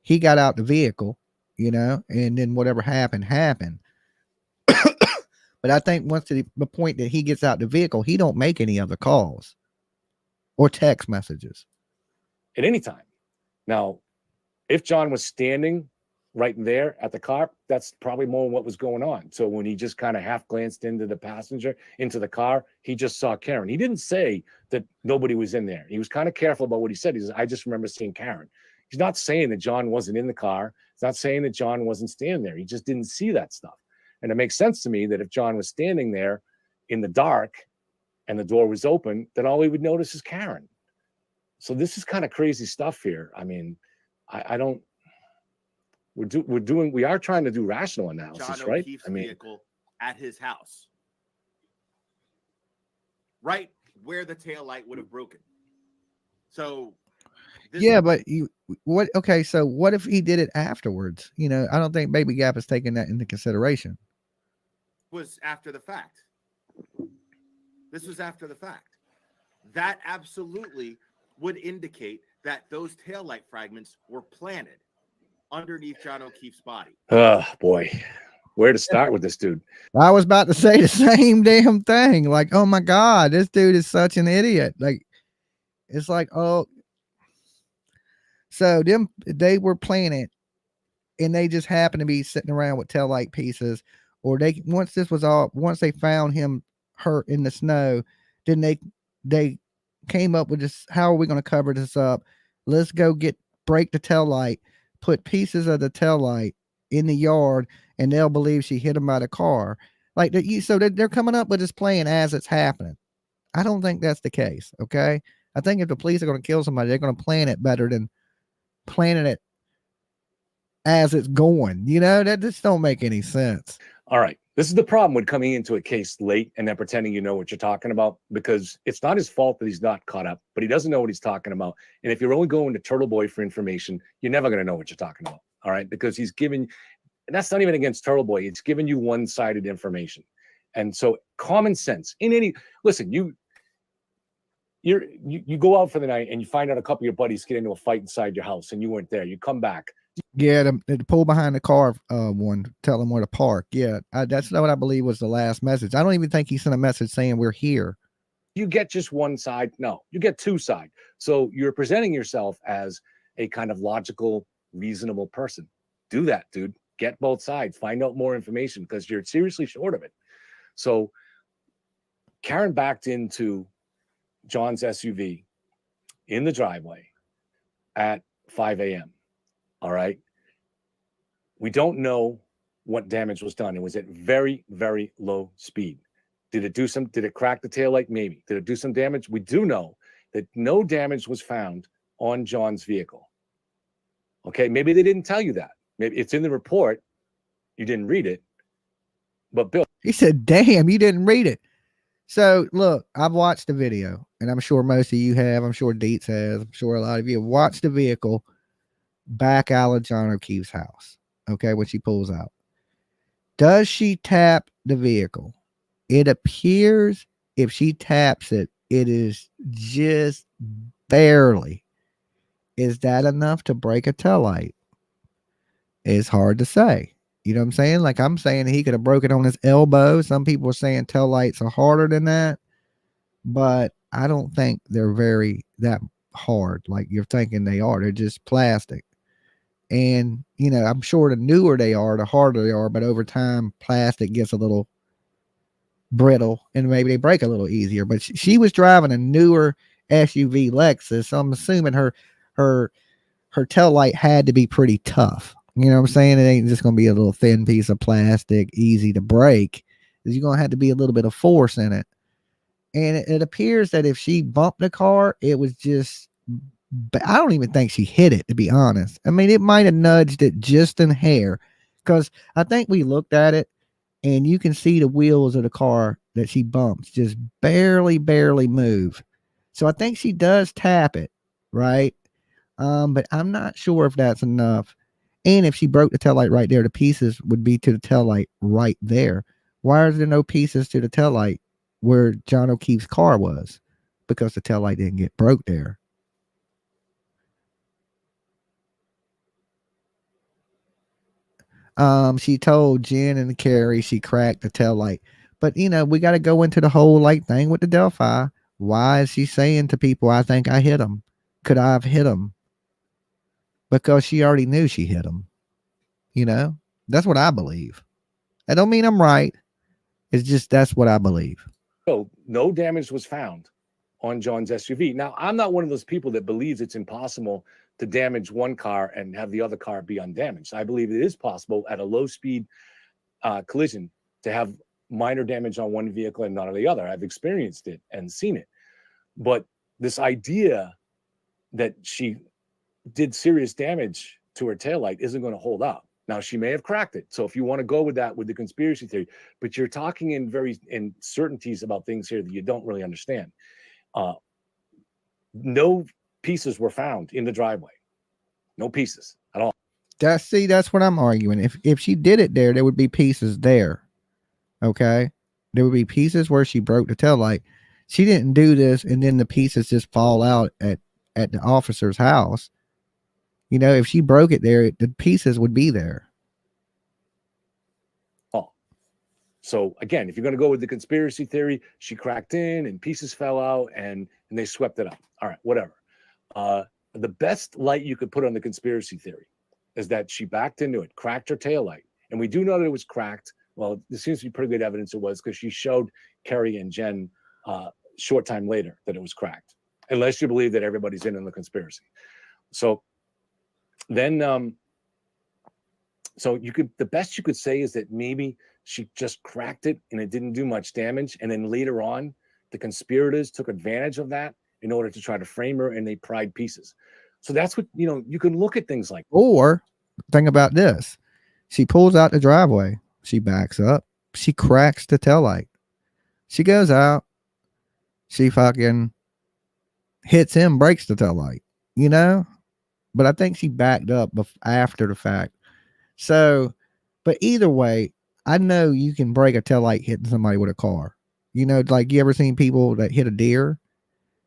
he got out the vehicle, you know, and then whatever happened. But I think once to the point that he gets out the vehicle, he don't make any other calls or text messages At any time. Now, if John was standing right there at the car, that's probably more what was going on. So when he just kind of half glanced into the car, he just saw Karen. He didn't say that nobody was in there. He was kind of careful about what he said. He says, I just remember seeing Karen. He's not saying that John wasn't in the car. He's not saying that John wasn't standing there. He just didn't see that stuff. And it makes sense to me that if John was standing there in the dark and the door was open, then all he would notice is Karen. So this is kind of crazy stuff here. I mean, I don't. We are trying to do rational analysis, John right? O'Keefe's vehicle at his house, right where the taillight would have broken. So, yeah, but what? Okay, so what if he did it afterwards? You know, I don't think Baby Gap is taking that into consideration. Was after the fact. This was after the fact. That absolutely would indicate that those taillight fragments were planted underneath John O'Keefe's body. Oh boy, where to start with this dude? I was about to say the same damn thing. Like, oh my God, this dude is such an idiot. Like, it's like, oh, so they were planning, and they just happened to be sitting around with taillight pieces, or once they found him hurt in the snow, then they came up with this, how are we going to cover this up? Let's go break the taillight, put pieces of the taillight in the yard, and they'll believe she hit him by the car. Like so they're coming up with this plan as it's happening. I don't think that's the case. Okay. I think if the police are going to kill somebody, they're going to plan it better than planning it as it's going. You know, that just don't make any sense. All right. This is the problem with coming into a case late and then pretending you know what you're talking about, because it's not his fault that he's not caught up, but he doesn't know what he's talking about. And if you're only going to Turtle Boy for information, you're never going to know what you're talking about. All right. Because he's giving, and that's not even against Turtle Boy. It's giving you one-sided information. And so common sense listen, you go out for the night and you find out a couple of your buddies get into a fight inside your house and you weren't there. You come back. Yeah, the pull behind the car one, tell them where to park. Yeah, that's not what I believe was the last message. I don't even think he sent a message saying we're here. You get just one side. No, you get two sides. So you're presenting yourself as a kind of logical, reasonable person. Do that, dude. Get both sides. Find out more information because you're seriously short of it. So Karen backed into John's SUV in the driveway at 5 a.m. All right. We don't know what damage was done. It was at very, very low speed. Did it crack the taillight? Maybe. Did it do some damage? We do know that no damage was found on John's vehicle. Okay. Maybe they didn't tell you that. Maybe it's in the report. You didn't read it. But Bill, he said, damn, you didn't read it. So look, I've watched the video, and I'm sure most of you have. I'm sure Dietz has. I'm sure a lot of you have watched the vehicle back out of John O'Keefe's house. Okay, when she pulls out, does she tap the vehicle? It appears if she taps it, it is just barely. Is that enough to break a taillight? It's hard to say. You know what I'm saying? Like I'm saying he could have broken on his elbow. Some people are saying taillights are harder than that, but I don't think they're that hard like you're thinking they are. They're just plastic. And, you know, I'm sure the newer they are, the harder they are, but over time, plastic gets a little brittle and maybe they break a little easier. But she was driving a newer SUV Lexus, so I'm assuming her taillight had to be pretty tough. You know what I'm saying? It ain't just going to be a little thin piece of plastic, easy to break. You're going to have to be a little bit of force in it. And it appears that if she bumped the car, it was just, I don't even think she hit it, to be honest. I mean, it might have nudged it just in hair, because I think we looked at it and you can see the wheels of the car that she bumps just barely move. So I think she does tap it, right? But I'm not sure if that's enough. And if she broke the taillight right there, the pieces would be to the taillight right there. Why is there no pieces to the taillight where John O'Keefe's car was? Because the taillight didn't get broke there. She told Jen and Carrie she cracked the taillight. But, you know, we got to go into the whole like thing with the Delphi. Why is she saying to people, I think I hit him? Could I have hit him? Because she already knew she hit him. You know, that's what I believe. I don't mean I'm right. It's just that's what I believe. So no damage was found on John's SUV. Now, I'm not one of those people that believes it's impossible to damage one car and have the other car be undamaged. I believe it is possible at a low speed collision to have minor damage on one vehicle and not on the other. I've experienced it and seen it. But this idea that she did serious damage to her taillight isn't going to hold up. Now, she may have cracked it. So if you want to go with that, with the conspiracy theory, but you're talking in certainties about things here that you don't really understand. No pieces were found in the driveway. No pieces at all. That's what I'm arguing. If she did it there would be pieces there. Okay. There would be pieces where she broke the taillight. She didn't do this and then the pieces just fall out at the officer's house. You know, if she broke it there, the pieces would be there. Oh, so again, if you're going to go with the conspiracy theory, she cracked in and pieces fell out and they swept it up. All right, whatever. The best light you could put on the conspiracy theory is that she backed into it, cracked her taillight. And we do know that it was cracked. Well, there seems to be pretty good evidence it was because she showed Kerry and Jen short time later that it was cracked, unless you believe that everybody's in on the conspiracy. So then, so the best you could say is that maybe she just cracked it and it didn't do much damage. And then later on, the conspirators took advantage of that in order to try to frame her and they pried pieces. So that's what, you can look at things like. Or think about this. She pulls out the driveway. She backs up. She cracks the taillight. She goes out. She fucking hits him, breaks the taillight, But I think she backed up after the fact. So, but either way, I know you can break a taillight hitting somebody with a car. Like you ever seen people that hit a deer?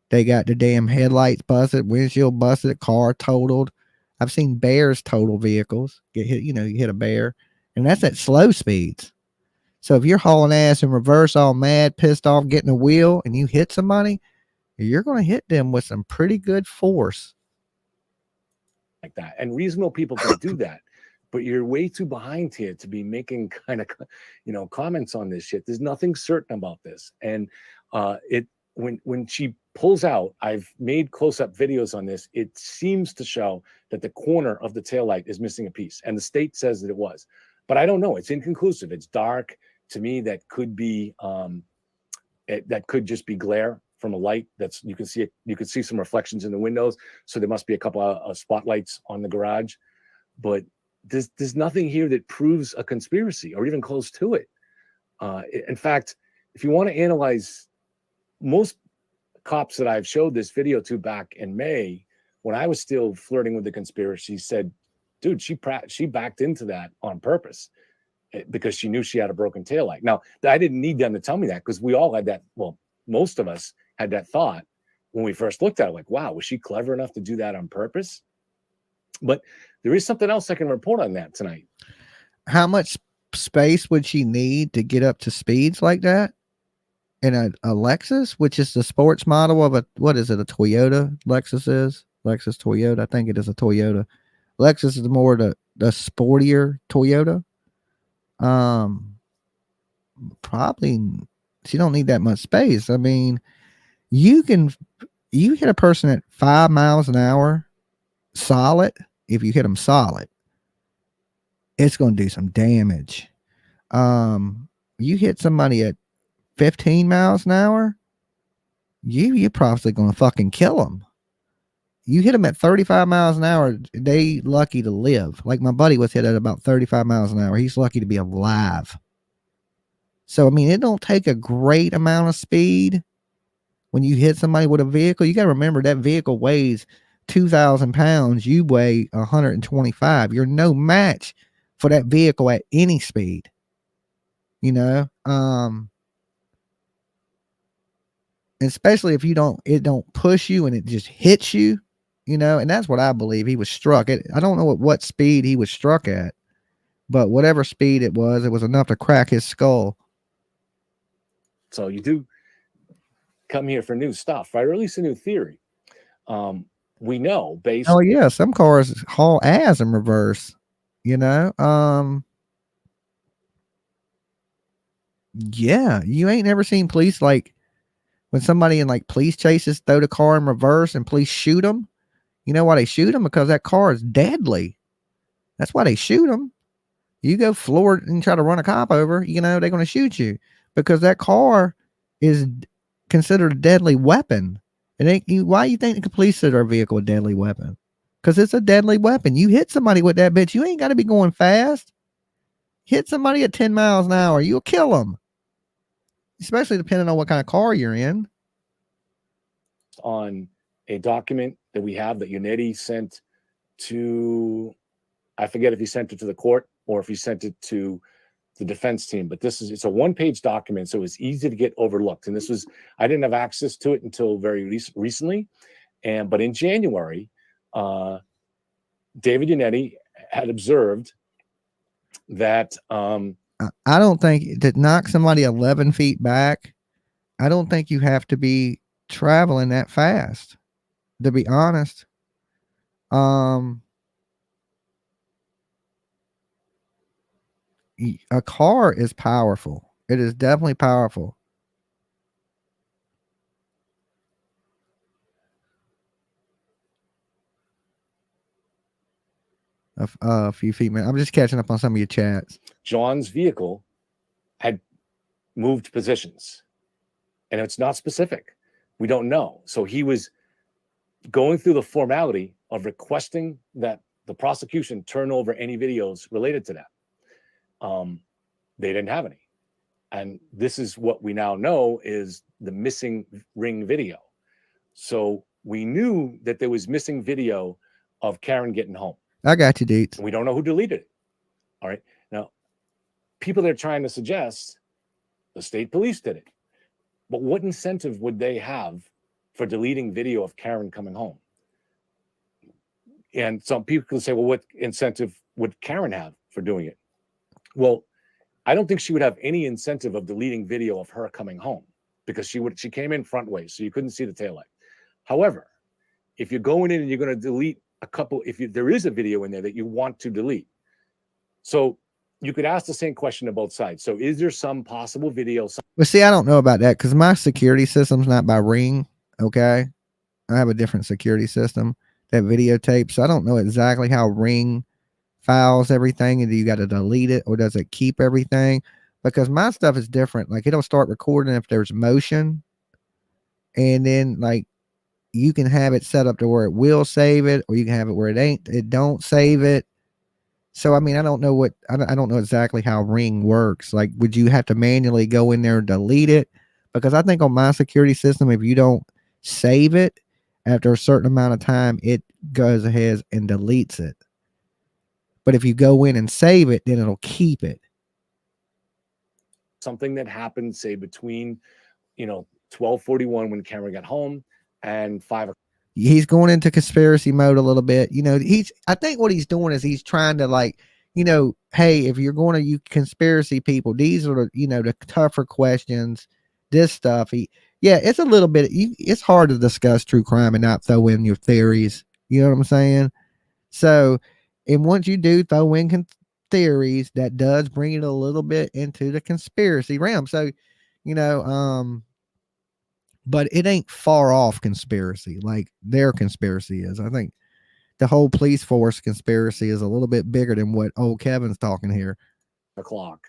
They got the damn headlights busted, windshield busted, car totaled. I've seen bears total vehicles. Get hit, you hit a bear. And that's at slow speeds. So if you're hauling ass in reverse, all mad, pissed off, getting a wheel, and you hit somebody, you're going to hit them with some pretty good force. Like that. And reasonable people can do that. But you're way too behind here to be making kind of, comments on this shit. There's nothing certain about this. And when she pulls out, I've made close-up videos on this. It seems to show that the corner of the taillight is missing a piece. And the state says that it was. But I don't know. It's inconclusive. It's dark. To me, that could be that could just be glare from a light. You can see some reflections in the windows. So there must be a couple of spotlights on the garage. But there's nothing here that proves a conspiracy or even close to it. In fact, if you want to analyze, most cops that I've showed this video to back in May, when I was still flirting with the conspiracy, said, dude, she backed into that on purpose because she knew she had a broken taillight. Now, I didn't need them to tell me that because we all had that. Well, most of us had that thought when we first looked at it, like, wow, was she clever enough to do that on purpose? But there is something else I can report on that tonight. How much space would she need to get up to speeds like that? In a Lexus, which is the sports model of a Toyota? Lexus is Lexus Toyota. I think it is a Toyota. Lexus is more the sportier Toyota. Probably she don't need that much space. I mean, you hit a person at 5 miles an hour solid. If you hit them solid, it's going to do some damage. You hit somebody at 15 miles an hour, you're probably going to fucking kill them. You hit them at 35 miles an hour, they lucky to live. Like my buddy was hit at about 35 miles an hour. He's lucky to be alive. So, I mean, it don't take a great amount of speed when you hit somebody with a vehicle. You got to remember that vehicle weighs 2,000 pounds. You weigh 125. You're no match for that vehicle at any speed. Especially if it don't push you and it just hits you, and that's what I believe. He was struck at. I don't know what speed he was struck at, but whatever speed it was enough to crack his skull. So you do come here for new stuff, right? Or at least a new theory. We know based. Oh yeah, some cars haul ass in reverse. you know. Yeah, you ain't never seen police like when somebody in like police chases throw the car in reverse and police shoot them. You know why they shoot them? Because that car is deadly. That's why they shoot them. You go floor and try to run a cop over, you know, they're going to shoot you because that car is considered a deadly weapon. Why you think the police consider a vehicle a deadly weapon? Because it's a deadly weapon. You hit somebody with that bitch, you ain't got to be going fast. Hit somebody at 10 miles an hour, you'll kill them. Especially depending on what kind of car you're in. On a document that we have that Unetti sent to, I forget if he sent it to the court or if he sent it to the defense team, but it's a one-page document, so it's easy to get overlooked. And I didn't have access to it until very recently. But in January, David Unetti had observed that I don't think to knock somebody 11 feet back, I don't think you have to be traveling that fast, to be honest. A car is powerful. It is definitely powerful. A few feet, man. I'm just catching up on some of your chats. John's vehicle had moved positions, and it's not specific. We don't know. So he was going through the formality of requesting that the prosecution turn over any videos related to that. They didn't have any. And this is what we now know is the missing ring video. So we knew that there was missing video of Karen getting home. I got you, Deets. We don't know who deleted it. All right. Now, people are trying to suggest the state police did it. But what incentive would they have for deleting video of Karen coming home? And some people can say, well, what incentive would Karen have for doing it? Well, I don't think she would have any incentive of deleting video of her coming home because she came in front ways, so you couldn't see the taillight. However, if you're going in and you're going to delete a couple, there is a video in there that you want to delete. So you could ask the same question to both sides. So is there some possible video? Well, see, I don't know about that because my security system's not by Ring. Okay. I have a different security system that videotapes. So I don't know exactly how Ring files everything, and do you got to delete it or does it keep everything? Because my stuff is different. Like it'll start recording if there's motion, and then like you can have it set up to where it will save it, or you can have it where it don't save it. So I mean, I don't know exactly how Ring works. Like, would you have to manually go in there and delete it? Because I think on my security system, if you don't save it after a certain amount of time, it goes ahead and deletes it. But if you go in and save it, then it'll keep it. Something that happened, say, between, 12:41 when Cameron got home and 5 o'clock. He's going into conspiracy mode a little bit. I think what he's doing is he's trying to hey, if you're going to use conspiracy people, these are the tougher questions, this stuff. It's a little bit, it's hard to discuss true crime and not throw in your theories. You know what I'm saying? So, and once you do throw in theories, that does bring it a little bit into the conspiracy realm. So, but it ain't far off conspiracy like their conspiracy is. I think the whole police force conspiracy is a little bit bigger than what old Kevin's talking here. O'clock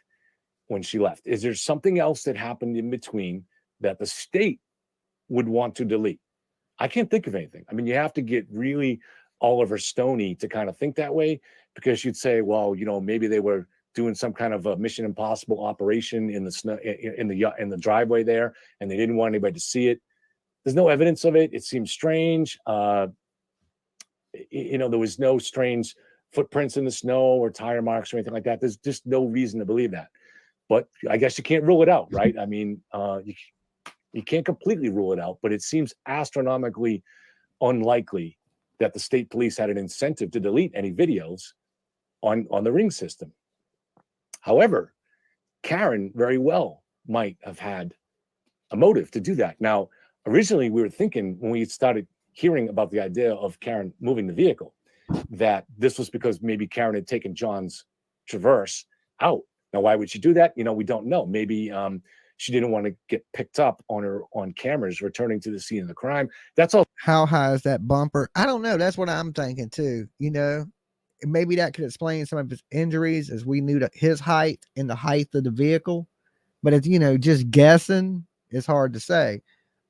when she left. Is there something else that happened in between that the state would want to delete? I can't think of anything. I mean, you have to get really Oliver Stoney to kind of think that way, because you'd say, well, maybe they were doing some kind of a Mission Impossible operation in the snow, in the driveway there, and they didn't want anybody to see it. There's no evidence of it. It seems strange. There was no strange footprints in the snow or tire marks or anything like that. There's just no reason to believe that. But I guess you can't rule it out, right? I mean, you can't completely rule it out, but it seems astronomically unlikely that the state police had an incentive to delete any videos on the Ring system. However, Karen very well might have had a motive to do that. Now, originally we were thinking when we started hearing about the idea of Karen moving the vehicle, that this was because maybe Karen had taken John's Traverse out. Now, why would she do that? You know, we don't know. Maybe she didn't want to get picked up on cameras returning to the scene of the crime. That's all. How high is that bumper? I don't know. That's what I'm thinking too. You know, maybe that could explain some of his injuries, as we knew that his height and the height of the vehicle. But it's, you know, just guessing, it's hard to say.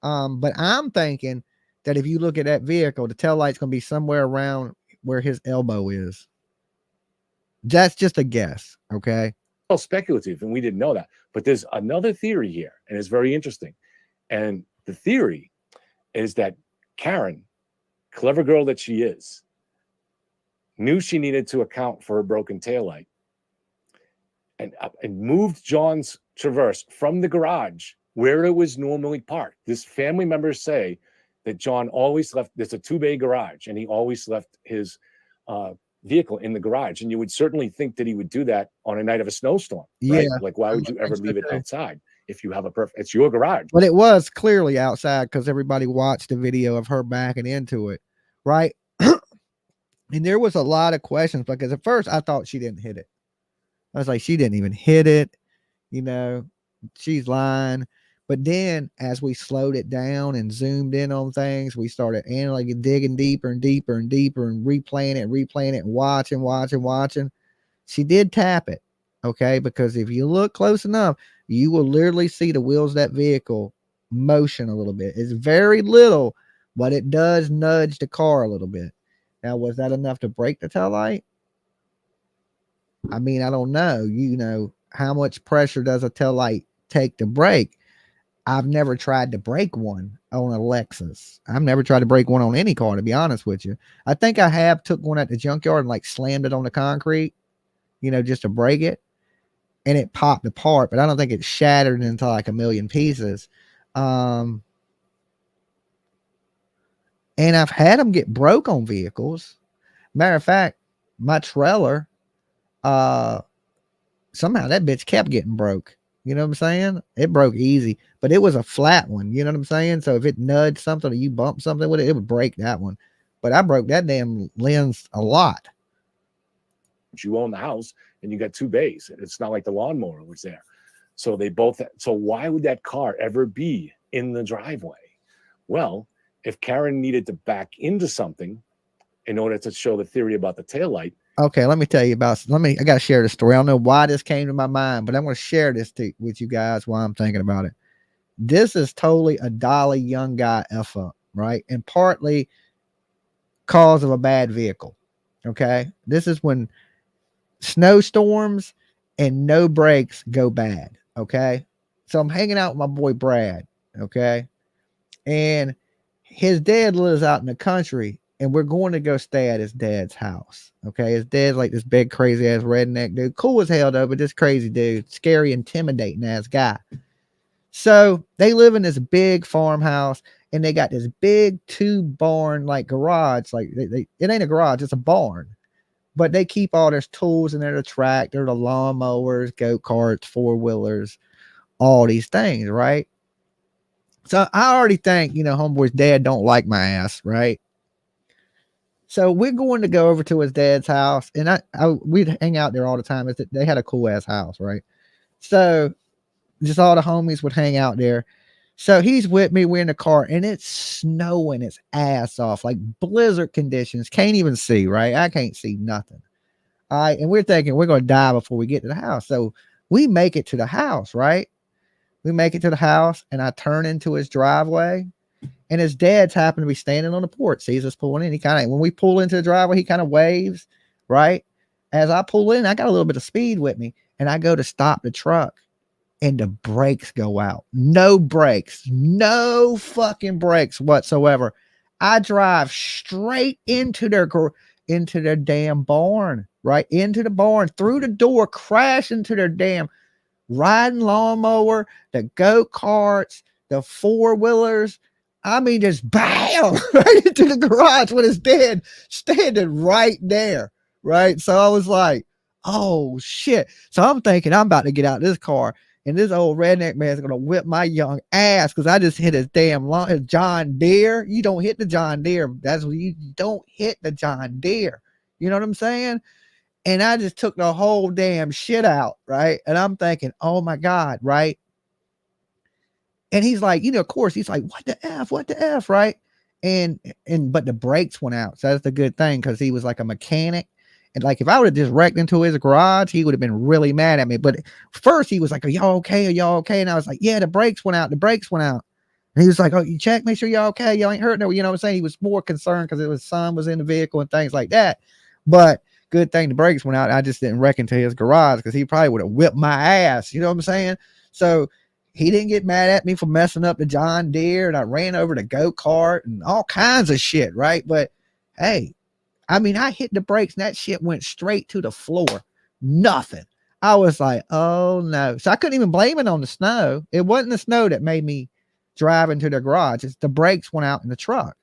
But I'm thinking that if you look at that vehicle, the tail light's going to be somewhere around where his elbow is. That's just a guess. Okay. All speculative, and we didn't know that. But there's another theory here, and it's very interesting. And the theory is that Karen, clever girl that she is, knew she needed to account for a broken taillight and moved John's Traverse from the garage where it was normally parked. This family members say that John always left, there's a 2-bay garage, and he always left his vehicle in the garage. And you would certainly think that he would do that on a night of a snowstorm. Right? Yeah. Like, why would you ever leave it outside if you have it's your garage? But it was clearly outside because everybody watched the video of her backing into it. Right. And there was a lot of questions, because at first I thought she didn't hit it. I was like, she didn't even hit it. You know, she's lying. But then as we slowed it down and zoomed in on things, we started analyzing, digging deeper and deeper and deeper, and replaying it and watching. She did tap it. Okay. Because if you look close enough, you will literally see the wheels of that vehicle motion a little bit. It's very little, but it does nudge the car a little bit. Now, was that enough to break the tail light? I mean, I don't know. You know, how much pressure does a tail light take to break? I've never tried to break one on a Lexus. I've never tried to break one on any car, to be honest with you. I think I have took one at the junkyard and like slammed it on the concrete, you know, just to break it. And it popped apart, but I don't think it shattered into like a million pieces. And I've had them get broke on vehicles. Matter of fact, my trailer, somehow that bitch kept getting broke. You know what I'm saying? It broke easy, but it was a flat one. You know what I'm saying? So if it nudged something or you bumped something with it, it would break that one. But I broke that damn lens a lot. You own the house and you got 2 bays. It's not like the lawnmower was there. So they both, so why would that car ever be in the driveway? Well, if Karen needed to back into something in order to show the theory about the taillight. Okay, let me tell you about, I got to share the story. I don't know why this came to my mind, but I'm going to share this with you guys while I'm thinking about it. This is totally a Dolly young guy F up, right? And partly cause of a bad vehicle. Okay. This is when snowstorms and no brakes go bad. Okay. So I'm hanging out with my boy Brad. Okay. And his dad lives out in the country, and we're going to go stay at his dad's house. Okay. His dad's like this big, crazy ass redneck dude. Cool as hell though, but this crazy dude, scary, intimidating ass guy. So they live in this big farmhouse, and they got this big 2-barn like garage. Like it ain't a garage, it's a barn. But they keep all their tools in there, the tractor, the lawnmowers, go-karts, 4-wheelers, all these things, right? So I already think, homeboy's dad don't like my ass, right? So we're going to go over to his dad's house, and we'd hang out there all the time. They had a cool ass house, right? So just all the homies would hang out there. So he's with me. We're in the car, and it's snowing its ass off, like blizzard conditions. Can't even see, right? I can't see nothing. All right. And we're thinking we're going to die before we get to the house. So we make it to the house, right? We make it to the house, and I turn into his driveway, and his dad's happened to be standing on the porch, sees us pulling in. He kind of, when we pull into the driveway, he kind of waves, right? As I pull in, I got a little bit of speed with me, and I go to stop the truck, and the brakes go out. No brakes, no fucking brakes whatsoever. I drive straight into their damn barn, right? Into the barn, through the door, crash into their damn riding lawnmower, the go-karts, the 4-wheelers. I mean, just bam, right into the garage with his dad standing right there, right? So I was like, oh, shit. So I'm thinking I'm about to get out of this car, and this old redneck man's going to whip my young ass because I just hit his damn his John Deere. You don't hit the John Deere. That's what you don't hit the John Deere. You know what I'm saying? And I just took the whole damn shit out, right? And I'm thinking, oh my God, right? And he's like, of course, he's like, what the F, right? But the brakes went out. So that's the good thing, because he was like a mechanic. And like, if I would have just wrecked into his garage, he would have been really mad at me. But first he was like, are y'all okay? Are y'all okay? And I was like, yeah, the brakes went out. The brakes went out. And he was like, oh, you check, make sure y'all okay. Y'all ain't hurt no. You know what I'm saying? He was more concerned because his son was in the vehicle and things like that. But good thing the brakes went out. I just didn't wreck into his garage, because he probably would have whipped my ass. You know what I'm saying? So he didn't get mad at me for messing up the John Deere, and I ran over the go-kart and all kinds of shit, right? But hey, I mean, I hit the brakes and that shit went straight to the floor. Nothing. I was like, oh no. So I couldn't even blame it on the snow. It wasn't the snow that made me drive into the garage. It's the brakes went out in the truck.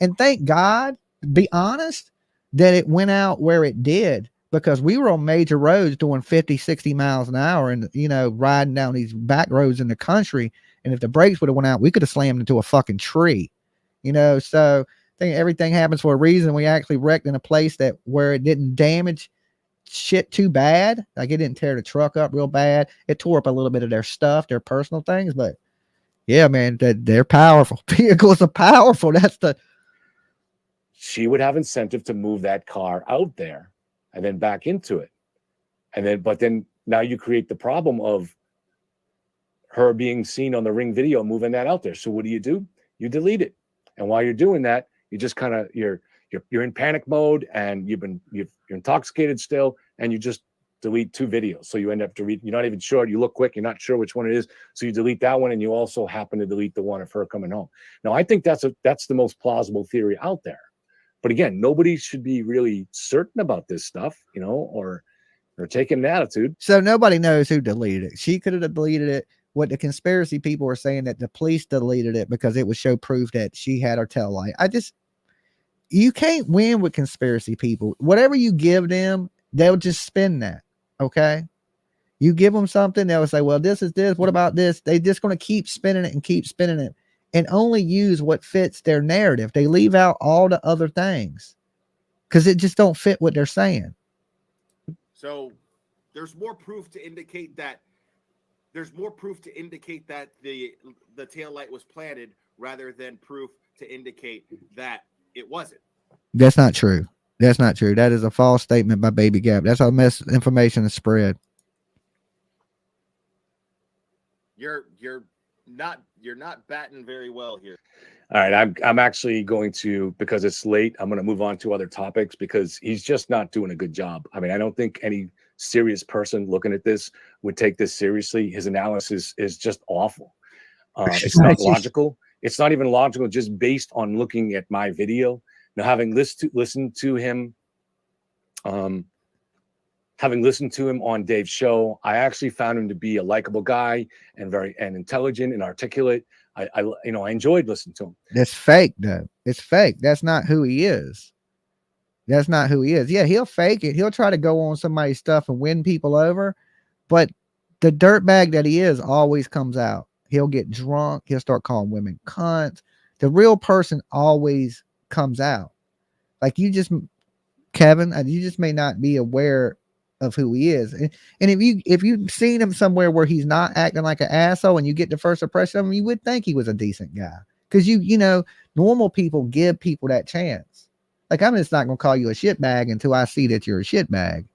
And thank God, to be honest, that it went out where it did, because we were on major roads doing 50, 60 miles an hour and, riding down these back roads in the country. And if the brakes would have went out, we could have slammed into a fucking tree, so I think everything happens for a reason. We actually wrecked in a place where it didn't damage shit too bad. Like, it didn't tear the truck up real bad. It tore up a little bit of their stuff, their personal things, but yeah, man, they're powerful. Vehicles are powerful. She would have incentive to move that car out there and then back into it. But then now you create the problem of her being seen on the Ring video moving that out there. So what do? You delete it. And while you're doing that, you just kind of, you're in panic mode, and you're intoxicated still, and you just delete 2 videos. So you end up you're not even sure. You look quick, you're not sure which one it is. So you delete that one, and you also happen to delete the one of her coming home. Now, I think that's the most plausible theory out there. But again, nobody should be really certain about this stuff, or taking an attitude. So nobody knows who deleted it. She could have deleted it. What the conspiracy people are saying, that the police deleted it because it would show proof that she had her tail light. You can't win with conspiracy people. Whatever you give them, they'll just spin that. Okay. You give them something, they'll say, well, this is this. What about this? They just going to keep spinning it and only use what fits their narrative. They leave out all the other things because it just don't fit what they're saying. So there's more proof to indicate that the tail light was planted, rather than proof to indicate that it wasn't. That's not true. That is a false statement by Baby Gap. That's how misinformation is spread. You're not batting very well here. All right, I'm actually going to, because it's late, I'm going to move on to other topics, because he's just not doing a good job. I mean, I don't think any serious person looking at this would take this seriously. His analysis is just awful. It's not logical. It's not even logical, just based on looking at my video. Now, having listened to him on Dave's show, I actually found him to be a likable guy and very intelligent and articulate. I enjoyed listening to him. That's fake, though. It's fake. That's not who he is. Yeah, he'll fake it. He'll try to go on somebody's stuff and win people over, but the dirtbag that he is always comes out. He'll get drunk. He'll start calling women cunts. The real person always comes out. Like Kevin, you just may not be aware of who he is. And if you've seen him somewhere where he's not acting like an asshole and you get the first impression of him, you would think he was a decent guy. Because normal people give people that chance. Like, I'm just not gonna call you a shitbag until I see that you're a shitbag.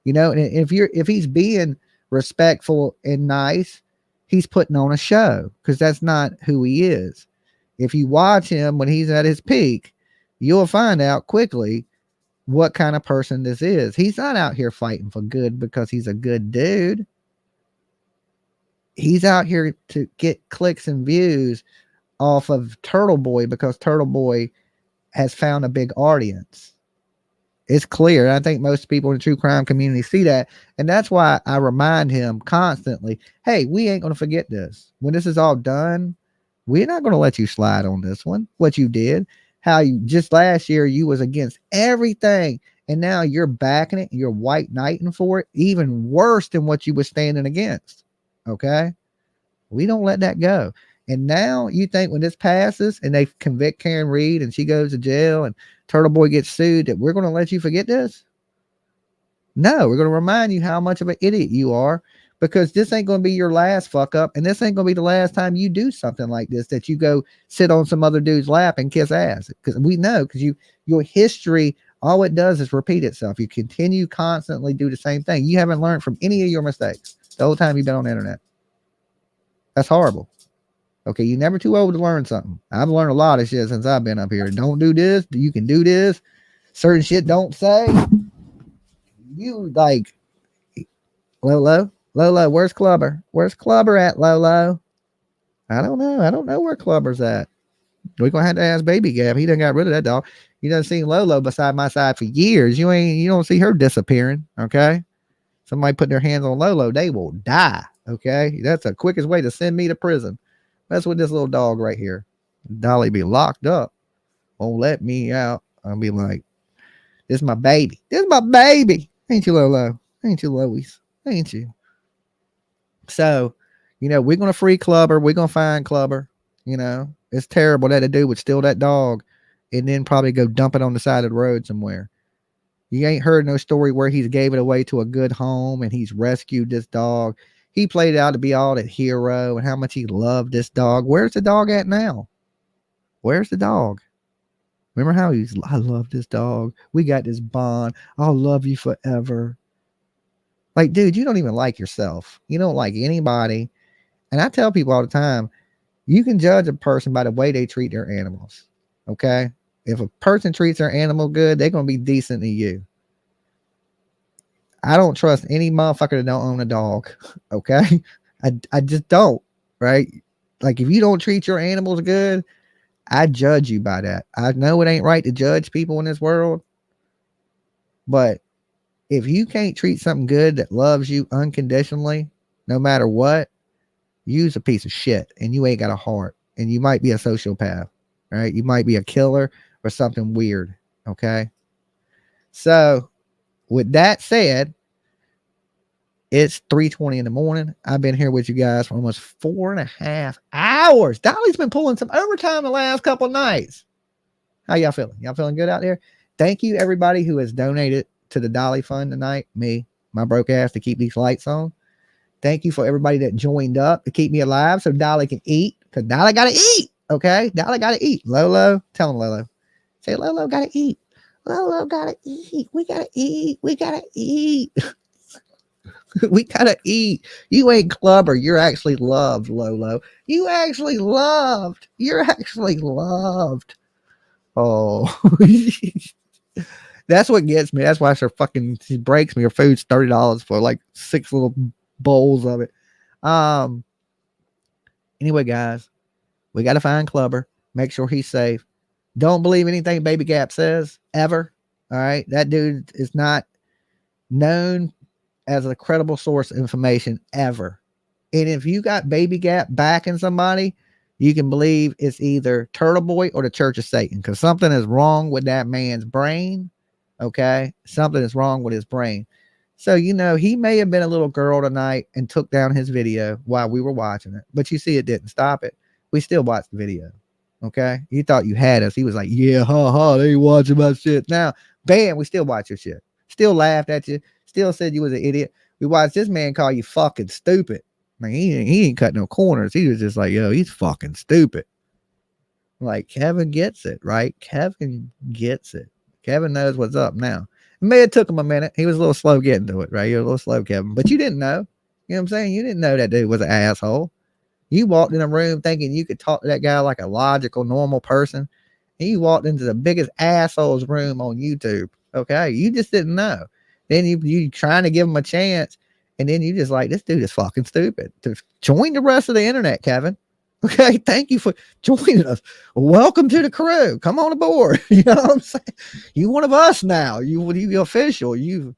And if he's being respectful and nice, he's putting on a show, because that's not who he is. If you watch him when he's at his peak, you'll find out quickly what kind of person this is. He's not out here fighting for good because he's a good dude. He's out here to get clicks and views off of Turtle Boy, because Turtle Boy has found a big audience. It's clear. I think most people in the true crime community see that. And that's why I remind him constantly, hey, we ain't going to forget this. When this is all done, we're not going to let you slide on this one. What you did, how you just last year, you was against everything. And now you're backing it. You're white knighting for it. Even worse than what you were standing against. Okay. We don't let that go. And now you think when this passes and they convict Karen Reed and she goes to jail and Turtle Boy gets sued, that we're going to let you forget this? No, we're going to remind you how much of an idiot you are, because this ain't going to be your last fuck up. And this ain't going to be the last time you do something like this, that you go sit on some other dude's lap and kiss ass. Because we know, because your history, all it does is repeat itself. You continue constantly do the same thing. You haven't learned from any of your mistakes the whole time you've been on the internet. That's horrible. Okay, you're never too old to learn something. I've learned a lot of shit since I've been up here. Don't do this. You can do this. Certain shit don't say. You like Lolo, where's Clubber? Where's Clubber at, Lolo? I don't know. I don't know where Clubber's at. We're gonna have to ask Baby Gab. He done got rid of that dog. You done seen Lolo beside my side for years. You don't see her disappearing. Okay. Somebody put their hands on Lolo, they will die. Okay. That's the quickest way to send me to prison. That's with this little dog right here. Dolly be locked up. Won't let me out. I'll be like, this is my baby. This is my baby. Ain't you, Lolo? Ain't you, Lois? Ain't you? So, we're going to free Clubber. We're going to find Clubber. It's terrible that a dude would steal that dog and then probably go dump it on the side of the road somewhere. You ain't heard no story where he's gave it away to a good home and he's rescued this dog. He played it out to be all that hero and how much he loved this dog. Where's the dog at now? Where's the dog? Remember how I love this dog. We got this bond. I'll love you forever. Like, dude, you don't even like yourself. You don't like anybody. And I tell people all the time, you can judge a person by the way they treat their animals. Okay? If a person treats their animal good, they're going to be decent to you. I don't trust any motherfucker that don't own a dog. Okay? I just don't. Right? Like, if you don't treat your animals good, I judge you by that. I know it ain't right to judge people in this world, but if you can't treat something good that loves you unconditionally, no matter what, you's a piece of shit and you ain't got a heart and you might be a sociopath, right? You might be a killer or something weird. Okay. So with that said, it's 3:20 in the morning. I've been here with you guys for almost 4.5 hours. Dolly's been pulling some overtime the last couple nights. How y'all feeling? Y'all feeling good out there? Thank you, everybody who has donated to the Dolly Fund tonight. Me, my broke ass, to keep these lights on. Thank you for everybody that joined up to keep me alive so Dolly can eat. Because Dolly got to eat. Okay? Dolly got to eat. Lolo, tell him, Lolo. Say, Lolo got to eat. Lolo got to eat. We got to eat. We got to eat. We gotta eat. You ain't Clubber. You're actually loved, Lolo. You actually loved. You're actually loved. Oh, that's what gets me. That's why she breaks me. Her food's $30 for like 6 little bowls of it. Anyway, guys, we gotta find Clubber. Make sure he's safe. Don't believe anything Baby Gap says ever. All right, that dude is not known as a credible source of information ever. And if you got Baby Gap backing somebody, you can believe it's either Turtle Boy or the Church of Satan, because something is wrong with that man's brain. Okay, something is wrong with his brain. So he may have been a little girl tonight and took down his video while we were watching it, but you see, it didn't stop it. We still watched the video. Okay, you thought you had us. He was like, yeah, they watching my shit. Now bam, we still watch your shit, still laughed at you, still said you was an idiot. We watched this man call you fucking stupid. Like, he ain't cut no corners. He was just like, yo, he's fucking stupid. Like, Kevin gets it, right? Kevin gets it. Kevin knows what's up now. It may have took him a minute. He was a little slow getting to it, right? You're a little slow, Kevin. But you didn't know. You know what I'm saying? You didn't know that dude was an asshole. You walked in a room thinking you could talk to that guy like a logical, normal person. And you walked into the biggest asshole's room on YouTube. Okay? You just didn't know. Then you trying to give him a chance, and then you just like, this dude is fucking stupid. To join the rest of the internet, Kevin. Okay, thank you for joining us. Welcome to the crew. Come on aboard. You know what I'm saying? You one of us now. You official. You've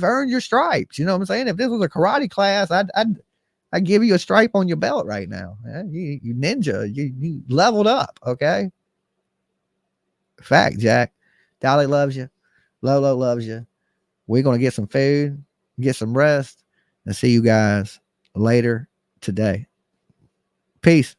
earned your stripes. You know what I'm saying? If this was a karate class, I'd give you a stripe on your belt right now. Yeah, you ninja. You leveled up. Okay. Fact, Jack. Dolly loves you. Lolo loves you. We're going to get some food, get some rest, and see you guys later today. Peace.